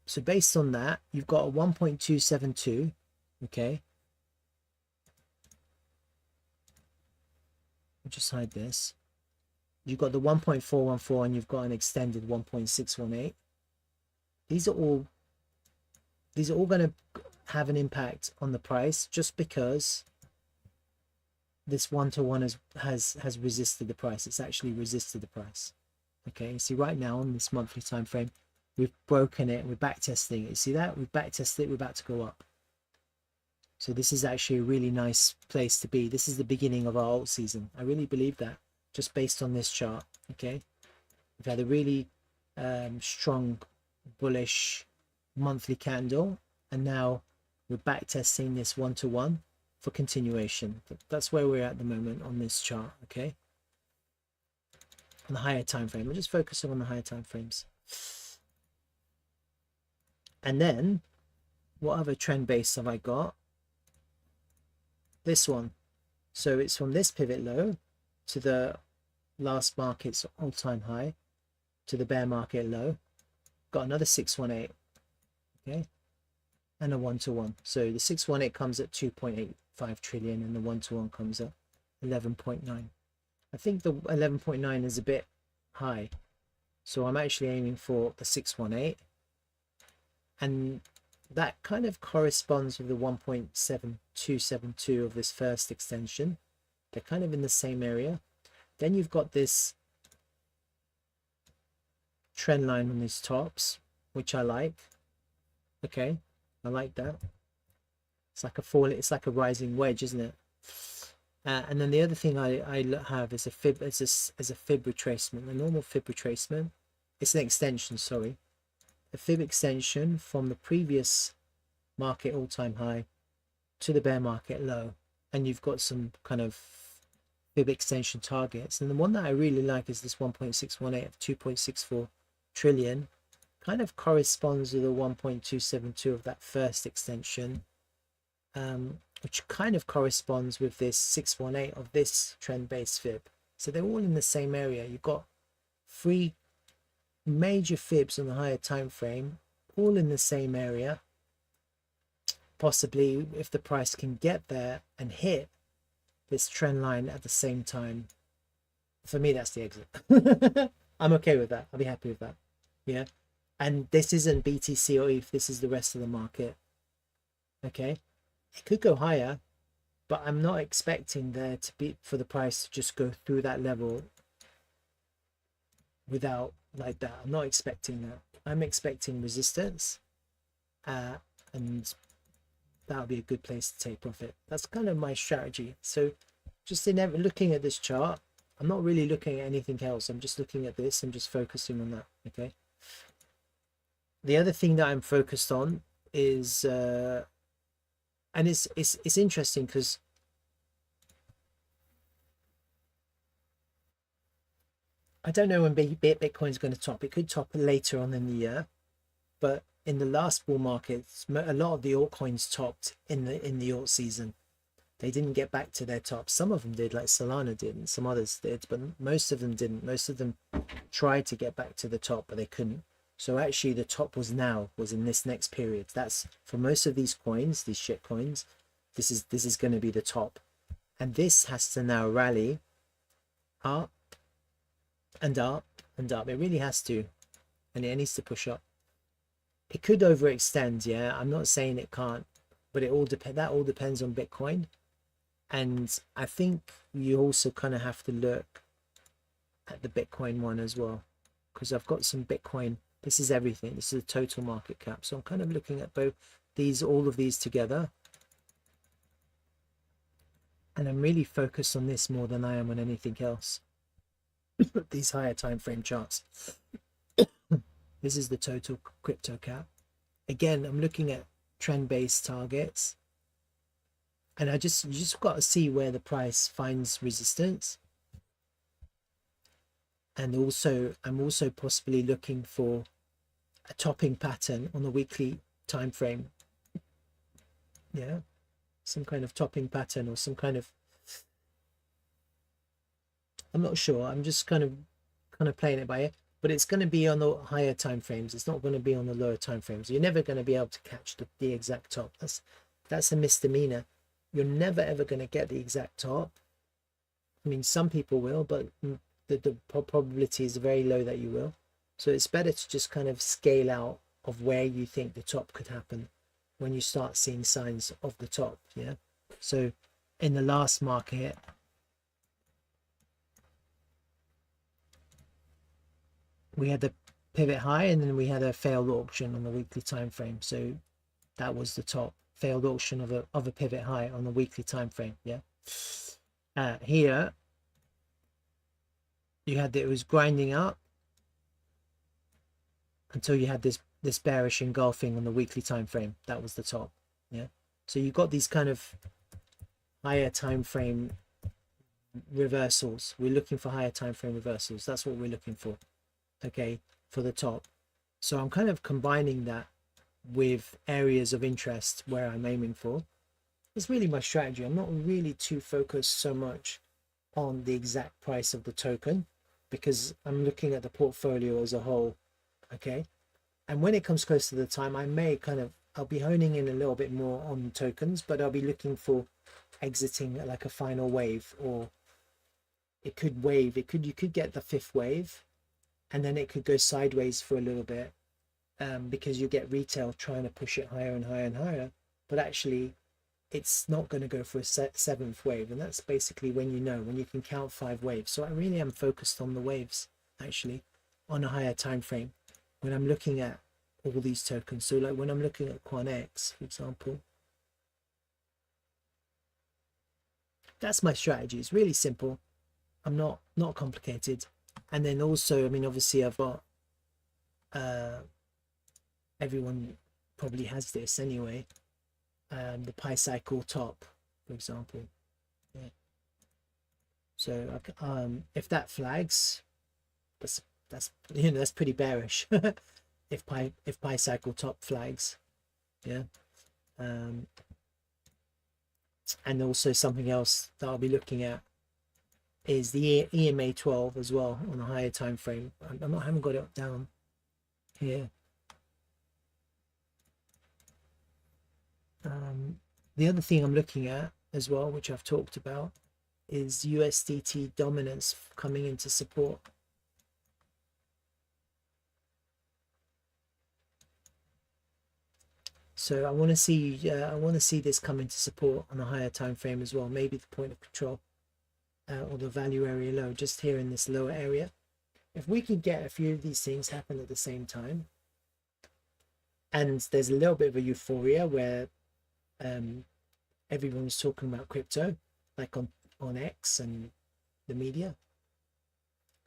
so based on that, you've got a 1.272. Okay. I'll just hide this. You've got the 1.414 and you've got an extended 1.618. These are all going to have an impact on the price, just because this 1-to-1 has resisted the price. It's actually resisted the price. Okay, see right now on this monthly time frame, we've broken it, we're back testing it. You see that? We've back tested it, we're about to go up. So this is actually a really nice place to be. This is the beginning of our alt season. I really believe that, just based on this chart. Okay, we've had a really strong bullish monthly candle, and now we're back testing this 1-to-1 for continuation. That's where we're at the moment on this chart. Okay, on the higher time frame, we're just focusing on the higher time frames. And then what other trend base have I got? This one. So it's from this pivot low to the last market's all-time high to the bear market low. Got another 618. Okay, and a 1-to-1. So the 618 comes at 2.85 trillion and the 1-to-1 comes at 11.9. I think the 11.9 is a bit high, so I'm actually aiming for the 618, and that kind of corresponds with the 1.7272 of this first extension. They're kind of in the same area. Then you've got this trend line on these tops, which I like. Okay, I like that. It's like a fall, it's like a rising wedge, isn't it? And then the other thing I have is a fib, as a fib retracement. A normal fib retracement, it's an extension, sorry, a fib extension from the previous market all-time high to the bear market low, and you've got some kind of fib extension targets. And the one that I really like is this 1.618 of 2.64 trillion, kind of corresponds with the 1.272 of that first extension, which kind of corresponds with this 618 of this trend-based fib. So they're all in the same area. You've got 3 major fibs on the higher time frame, all in the same area. Possibly, if the price can get there and hit this trend line at the same time, for me that's the exit. I'm okay with that. I'll be happy with that. Yeah, and this isn't BTC or ETH, this is the rest of the market. Okay, it could go higher, but I'm not expecting there to be, for the price to just go through that level without, like that. I'm not expecting that. I'm expecting resistance, and that'll be a good place to take profit. That's kind of my strategy. So just in looking at this chart, I'm not really looking at anything else. I'm just looking at this and just focusing on that. Okay, the other thing that I'm focused on is and it's interesting because I don't know when Bitcoin is going to top. It could top later on in the year, but in the last bull market, a lot of the altcoins topped in the alt season. They didn't get back to their top. Some of them did, like Solana did, and some others did, but most of them didn't. Most of them tried to get back to the top, but they couldn't. So actually the top was in this next period. That's for most of these coins, these shit coins, this is going to be the top. And this has to now rally up and up and up. It really has to, and it needs to push up. It could overextend, yeah. I'm not saying it can't, but that all depends on Bitcoin. And I think you also kind of have to look at the Bitcoin one as well, because I've got some Bitcoin. This is everything. This is the total market cap. So I'm kind of looking at both these, all of these together. And I'm really focused on this more than I am on anything else. These higher time frame charts. This is the total crypto cap. Again, I'm looking at trend-based targets. And you just got to see where the price finds resistance. And also, I'm also possibly looking for a topping pattern on the weekly time frame. Yeah, some kind of topping pattern or some kind of, I'm not sure. I'm just kind of playing it by ear, but it's going to be on the higher time frames. It's not going to be on the lower time frames. You're never going to be able to catch the exact top. That's a misdemeanor. You're never ever going to get the exact top. I mean, some people will, but the probability is very low that you will. So it's better to just kind of scale out of where you think the top could happen when you start seeing signs of the top. Yeah, so in the last market, we had the pivot high and then we had a failed auction on the weekly time frame. So that was the top. Failed auction of a pivot high on the weekly time frame. Yeah, here you had that it was grinding up until you had this bearish engulfing on the weekly time frame. That was the top. Yeah, so you got these kind of higher time frame reversals. We're looking for higher time frame reversals. That's what we're looking for. Okay, for the top. So I'm kind of combining that with areas of interest where I'm aiming for. It's really my strategy. I'm not really too focused so much on the exact price of the token because I'm looking at the portfolio as a whole. Okay, and when it comes close to the time, I may kind of I'll be honing in a little bit more on tokens, but I'll be looking for exiting at like a final wave, or it could wave. You could get the fifth wave, and then it could go sideways for a little bit, because you get retail trying to push it higher and higher and higher, but actually it's not going to go for a seventh wave, and that's basically when you can count 5 waves. So I really am focused on the waves, actually, on a higher time frame when I'm looking at all these tokens. So like when I'm looking at QuantX, for example, that's my strategy. It's really simple. I'm not complicated. And then also, I mean, obviously I've got everyone probably has this anyway, the pi cycle top, for example. Yeah. So if that flags, that's that's pretty bearish. if pi cycle top flags, yeah. And also something else that I'll be looking at is the EMA 12 as well on a higher time frame. I haven't got it down here. The other thing I'm looking at as well, which I've talked about, is USDT dominance coming into support. So I want to see this come into support on a higher time frame as well. Maybe the point of control or the value area low, just here in this lower area. If we can get a few of these things happen at the same time, and there's a little bit of a euphoria where everyone's talking about crypto, like on X and the media,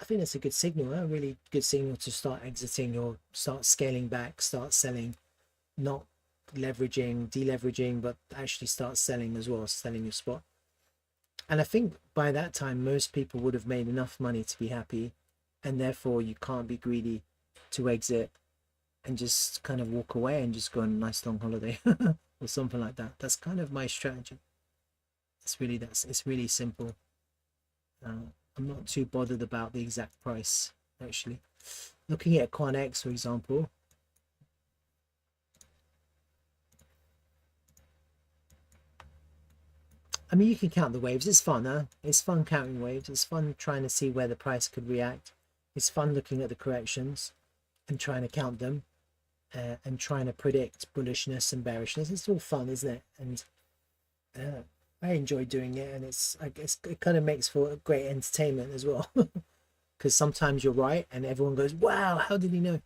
I think that's a good signal, a really good signal to start exiting or start scaling back, start selling, not leveraging, deleveraging, but actually start selling as well, selling your spot. And I think by that time, most people would have made enough money to be happy, and therefore you can't be greedy to exit and just kind of walk away and just go on a nice long holiday or something like that. That's kind of my strategy. It's really simple. I'm not too bothered about the exact price, actually. Looking at QuantX, for example, I mean, you can count the waves. It's fun, huh? It's fun counting waves. It's fun trying to see where the price could react. It's fun looking at the corrections and trying to count them, and trying to predict bullishness and bearishness. It's all fun, isn't it? And I enjoy doing it, and I guess it kind of makes for great entertainment as well. Because sometimes you're right and everyone goes, wow, how did he know?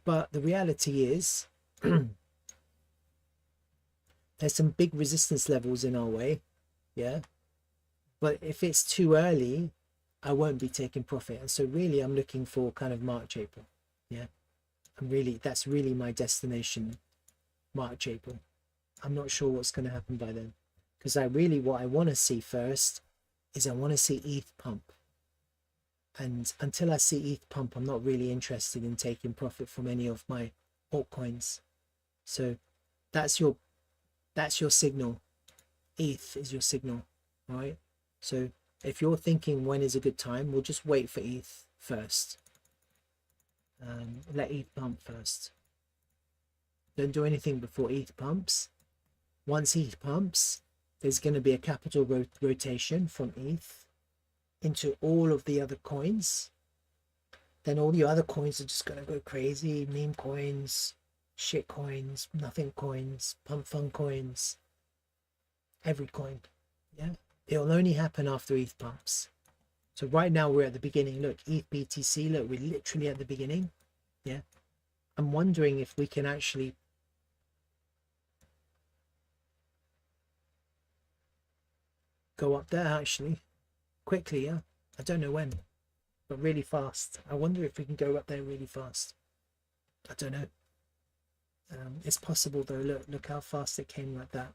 But the reality is there's some big resistance levels in our way, yeah. But if it's too early, I won't be taking profit. And so really I'm looking for kind of March, April, yeah. That's really my destination, March, April. I'm not sure what's going to happen by then, because what I want to see first is I want to see ETH pump. And until I see ETH pump, I'm not really interested in taking profit from any of my altcoins. So that's your signal. ETH is your signal, all right? So if you're thinking when is a good time, we'll just wait for ETH first. Let ETH pump first. Don't do anything before ETH pumps. Once ETH pumps, there's going to be a capital rotation from ETH into all of the other coins. Then all the other coins are just going to go crazy. Meme coins, shit coins, nothing coins, pump fund coins, every coin. Yeah, it'll only happen after ETH pumps. So right now we're at the beginning. Look, ETH BTC, look, we're literally at the beginning. Yeah, I'm wondering if we can actually go up there actually quickly. Yeah, I don't know when, but really fast. I wonder if we can go up there really fast. I don't know. It's possible though. Look how fast it came like that.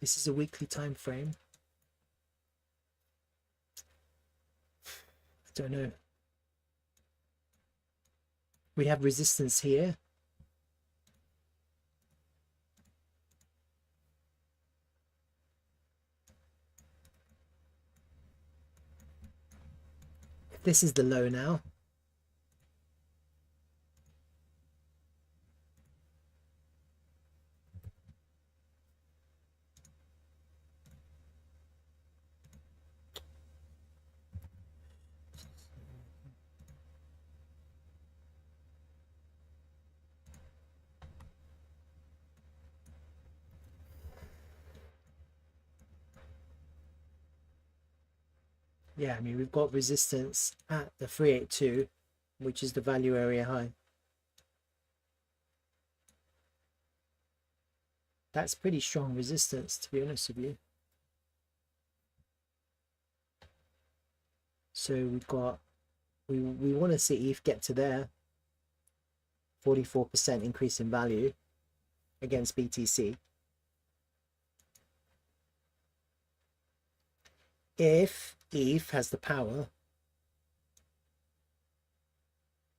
This is a weekly time frame. I don't know. We have resistance here. This is the low now. yeah, I mean, we've got resistance at the 382, which is the value area high. That's pretty strong resistance, to be honest with you. So we've got, we want to see ETH get to there, 44% increase in value against BTC. If ETH has the power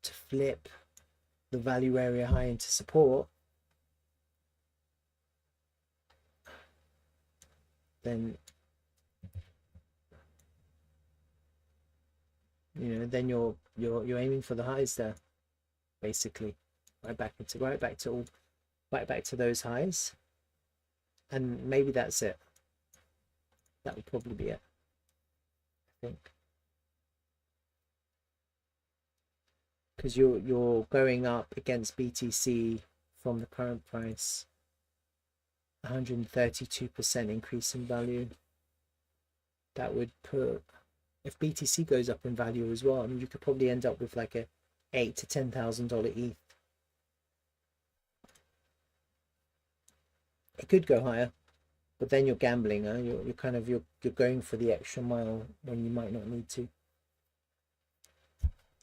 to flip the value area high into support, then then you're aiming for the highs there, basically, right back to those highs, and maybe that's it. That would probably be it, I think, because you're going up against BTC from the current price, 132% increase in value. That would put, if BTC goes up in value as well, I mean, you could probably end up with like a $8,000 to $10,000 ETH. It could go higher, but then you're gambling, huh? You're kind of you're going for the extra mile when you might not need to.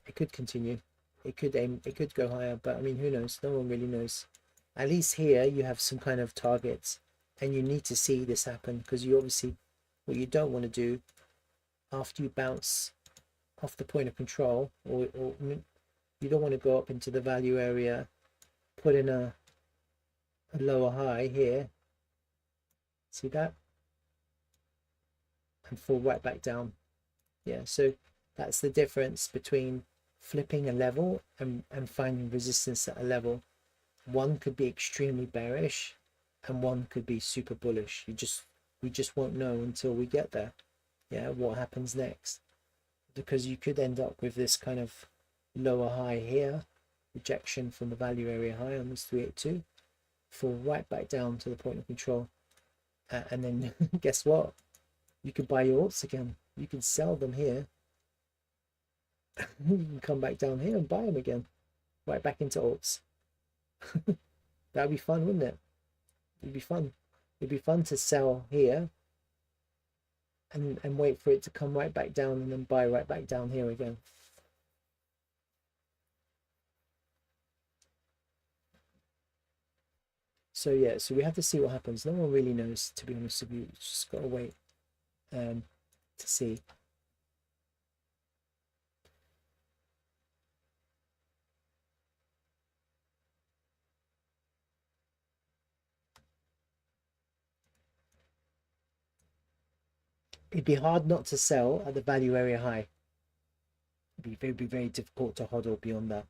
It could continue. It could go higher, but I mean, who knows? No one really knows. At least here you have some kind of targets, and you need to see this happen, because you obviously, what you don't want to do after you bounce off the point of control, or you don't want to go up into the value area, put in a lower high here, see that, and fall right back down. Yeah, so that's the difference between flipping a level and finding resistance at a level. One could be extremely bearish and one could be super bullish. We just won't know until we get there. Yeah, what happens next, because you could end up with this kind of lower high here, rejection from the value area high on this 382, fall right back down to the point of control, and then guess what, you could buy your alts again, you can sell them here, you can come back down here and buy them again, right back into alts. That'd be fun, wouldn't it? It'd be fun. It'd be fun to sell here and wait for it to come right back down and then buy right back down here again. So yeah, so we have to see what happens. No one really knows, to be honest with you. Just gotta wait to see. It'd be hard not to sell at the value area high. It'd be very difficult to hodl beyond that.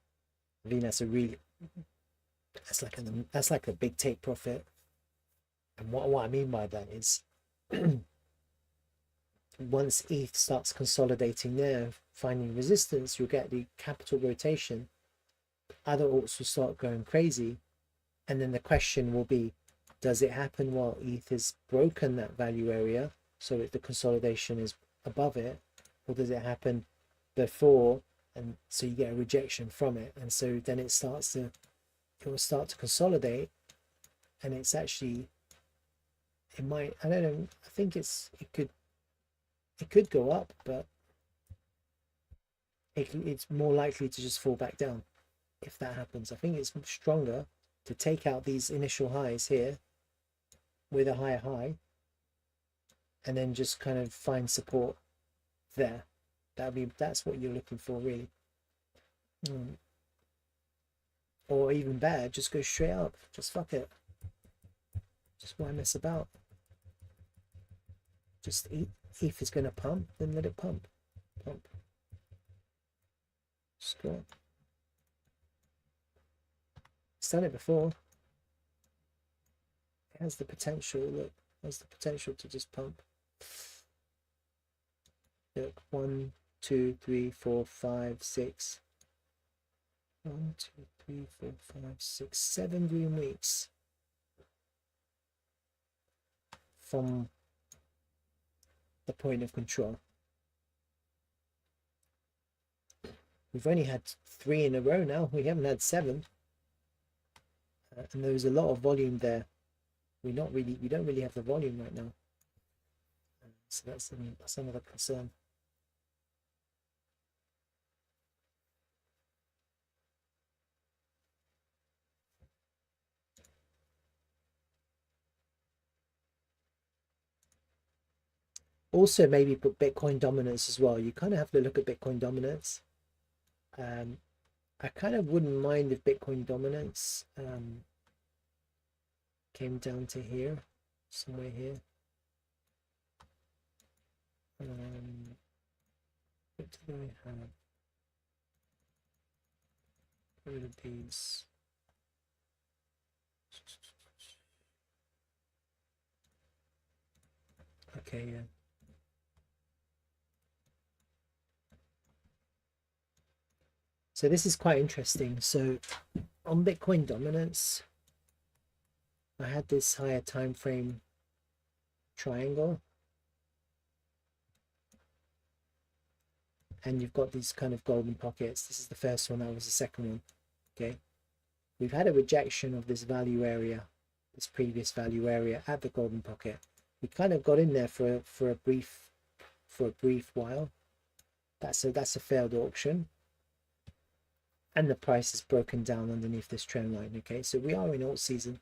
I think that's a really, that's like a big take profit. And what I mean by that is once ETH starts consolidating there, finding resistance, you'll get the capital rotation. Other alts will start going crazy. And then the question will be, does it happen while ETH has broken that value area, so that the consolidation is above it, or does it happen before, and so you get a rejection from it, and so then it will start to consolidate, and it's actually, it might, I don't know, I think it could go up, but it's more likely to just fall back down if that happens. I think it's stronger to take out these initial highs here with a higher high and then just kind of find support there. That's what you're looking for, really. Or even better, just go straight up. Just fuck it. Just why mess about? Just ETH is going to pump, then let it pump. Just go on. It's done it before. It has the potential, look, it has the potential to just pump. Look, 1, 2, 3, 4, 5, 6. 1, 2, 3, 4, 5, 6, 7 green weeks from the point of control. We've only had 3 in a row now. We haven't had 7. And there was a lot of volume there. We don't really have the volume right now. So that's another concern. Also, maybe put Bitcoin dominance as well. You kind of have to look at Bitcoin dominance. I kind of wouldn't mind if Bitcoin dominance came down to here, somewhere here. What do I have? Get rid of these. Okay, yeah. So this is quite interesting. So on Bitcoin dominance, I had this higher time frame triangle, and you've got these kind of golden pockets. This is the first one, that was the second one. Okay, we've had a rejection of this value area, this previous value area at the golden pocket. We kind of got in there for a brief while. That's a failed auction, and the price has broken down underneath this trend line. Okay, so we are in alt season.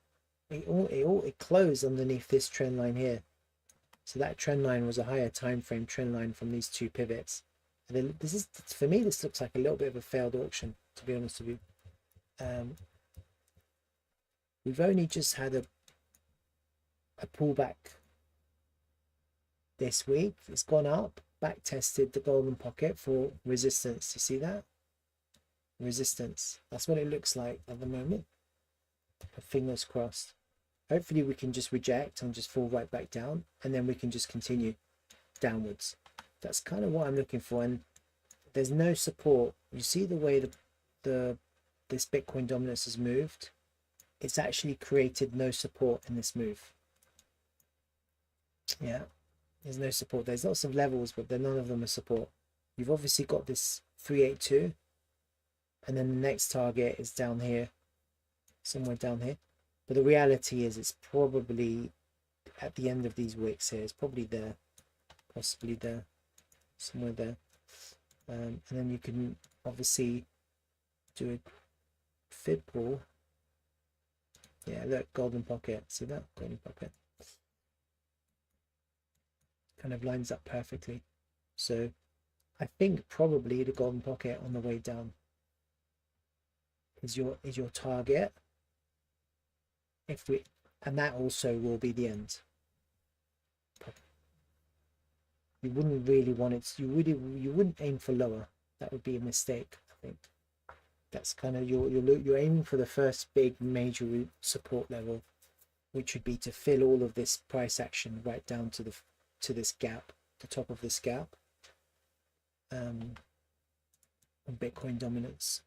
It closed underneath this trend line here. So that trend line was a higher time frame trend line from these 2 pivots. And then this is, for me, this looks like a little bit of a failed auction, to be honest with you. We've only just had a pullback this week. It's gone up, back tested the golden pocket for resistance. You see that? Resistance. That's what it looks like at the moment. Fingers crossed. Hopefully we can just reject and just fall right back down, and then we can just continue downwards. That's kind of what I'm looking for. And there's no support. You see the way this Bitcoin dominance has moved? It's actually created no support in this move. Yeah, there's no support. There's lots of levels, but none of them are support. You've obviously got this 382, and then the next target is down here, somewhere down here. But the reality is it's probably at the end of these wicks here. It's probably there, possibly there, somewhere there. And then you can obviously do a fib pull. Yeah, look, golden pocket. See that? Golden pocket. Kind of lines up perfectly. So I think probably the golden pocket on the way down is your target. And that also will be the end. You wouldn't really want it. You wouldn't aim for lower. That would be a mistake, I think. That's kind of you're aiming for the first big major support level, which would be to fill all of this price action right down to this gap, the top of this gap, on Bitcoin dominance.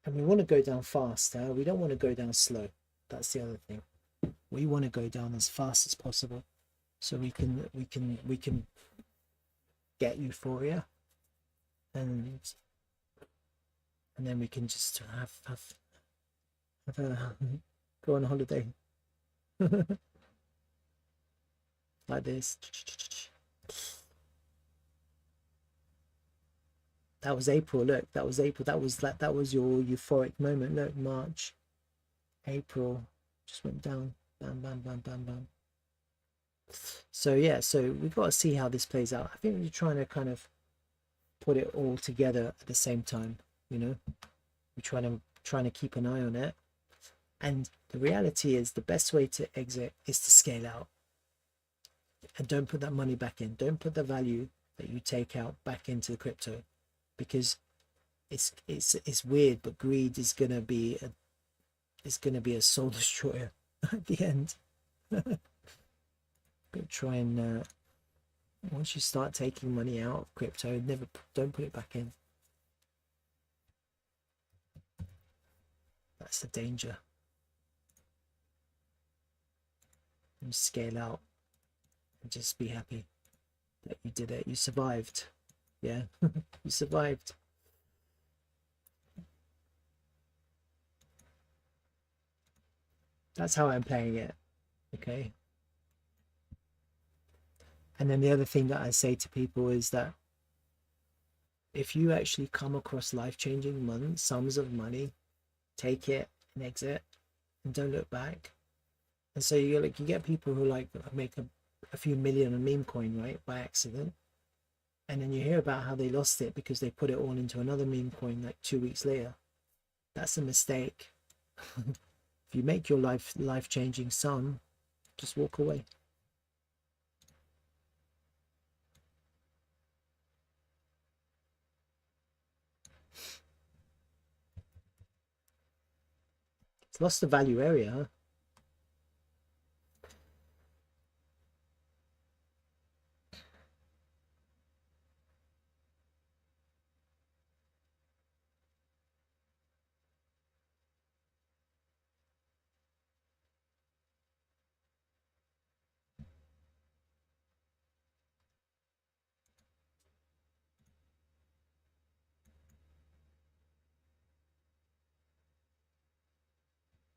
And we want to go down fast. We don't want to go down slow. That's the other thing. We want to go down as fast as possible, so we can get euphoria, and then we can just have a go on holiday like this. That was April. Look, that was April. That was your euphoric moment. Look, March, April just went down. Bam, bam, bam, bam, bam. So yeah, so we've got to see how this plays out. I think we're trying to kind of put it all together at the same time. You know, we're trying to keep an eye on it. And the reality is, the best way to exit is to scale out, and don't put that money back in. Don't put the value that you take out back into the crypto, because it's weird, but greed is gonna be a soul destroyer at the end. But try and once you start taking money out of crypto, don't put it back in. That's the danger. And scale out and just be happy. that you did it. You survived. Yeah, you survived. That's how I'm playing it. Okay. And then the other thing that I say to people is that if you actually come across life-changing sums of money, take it and exit and don't look back. And so you get people who like make a few million on meme coin, right, by accident. And then you hear about how they lost it because they put it all into another meme coin like 2 weeks later. That's a mistake. If you make your life-changing sum, just walk away. It's lost the value area, huh?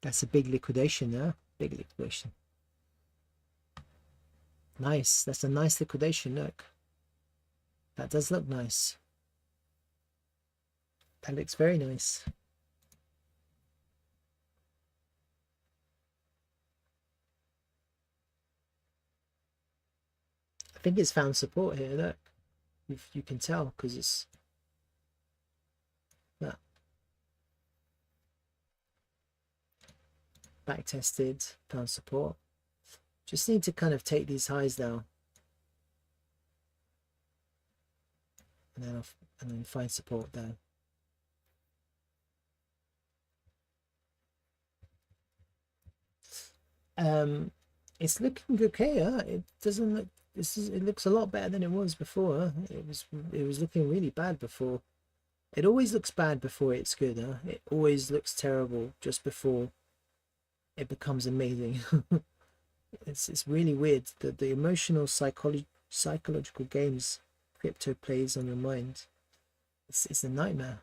That's a big liquidation there. Big liquidation. Nice. That's a nice liquidation. Look. That does look nice. That looks very nice. I think it's found support here. Look. You can tell because it's that back tested, found support. Just need to kind of take these highs down and then find support there. It's looking okay. It doesn't look. It looks a lot better than it was before. It was looking really bad before. It always looks bad before it's good. It always looks terrible just before it becomes amazing. It's really weird that the emotional psychological games crypto plays on your mind. It's a nightmare.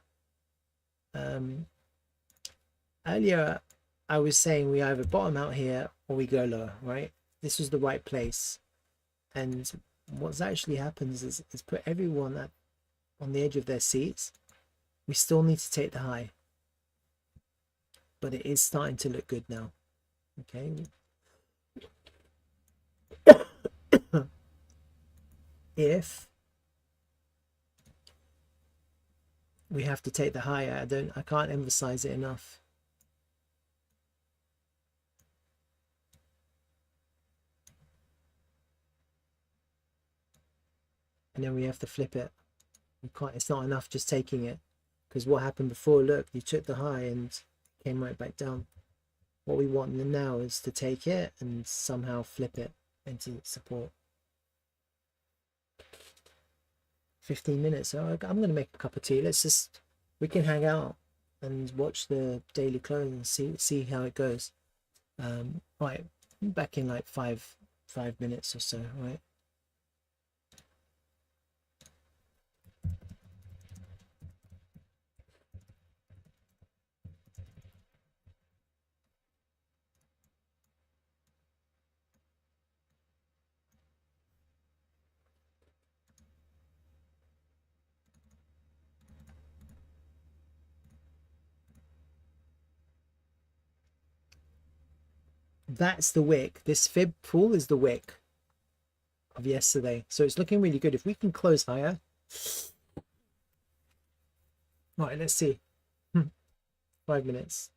Earlier I was saying we either bottom out here or we go lower, right? This was the right place. And what's actually happens is put everyone on the edge of their seats. We still need to take the high, but it is starting to look good now. Okay. If we have to take the high, I can't emphasize it enough. And then we have to flip it. It's not enough just taking it, because what happened before, look, you took the high and came right back down. What we want now is to take it and somehow flip it into support. 15 minutes. So I'm going to make a cup of tea. We can hang out and watch the daily close and see how it goes. Right, back in like five minutes or so, right? That's the wick. This fib pool is the wick of yesterday. So it's looking really good. If we can close higher. Right, let's see. 5 minutes.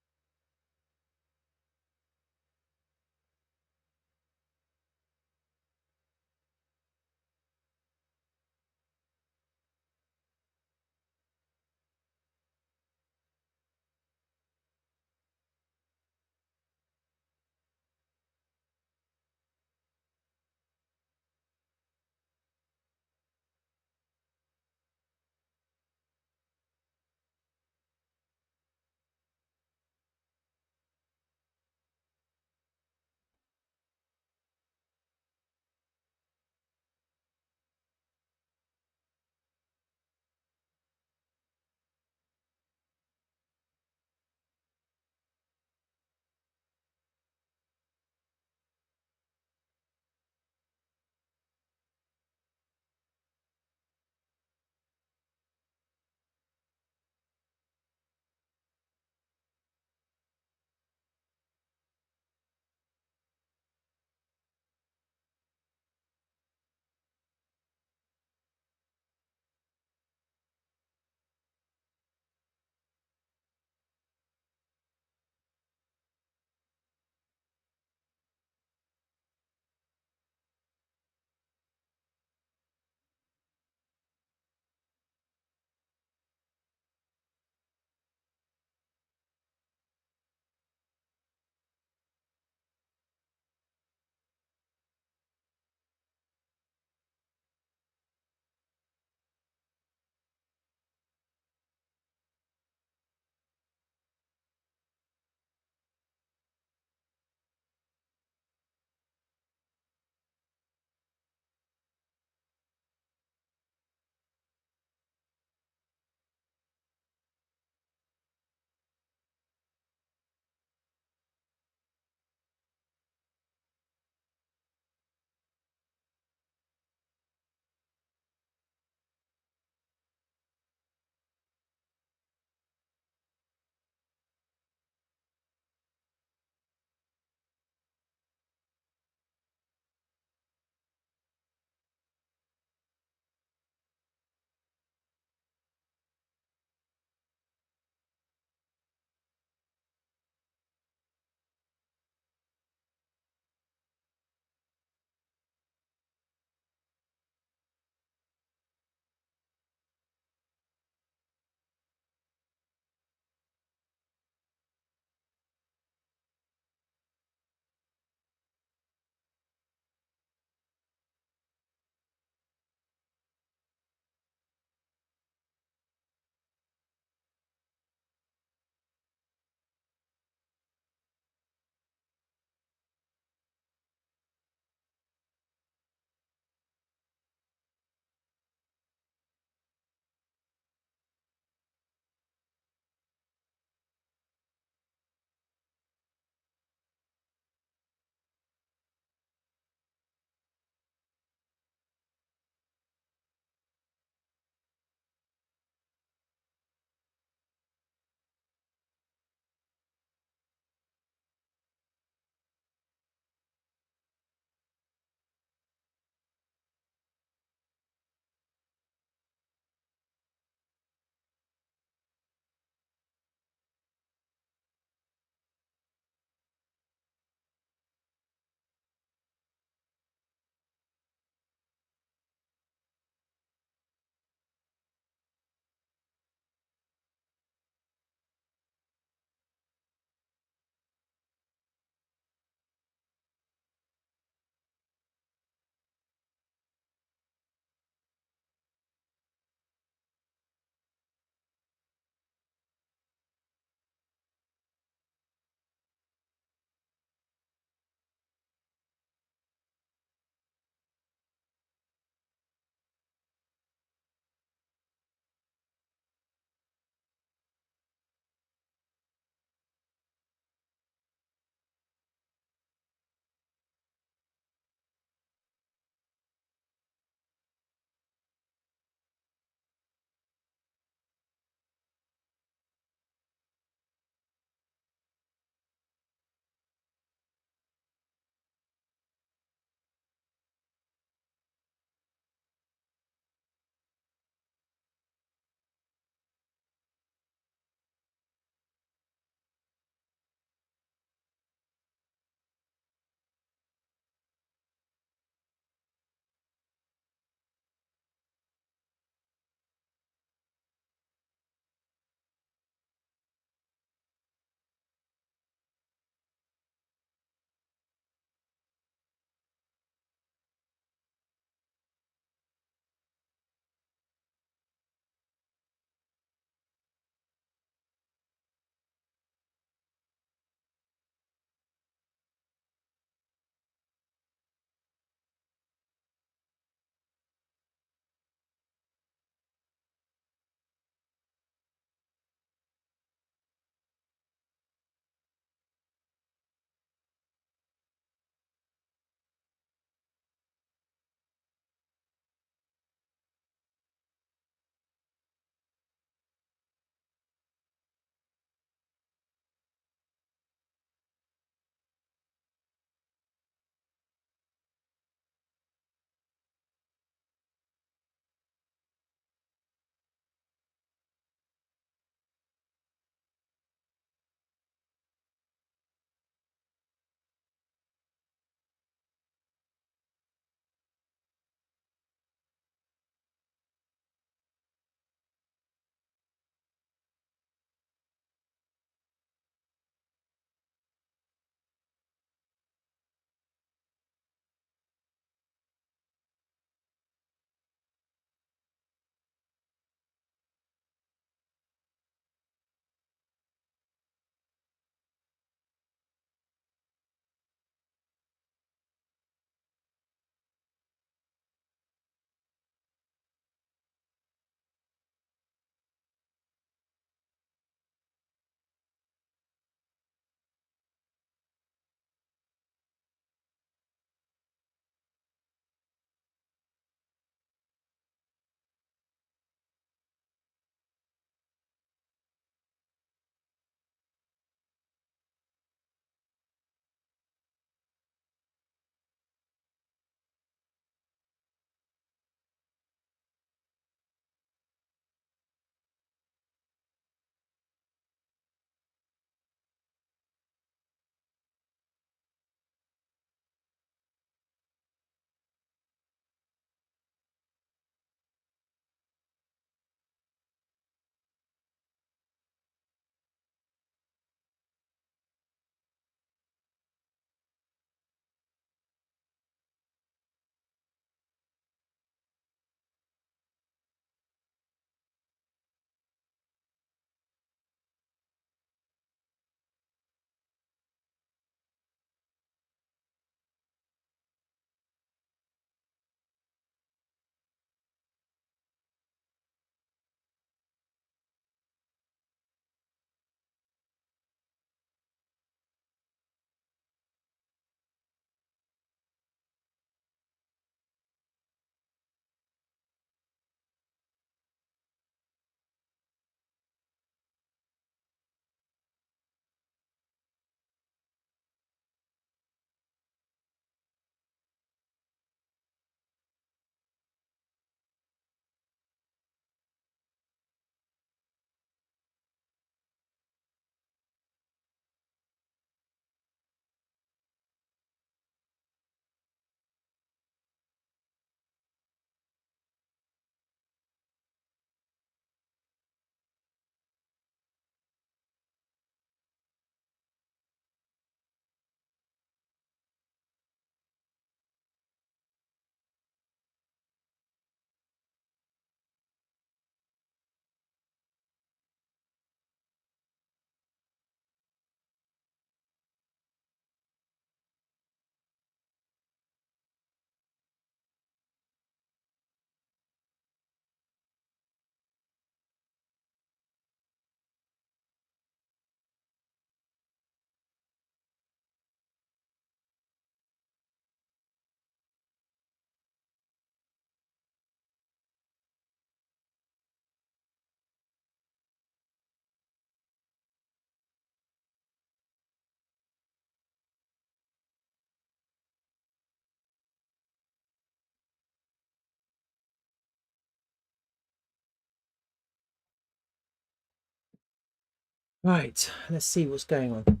Right, let's see what's going on.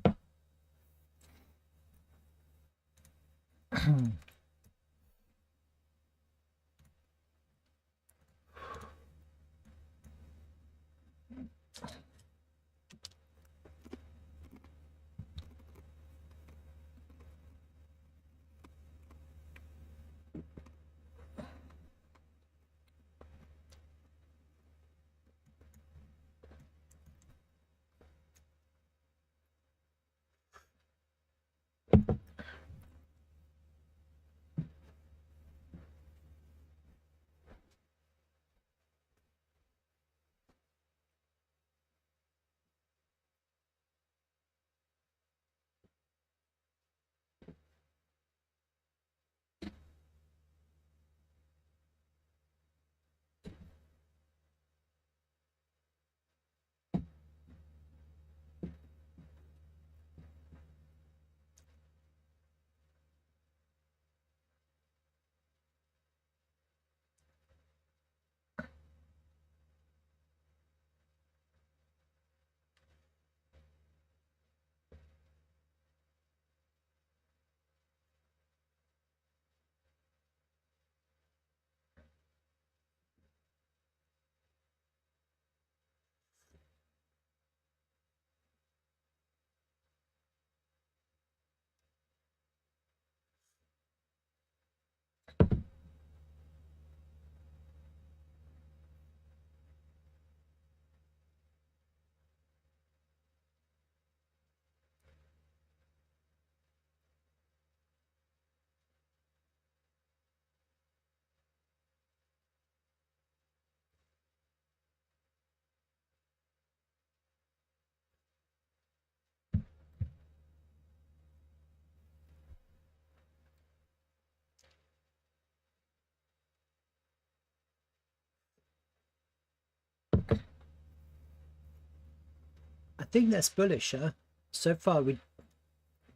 I think that's bullish, huh? So far, we're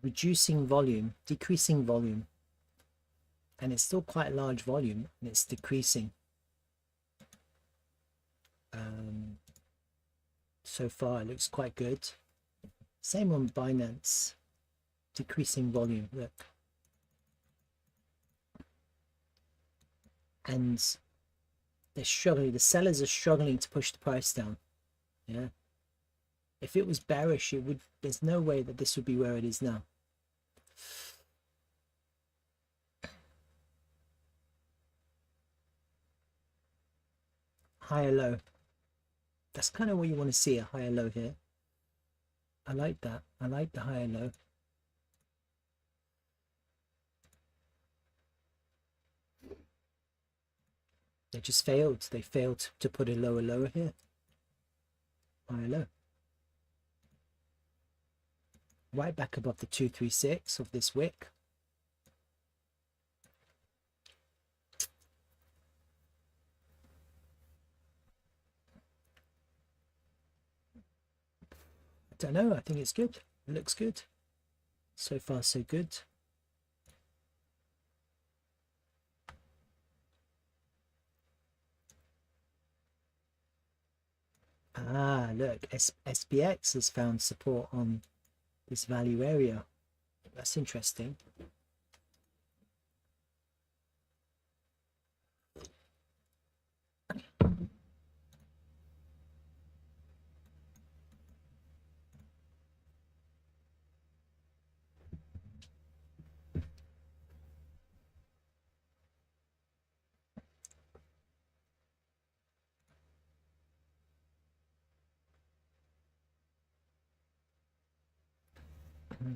reducing volume, decreasing volume, and it's still quite a large volume, and it's decreasing. So far, it looks quite good. Same on Binance, decreasing volume. Look, and they're struggling. The sellers are struggling to push the price down. Yeah. If it was bearish, it would. There's no way that this would be where it is now. Higher low. That's kind of what you want to see, a higher low here. I like that. I like the higher low. They just failed. They failed to put a lower low here. Higher low. Right back above the 236 of this wick. I don't know. I think it's good. It looks good. So far, so good. Ah, look, SPX has found support on this value area. That's interesting.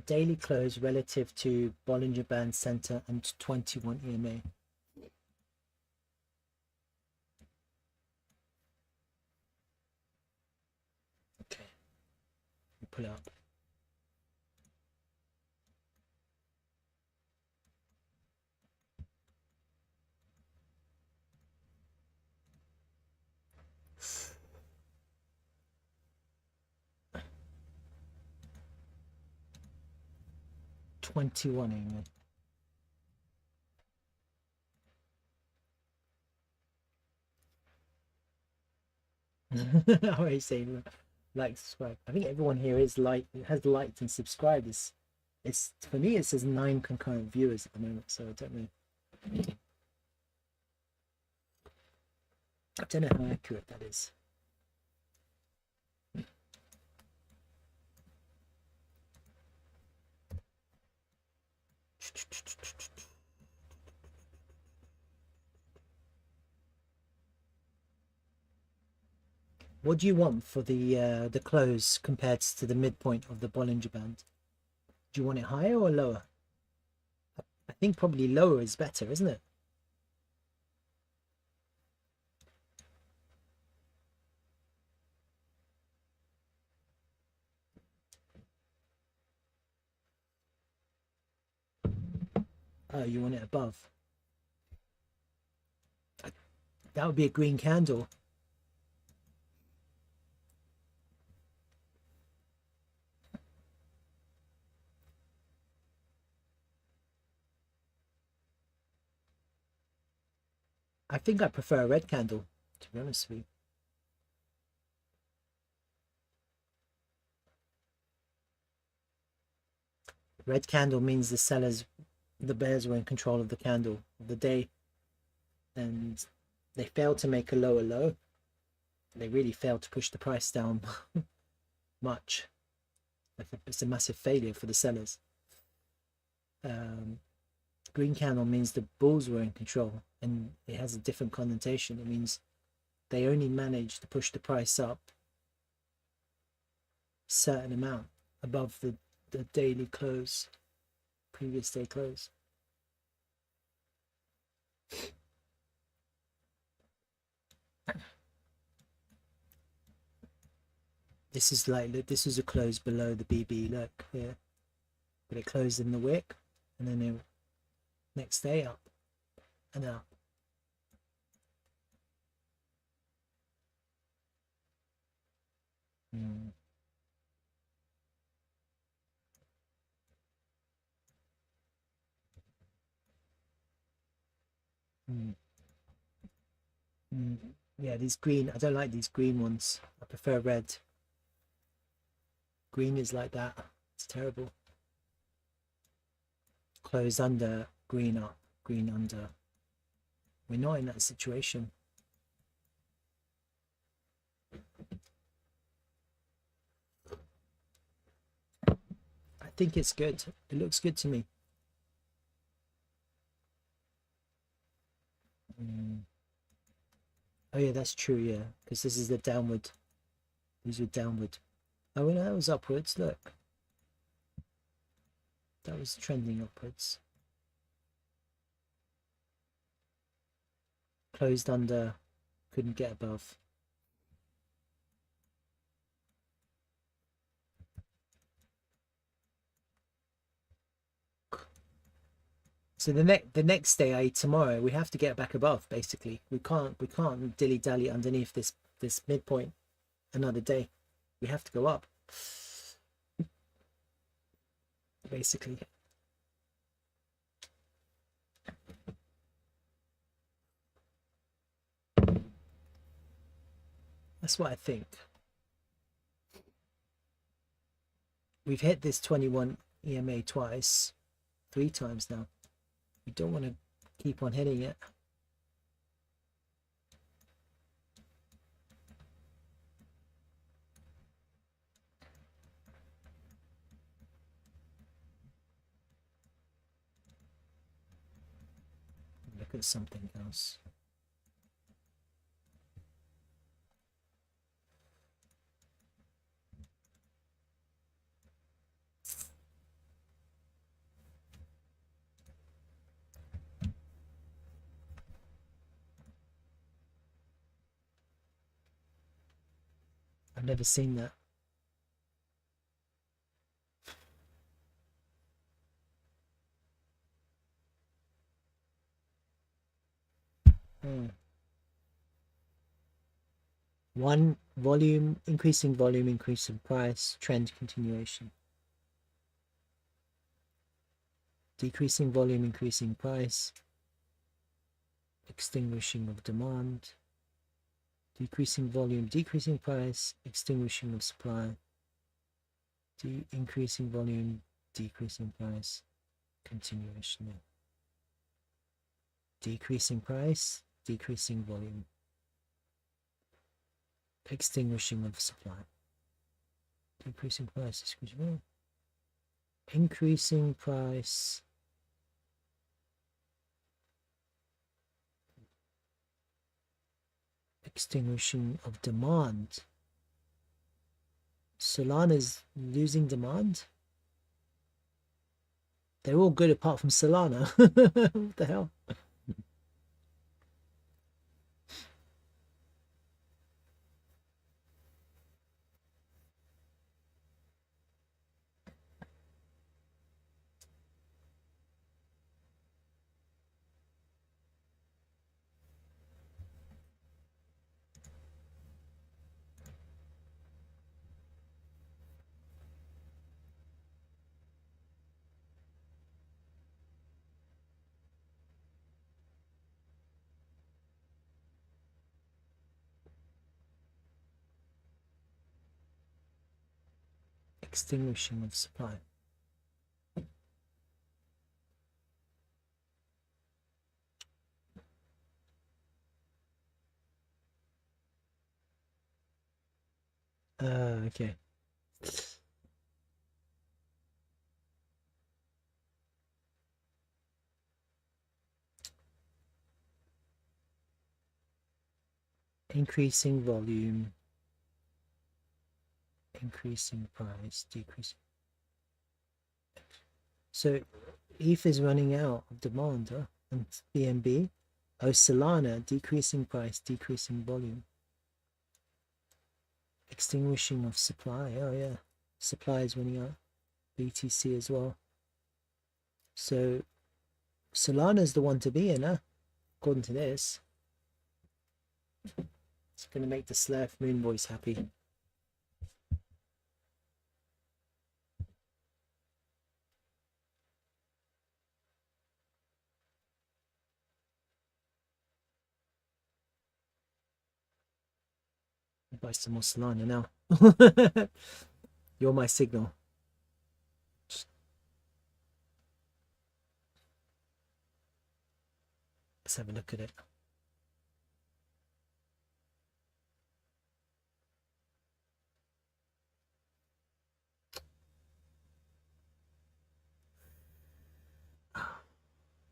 Daily close relative to Bollinger Band Center and 21 EMA. Okay, we pull it up. $21 EMA. How are you saying that? like, subscribe. I think everyone here is has liked and subscribed. It's for me it says 9 concurrent viewers at the moment, so I don't know. I don't know how accurate that is. What do you want for the close compared to the midpoint of the Bollinger Band? Do you want it higher or lower? I think probably lower is better, isn't it? Oh, you want it above? That would be a green candle. I think I prefer a red candle, to be honest with you. Red candle means the bears were in control of the candle of the day, and they failed to make a lower low. They really failed to push the price down much. It's a massive failure for the sellers. Green candle means the bulls were in control, and it has a different connotation. It means they only managed to push the price up a certain amount above the daily close, previous day close. This is a close below the BB. Look here, but it closed in the wick, and then it next day up and up. Yeah, these green, I don't like these green ones. I prefer red. Green is like that. It's terrible. Close under, green up, green under. We're not in that situation. I think it's good. It looks good to me. Oh yeah, that's true, yeah, because this is the downward. These were downward. Oh no, that was upwards. Look, that was trending upwards. Closed under, couldn't get above. So the next day, i.e. tomorrow, we have to get back above. Basically, we can't dilly dally underneath this midpoint another day. We have to go up. Basically. That's what I think. We've hit this 21 EMA twice, 3 times now. We don't want to keep on hitting it. Look at something else. I've never seen that. One, volume, increasing price, trend continuation. Decreasing volume, increasing price, extinguishing of demand, decreasing volume, decreasing price, extinguishing of supply, increasing volume, decreasing price, continuation, decreasing price, decreasing volume, extinguishing of supply, decreasing price, increasing price, extinguishing of demand. Solana's losing demand. They're all good apart from Solana. What the hell? Extinguishing of supply. Okay. Increasing volume, increasing price, decreasing. So ETH is running out of demand, huh? And BNB. Oh, Solana, decreasing price, decreasing volume. Extinguishing of supply. Oh yeah, supply is running out. BTC as well. So Solana's the one to be in, huh? According to this. It's gonna make the Slurf Moon Boys happy. I'll buy some more Solana now. You're my signal. Let's have a look at it.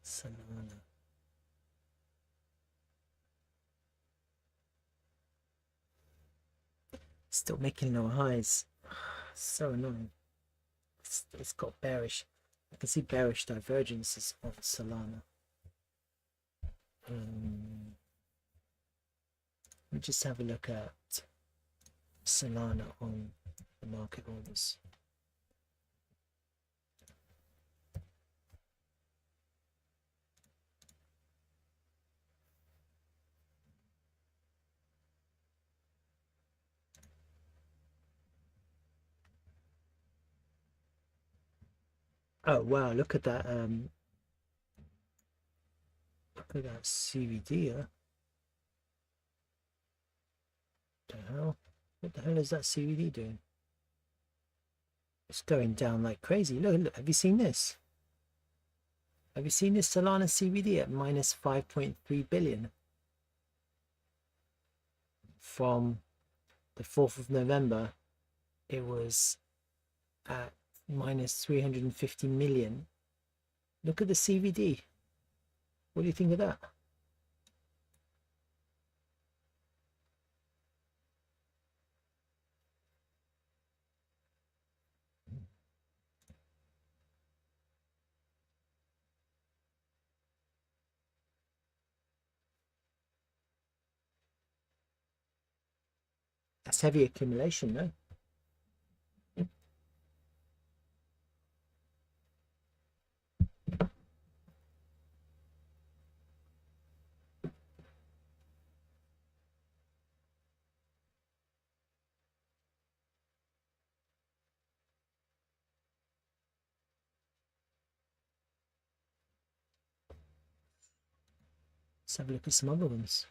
Solana. Still making no highs. So annoying. It's got bearish. I can see bearish divergences on Solana. Let me just have a look at Solana on the market orders. Oh wow, look at that CVD. What the hell is that CVD doing? It's going down like crazy. Look, have you seen this? Have you seen this Solana CVD at minus 5.3 billion from the 4th of November? It was at minus 350 million. Look at the CVD. What do you think of that? That's heavy accumulation, no? Let's have a look at some other ones.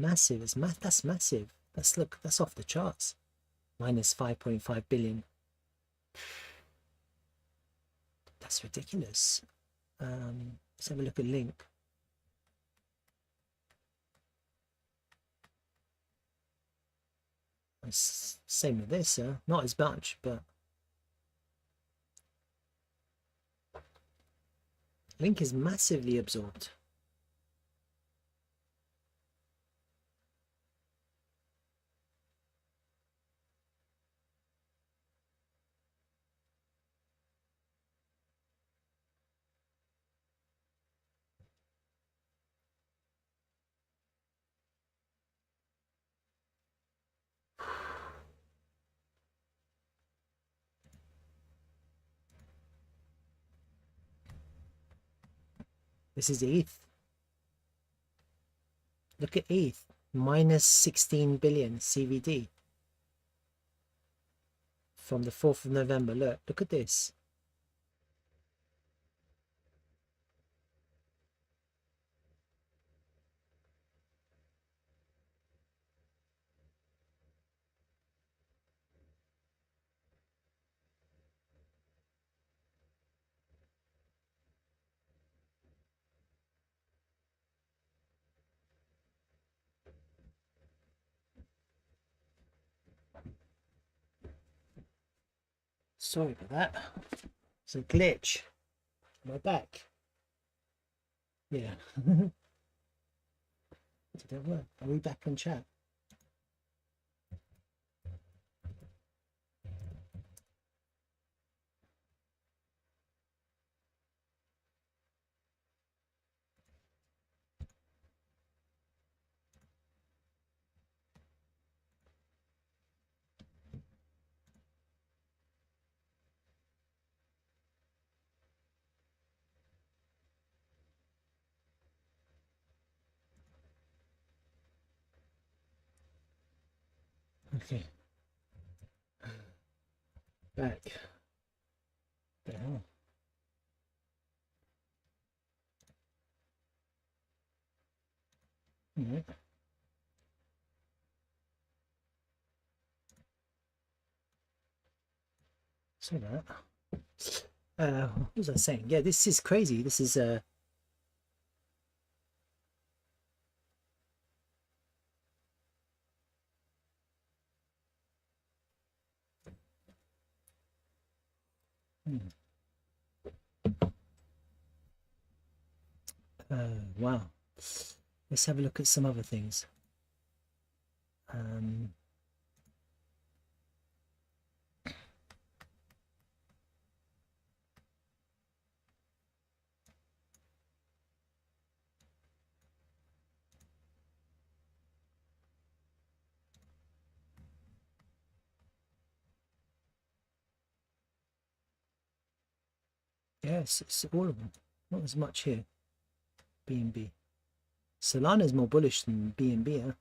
Massive. That's massive. Look, that's off the charts. Minus 5.5 billion. That's ridiculous. Let's have a look at Link. Same with this, not as much, but Link is massively absorbed. This is ETH. Look at ETH, minus 16 billion CVD from the 4th of November. Look at this. Sorry about that. It's a glitch. Am I back? Yeah. Did that work? Are we back on chat? Okay. Back. The hell? All right. So that. What was I saying? Yeah, this is crazy. This is wow. Let's have a look at some other things. Yes, it's all of them. Not as much here. BNB. Solana is more bullish than BNB, huh?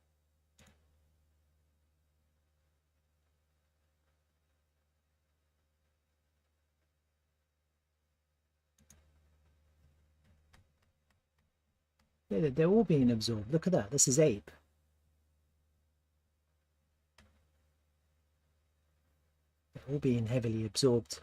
Yeah, they're all being absorbed. Look at that. This is Ape. They're all being heavily absorbed.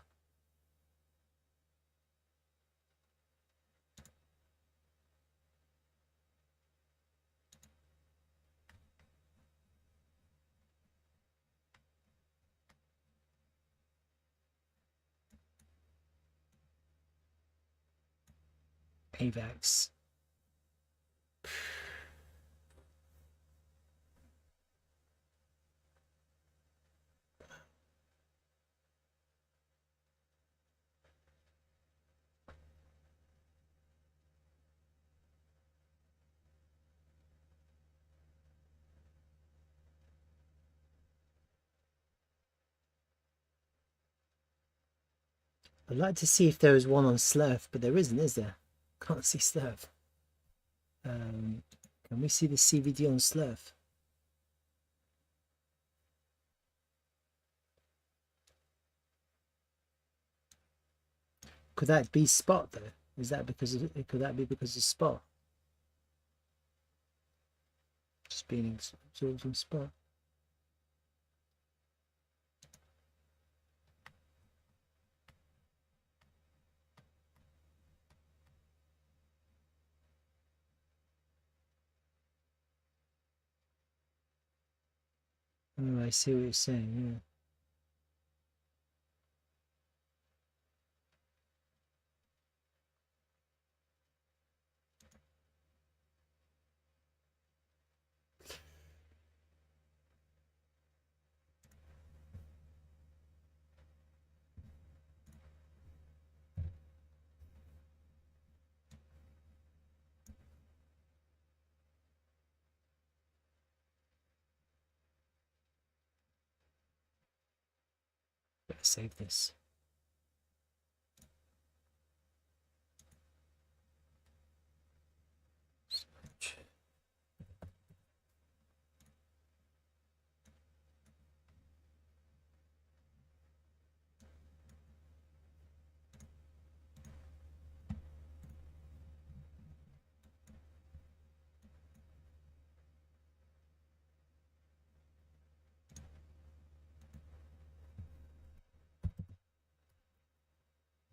AVAX. I'd like to see if there is one on Slurf, but there isn't, is there? Can't see Slurf. Can we see the CVD on Slurf? Could that be spot though? Is that because of, could that be because of spot? just being absorbed in spot. Oh, I see what you're saying, yeah. Better save this.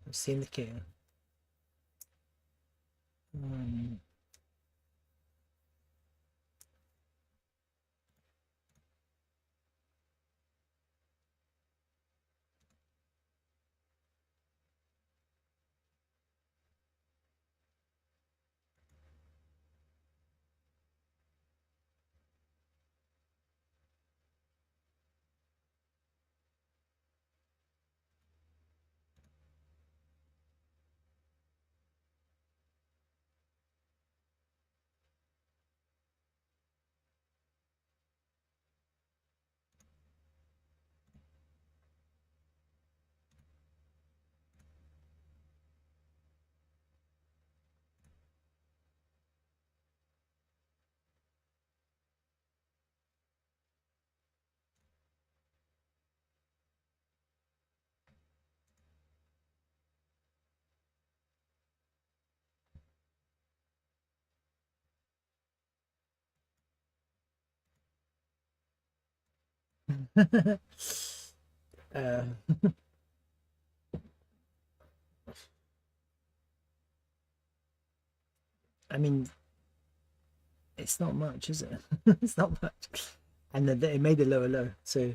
What's the indicator? uh, I mean, it's not much, is it? It's not much. And then it made the lower low, so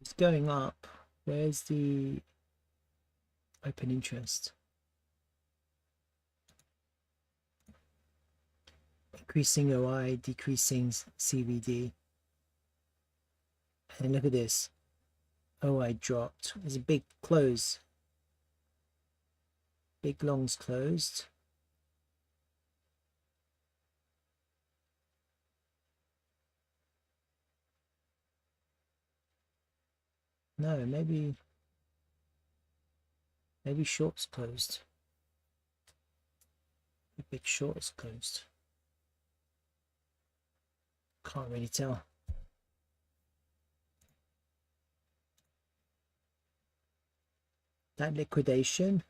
it's going up. Where's the open interest? Increasing OI, decreasing CVD. And look at this. OI dropped. There's a big close. Big longs closed. No, maybe shorts closed. A big short is closed. Can't really tell. That liquidation.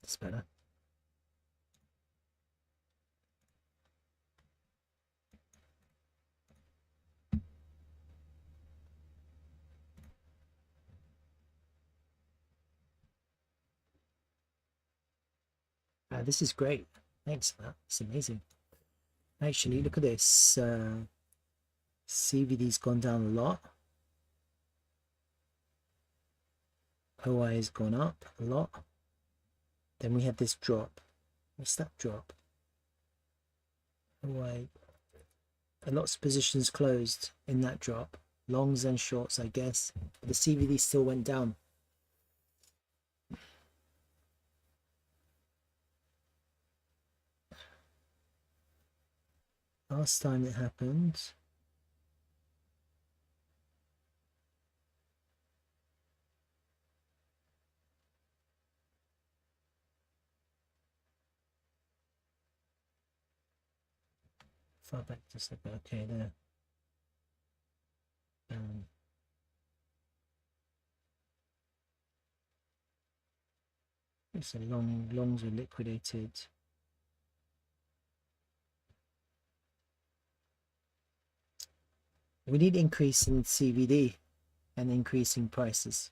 It's better. This is great. Thanks for that. It's amazing. Actually, look at this. CVD's gone down a lot. OI has gone up a lot. Then we have this drop. What's that drop? OI. Lots of positions closed in that drop. Longs and shorts, I guess. But the CVD still went down. Last time it happened, far back just about okay there. It's a longs were liquidated. We need increase in CVD and increasing prices.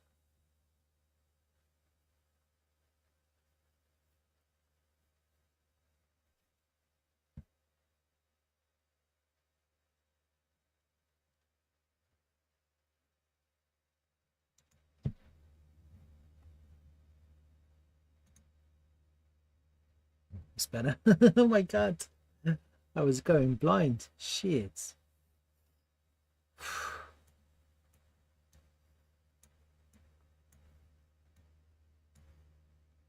It's better. Oh my god. I was going blind. Shit.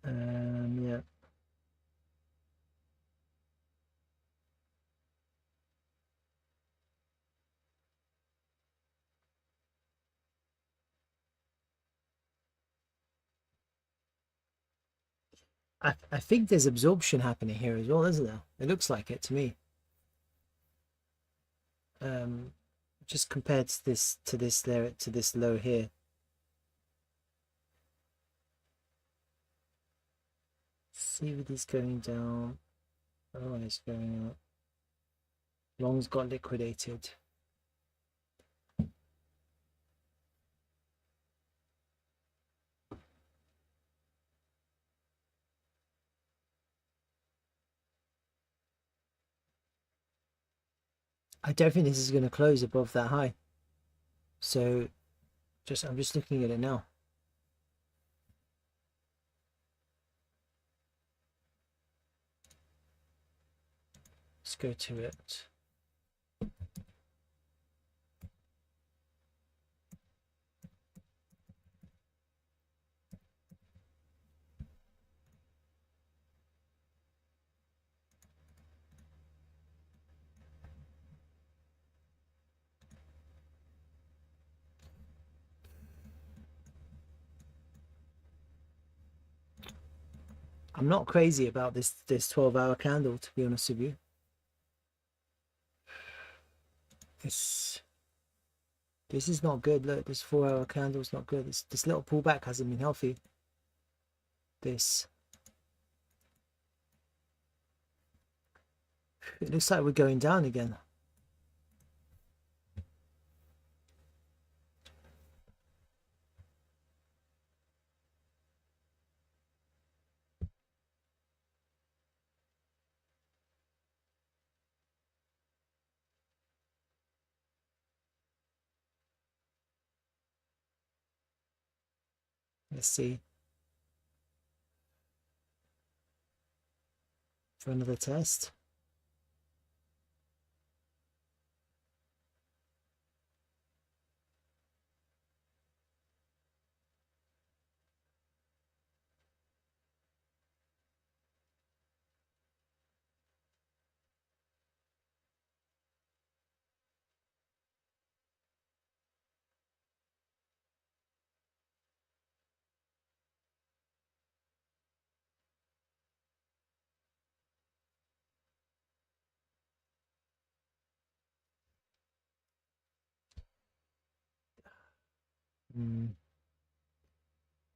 Yeah. I think there's absorption happening here as well, isn't there? It looks like it to me. Just compared to this there to this low here. CVD's going down. Oh, it's going up. Longs got liquidated. I don't think this is going to close above that high. So I'm just looking at it now. Let's go to it. I'm not crazy about this 12-hour candle, to be honest with you. This is not good. Look, this 4-hour candle is not good. This little pullback hasn't been healthy. It looks like we're going down again. Let's see for another test.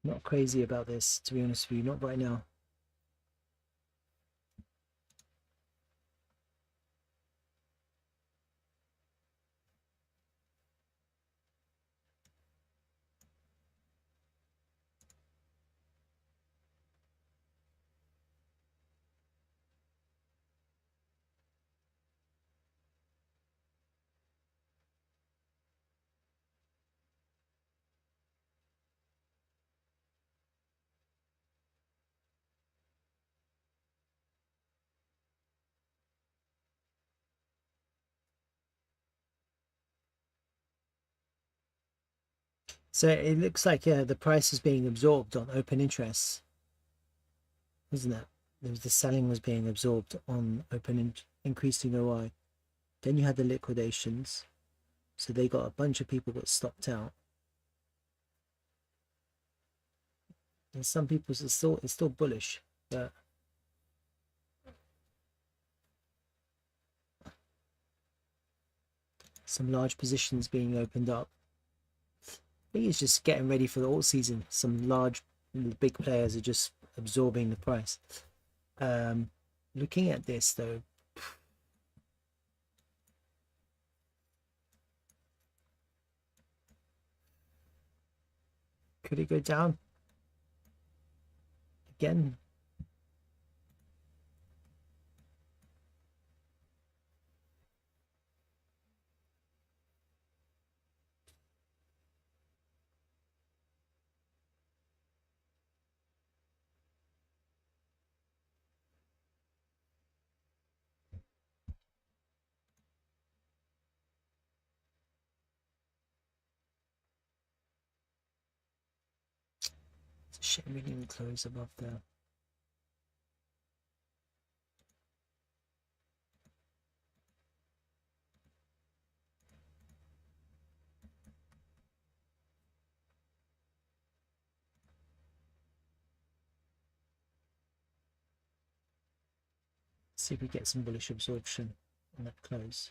Not crazy about this, to be honest with you. Not right now. So it looks like the price is being absorbed on open interest, isn't it? The selling was being absorbed on increasing OI. Then you had the liquidations, so they got a bunch of people got stopped out. And some people it's still bullish, but some large positions being opened up. I think it's just getting ready for the alt season. Some large, big players are just absorbing the price. Looking at this though, could it go down again? It's a shame we didn't close above there. See if we get some bullish absorption on that close.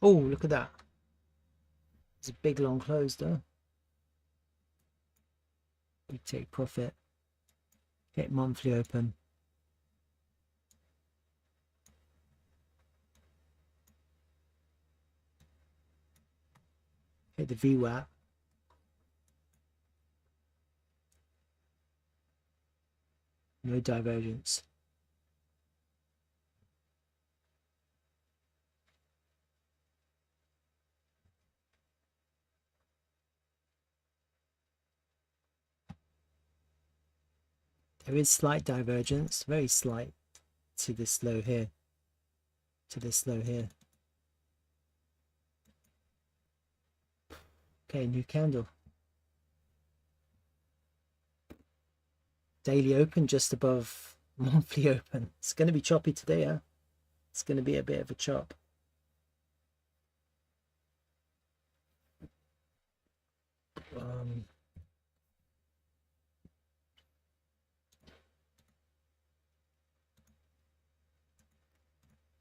Oh, look at that. It's a big long close though. We take profit. Get monthly open. Hit the VWAP. No divergence. There is slight divergence, very slight, to this low here. To this low here. Okay, new candle. Daily open just above monthly open. It's going to be choppy today, huh? It's going to be a bit of a chop.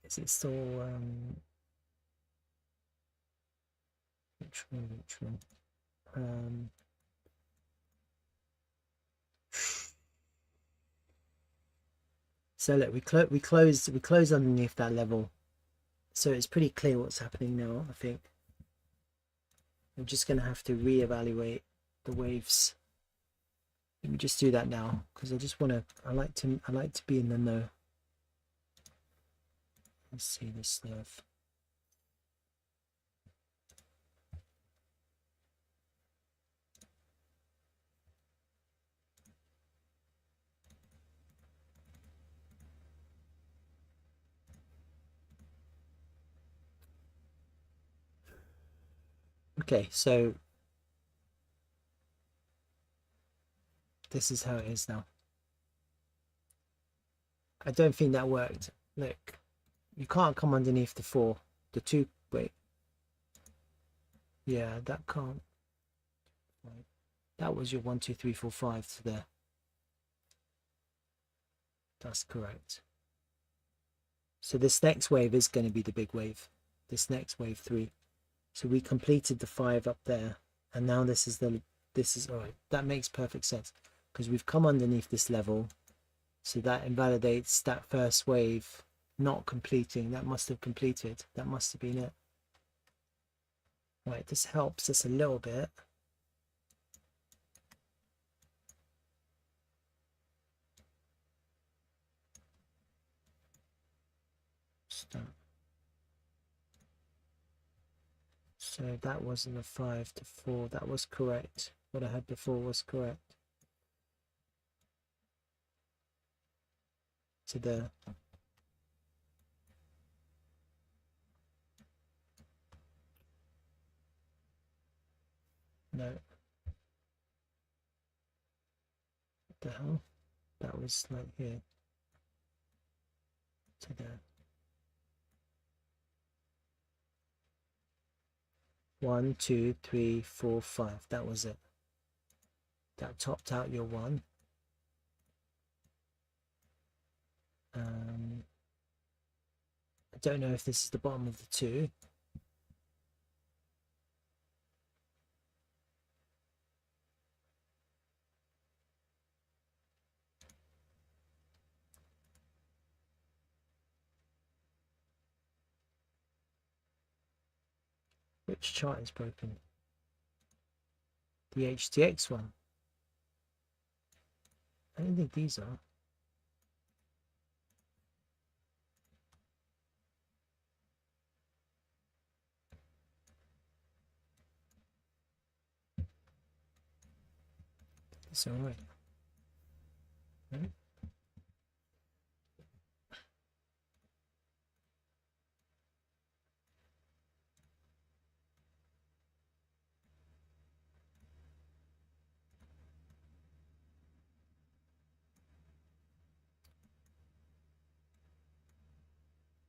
Is it still which one? So look, we close underneath that level, so it's pretty clear what's happening now. I think I'm just going to have to reevaluate the waves. Let me just do that now because I just want to. I like to be in the know. Let's see this stuff. Okay, so this is how it is now. I don't think that worked. Look, you can't come underneath the 4, the 2. Wait, yeah, that can't. That was your 1, 2, 3, 4, 5 to there. That's correct. So this next wave is going to be the big wave. This next wave 3. So we completed the 5 up there, and now this is all right. That makes perfect sense because we've come underneath this level, so that invalidates that first wave not completing. That must have completed. That must have been it. Right, this helps us a little bit. Stop. So that wasn't a 5 to 4. That was correct. What I had before was correct. To there. No. What the hell? That was like here to there. 1, 2, 3, 4, 5. That was it. That topped out your 1. I don't know if this is the bottom of the 2. Which chart is broken? The HTX one. I don't think these are. It's all right. Right?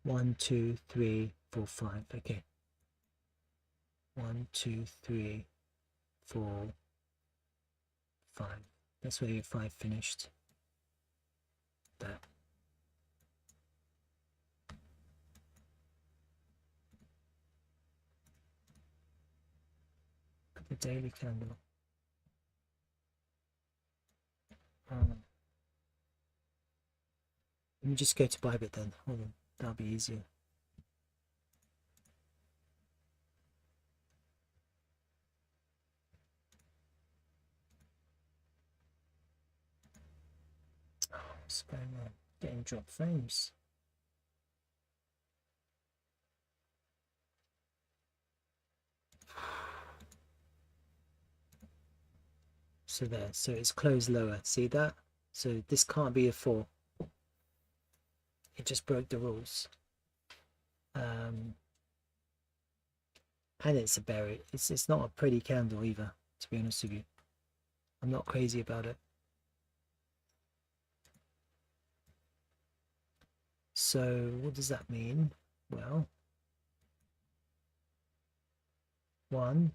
1, 2, 3, 4, 5. Okay. 1, 2, 3, 4, 5. That's where your 5 finished. That. The daily candle. Let me just go to Bybit then. Hold on, that'll be easier. Oh, what's going on? Getting drop frames. So there, so it's closed lower. See that? So this can't be a 4. It just broke the rules. And it's a berry. It's not a pretty candle either, to be honest with you. I'm not crazy about it. So what does that mean? Well, 1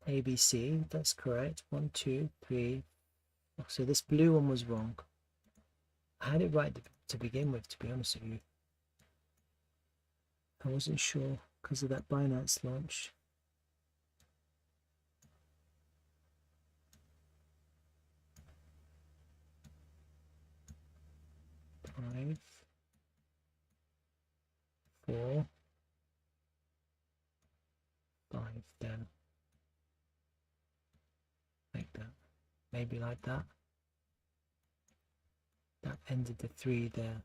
ABC, that's correct. 1, 2, 3. Oh, so this blue one was wrong. I had it right to begin with, to be honest with you. I wasn't sure because of that Binance launch. Five, 4, 5 down. Like that. Maybe like that. That ended the 3 there.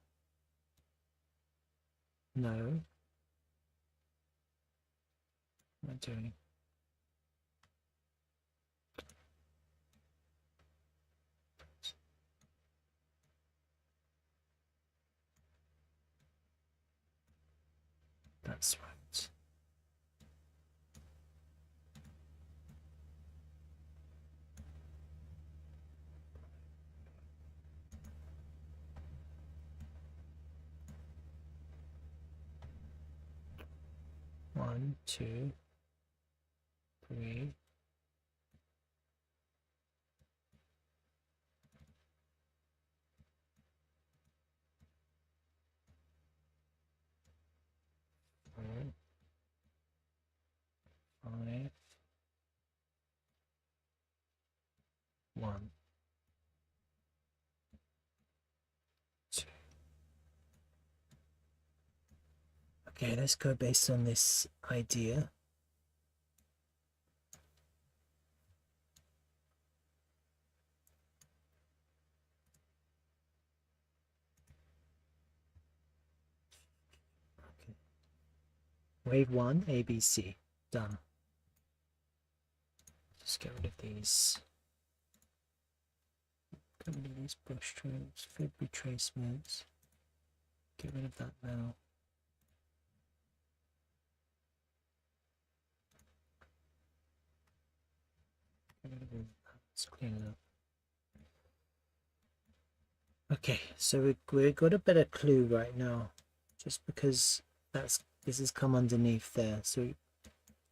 No. What am I doing? That's right. One, 2, 3. Four, 5, 1, 2. Okay, let's go based on this idea. Okay. Wave 1, ABC. Done. Just get rid of these. Get rid of these brush strokes, fib retracements. Get rid of that now. Let's clean it up. Okay, so we've got a better clue right now, just because this has come underneath there. So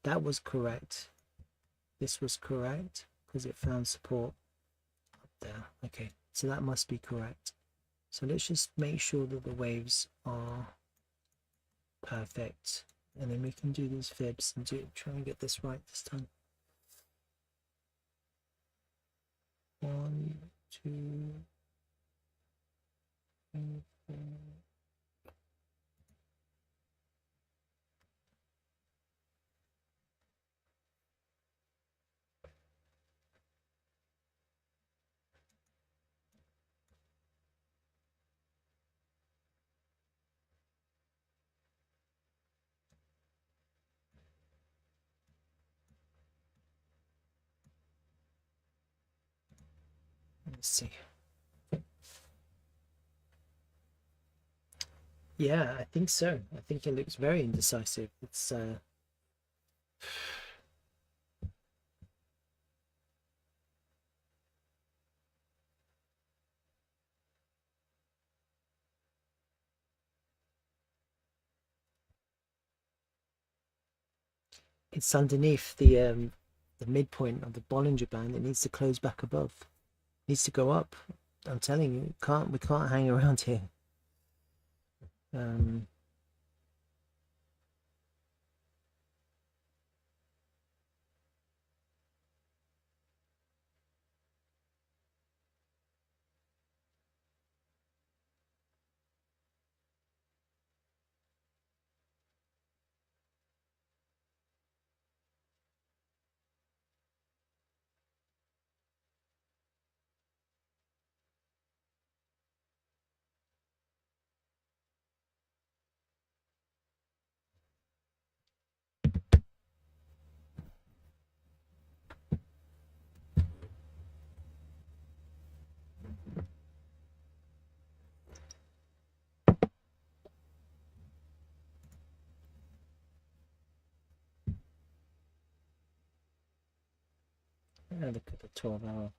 that was correct. This was correct because it found support up there. Okay, so that must be correct. So let's just make sure that the waves are perfect, and then we can do these fibs and try and get this right this time. 1, 2, 3, 4. Let's see. Yeah, I think so. I think it looks very indecisive. It's underneath the midpoint of the Bollinger Band. It needs to close back above. It needs to go up. I'm telling you, we can't hang around here. Look at the 12-hour.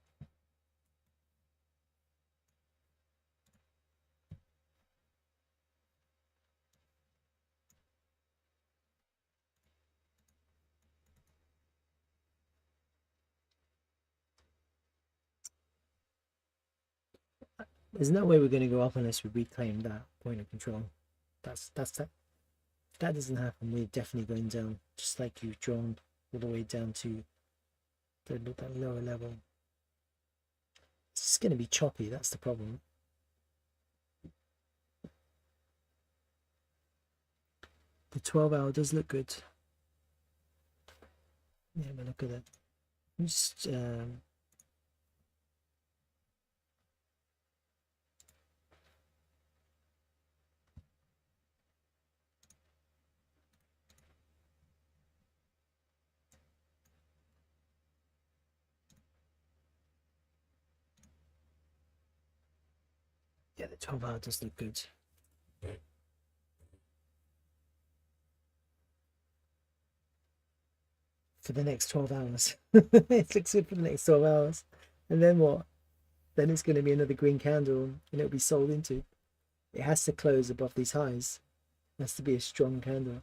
There's no way we're going to go up unless we reclaim that point of control. That. If that doesn't happen, we're definitely going down, just like you've drawn all the way down to that lower level. It's going to be choppy. That's the problem. The 12-hour does look good. Yeah, but look at it. Just yeah, the 12-hour does look good. For the next 12 hours. It looks good for the next 12 hours. And then what? Then it's going to be another green candle and it'll be sold into. It has to close above these highs. It has to be a strong candle.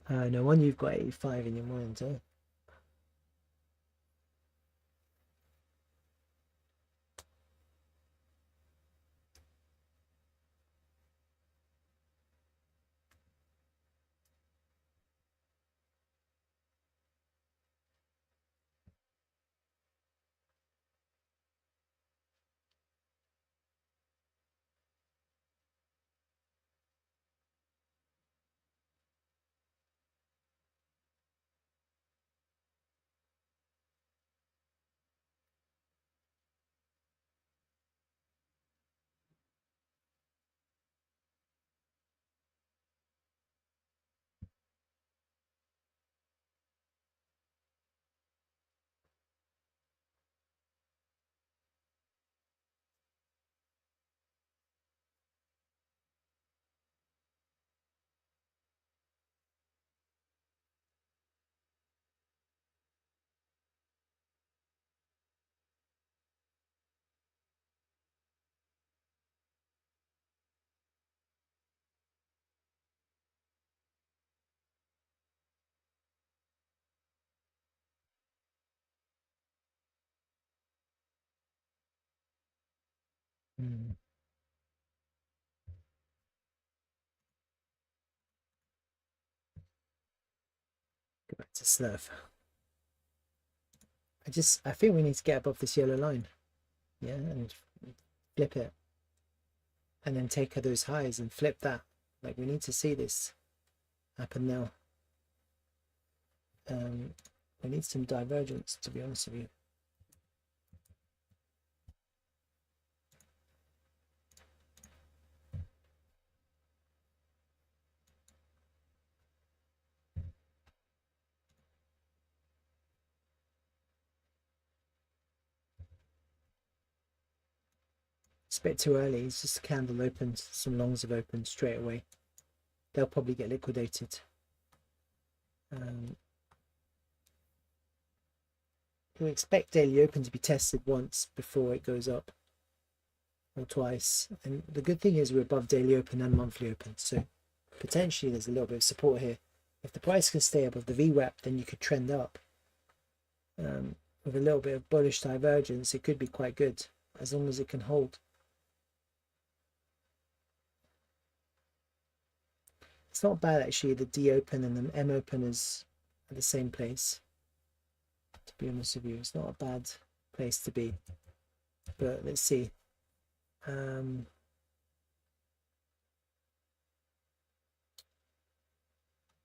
No wonder you've got 85 in your mind, huh? Go back to Slurf. I think we need to get above this yellow line. Yeah, and flip it. And then take those highs and flip that. Like, we need to see this happen now. We need some divergence, to be honest with you. It's a bit too early. It's just a candle opened. Some longs have opened straight away. They'll probably get liquidated. We expect daily open to be tested once before it goes up, or twice. And the good thing is we're above daily open and monthly open, so potentially there's a little bit of support here. If the price can stay above the VWAP, then you could trend up. With a little bit of bullish divergence, it could be quite good as long as it can hold. It's not bad actually. The D open and the M open is at the same place. To be honest with you, it's not a bad place to be. But let's see. Let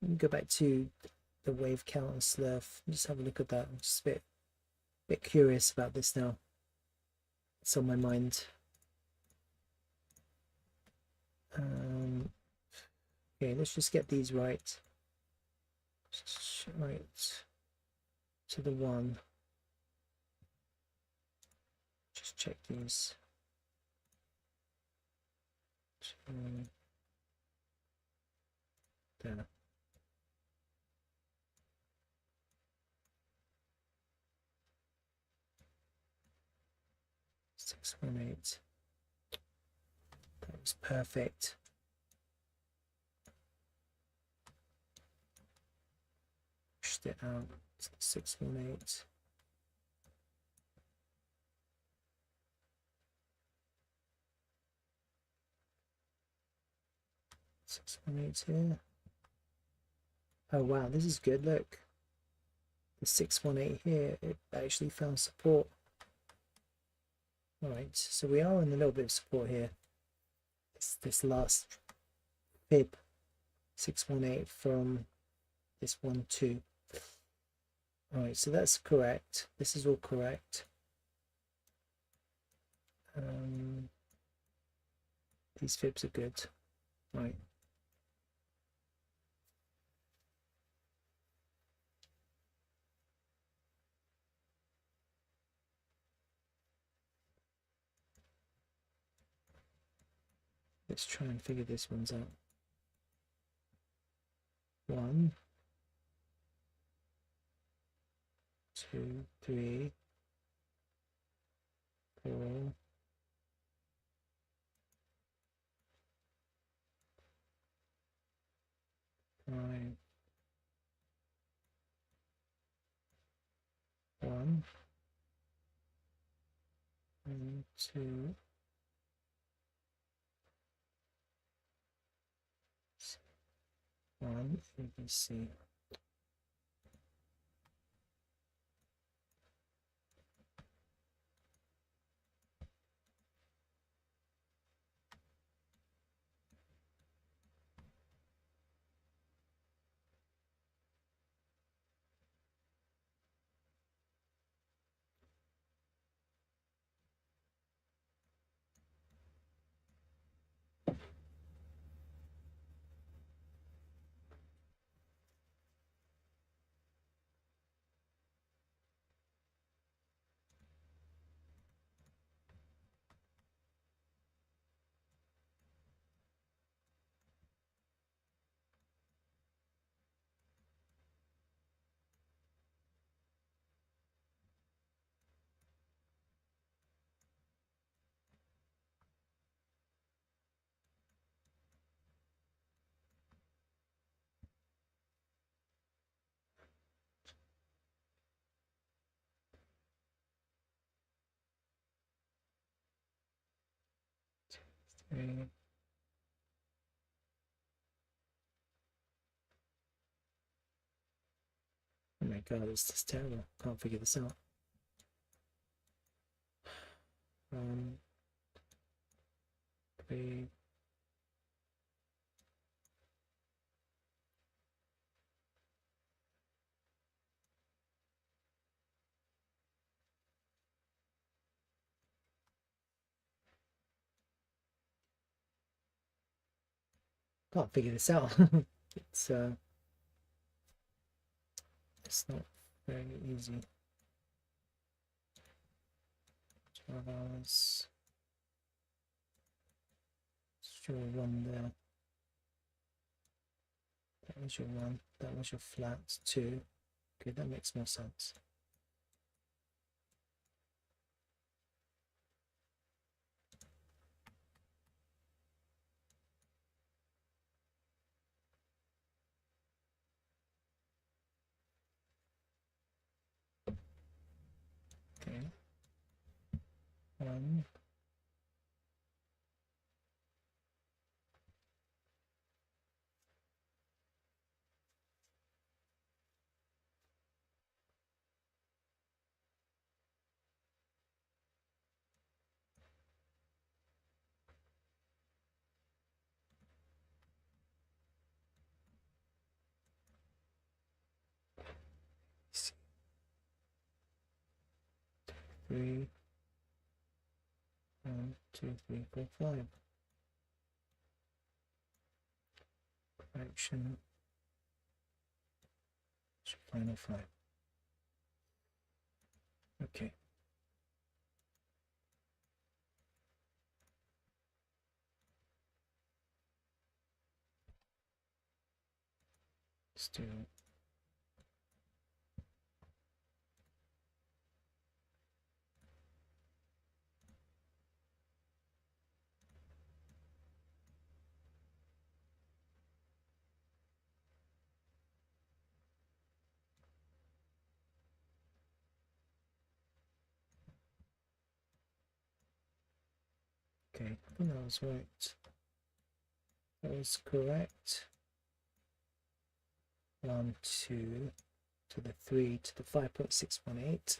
me go back to the wave count and Slurf. Just have a look at that. I'm just a bit curious about this now. It's on my mind. Okay, let's just get these right. Right to the one. Just check these. There. Six, 1, 8. That was perfect. Pushed it out. 6, 1, 8. Six, 1, 8 here. Oh wow, this is good. Look, the 6, 1, 8 here, it actually found support. All right, so we are in a little bit of support here. It's this last fib, 6, 1, 8 from this 1, 2. All right, so that's correct. This is all correct. These fibs are good. Right. Let's try and figure this one's out. 1, 2, 3, 4, 5, 1, and 2, 1, ABC. Okay. Oh my god, this is terrible. Can't figure this out. Three. Can't figure this out. It's not very easy. 12 hours. Let's do a run there. That was your one. That was your flat 2. Okay, that makes more sense. Okay. 1. Three. 1, 2, 3, 4, 5. Correction. Final 5. Okay. Let's do okay, I think that was right. That was correct. 1, 2 to the 3 to the 5.618.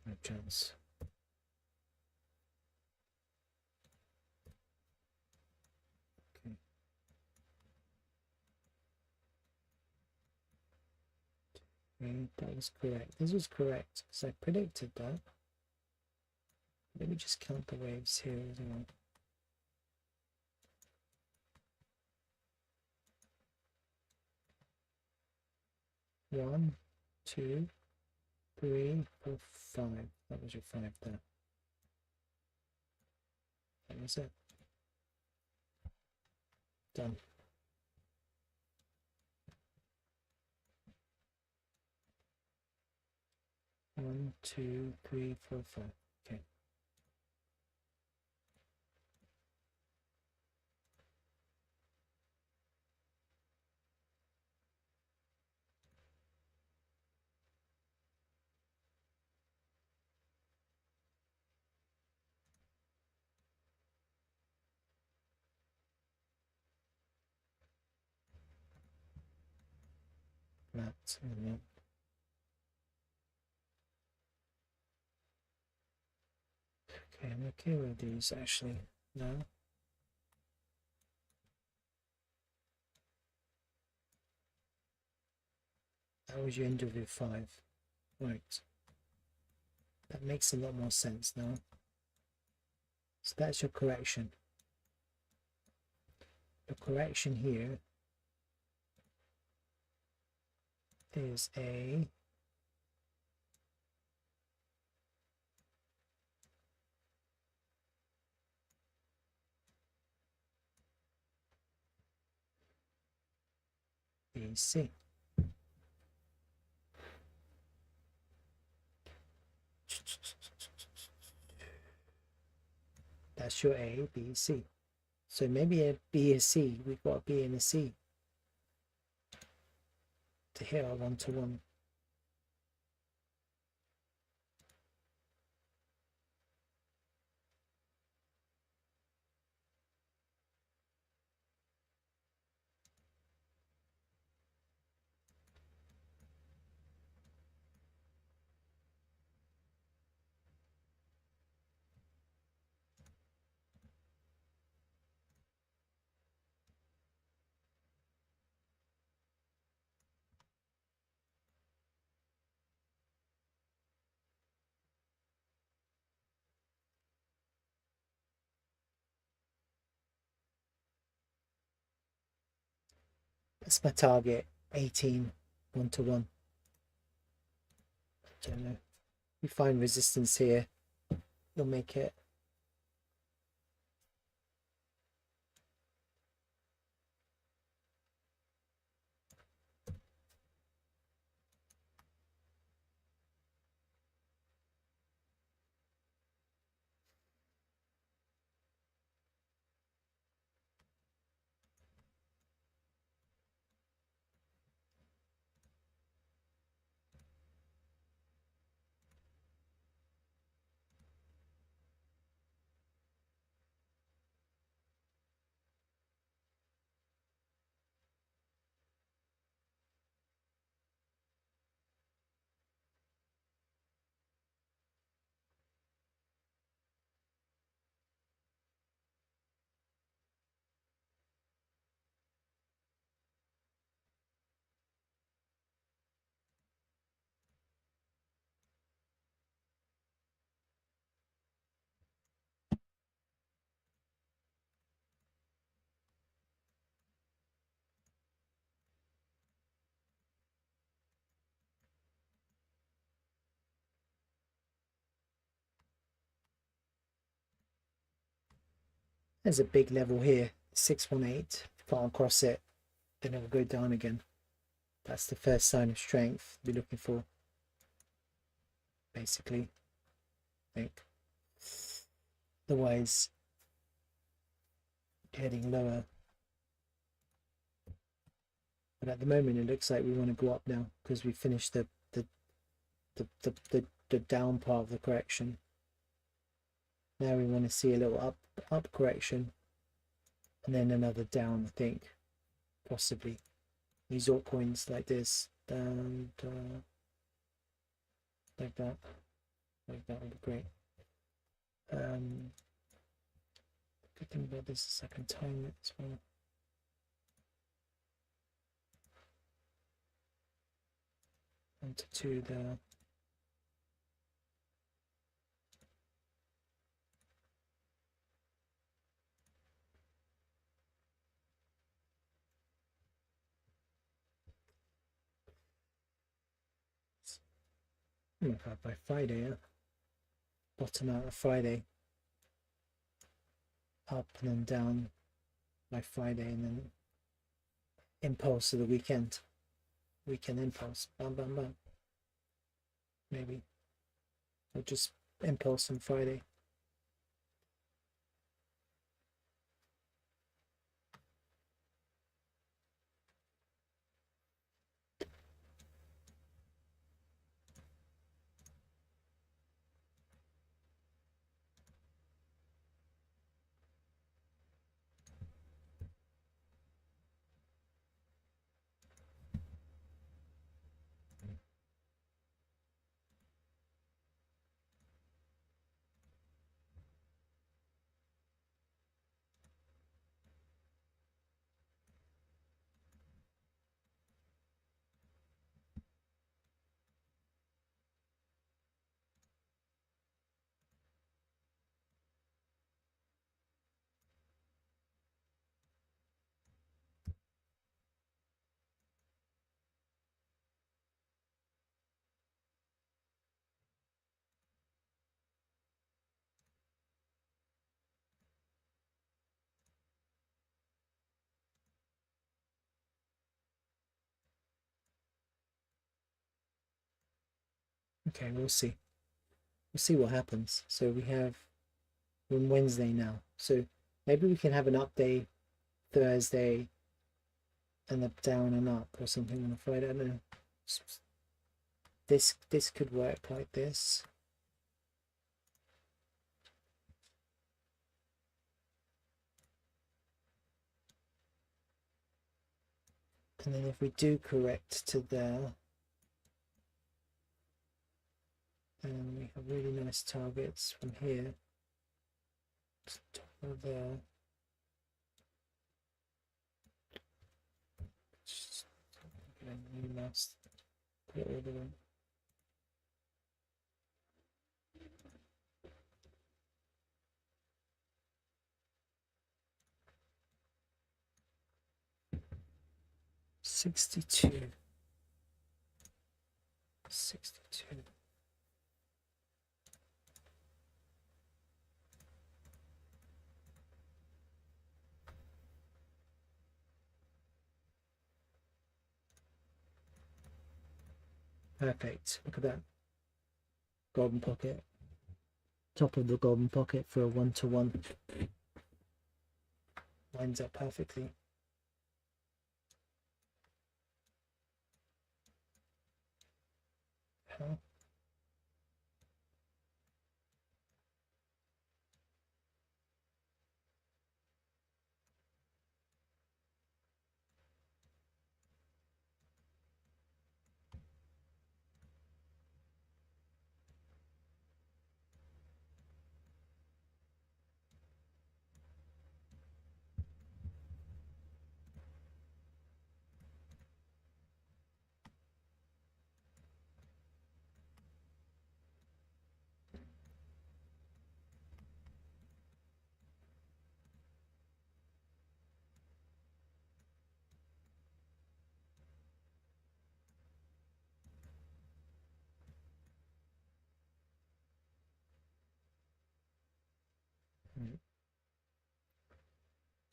No chance. Okay. Okay, that was correct. This was correct because I predicted that. Let me just count the waves here as well. 1, 2, 3, 4, 5. That was your 5 there. That was it. Done. One, two, three, four, five. Okay. Flat and then okay, I'm okay with these actually now. That was your interview 5. Right. That makes a lot more sense now. So that's your correction. The correction here is a BC. That's your A, B, C. So maybe a B, a C. We've got a B and a C to hit our 1-to-1. That's my target, 18, 1-to-1. I don't know. We find resistance here, you'll make it. There's a big level here, 618. If you can't cross it, then it'll go down again. That's the first sign of strength we're looking for, basically, I think. Otherwise, heading lower. But at the moment, it looks like we want to go up now because we finished the down part of the correction. Now we want to see a little up correction and then another down, I think, possibly. These altcoins like this, down, down, like that would be great. Good thing about this is I can time it as well. And to 2 there. By Friday, yeah. Bottom out of Friday, up and then down by Friday, and then impulse of the weekend impulse, bam bam bam, maybe, or just impulse on Friday. Okay, we'll see what happens. So we have We're on Wednesday now, so maybe we can have an up day Thursday and a down and up or something on a Friday. I don't know. This could work like this. And then if we do correct to there, and we have really nice targets from here to top of there. Just really nice. Put it all the way. $62. Perfect. Look at that. Golden pocket. Top of the golden pocket for a 1-to-1. Lines up perfectly. How?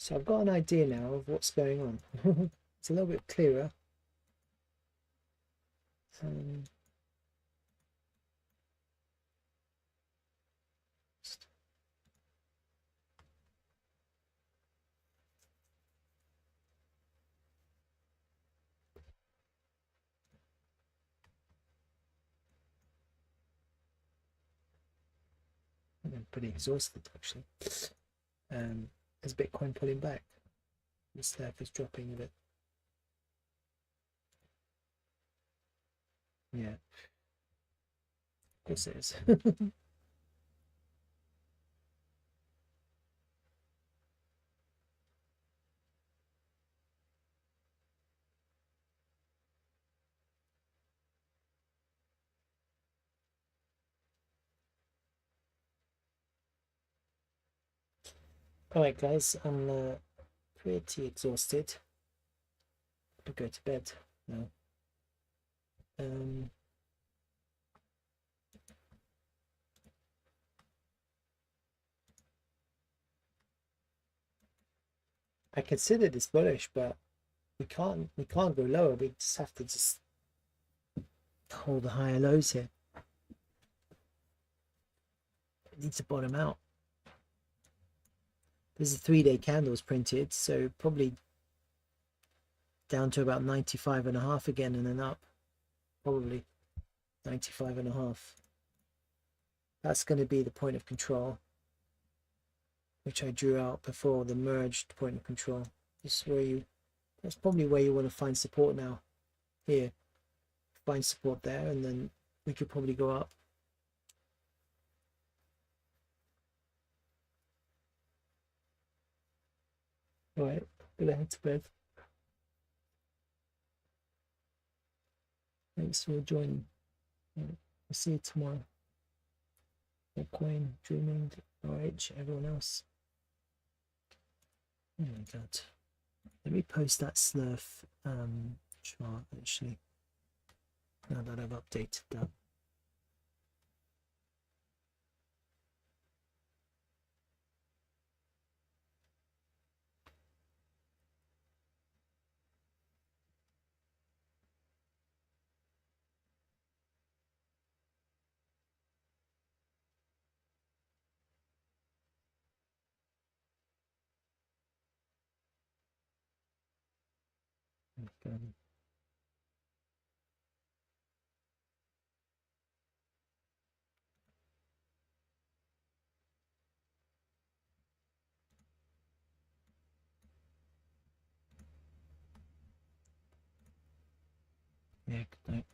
So I've got an idea now of what's going on. It's a little bit clearer. I'm pretty exhausted actually. Is Bitcoin pulling back? The slab is dropping a bit. Yeah, of course it is. All right, guys, I'm pretty exhausted. To go to bed now. I consider this bullish, but we can't go lower. We just have to hold the higher lows here. It needs to bottom out. There's a 3-day candles printed, so probably down to about 95.5 again and then up. Probably 95.5. That's going to be the point of control, which I drew out before, the merged point of control. This is where that's probably where you want to find support now. Here, find support there, and then we could probably go up. All right, gonna head to bed. Thanks for joining. I'll see you tomorrow. Altcoin, Dreaming, RH, everyone else. Oh my god. Let me post that Slurf chart actually. Now that I've updated that. Yeah, good night.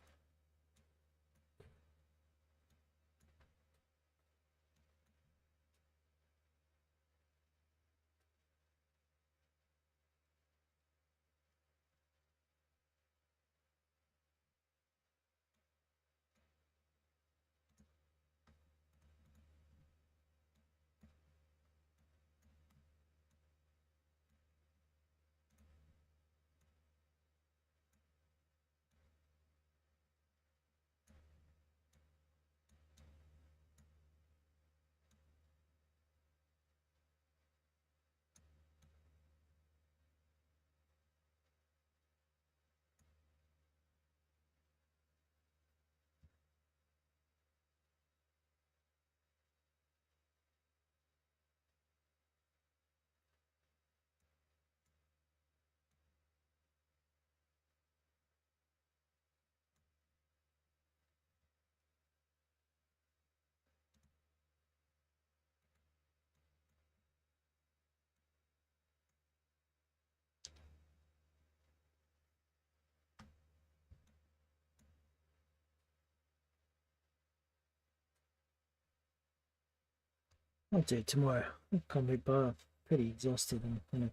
I'll do it tomorrow. I can't be bar. Pretty exhausted and kind of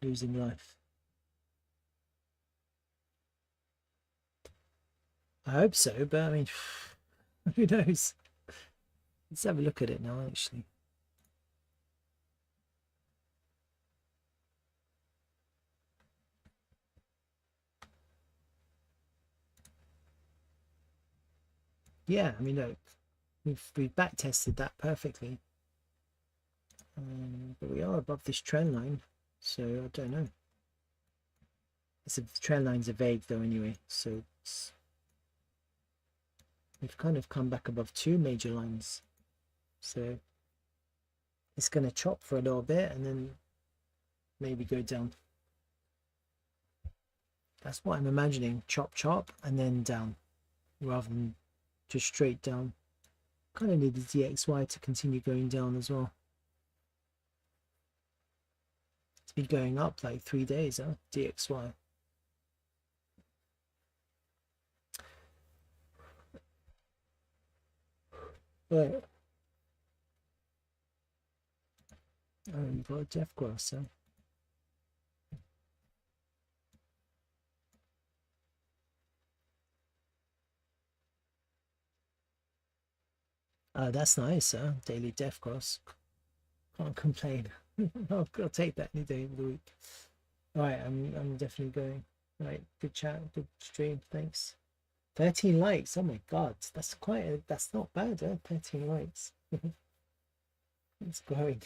losing life. I hope so, but I mean, who knows? Let's have a look at it now, actually. Yeah, I mean, look, we've back tested that perfectly, but we are above this trend line, so I don't know. The trend lines are vague though, anyway. So we've kind of come back above two major lines, so it's going to chop for a little bit and then maybe go down. That's what I'm imagining: chop and then down, rather than just straight down. Kind of need the DXY to continue going down as well. It's been going up like 3 days, huh? DXY. Right. Oh, you've got a death cross, huh? Oh, that's nice, huh? Daily death cross. Can't complain. I'll take that any day of the week. All right, I'm definitely going. All right, good chat, good stream. Thanks. 13 likes. Oh my god, that's that's not bad, huh? 13 likes. It's growing.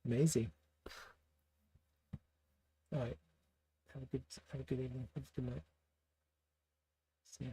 Amazing. All right. Have a good evening. Have a good night. See ya.